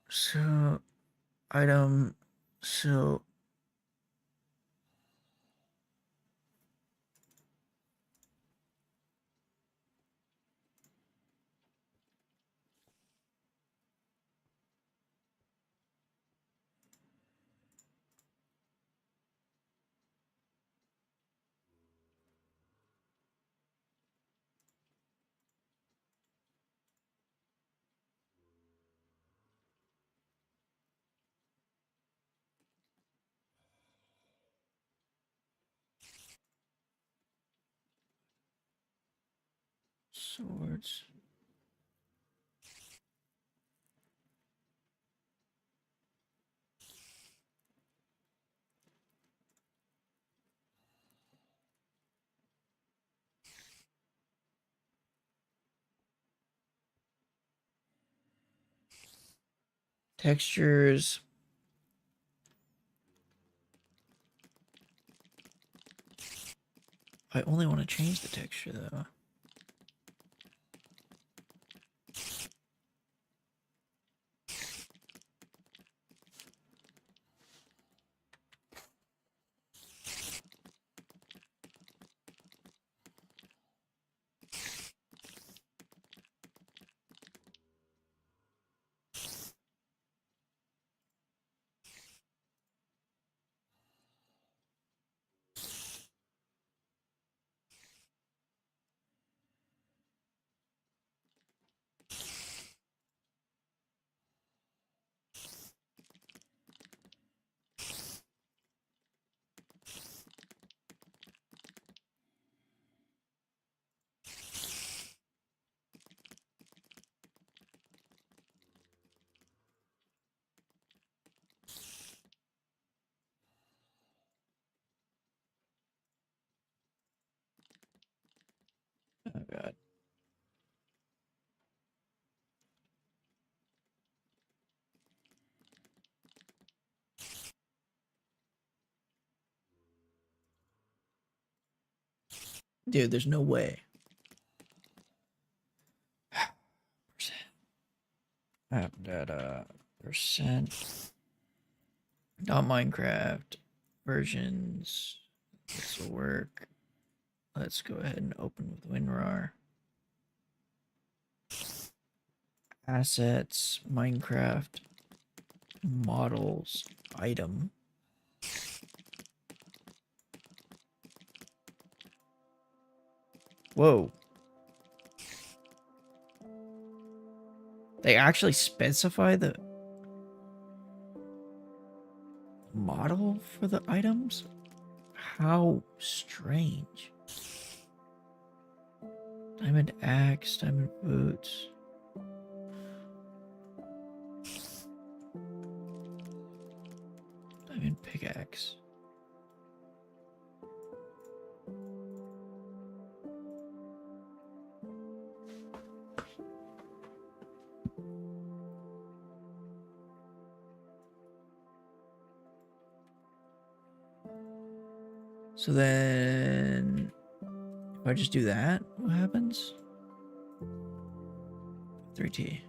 So, item. So, swords. Textures. I only want to change the texture though. Oh god. Dude, there's no way. App data percent. Not Minecraft versions. This will work. Let's go ahead and open with WinRAR. Assets, Minecraft, models, item. Whoa. They actually specify the model for the items? How strange. Diamond axe, diamond boots. Diamond pickaxe. So then, if I just do that, what happens? 3T.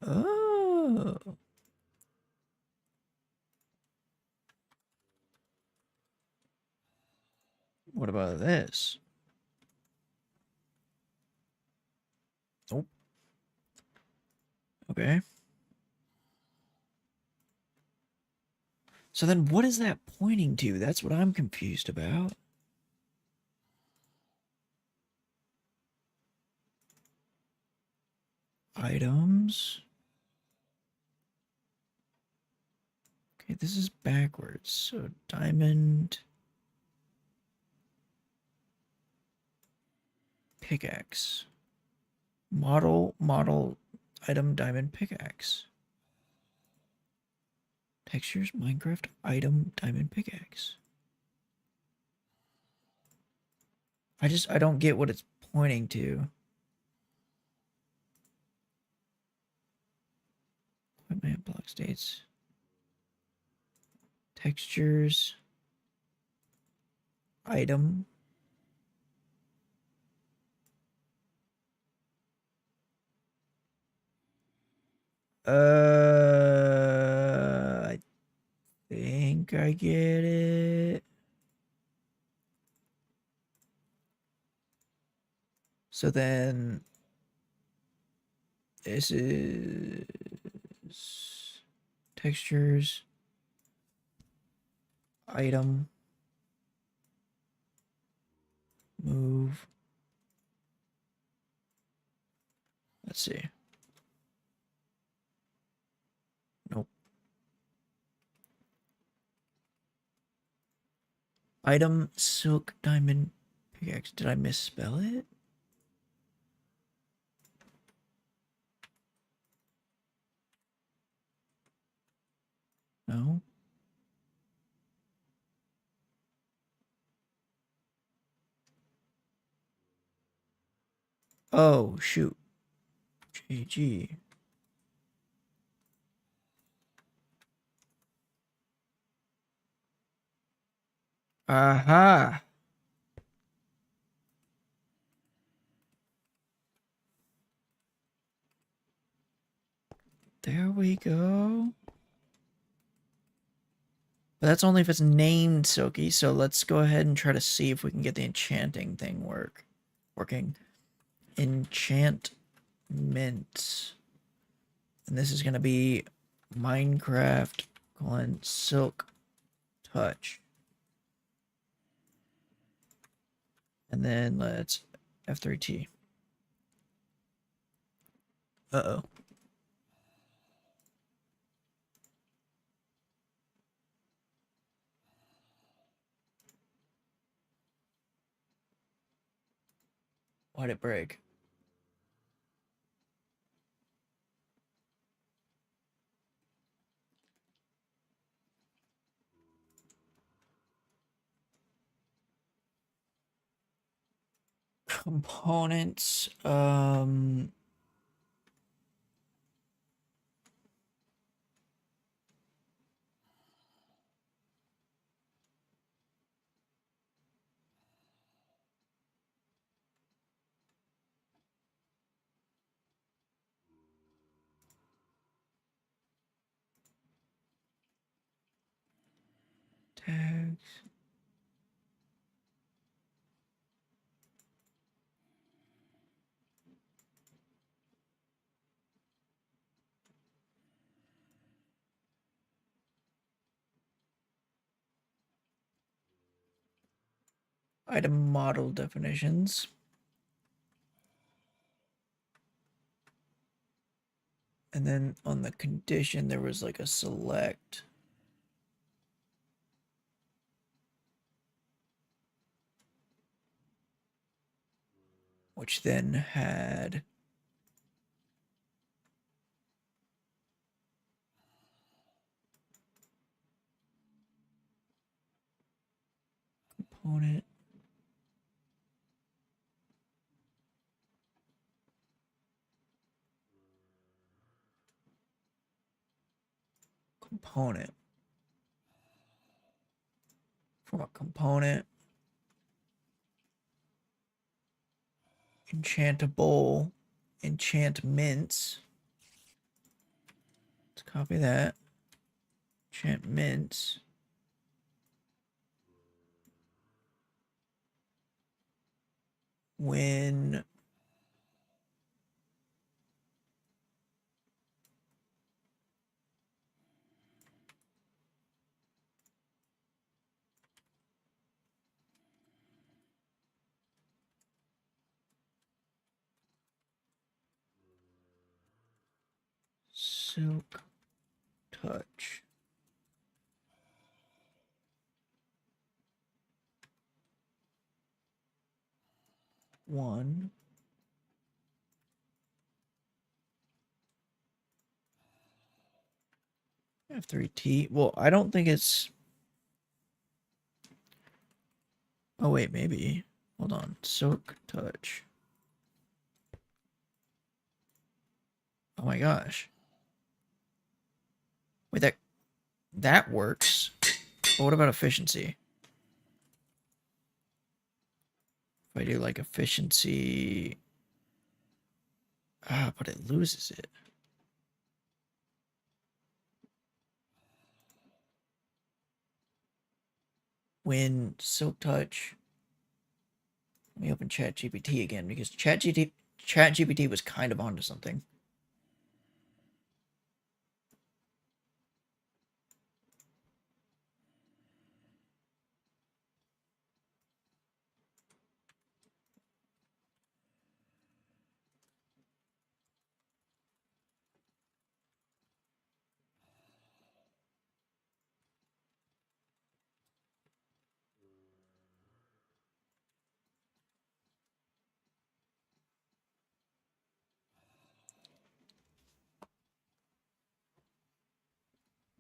Oh. What about this? Nope. Okay. So then what is that pointing to? That's what I'm confused about. Items. Okay, this is backwards. So diamond pickaxe. Model item diamond pickaxe. Textures Minecraft item diamond pickaxe. I don't get what it's pointing to. Equipment block states. Textures. Item. I think I get it. So then this is textures, item, move. Let's see. Nope. Item, silk, diamond, pickaxe. Did I misspell it? No. Oh, shoot. JG. Aha. There we go. But that's only if it's named Silky, so let's go ahead and try to see if we can get the enchanting thing working. Enchantment. And this is going to be Minecraft Silk Touch. And then let's F3T. Uh-oh. Why'd it break? Components, tags. Item model definitions. And then on the condition, there was like a select. Which then had component. Component. From a component. Enchantable. Enchantments. Let's copy that. Enchantments. When Silk Touch. One. F3T. Well, I don't think it's... Oh, wait, maybe. Hold on. Silk Touch. Oh my gosh. Wait, that works. But what about efficiency? If I do like efficiency... Ah, but it loses it. When Silk Touch... Let me open ChatGPT again, because ChatGPT was kind of onto something.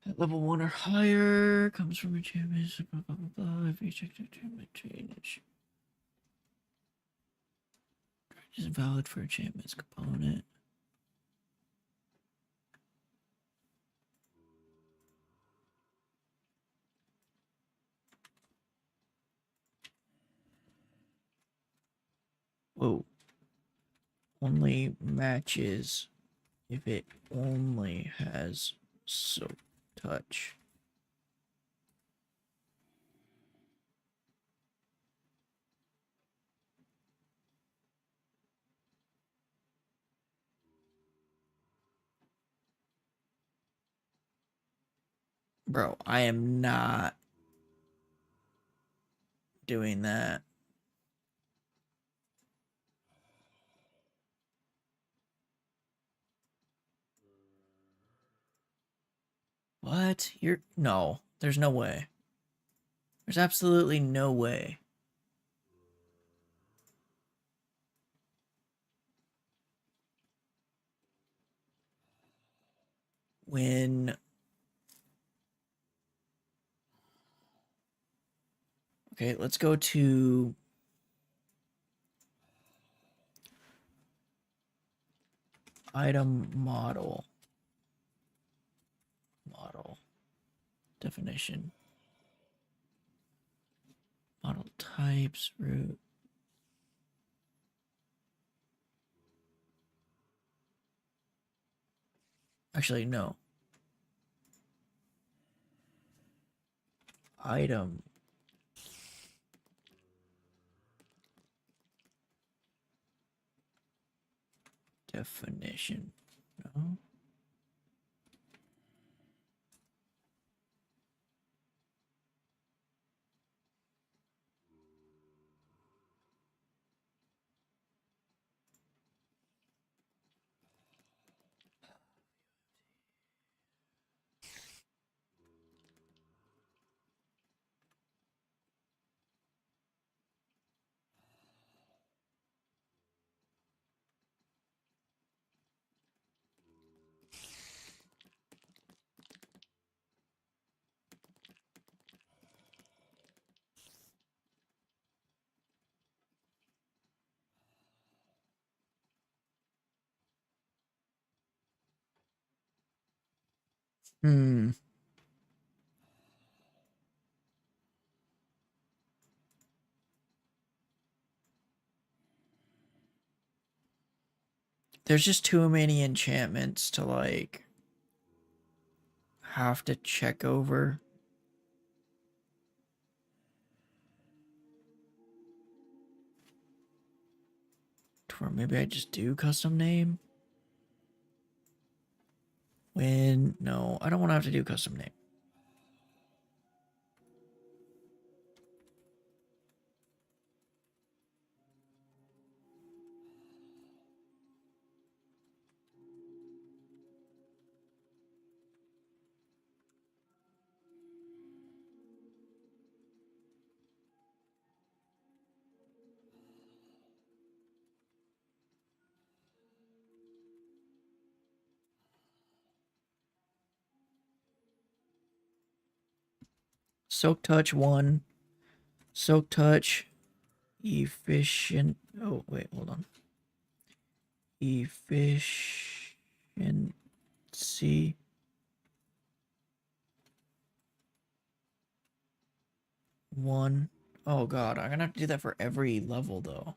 At level 1 or higher, comes from enchantments, blah, blah, blah, blah. If you check the enchantment change, is valid for enchantments component. Whoa. Only matches if it only has Silk Touch. Bro, I am not doing that. What? No, there's no way. There's absolutely no way. When... Okay, let's go to... Item model. Definition. Model types, root. Actually, no. Item. Definition. No. Hmm. There's just too many enchantments to, like, have to check over. Or maybe I just do custom name. No, I don't want to have to do custom name. Silk Touch 1. Silk Touch efficient. Oh, wait, hold on. Efficiency. One. Oh god, I'm gonna have to do that for every level though.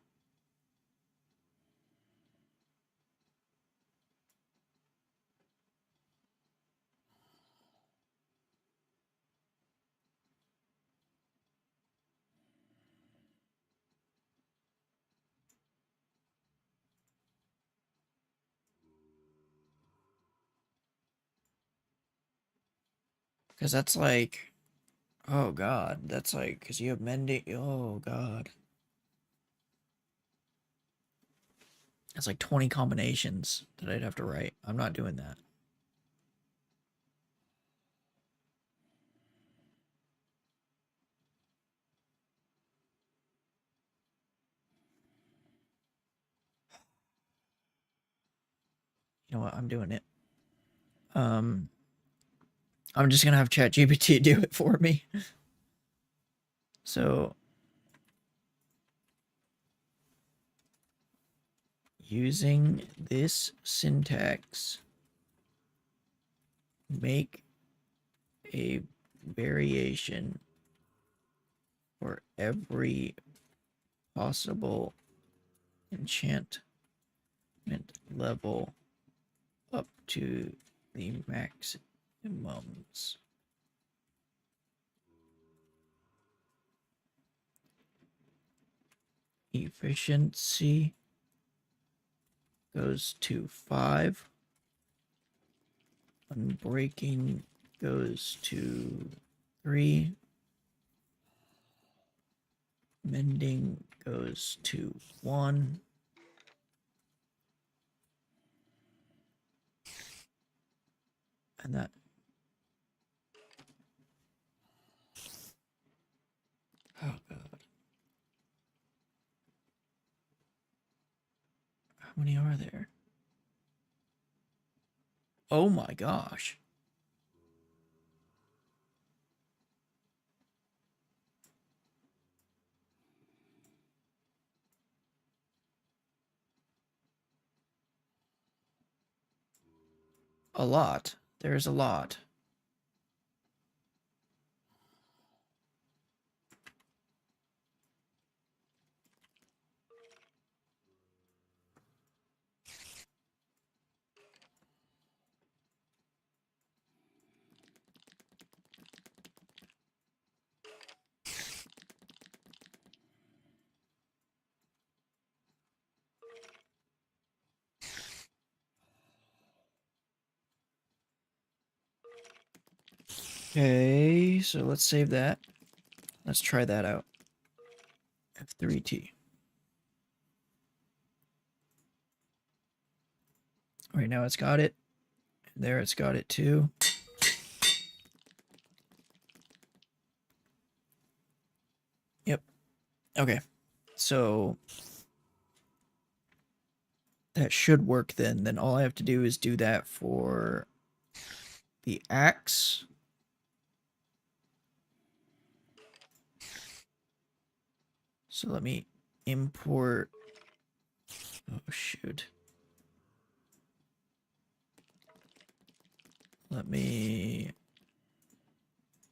Because that's like, oh god, that's like, because you have mending, oh god. That's like 20 combinations that I'd have to write. I'm not doing that. You know what, I'm doing it. I'm just gonna have ChatGPT do it for me. So, using this syntax, make a variation for every possible enchantment level up to the maximums. Efficiency goes to 5. Unbreaking goes to 3. Mending goes to 1. And that. Oh god. How many are there? Oh my gosh. A lot. There's a lot. Okay, so let's save that. Let's try that out. F3T. Right now it's got it. There it's got it too. Yep. Okay. So that should work then. Then all I have to do is do that for the axe. So let me import. Oh, shoot. Let me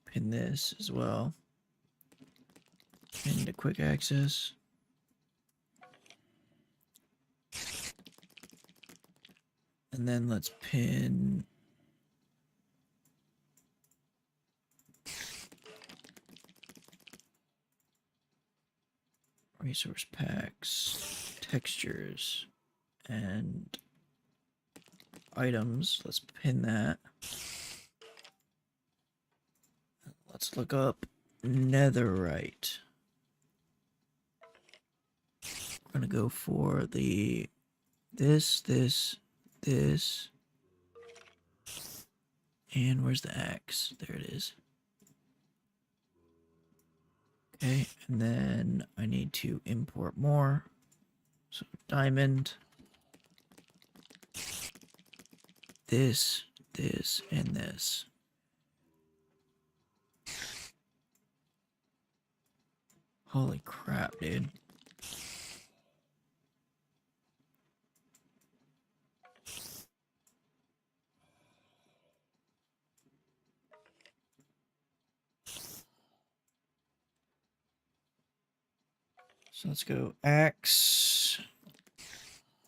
pin this as well. Pin to quick access. And then let's pin resource packs, textures, and items. Let's pin that. Let's look up netherite. We're gonna go for the this, and where's the axe? There it is. Okay, and then I need to import more. So diamond, this, and this. Holy crap, dude. So let's go axe.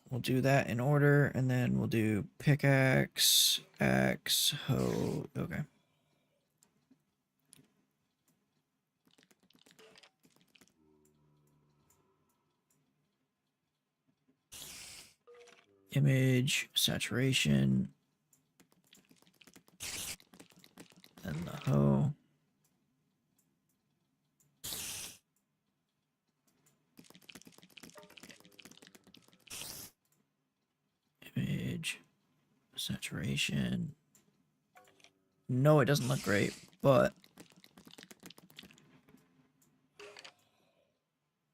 We'll do that in order, and then we'll do pickaxe, axe, hoe. Okay. Image, saturation, and the hoe. Image, saturation. No, it doesn't look great, but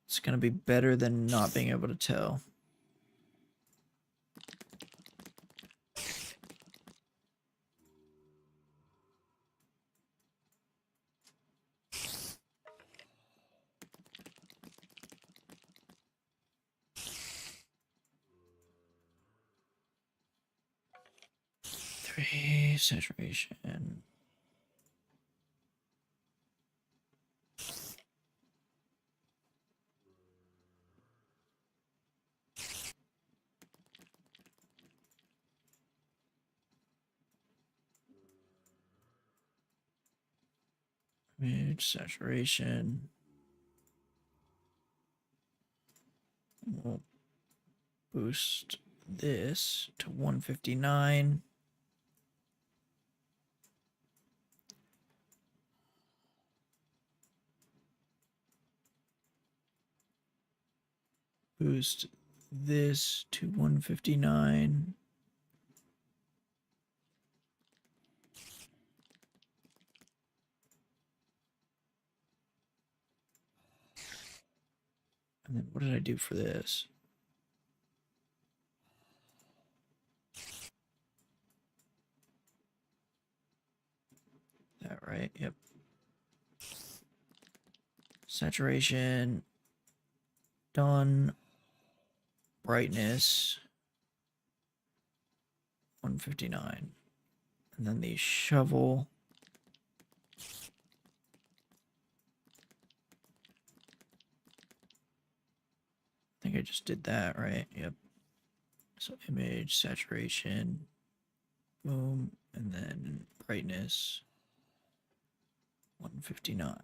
it's gonna be better than not being able to tell. Saturation. Image, saturation. We'll boost this to 159. Boost this to 159. And then what did I do for this? That right? Yep. Saturation. Done. Brightness. 159. And then the shovel. I think I just did that, right? Yep. So image, saturation, boom, and then brightness, 159.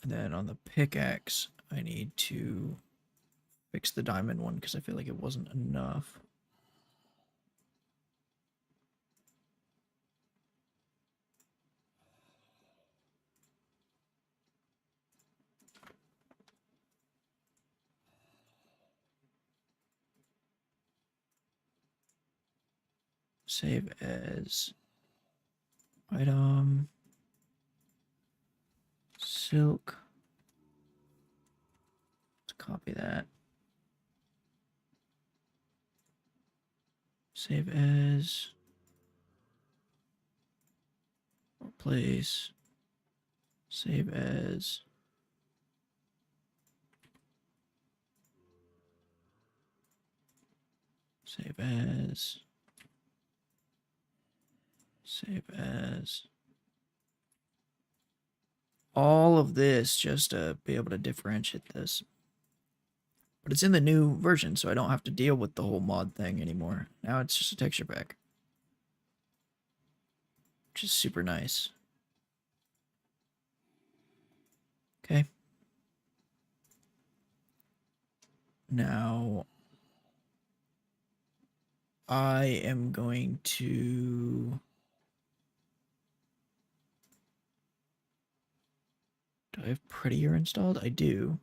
And then on the pickaxe, I need to fix the diamond one because I feel like it wasn't enough. Save as item, silk. Let's copy that. Save as, replace, save as. Save as. Save as. All of this just to be able to differentiate this. But it's in the new version, so I don't have to deal with the whole mod thing anymore. Now it's just a texture pack. Which is super nice. Okay. Now I am going to... Do I have Prettier installed? I do.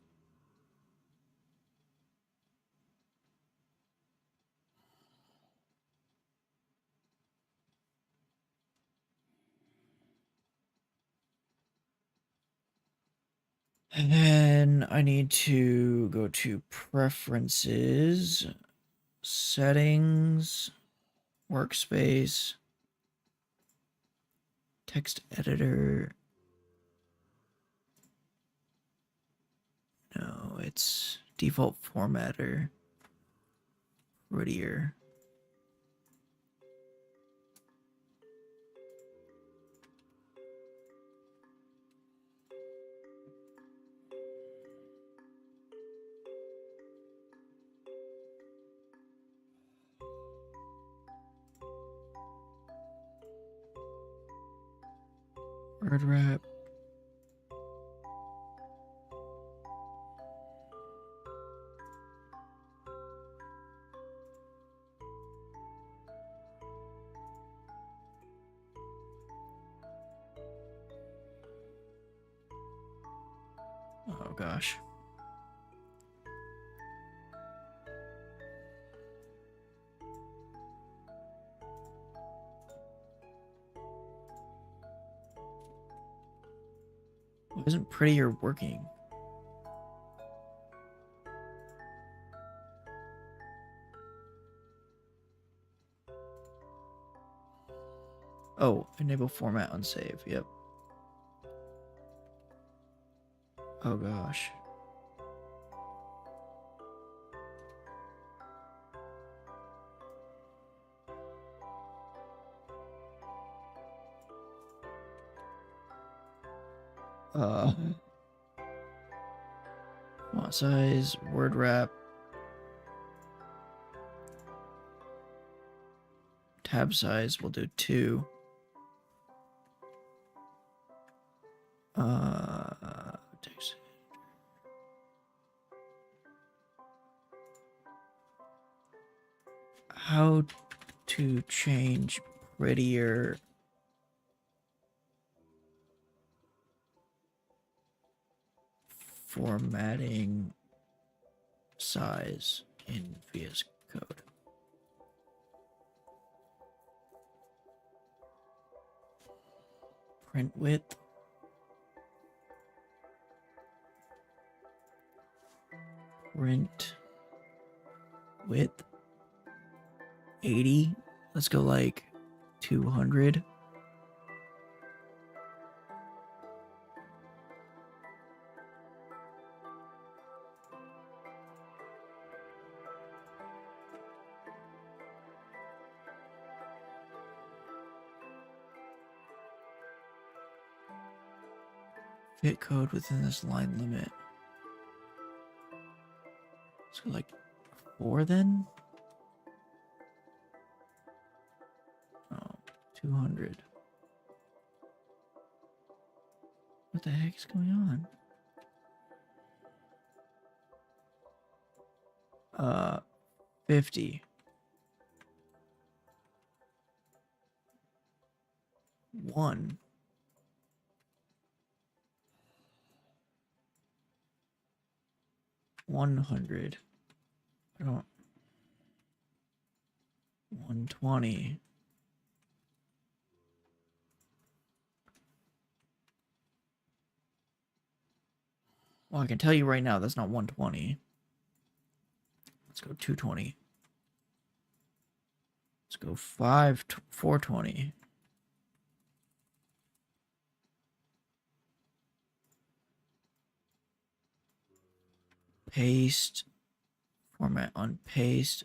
And then I need to go to Preferences, Settings, Workspace, Text Editor, default formatter prettier. Word wrap. Oh gosh. Why isn't prettier working? Oh, enable format on save. Yep. Oh gosh. Font size, word wrap, tab size. We'll do 2. Text. How to change prettier formatting size in VS Code. Print width. Print width. 80. Let's go like 200. Fit code within this line limit. Let's go like 4 then. Oh, 200. What the heck is going on? 50. 1. 100. I don't. 120. Well, I can tell you right now that's not 120. Let's go 220. Let's go 420. Paste. Format on paste.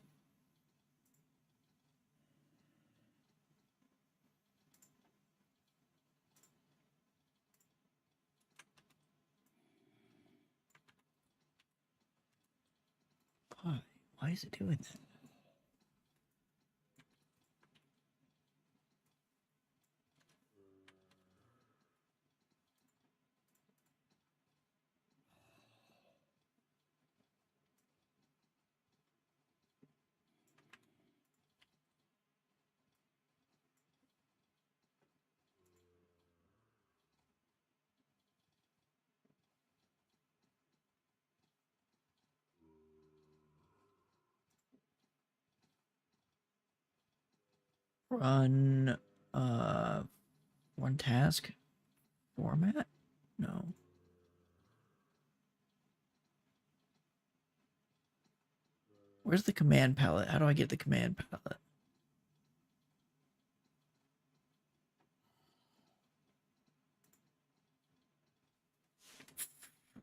Why is it doing that? Run one task format? No. Where's the command palette? How do I get the command palette?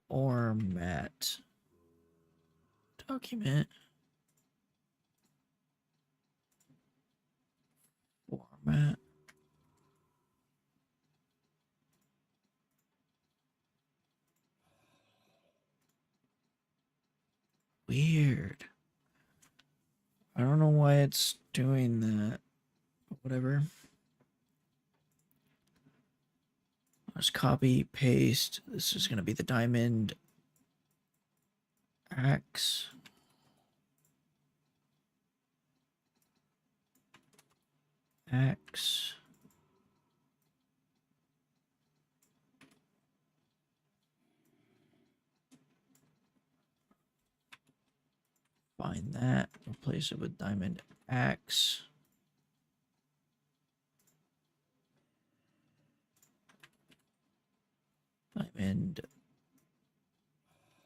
Format. Document. Format. Weird. I don't know why it's doing that. But whatever. Let's copy, paste. This is going to be the diamond axe. Axe. Find that. Replace it with diamond axe. Diamond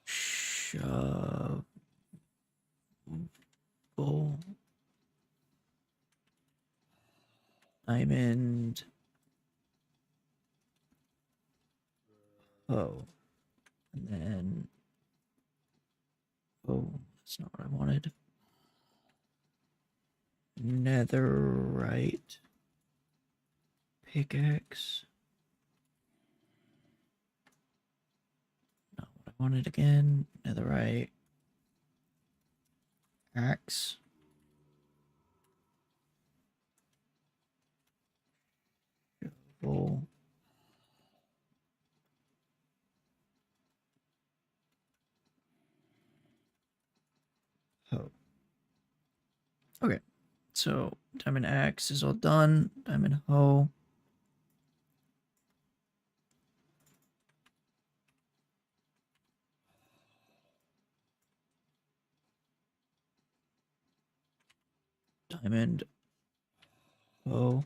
shovel. Diamond. Oh. And then. Oh, that's not what I wanted. Netherite. Pickaxe. Not what I wanted again. Netherite. Axe. Shovel. Oh. Okay. So diamond axe is all done. Diamond hoe. Diamond hoe.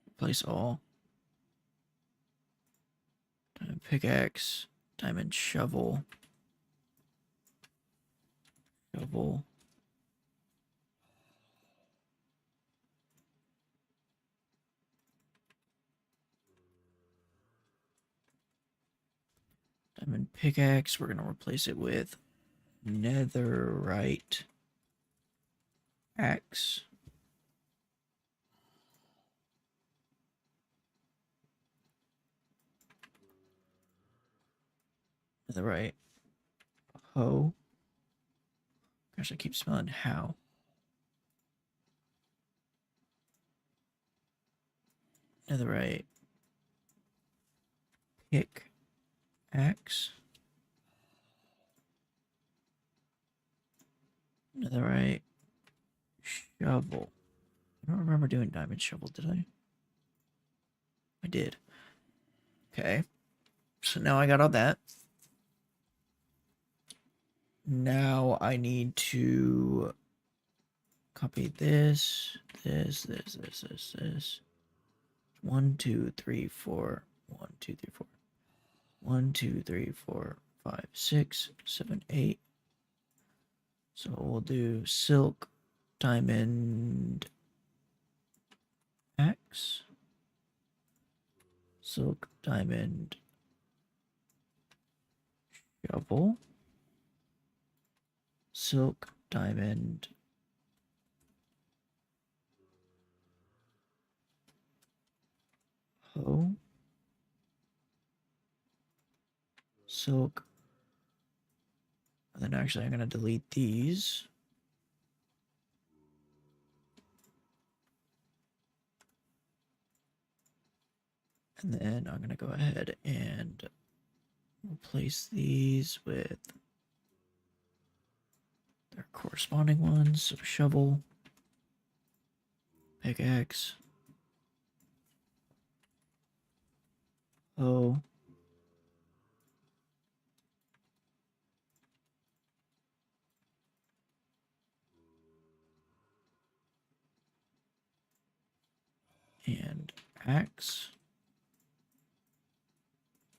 Replace all. Diamond pickaxe. Diamond shovel. Shovel. Diamond pickaxe. We're going to replace it with netherite axe. Netherite hoe. Gosh, I keep spelling how. Netherite pick axe. Netherite shovel. I don't remember doing diamond shovel, did I? I did. Okay. So now I got all that. Now I need to copy this. 1, 2, 3, 4. 1, 2, 3, 4. 1, 2, 3, 4, 5, 6, 7, 8. So we'll do silk, diamond, axe, silk, diamond, shovel, silk, diamond, hoe, silk, and then actually I'm going to delete these. And then I'm going to go ahead and replace these with their corresponding ones. So shovel, pickaxe, hoe, and axe.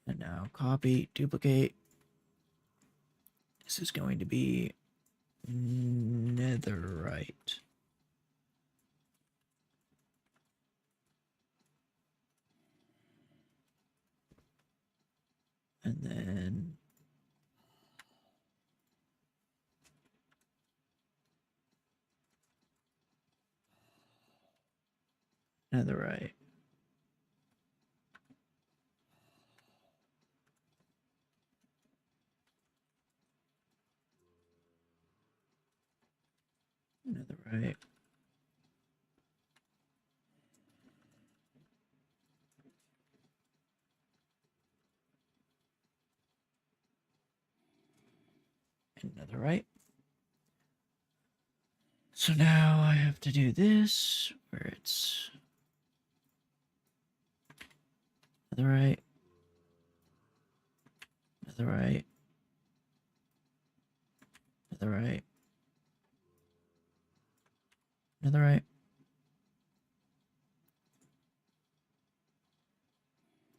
And now copy, duplicate. This is going to be netherite. And then netherite. Netherite. And netherite. So now I have to do this, where it's netherite, netherite, netherite, netherite.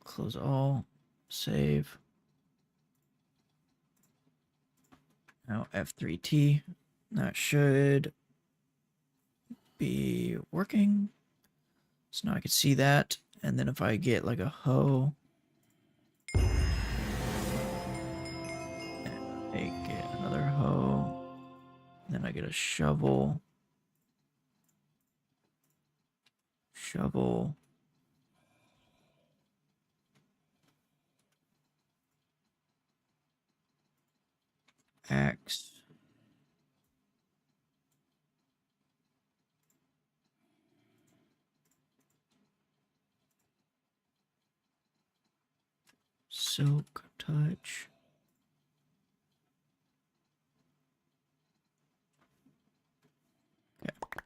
Close all, save. Now F3T. That should be working. So now I can see that. And then if I get like a hoe, and I get another hoe, then I get a shovel, shovel, axe, silk touch. Okay.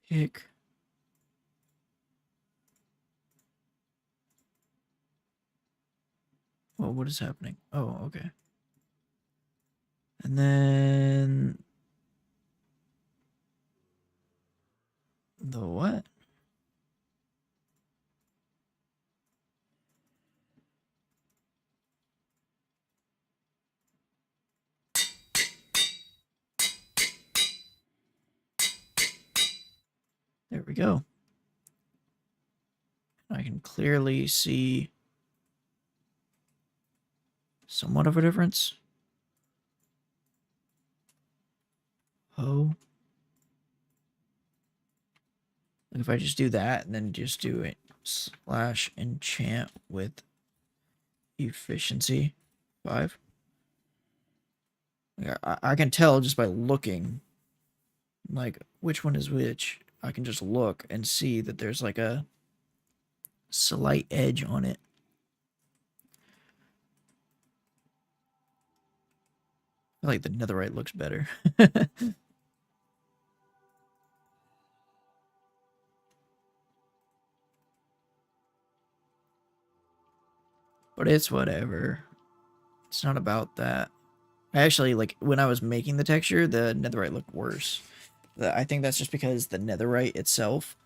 Pick. Well, what is happening? Oh, okay. And then the what? There we go. I can clearly see somewhat of a difference. Oh. Like if I just do that and then just do it slash enchant with efficiency 5. Like I can tell just by looking like which one is which. I can just look and see that there's like a slight edge on it. I feel like the netherite looks better. But it's whatever. It's not about that. Actually, like, when I was making the texture, the netherite looked worse. I think that's just because the netherite itself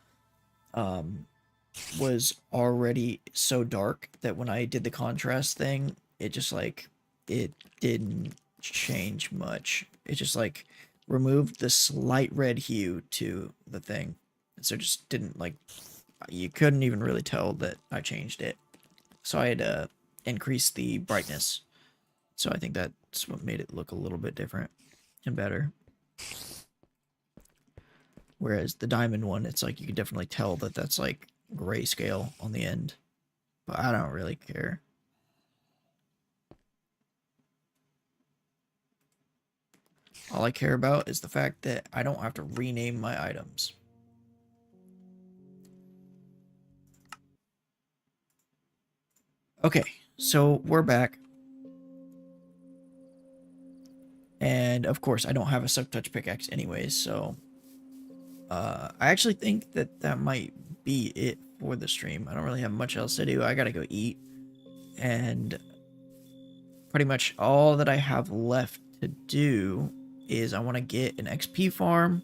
was already so dark that when I did the contrast thing, it just, like, it didn't change much. It just, like, removed the slight red hue to the thing. So it just didn't, like, you couldn't even really tell that I changed it. So I had to increase the brightness. So I think that's what made it look a little bit different and better. Whereas the diamond one, it's like you can definitely tell that that's like grayscale on the end. But I don't really care. All I care about is the fact that I don't have to rename my items. Okay, so we're back. And of course, I don't have a silk touch pickaxe anyways, so I actually think that that might be it for the stream. I don't really have much else to do. I gotta go eat. And pretty much all that I have left to do is I want to get an XP farm.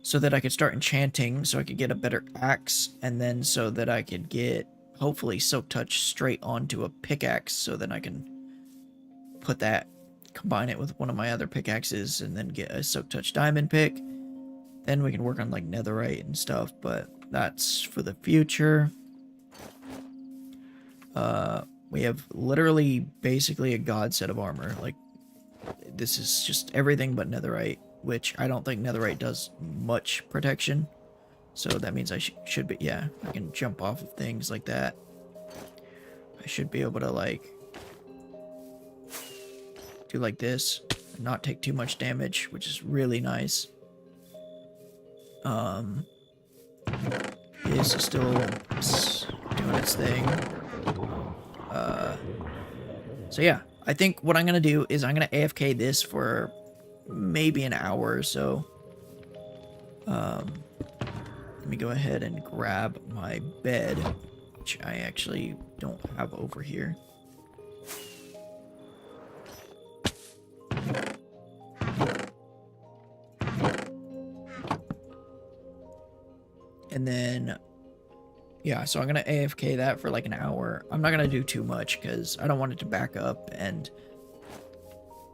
so that I could start enchanting, so I could get a better axe, and then so that I could get, hopefully, Silk Touch straight onto a pickaxe, so then I can put that, combine it with one of my other pickaxes, and then get a Silk Touch diamond pick. Then we can work on, like, netherite and stuff, but that's for the future. We have literally basically a god set of armor. Like, this is just everything but netherite, which I don't think netherite does much protection. So that means I should be, yeah, I can jump off of things like that. I should be able to, like, do like this and not take too much damage, which is really nice. This is still doing its thing. So yeah, I think what I'm gonna do is I'm gonna AFK this for maybe an hour or so. Let me go ahead and grab my bed, which I actually don't have over here. And then, yeah, so I'm going to AFK that for like an hour. I'm not going to do too much because I don't want it to back up, and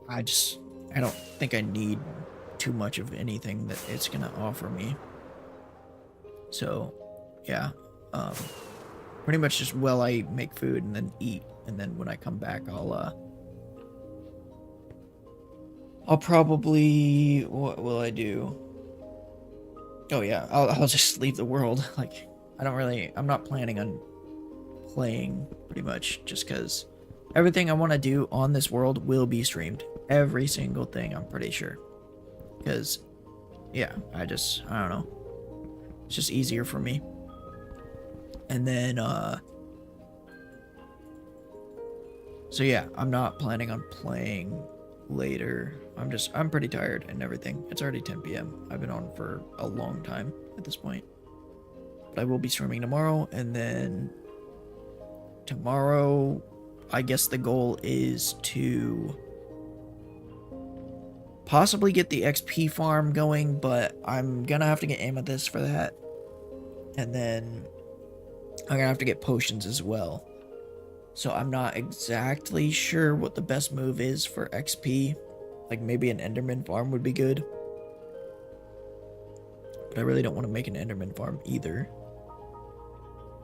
I don't think I need too much of anything that it's going to offer me. So, yeah, pretty much just while I make food and then eat, and then when I come back, I'll probably, what will I do? Oh yeah, I'll just leave the world. Like, I'm not planning on playing, pretty much, just because everything I want to do on this world will be streamed. Every single thing, I'm pretty sure. Because, yeah, I don't know. It's just easier for me. And then, so yeah, I'm not planning on playing later. I'm pretty tired and everything. It's already 10 p.m. I've been on for a long time at this point. But I will be streaming tomorrow, and then tomorrow, I guess the goal is to possibly get the XP farm going, but I'm gonna have to get amethyst for that. And then I'm gonna have to get potions as well. So I'm not exactly sure what the best move is for XP. Like, maybe an Enderman farm would be good. But I really don't want to make an Enderman farm either.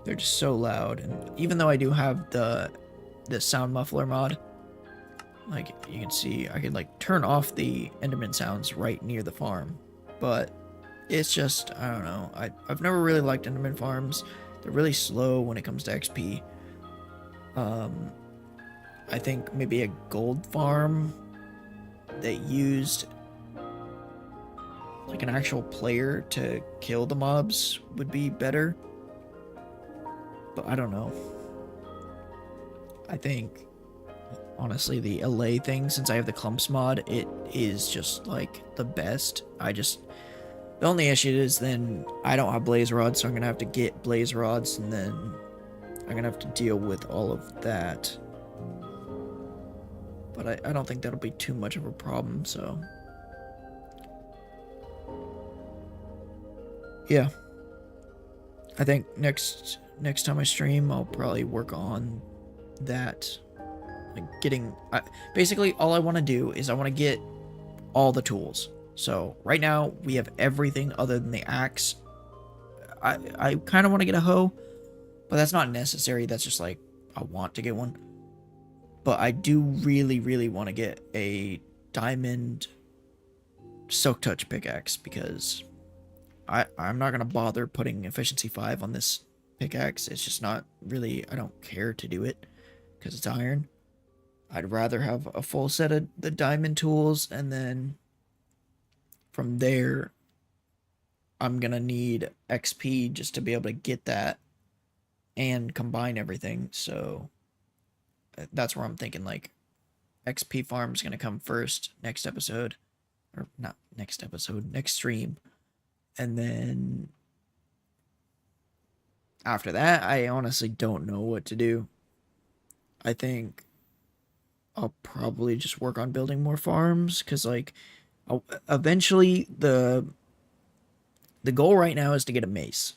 They're just so loud. And even though I do have the sound muffler mod, like, you can see, I could, like, turn off the Enderman sounds right near the farm. But it's just, I don't know. I've never really liked Enderman farms. They're really slow when it comes to XP. I think maybe a gold farm that used like an actual player to kill the mobs would be better. But I don't know. I think, honestly, the LA thing, since I have the clumps mod, it is just like the best. The only issue is then I don't have blaze rods, so I'm gonna have to get blaze rods, and then I'm gonna have to deal with all of that. But I don't think that'll be too much of a problem, so. Yeah. I think next time I stream, I'll probably work on that. Like, basically, all I want to do is I want to get all the tools. So, right now, we have everything other than the axe. I kind of want to get a hoe, but that's not necessary. That's just like, I want to get one. But I do really, really want to get a diamond Silk Touch pickaxe, because I'm not going to bother putting efficiency 5 on this pickaxe. It's just not really, I don't care to do it because it's iron. I'd rather have a full set of the diamond tools, and then from there, I'm going to need XP just to be able to get that and combine everything. So that's where I'm thinking, like, XP farm is going to come first next episode. Or not next episode, next stream. And then after that, I honestly don't know what to do. I think I'll probably just work on building more farms, because, like, eventually the The goal right now is to get a mace.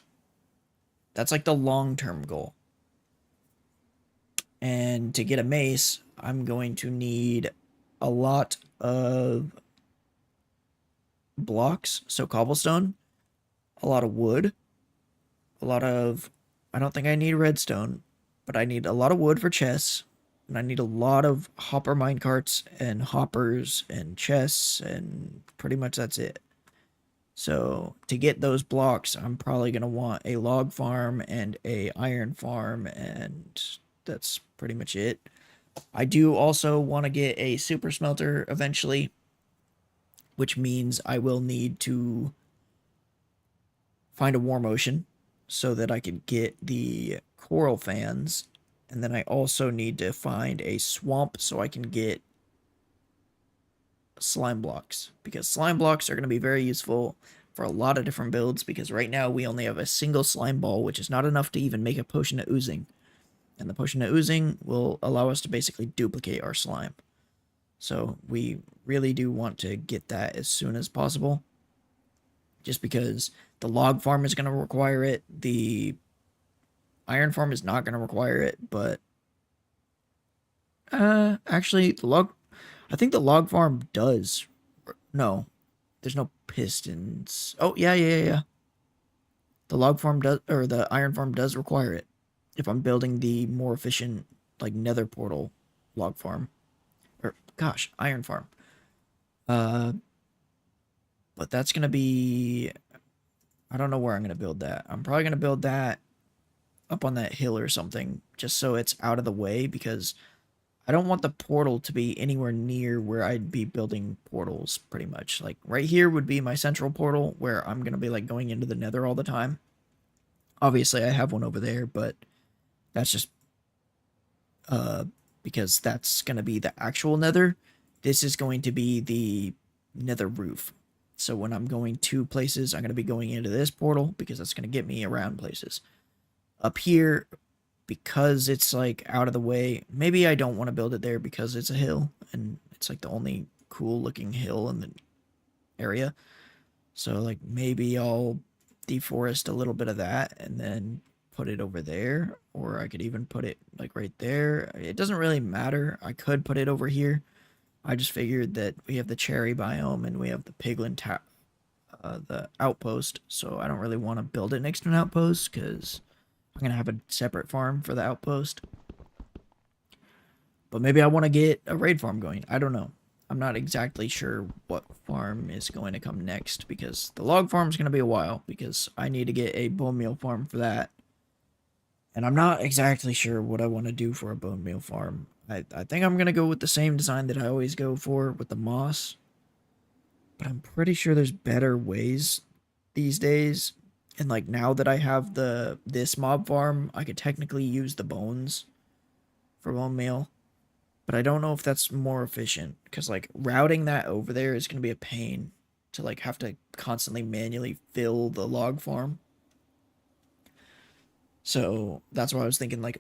That's like the long-term goal. And to get a mace, I'm going to need a lot of blocks, so cobblestone, a lot of wood, a lot of... I don't think I need redstone, but I need a lot of wood for chests, and I need a lot of hopper minecarts and hoppers and chests, and pretty much that's it. So to get those blocks, I'm probably going to want a log farm and a iron farm, and that's pretty much it. I do also want to get a super smelter eventually, which means I will need to find a warm ocean so that I can get the coral fans. And then I also need to find a swamp so I can get slime blocks, because slime blocks are going to be very useful for a lot of different builds, because right now we only have a single slime ball, which is not enough to even make a potion of oozing. And the potion of oozing will allow us to basically duplicate our slime. So we really do want to get that as soon as possible, just because the log farm is going to require it. The iron farm is not going to require it, but actually I think the log farm does. No, there's no pistons. Oh, yeah. The log farm does, or the iron farm does require it if I'm building the more efficient, like, nether portal log farm. Or, gosh, iron farm. But that's going to be... I don't know where I'm going to build that. I'm probably going to build that up on that hill or something, just so it's out of the way, because I don't want the portal to be anywhere near where I'd be building portals, pretty much. Like, right here would be my central portal, where I'm going to be, like, going into the nether all the time. Obviously, I have one over there, but that's just because that's going to be the actual nether. This is going to be the nether roof. So when I'm going to places, I'm going to be going into this portal, because that's going to get me around places. Up here, because it's, like, out of the way, maybe I don't want to build it there because it's a hill, and it's, like, the only cool looking hill in the area. So, like, maybe I'll deforest a little bit of that and then put it over there, or I could even put it, like, right there. It doesn't really matter. I could put it over here. I just figured that we have the cherry biome and we have the piglin the outpost, so I don't really want to build it next to an outpost, because I'm going to have a separate farm for the outpost. But maybe I want to get a raid farm going. I don't know. I'm not exactly sure what farm is going to come next, because the log farm is going to be a while, because I need to get a bone meal farm for that. And I'm not exactly sure what I want to do for a bone meal farm. I think I'm going to go with the same design that I always go for with the moss. But I'm pretty sure there's better ways these days. And, like, now that I have this mob farm, I could technically use the bones for bone meal. But I don't know if that's more efficient, because, like, routing that over there is going to be a pain to, like, have to constantly manually fill the log farm. So that's why I was thinking, like,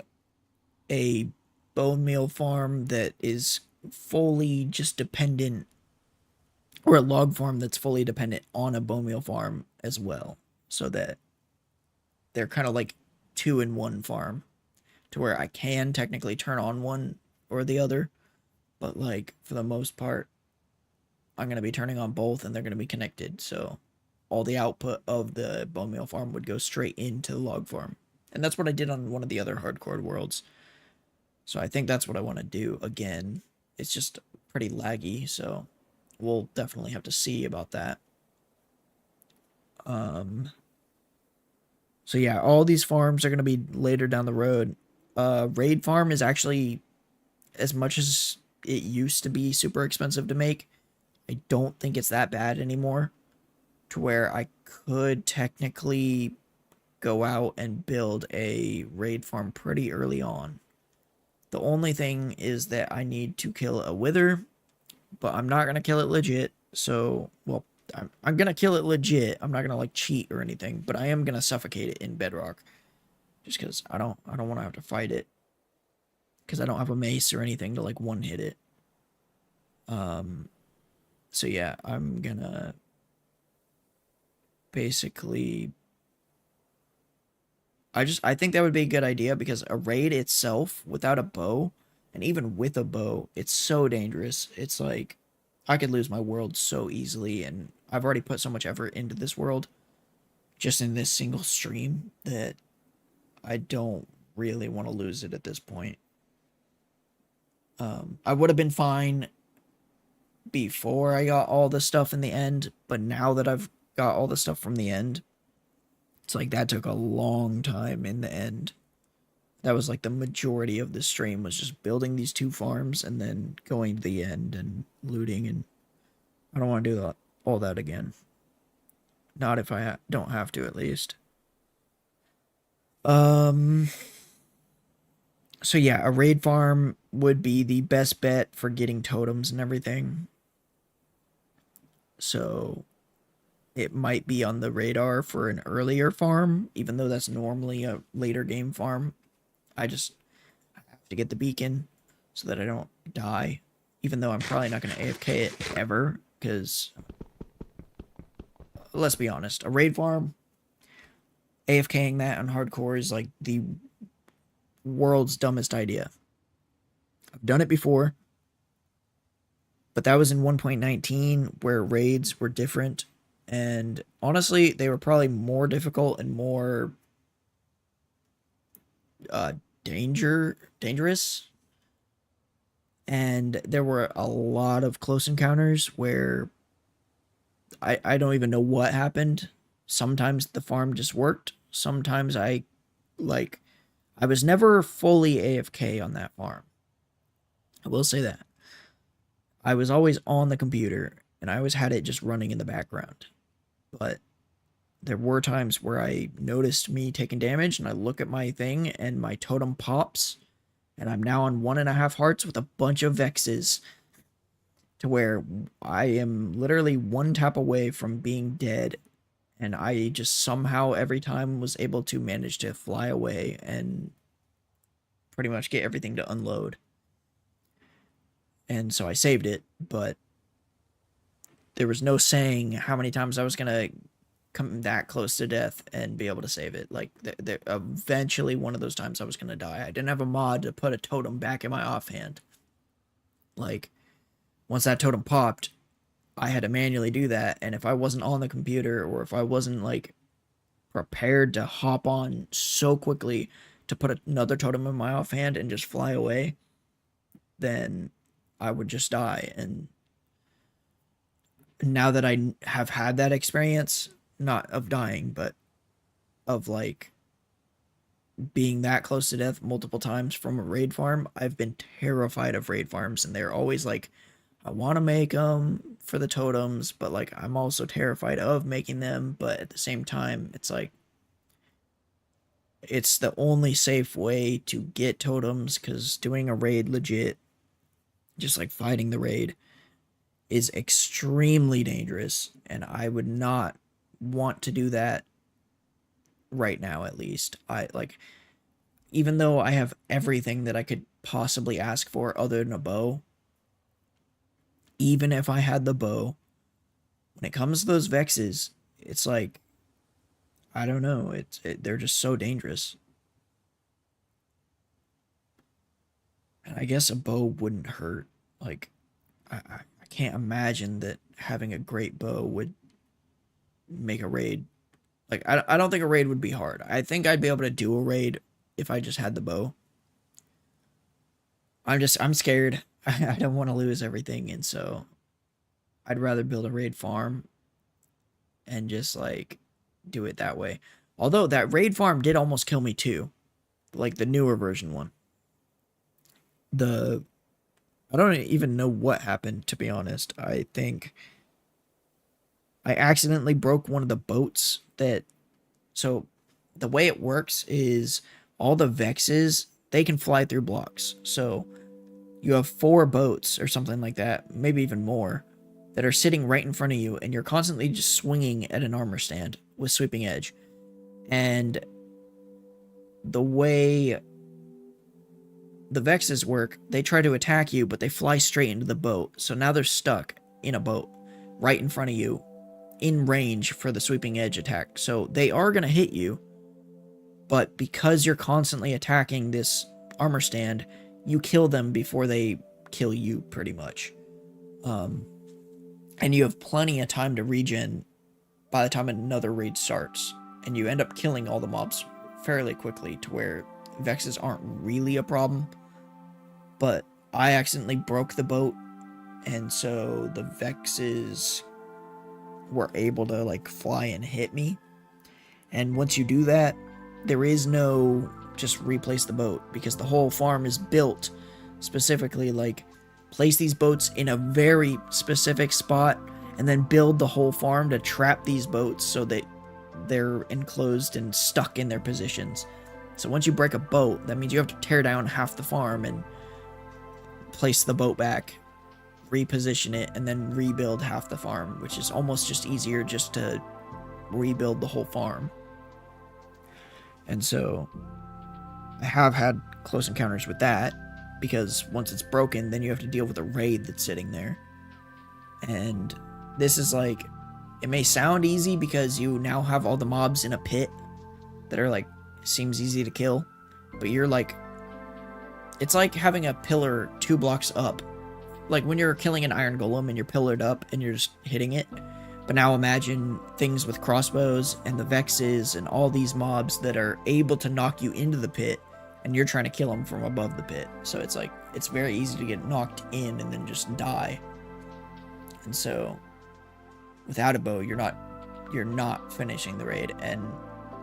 a bone meal farm that is fully just dependent, or a log farm that's fully dependent on a bone meal farm as well, so that they're kind of like 2-in-1 farm, to where I can technically turn on one or the other, but, like, for the most part, I'm going to be turning on both, and they're going to be connected, so all the output of the bone meal farm would go straight into the log farm. And that's what I did on one of the other hardcore worlds. So I think that's what I want to do again. It's just pretty laggy, so we'll definitely have to see about that. So yeah, all these farms are going to be later down the road. Raid farm is actually, as much as it used to be super expensive to make, I don't think it's that bad anymore, to where I could technically go out and build a raid farm pretty early on. The only thing is that I need to kill a wither, but I'm not going to kill it legit. So, well, I'm going to kill it legit. I'm not going to, like, cheat or anything, but I am going to suffocate it in bedrock, just because I don't want to have to fight it, because I don't have a mace or anything to, like, one-hit it. So yeah, I'm gonna basically, I think that would be a good idea because a raid itself without a bow, and even with a bow, it's so dangerous. It's like I could lose my world so easily, and I've already put so much effort into this world just in this single stream that I don't really want to lose it at this point. I would have been fine before I got all the stuff in the end, but now that I've got all the stuff from the end, it's like that took a long time in the end. That was like the majority of the stream was just building these 2 farms and then going to the end and looting, and I don't want to do all that again. Not if I don't have to, at least. So yeah, a raid farm would be the best bet for getting totems and everything. So it might be on the radar for an earlier farm, even though that's normally a later game farm. I have to get the beacon so that I don't die, even though I'm probably not going to AFK it ever, because let's be honest, a raid farm, AFKing that on hardcore is like the world's dumbest idea. I've done it before, but that was in 1.19 where raids were different, and honestly, they were probably more difficult and more dangerous. And there were a lot of close encounters where I don't even know what happened. Sometimes the farm just worked. Sometimes I was never fully AFK on that farm. I will say that. I was always on the computer and I always had it just running in the background. But there were times where I noticed me taking damage and I look at my thing and my totem pops and I'm now on 1.5 hearts with a bunch of vexes, to where I am literally 1 tap away from being dead, and I just somehow every time was able to manage to fly away and pretty much get everything to unload. And so I saved it, but there was no saying how many times I was going to come that close to death and be able to save it. Like, eventually one of those times I was going to die. I didn't have a mod to put a totem back in my offhand. Like, once that totem popped, I had to manually do that, and if I wasn't on the computer, or if I wasn't, like, prepared to hop on so quickly to put another totem in my offhand and just fly away, then I would just die. And now that I have had that experience, not of dying, but of, like, being that close to death multiple times from a raid farm, I've been terrified of raid farms, and they're always like, I want to make them for the totems, but like I'm also terrified of making them. But at the same time, it's like it's the only safe way to get totems, because doing a raid legit, just like fighting the raid, is extremely dangerous, and I would not want to do that right now. At least I like, even though I have everything that I could possibly ask for other than a bow. Even if I had the bow, when it comes to those vexes, it's like, I don't know, they're just so dangerous. And I guess a bow wouldn't hurt. Like, I can't imagine that having a great bow would make a raid. Like, I don't think a raid would be hard. I think I'd be able to do a raid if I just had the bow. I'm scared. I don't want to lose everything, and so I'd rather build a raid farm and just like do it that way. Although that raid farm did almost kill me too, like the newer version one. I don't even know what happened, to be honest. I think I accidentally broke one of the boats so the way it works is all the vexes, they can fly through blocks. So you have 4 boats or something like that, maybe even more, that are sitting right in front of you, and you're constantly just swinging at an armor stand with sweeping edge. And the way the vexes work, they try to attack you, but they fly straight into the boat. So now they're stuck in a boat right in front of you, in range for the sweeping edge attack. So they are going to hit you, but because you're constantly attacking this armor stand, you kill them before they kill you, pretty much. And you have plenty of time to regen by the time another raid starts, and you end up killing all the mobs fairly quickly to where Vexes aren't really a problem. But I accidentally broke the boat, and so the Vexes were able to like fly and hit me. And once you do that, there is no just replace the boat, because the whole farm is built specifically like place these boats in a very specific spot and then build the whole farm to trap these boats so that they're enclosed and stuck in their positions. So once you break a boat, that means you have to tear down half the farm and place the boat back, reposition it, and then rebuild half the farm, which is almost just easier just to rebuild the whole farm. And so I have had close encounters with that, because once it's broken, then you have to deal with a raid that's sitting there. And this is like, it may sound easy because you now have all the mobs in a pit that are like, seems easy to kill, but you're like, it's like having a pillar 2 blocks up. Like when you're killing an iron golem and you're pillared up and you're just hitting it. But now imagine things with crossbows and the Vexes and all these mobs that are able to knock you into the pit, and you're trying to kill them from above the pit. So it's like, it's very easy to get knocked in and then just die. And so without a bow, you're not finishing the raid. And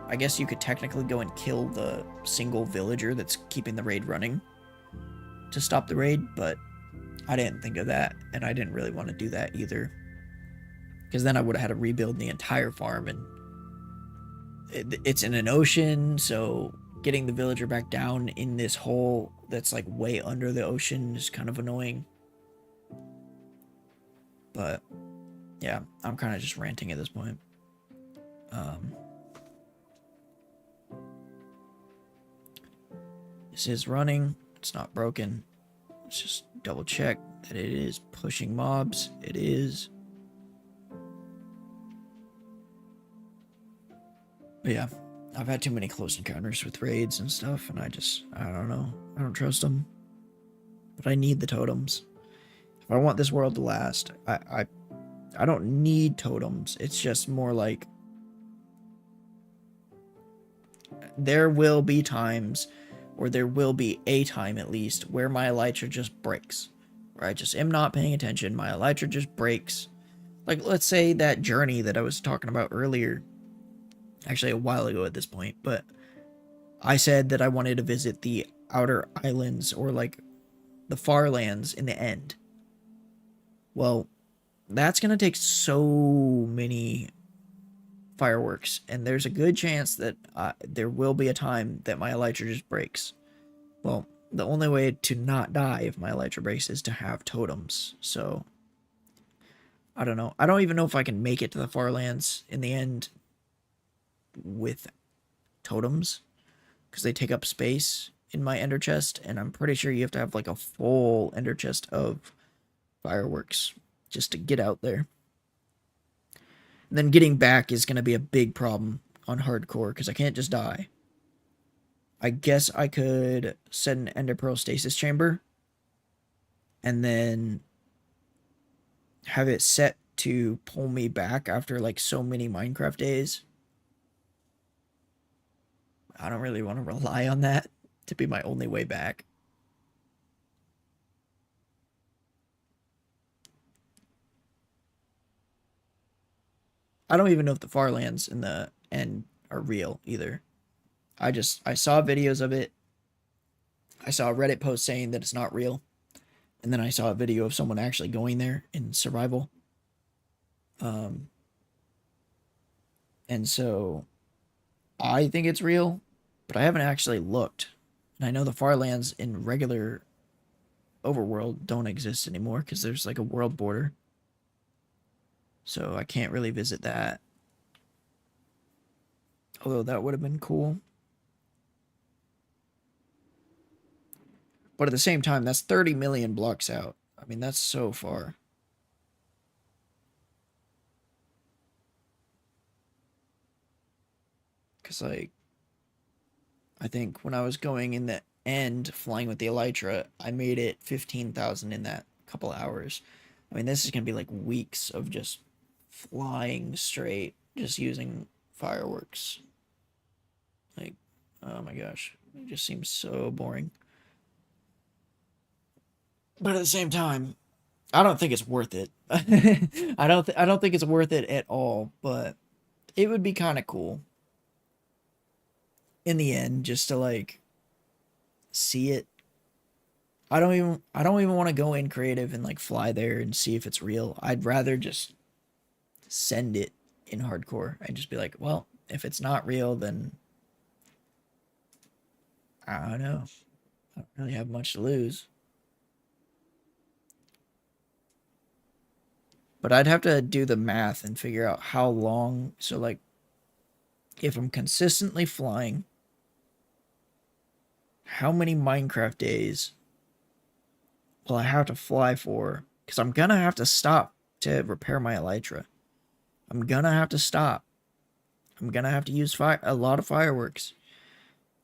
I guess you could technically go and kill the single villager that's keeping the raid running to stop the raid, but I didn't think of that, and I didn't really want to do that either, because then I would have had to rebuild the entire farm, and it's in an ocean, so getting the villager back down in this hole that's like way under the ocean is kind of annoying. But yeah, I'm kind of just ranting at this point. This is running. It's not broken. Let's just double check that it is pushing mobs. It is. But yeah, I've had too many close encounters with raids and stuff, and I don't know. I don't trust them. But I need the totems. If I want this world to last, I don't need totems. It's just more like there will be times, or there will be a time at least, where my elytra just breaks. Where I just am not paying attention. My elytra just breaks. Like, let's say that journey that I was talking about earlier. Actually, a while ago at this point. But I said that I wanted to visit the outer islands, or like the far lands in the end. Well, that's going to take so many fireworks, and there's a good chance that there will be a time that my elytra just breaks. Well, the only way to not die if my elytra breaks is to have totems. So I don't know. I don't even know if I can make it to the far lands in the end with totems, because they take up space in my ender chest, and I'm pretty sure you have to have like a full ender chest of fireworks just to get out there. And then getting back is going to be a big problem on hardcore, because I can't just die. I guess I could set an ender pearl stasis chamber and then have it set to pull me back after like so many Minecraft days. I don't really want to rely on that to be my only way back. I don't even know if the Farlands in the end are real either. I saw videos of it. I saw a Reddit post saying that it's not real. And then I saw a video of someone actually going there in survival. And so I think it's real, but I haven't actually looked. And I know the Farlands in regular overworld don't exist anymore because there's like a world border. So I can't really visit that. Although that would have been cool. But at the same time, that's 30 million blocks out. I mean, that's so far. Because, like, I think when I was going in the end flying with the Elytra, I made it 15,000 in that couple hours. I mean, this is going to be like weeks of just flying straight, just using fireworks. Like, oh my gosh, it just seems so boring. But at the same time, I don't think it's worth it. I don't think it's worth it at all, but it would be kind of cool in the end just to like see it. I don't even want to go in creative and like fly there and see if it's real. I'd rather just send it in hardcore and just be like, well, if it's not real, then I don't know. I don't really have much to lose. But I'd have to do the math and figure out how long. So, like, if I'm consistently flying, how many Minecraft days will I have to fly for? Because I'm gonna have to stop to repair my Elytra. I'm gonna have to stop. I'm gonna have to use a lot of fireworks.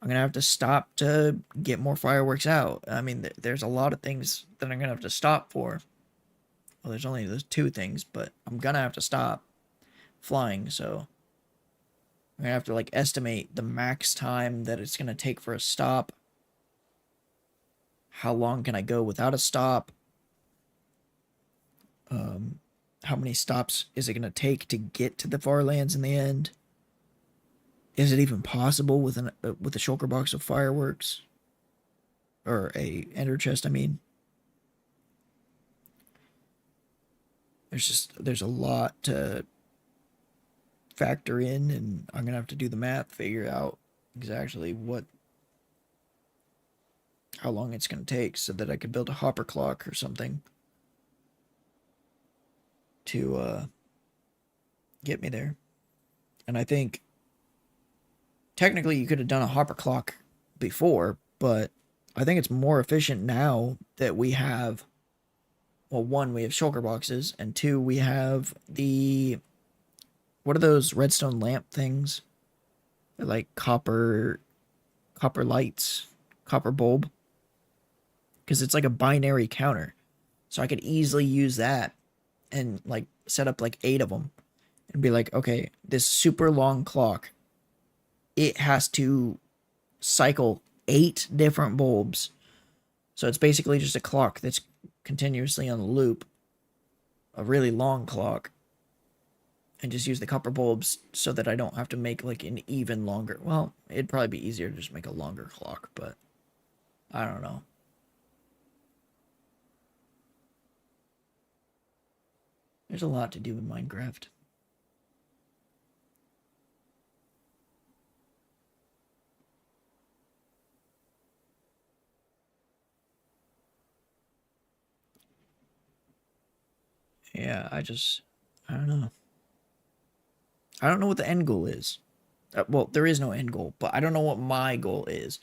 I'm gonna have to stop to get more fireworks out. I mean, there's a lot of things that I'm gonna have to stop for. Well, there's only those two things, but I'm gonna have to stop flying, so I'm gonna have to like estimate the max time that it's gonna take for a stop. How long can I go without a stop? How many stops is it gonna take to get to the far lands in the end? Is it even possible with a shulker box of fireworks or a ender chest? I mean, there's a lot to factor in, and I'm gonna have to do the math, figure out exactly how long it's gonna take, so that I could build a hopper clock or something to get me there. And I think technically you could have done a hopper clock before, but I think it's more efficient now that we have, well, one, we have shulker boxes, and two, we have what are those redstone lamp things? They're like copper lights, copper bulb. Because it's like a binary counter. So I could easily use that and like set up like 8 of them and be like, okay, this super long clock, it has to cycle 8 different bulbs. So it's basically just a clock that's continuously on the loop, a really long clock, and just use the copper bulbs so that I don't have to make like an even longer. Well, it'd probably be easier to just make a longer clock, but I don't know. There's a lot to do in Minecraft. Yeah, I don't know. I don't know what the end goal is. Well, there is no end goal, but I don't know what my goal is.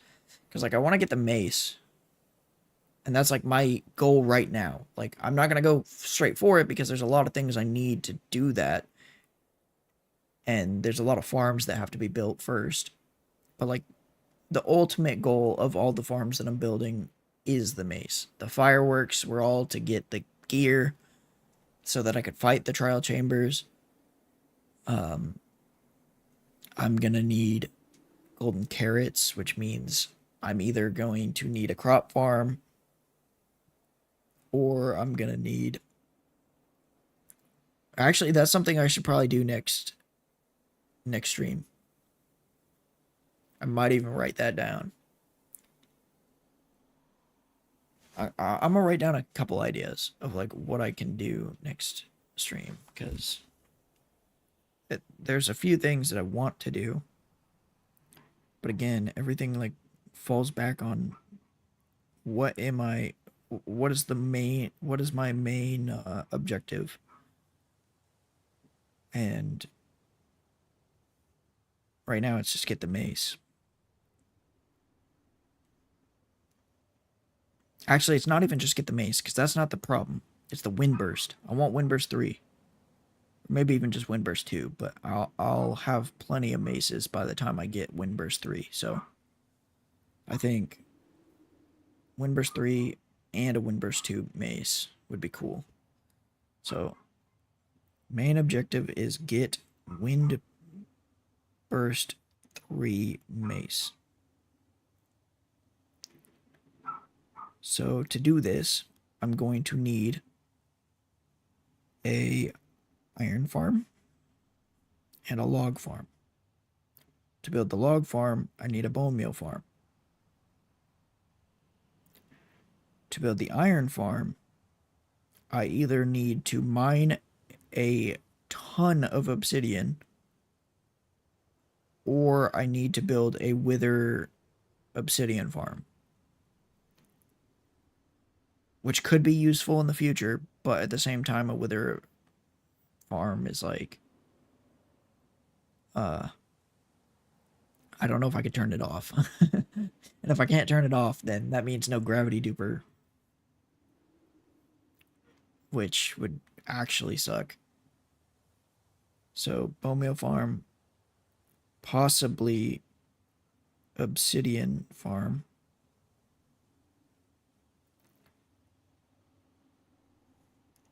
Because, like, I want to get the mace. And that's, like, my goal right now. Like, I'm not going to go straight for it because there's a lot of things I need to do that. And there's a lot of farms that have to be built first. But, like, the ultimate goal of all the farms that I'm building is the mace. The fireworks were all to get the gear so that I could fight the trial chambers. I'm gonna need golden carrots, which means I'm either going to need a crop farm or I'm gonna need. Actually, that's something I should probably do next stream. I might even write that down. I'm gonna write down a couple ideas of like what I can do next stream, because there's a few things that I want to do, but again, everything like falls back on what is my main objective, and right now it's just get the mace. Actually, it's not even just get the mace, because that's not the problem. It's the Windburst. I want Windburst 3. Maybe even just Windburst 2, but I'll have plenty of maces by the time I get Windburst 3. So I think Windburst 3 and a Windburst 2 mace would be cool. So main objective is get Windburst 3 mace. So to do this, I'm going to need a iron farm and a log farm. To build the log farm, I need a bone meal farm. To build the iron farm, I either need to mine a ton of obsidian, or I need to build a wither obsidian farm, which could be useful in the future, but at the same time, a wither farm is like, I don't know if I could turn it off. And if I can't turn it off, then that means no gravity duper, which would actually suck. So bone meal farm, possibly obsidian farm.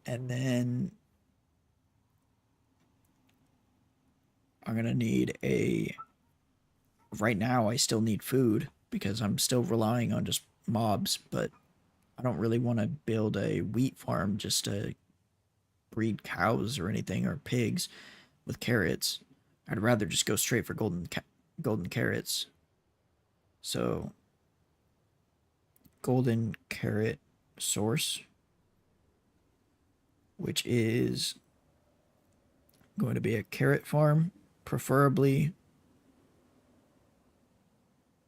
And then I'm going to need right now I still need food because I'm still relying on just mobs, but I don't really want to build a wheat farm just to breed cows or anything, or pigs with carrots. I'd rather just go straight for golden carrots. So golden carrot source, which is going to be a carrot farm, preferably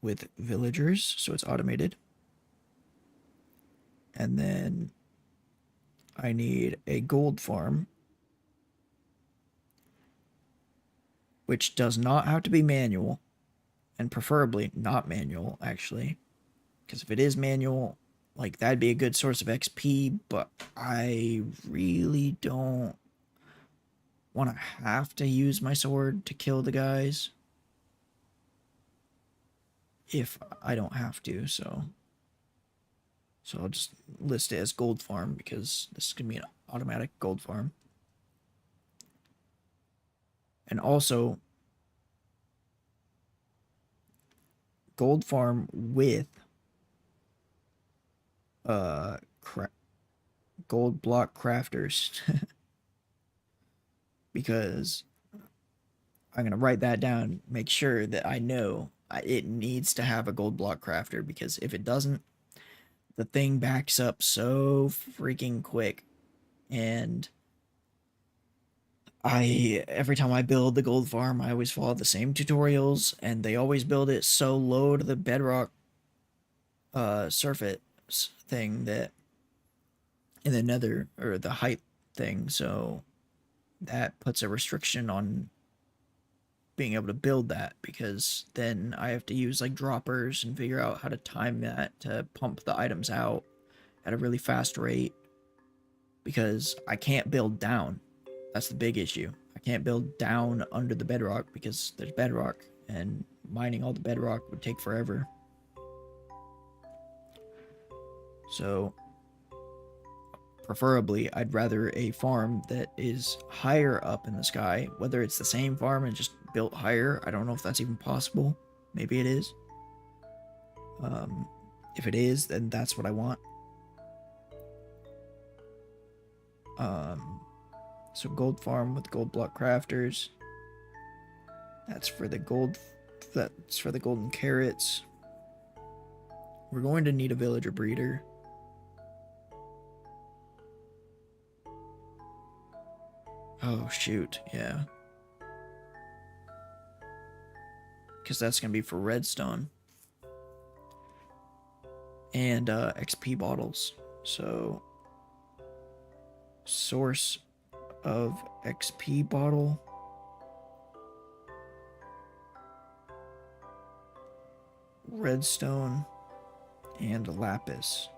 with villagers, so it's automated. And then I need a gold farm, which does not have to be manual, and preferably not manual, actually. Because if it is manual, like, that'd be a good source of XP, but I really don't want to have to use my sword to kill the guys if I don't have to, so I'll just list it as gold farm because this is going to be an automatic gold farm. And also, gold farm with gold block crafters. Because I'm going to write that down, make sure that I know it needs to have a gold block crafter, because if it doesn't, the thing backs up so freaking quick. And every time I build the gold farm, I always follow the same tutorials, and they always build it so low to the bedrock surface thing that in the nether, or the height thing, so that puts a restriction on being able to build that, because then I have to use like droppers and figure out how to time that to pump the items out at a really fast rate, because I can't build down. That's the big issue. I can't build down under the bedrock because there's bedrock, and mining all the bedrock would take forever. So preferably, I'd rather a farm that is higher up in the sky, whether it's the same farm and just built higher. I don't know if that's even possible. Maybe it is. If it is, then that's what I want. So gold farm with gold block crafters. That's for the golden carrots. We're going to need a villager breeder. Oh, shoot, yeah. Because that's going to be for redstone. And XP bottles. So, source of XP bottle. Redstone and lapis.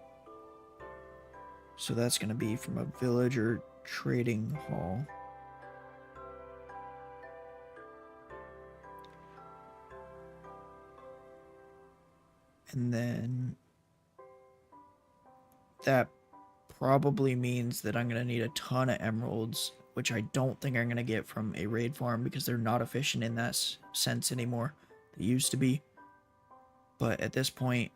So that's going to be from a villager trading hall. And then that probably means that I'm going to need a ton of emeralds, which I don't think I'm going to get from a raid farm because they're not efficient in that sense anymore. They used to be. But at this point,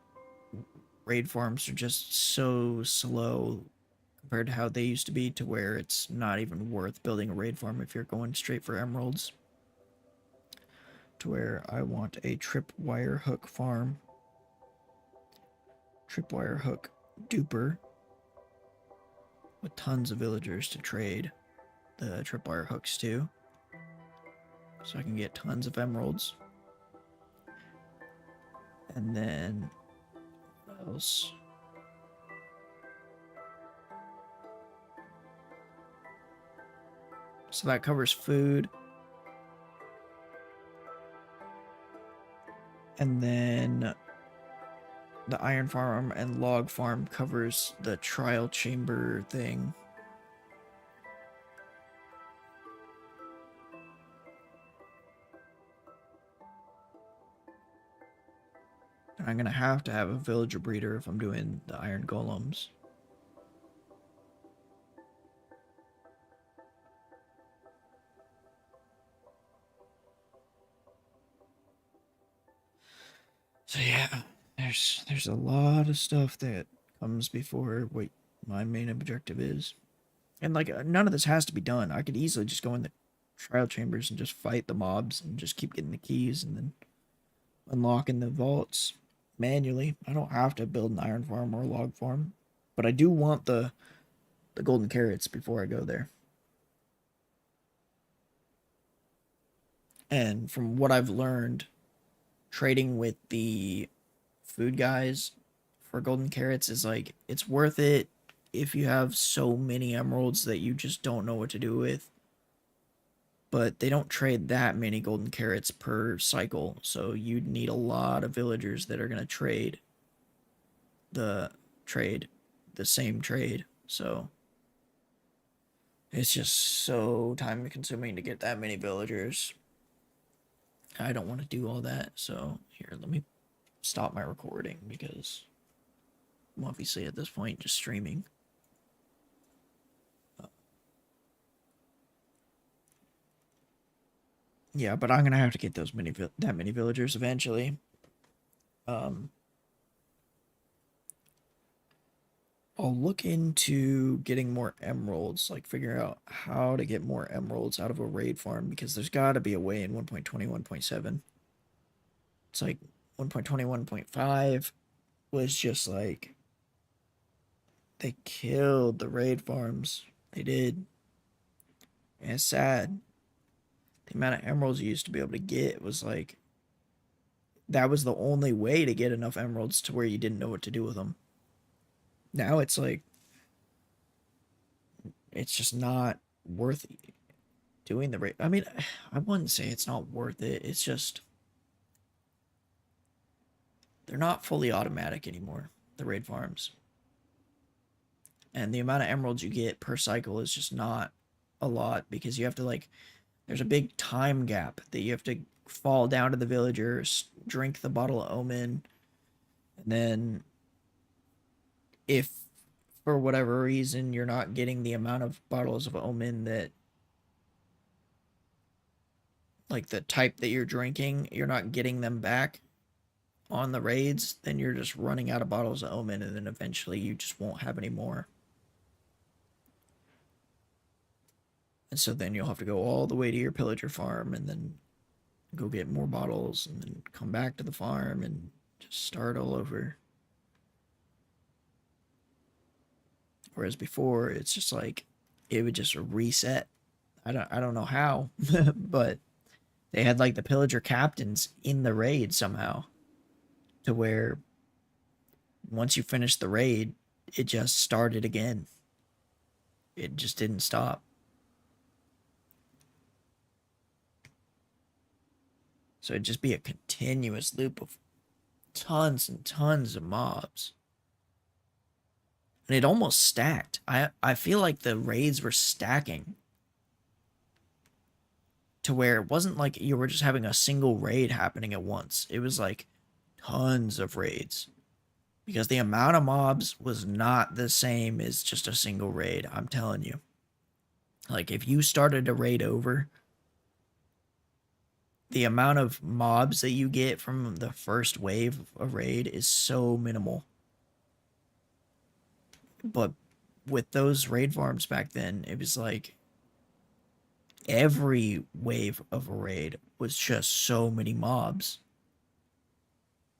raid farms are just so slow compared to how they used to be, to where it's not even worth building a raid farm if you're going straight for emeralds. To where I want a tripwire hook farm. Tripwire hook duper. With tons of villagers to trade the tripwire hooks to. So I can get tons of emeralds. And then what else? So that covers food. And then the iron farm and log farm covers the trial chamber thing. And I'm going to have a villager breeder if I'm doing the iron golems. So yeah, there's a lot of stuff that comes before what my main objective is. And like none of this has to be done. I could easily just go in the trial chambers and just fight the mobs and just keep getting the keys and then unlocking the vaults manually. I don't have to build an iron farm or a log farm, but I do want the golden carrots before I go there. And from what I've learned, trading with the food guys for golden carrots is like, it's worth it if you have so many emeralds that you just don't know what to do with. But they don't trade that many golden carrots per cycle, so you'd need a lot of villagers that are going to trade the same trade. So it's just so time consuming to get that many villagers. I don't want to do all that. So here, let me stop my recording because I'm obviously at this point just streaming. Yeah, but I'm gonna have to get that many villagers eventually. I'll look into getting more emeralds, like figure out how to get more emeralds out of a raid farm, because there's got to be a way in 1.20, 1.7. It's like 1.21.5 was just like they killed the raid farms. They did. And it's sad. The amount of emeralds you used to be able to get was like, that was the only way to get enough emeralds to where you didn't know what to do with them. Now it's like, it's just not worth doing the raid. I mean, I wouldn't say it's not worth it. It's just, they're not fully automatic anymore, the raid farms. And the amount of emeralds you get per cycle is just not a lot, because you have to like, there's a big time gap that you have to fall down to the villagers, drink the bottle of omen, and then if for whatever reason you're not getting the amount of bottles of omen that, like the type that you're drinking, you're not getting them back on the raids, then you're just running out of bottles of omen, and then eventually you just won't have any more. And so then you'll have to go all the way to your pillager farm and then go get more bottles and then come back to the farm and just start all over. Whereas before, it's just like it would just reset. I don't know how, but they had like the pillager captains in the raid somehow, to where once you finish the raid, it just started again. It just didn't stop. So it'd just be a continuous loop of tons and tons of mobs. And it almost stacked. I feel like the raids were stacking to where it wasn't like you were just having a single raid happening at once. It was like tons of raids because the amount of mobs was not the same as just a single raid. I'm telling you. Like, if you started a raid over, the amount of mobs that you get from the first wave of raid is so minimal. But with those raid farms back then, it was like every wave of a raid was just so many mobs.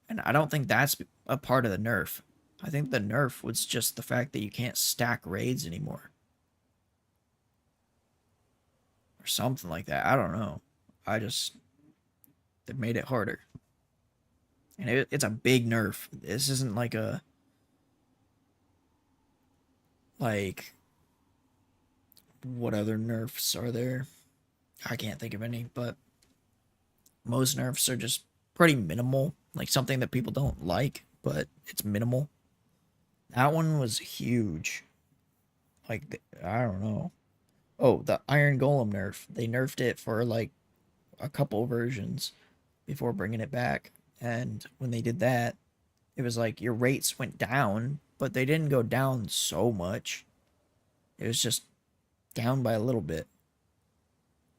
And I don't think that's a part of the nerf. I think the nerf was just the fact that you can't stack raids anymore. Or something like that. I don't know. They made it harder. And it's a big nerf. This isn't like a, like, what other nerfs are there? I can't think of any, but most nerfs are just pretty minimal. Like something that people don't like, but it's minimal. That one was huge. Like, I don't know. Oh, the Iron Golem nerf. They nerfed it for like a couple versions before bringing it back. And when they did that, it was like your rates went down, but they didn't go down so much. It was just down by a little bit.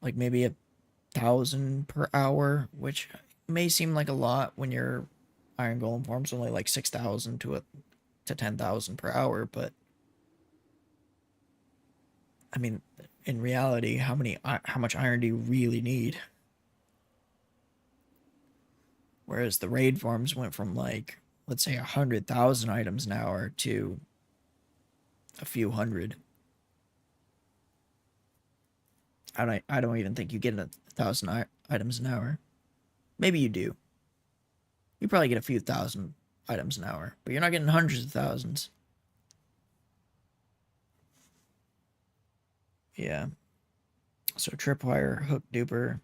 Like maybe 1,000 per hour, which may seem like a lot when your Iron Golem farm's only like 6,000 to 10,000 per hour, but I mean, in reality, how much iron do you really need? Whereas the raid farms went from like, let's say 100,000 items an hour to a few hundred. I don't even think you get 1,000 items an hour. Maybe you do. You probably get a few thousand items an hour, but you're not getting hundreds of thousands. Yeah. So Tripwire, Hook Duper,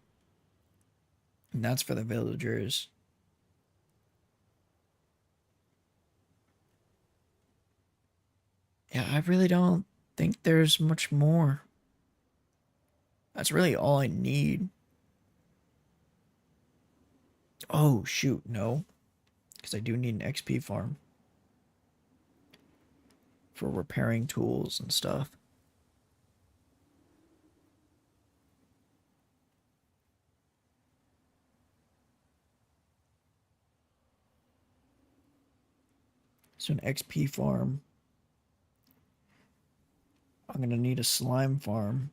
and that's for the villagers. Yeah, I really don't think there's much more. That's really all I need. Oh, shoot, no. Because I do need an XP farm for repairing tools and stuff. So an XP farm. I'm going to need a slime farm.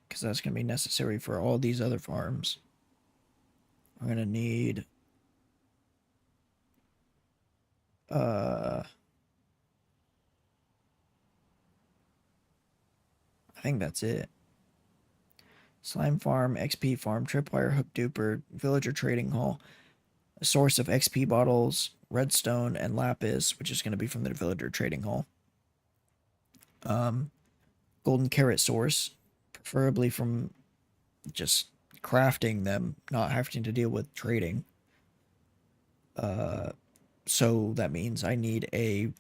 Because that's going to be necessary for all these other farms. I'm going to need... I think that's it. Slime farm, XP farm, tripwire, hook duper, villager trading hall, a source of XP bottles, redstone, and lapis, which is going to be from the villager trading hall. Golden carrot source, preferably from just crafting them, not having to deal with trading. So that means I need a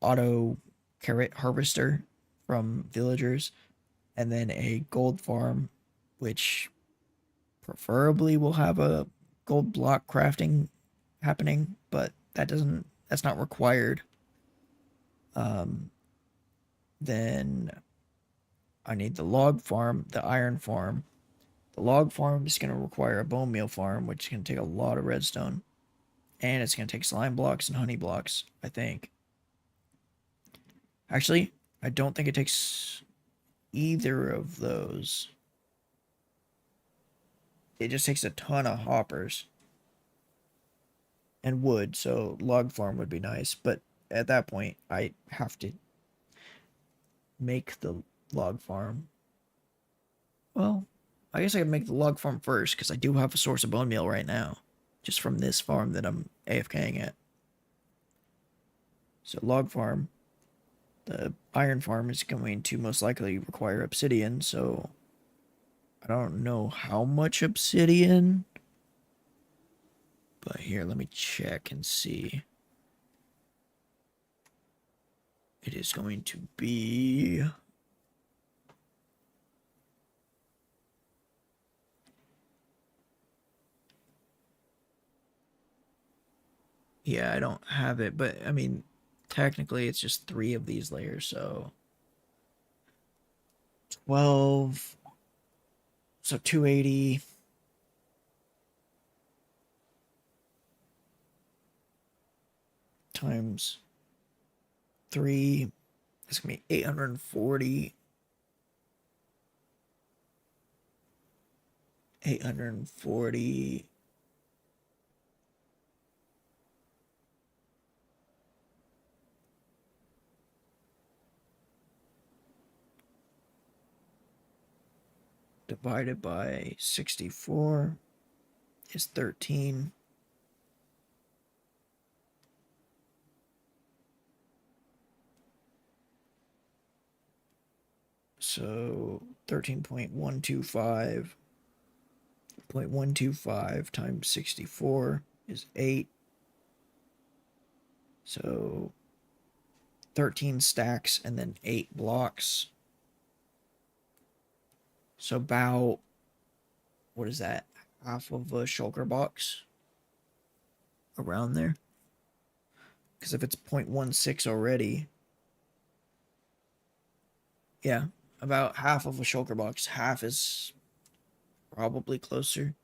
auto carrot harvester from villagers, and then a gold farm, which preferably will have a gold block crafting happening, but that's not required. Then I need the log farm, the iron farm. The log farm is going to require a bone meal farm, which is going to take a lot of redstone. And it's going to take slime blocks and honey blocks, I think. Actually, I don't think it takes either of those. It just takes a ton of hoppers and wood, so log farm would be nice. But at that point, I have to make the log farm. Well, I guess I could make the log farm first, because I do have a source of bone meal right now. Just from this farm that I'm AFKing at. So log farm. The iron farm is going to most likely require obsidian, so I don't know how much obsidian. But here, let me check and see. It is going to be... Yeah, I don't have it, but I mean, technically it's just three of these layers, so 12, so 280 times 3, it's gonna be 840, 840, divided by 64 is 13. So 13.125 times 64 is 8. So 13 stacks and then 8 blocks. So about, what is that? Half of a shulker box? Around there? Because if it's 0.16 already, yeah, about half of a shulker box. Half is probably closer.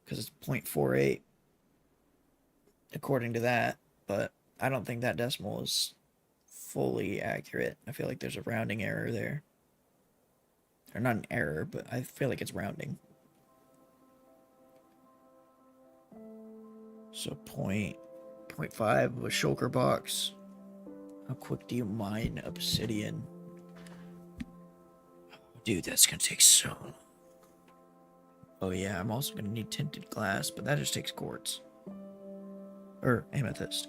Because it's 0.48 according to that. But I don't think that decimal is fully accurate. I feel like there's a rounding error there. Or not an error, but I feel like it's rounding. So 0.5 of a shulker box. How quick do you mine obsidian? Dude, that's gonna take so long. Oh yeah, I'm also gonna need tinted glass, but that just takes quartz. Or amethyst.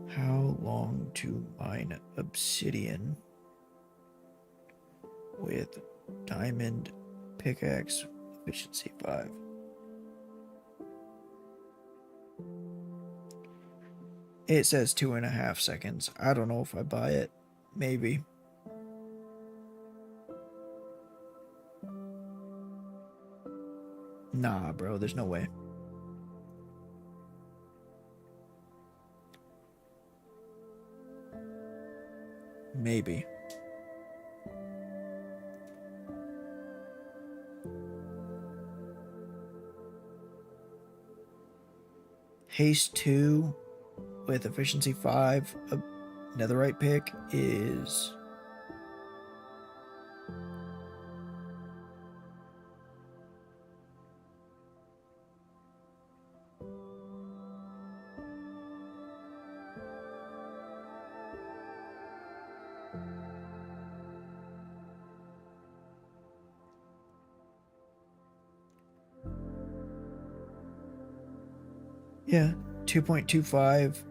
How long to mine obsidian with diamond pickaxe efficiency 5? It says 2.5 seconds. I don't know if I buy it. Maybe. Nah, bro, there's no way. Maybe. Haste 2 with efficiency 5, a netherite pick is... Yeah, 2.25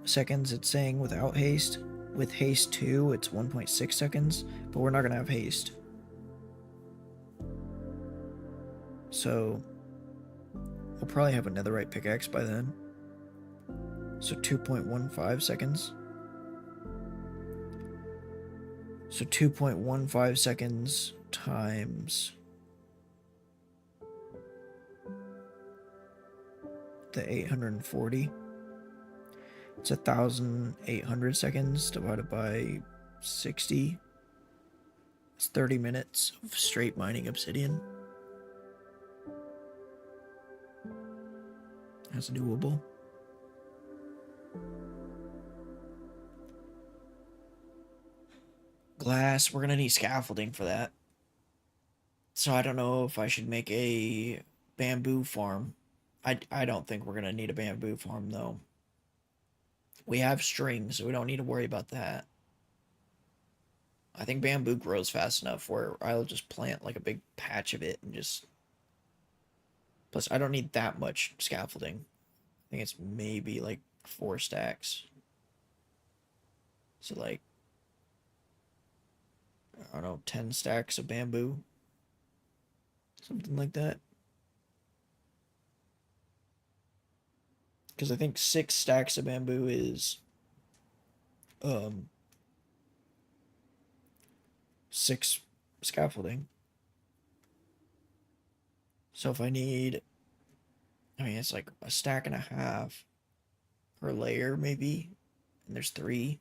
seconds it's saying without haste. With haste 2, it's 1.6 seconds, but we're not going to have haste. So, we'll probably have a netherite pickaxe by then. So 2.15 seconds. So 2.15 seconds times the 840. It's 1,800 seconds divided by 60. It's 30 minutes of straight mining obsidian. That's doable. Glass, we're gonna need scaffolding for that. So I don't know if I should make a bamboo farm. I don't think we're gonna need a bamboo farm though. We have string, so we don't need to worry about that. I think bamboo grows fast enough where I'll just plant like a big patch of it and just... Plus, I don't need that much scaffolding. I think it's maybe like 4 stacks. So like, I don't know, 10 stacks of bamboo. Something like that. Because I think 6 stacks of bamboo is 6 scaffolding. So if I need I mean, it's like a stack and a half per layer, maybe. And there's three.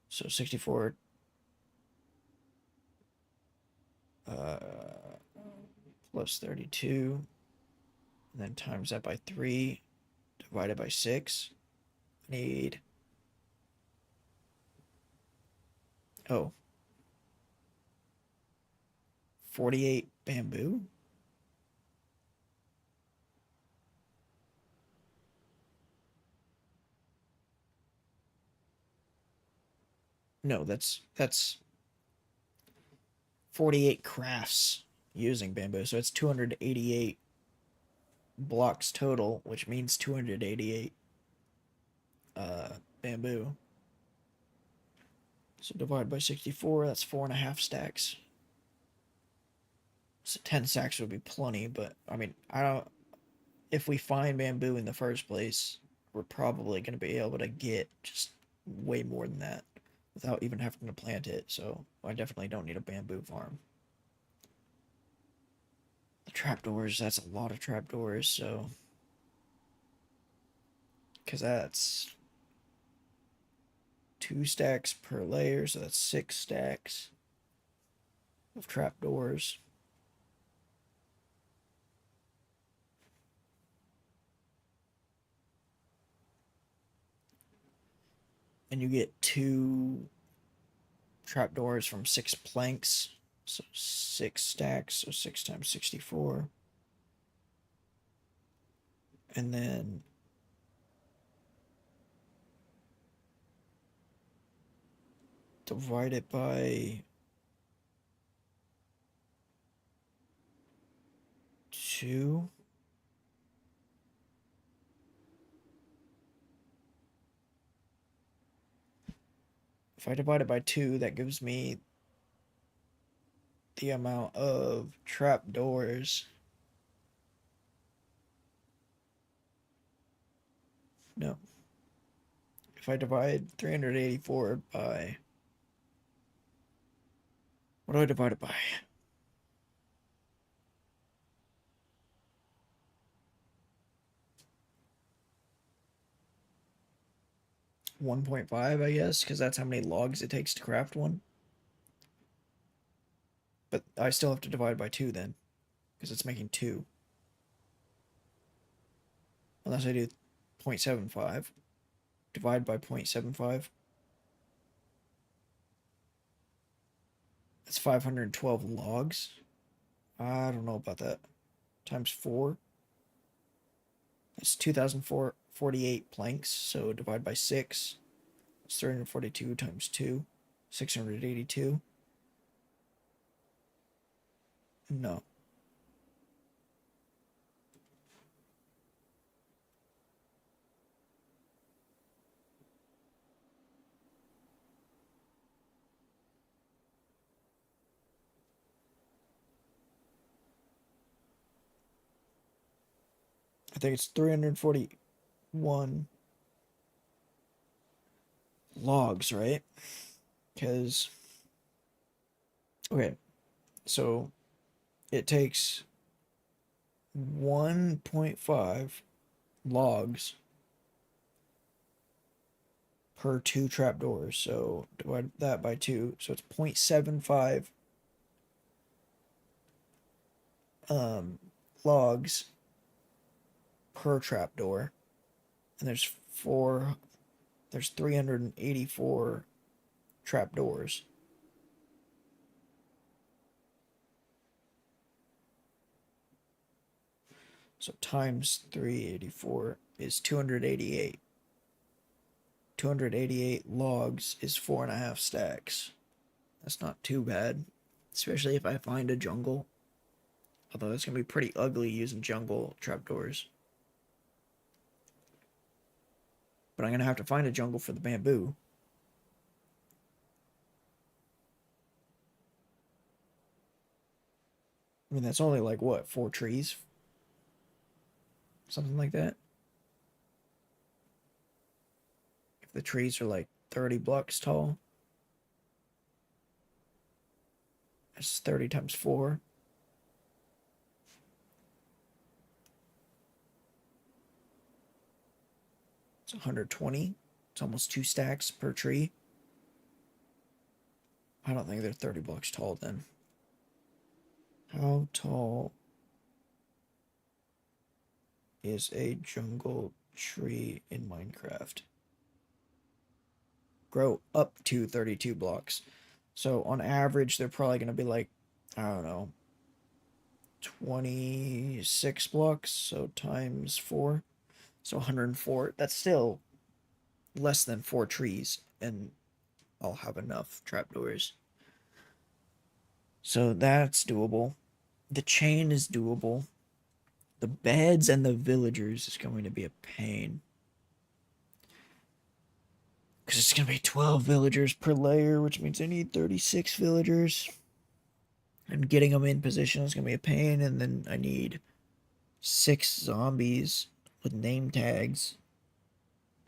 So 64 uh, plus 32. And then times that by 3, divided by 6. I need. Oh, 48 bamboo? No, that's 48 crafts using bamboo. So it's 288 blocks total, which means 288 bamboo. So divide by 64, that's 4.5 stacks. So 10 stacks would be plenty, but I mean, I don't. If we find bamboo in the first place, we're probably going to be able to get just way more than that without even having to plant it. So I definitely don't need a bamboo farm. The trapdoors, that's a lot of trapdoors, so. Because that's 2 stacks per layer, so that's 6 stacks of trapdoors. And you get 2 trapdoors from 6 planks, so 6 stacks, so 6 times 64. And then divide it by 2. If I divide it by 2, that gives me the amount of trapdoors. No. If I divide 384 by. What do I divide it by? 1.5, I guess, because that's how many logs it takes to craft one. But I still have to divide by 2 then, because it's making 2. Unless I do 0.75. Divide by 0.75. That's 512 logs. I don't know about that. Times 4. That's 2,048 planks, so divide by 6. It's 342 times 2. 682. No. I think it's 341 logs, right? Because, okay, so it takes 1.5 logs per 2 trapdoors. So divide that by 2. So it's 0.75 logs per trapdoor. And there's 384 trapdoors. So times 384 is 288. 288 logs is 4.5 stacks. That's not too bad, especially if I find a jungle. Although it's gonna be pretty ugly using jungle trapdoors. But I'm gonna have to find a jungle for the bamboo. I mean, that's only like what, 4 trees? Something like that. If the trees are like 30 blocks tall, that's 30 times 4. 120. It's almost 2 stacks per tree. I don't think they're 30 blocks tall then. How tall is a jungle tree in Minecraft? Grow up to 32 blocks. So on average, they're probably going to be like, I don't know, 26 blocks. So times 4. So 104. That's still less than 4 trees. And I'll have enough trapdoors. So that's doable. The chain is doable. The beds and the villagers is going to be a pain. Because it's going to be 12 villagers per layer, which means I need 36 villagers. And getting them in position is going to be a pain. And then I need 6 zombies with name tags.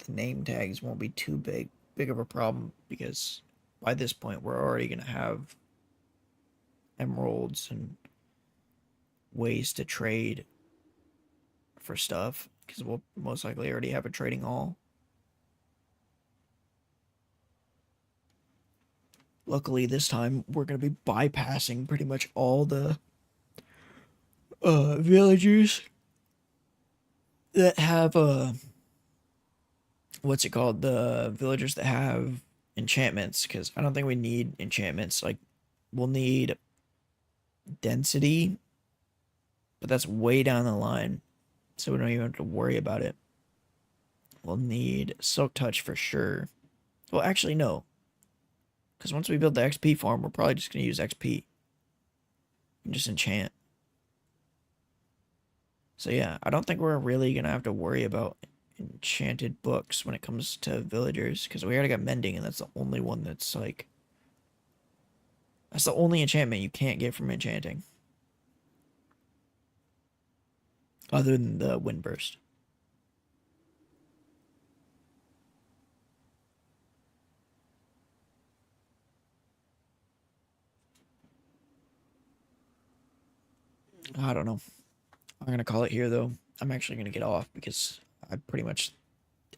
The name tags won't be too big of a problem because by this point we're already going to have emeralds and ways to trade for stuff because we'll most likely already have a trading hall. Luckily this time we're going to be bypassing pretty much all the villagers that have what's it called, the villagers that have enchantments, because I don't think we need enchantments. Like, we'll need density, but that's way down the line, so we don't even have to worry about it. We'll need Silk Touch for sure. Well, actually, no, because once we build the XP farm, we're probably just going to use XP and just enchant. So yeah, I don't think we're really going to have to worry about enchanted books when it comes to villagers, because we already got Mending, and that's the only one that's like... That's the only enchantment you can't get from enchanting. Other than the Windburst. I don't know. I'm going to call it here, though. I'm actually going to get off because I pretty much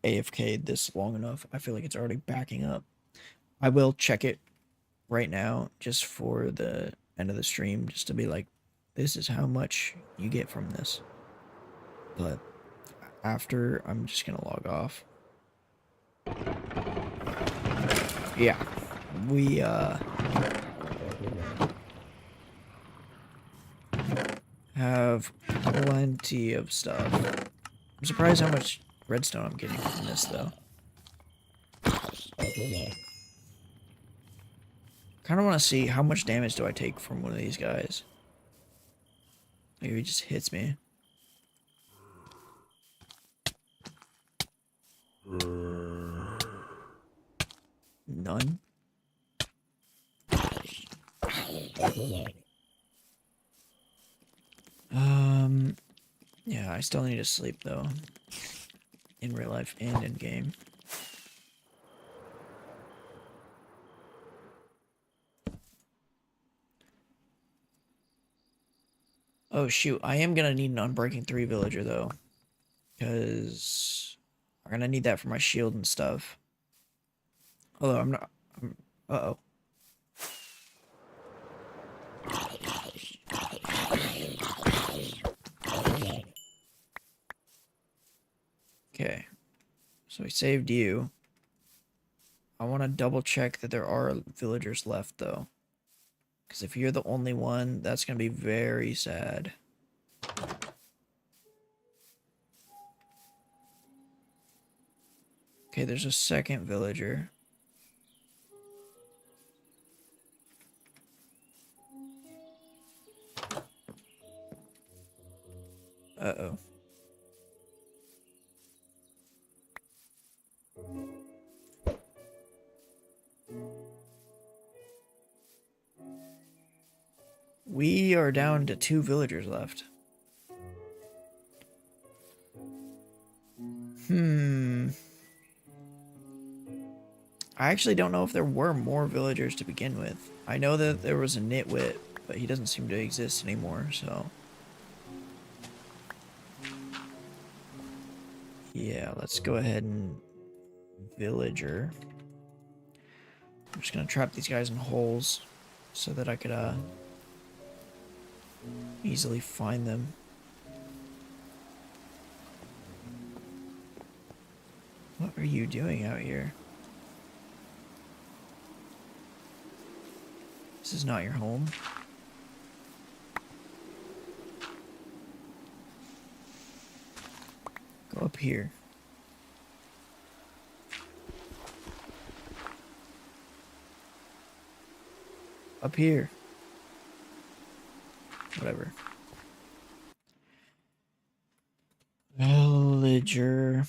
AFK'd this long enough. I feel like it's already backing up. I will check it right now just for the end of the stream, just to be like, this is how much you get from this. But after, I'm just going to log off. Yeah. We, have plenty of stuff. I'm surprised how much redstone I'm getting from this, though. Kind of want to see how much damage do I take from one of these guys. Maybe he just hits me. None. Yeah, I still need to sleep, though. In real life and in game. Oh, shoot. I am gonna need an Unbreaking 3 villager, though. Because I'm gonna need that for my shield and stuff. Although I'm not... uh-oh. Okay. So we saved you. I want to double check that there are villagers left, though. Because if you're the only one, that's going to be very sad. Okay, there's a second villager. Uh-oh. We are down to 2 villagers left. I actually don't know if there were more villagers to begin with. I know that there was a Nitwit, but he doesn't seem to exist anymore, so... Yeah, let's go ahead and villager. I'm just gonna trap these guys in holes so that I could easily find them. What are you doing out here? This is not your home. Go up here. Up here. Whatever. Villager.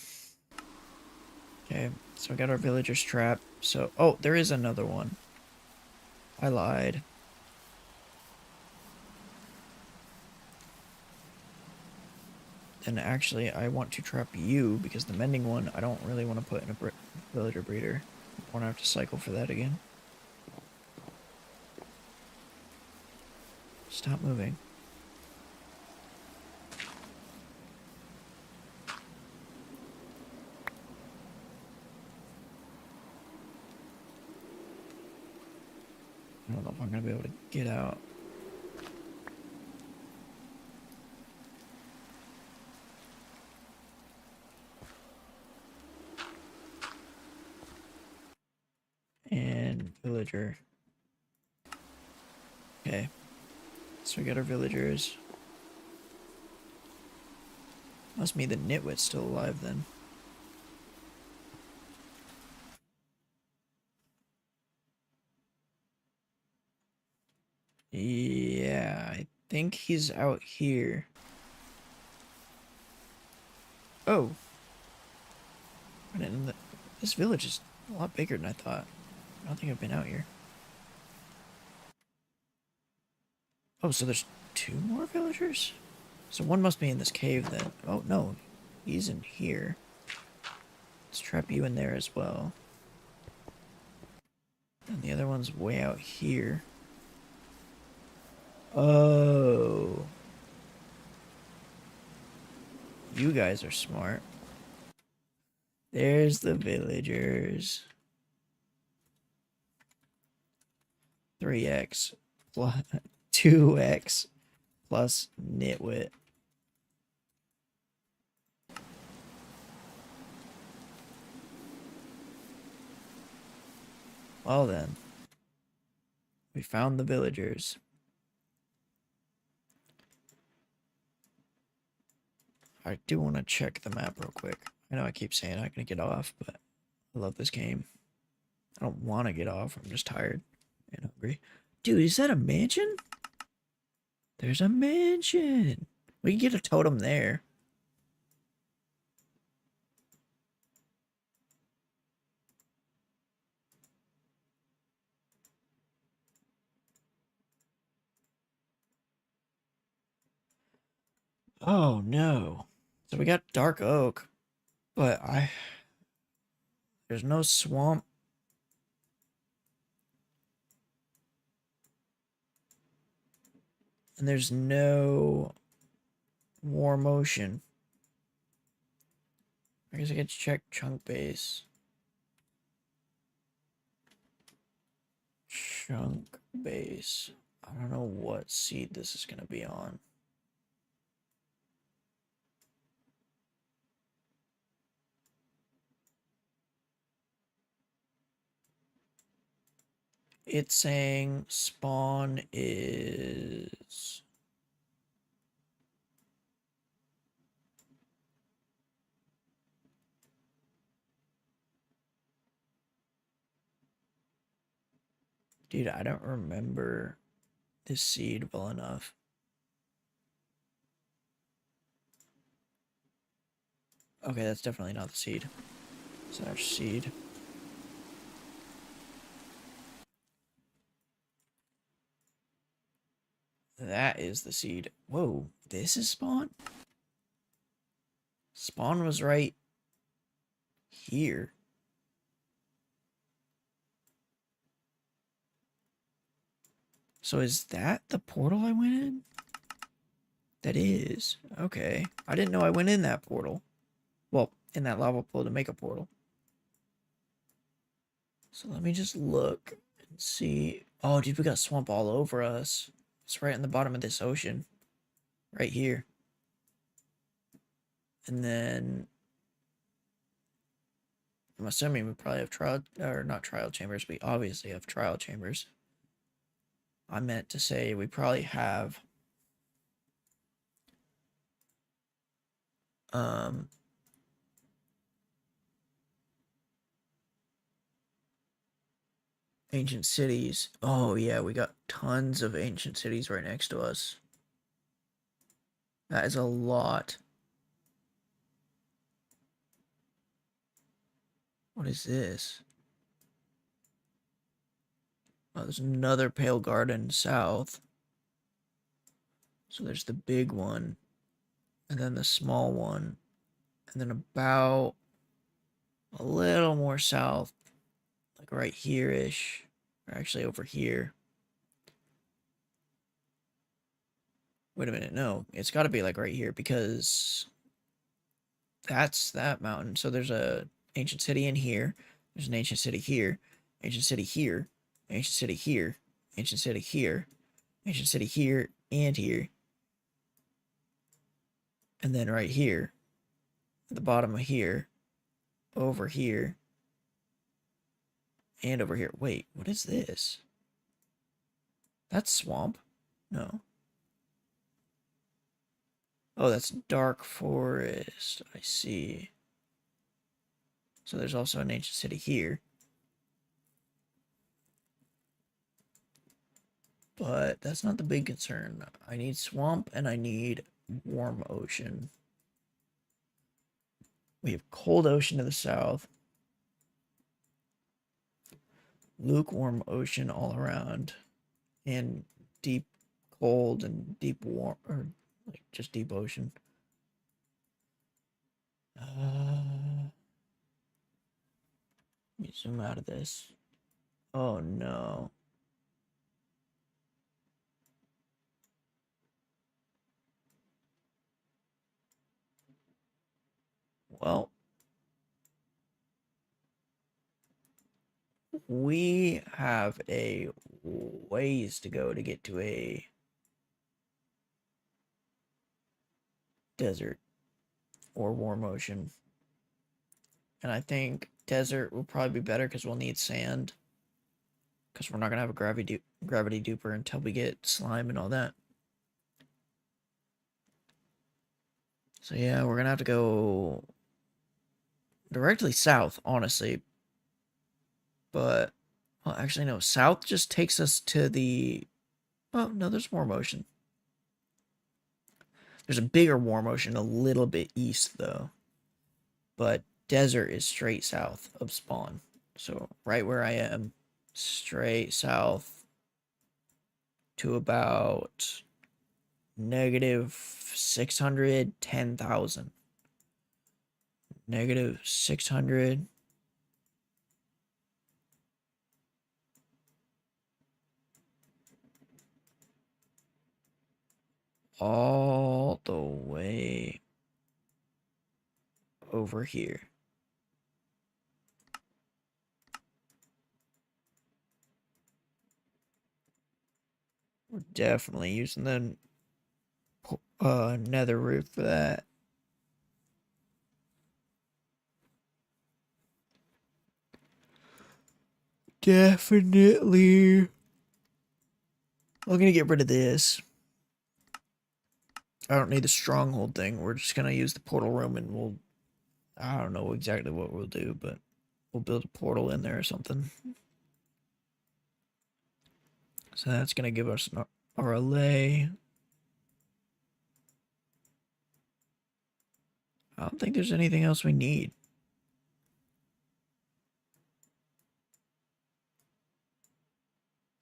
Okay, so we got our villager's trap. So, oh, there is another one. I lied. And actually, I want to trap you because the mending one, I don't really want to put in a villager breeder. I want to have to cycle for that again. Stop moving. I don't know if I'm going to be able to get out. And villager. Okay. So we got our villagers. Must mean the nitwit's still alive then. Yeah, I think he's out here. Oh. This village is a lot bigger than I thought. I don't think I've been out here. Oh, so there's 2 more villagers? So one must be in this cave then. Oh, no. He's in here. Let's trap you in there as well. And the other one's way out here. Oh. You guys are smart. There's the villagers. 3x plus 2x plus nitwit. Well then, we found the villagers. I do want to check the map real quick. I know I keep saying I'm gonna get off, but I love this game. I don't want to get off. I'm just tired and hungry. Dude, is that a mansion? There's a mansion. We can get a totem there. Oh no. So we got dark oak, but there's no swamp. And there's no warm ocean. I guess I get to check chunk base. Chunk base. I don't know what seed this is gonna be on. It's saying spawn is... Dude, I don't remember this seed well enough. Okay, that's definitely not the seed. It's our seed. That is the seed. Whoa, this is spawn? Spawn was right here. So is that the portal I went in? That is. Okay. I didn't know I went in that portal. Well, in that lava pool to make a portal. So let me just look and see. Oh, dude, we got swamp all over us. It's right in the bottom of this ocean. Right here. And then I'm assuming we probably have trial, or not trial chambers. We obviously have trial chambers. I meant to say we probably have ancient cities. Oh yeah, we got tons of ancient cities right next to us. That is a lot. What is this? Oh, there's another Pale Garden south. So there's the big one, and then the small one, and then about a little more south, like right here-ish, or actually over here. Wait a minute, no, it's got to be like right here because that's that mountain. So there's a ancient city in here. There's an ancient city here, ancient city here, ancient city here, ancient city here, ancient city here, and here. And then right here, at the bottom of here, over here, and over here. Wait, what is this? That's swamp? No. Oh, that's dark forest. I see. So there's also an ancient city here. But that's not the big concern. I need swamp and I need warm ocean. We have cold ocean to the south. Lukewarm ocean all around. And deep cold and deep warm, or like just deep ocean. Let me zoom out of this. Oh no. Well, we have a ways to go to get to a desert or warm ocean. And I think desert will probably be better because we'll need sand. Because we're not going to have a gravity duper until we get slime and all that. So yeah, we're going to have to go directly south, honestly. But, well, actually, no. South just takes us to the... Oh, no, there's warm ocean. There's a bigger warm ocean a little bit east, though. But desert is straight south of spawn. So right where I am, straight south to about negative 610,000. Negative 600. All the way over here. We're definitely using the nether roof for that. Definitely. I'm gonna get rid of this. I don't need the stronghold thing. We're just gonna use the portal room and we'll... I don't know exactly what we'll do, but we'll build a portal in there or something. So that's gonna give us an RLA. I don't think there's anything else we need.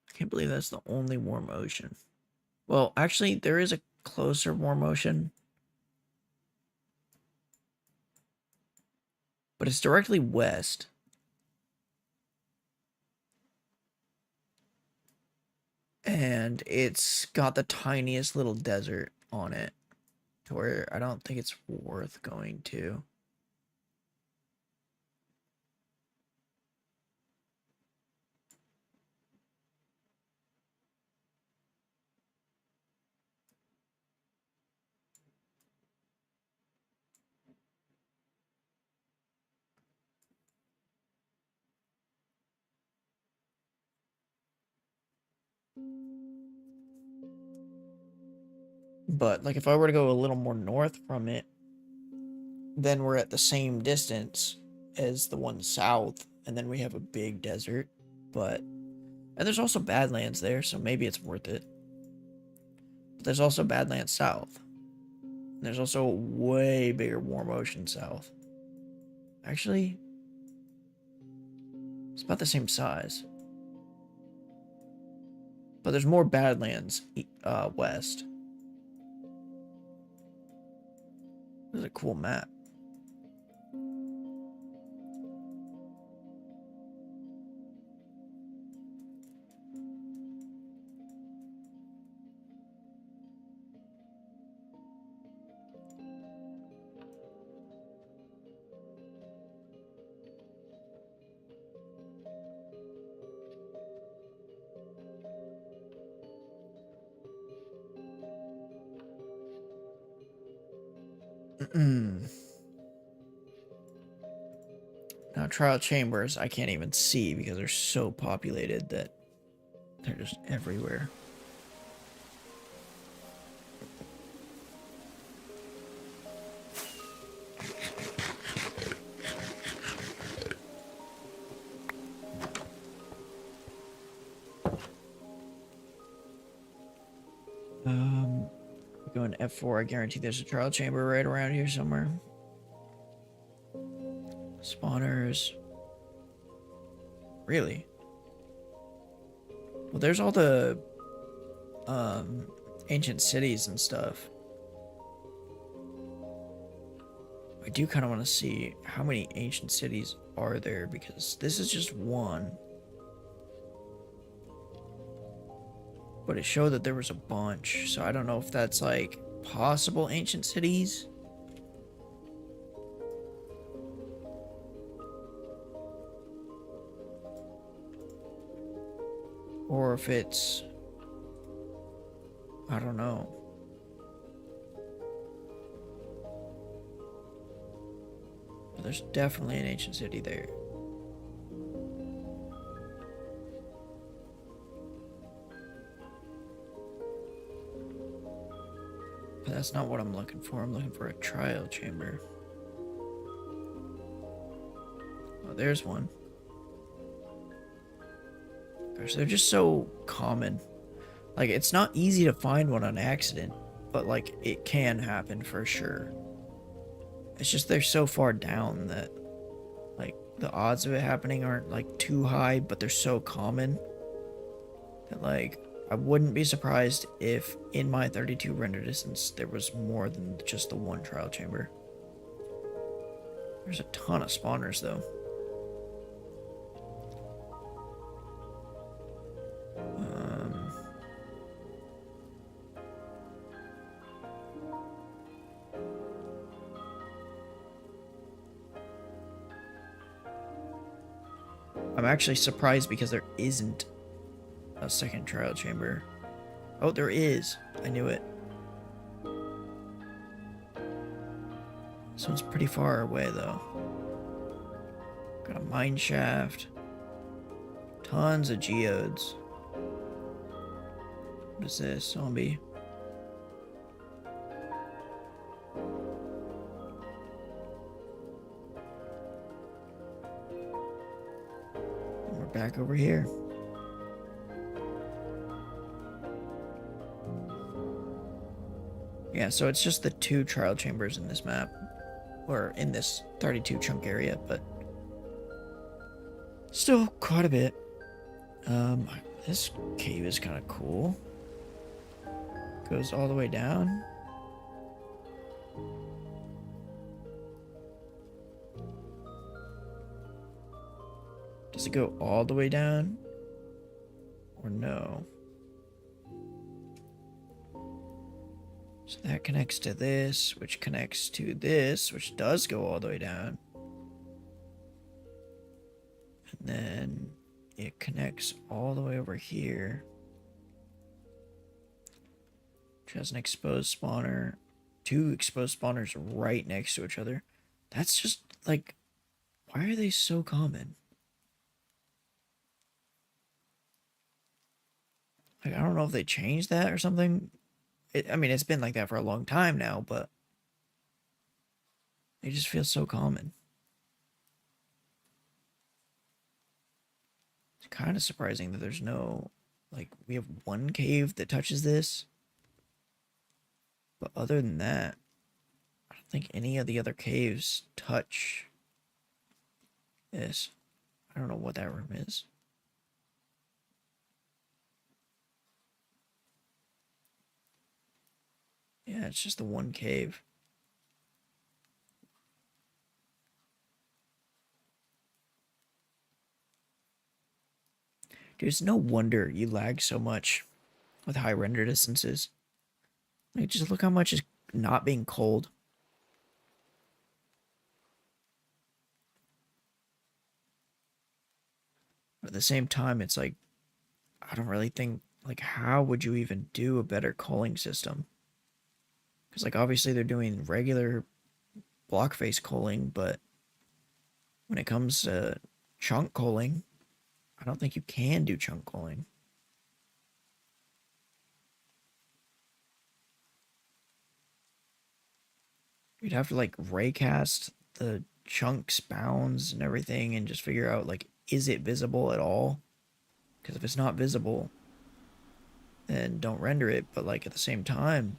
I can't believe that's the only warm ocean. Well, actually, there is a closer warm ocean. But it's directly west. And it's got the tiniest little desert on it. To where I don't think it's worth going to. But like if I were to go a little more north from it, then we're at the same distance as the one south, and then we have a big desert. But and there's also Badlands there, so maybe it's worth it. But there's also Badlands south. And there's also a way bigger warm ocean south. Actually, it's about the same size. But there's more Badlands west. This is a cool map. Now, trial chambers, I can't even see because they're so populated that they're just everywhere. Going F4, I guarantee there's a trial chamber right around here somewhere. Spawners. Really? Well, there's all the ancient cities and stuff. I do kind of want to see how many ancient cities are there, because this is just one. But it showed that there was a bunch, so I don't know if that's like possible ancient cities. Or if it's, I don't know. But there's definitely an ancient city there. But that's not what I'm looking for. I'm looking for a trial chamber. Oh, there's one. Gosh, they're just so common. Like, it's not easy to find one on accident, but like, it can happen for sure. It's just they're so far down that like the odds of it happening aren't like too high, but they're so common that like I wouldn't be surprised if in my 32 render distance there was more than just the one trial chamber. There's a ton of spawners though. I'm actually surprised because there isn't a second trial chamber. Oh, there is. I knew it. This one's pretty far away though. Got a mine shaft. Tons of geodes. What is this? Zombie. And we're back over here. Yeah, so it's just the two trial chambers in this map. Or in this 32 chunk area, but still quite a bit. This cave is kind of cool. Goes all the way down. Does it go all the way down? Or no? So that connects to this, which connects to this, which does go all the way down. And then it connects all the way over here. Which has an exposed spawner. Two exposed spawners right next to each other. That's just, like, why are they so common? Like, I don't know if they changed that or something. I mean, it's been like that for a long time now, but it just feels so common. It's kind of surprising that there's no, like, we have one cave that touches this, but other than that, I don't think any of the other caves touch this. I don't know what that room is. Yeah, it's just the one cave. Dude, it's no wonder you lag so much with high render distances. Like, just look how much is not being cold. But at the same time, it's like, I don't really think, like, how would you even do a better culling system? Because, like, obviously they're doing regular block face culling, but when it comes to chunk culling, I don't think you can do chunk culling. You'd have to, like, raycast the chunks, bounds, and everything and just figure out, like, is it visible at all? Because if it's not visible, then don't render it. But, like, at the same time,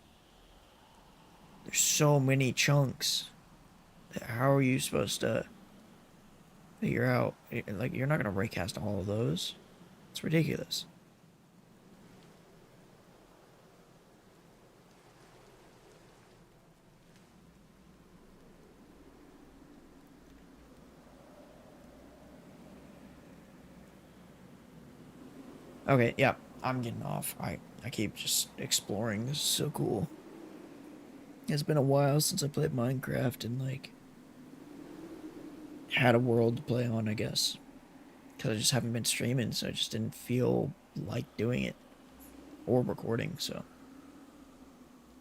there's so many chunks. How are you supposed to figure out? Like, you're not going to raycast all of those. It's ridiculous. Okay, yeah, I'm getting off. I keep just exploring. This is so cool. It's been a while since I played Minecraft and, like, had a world to play on, I guess. Because I just haven't been streaming, so I just didn't feel like doing it or recording. So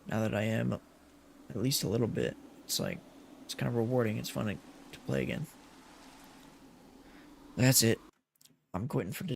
now that I am, at least a little bit, it's like, it's kind of rewarding. It's fun to play again. That's it. I'm quitting for today.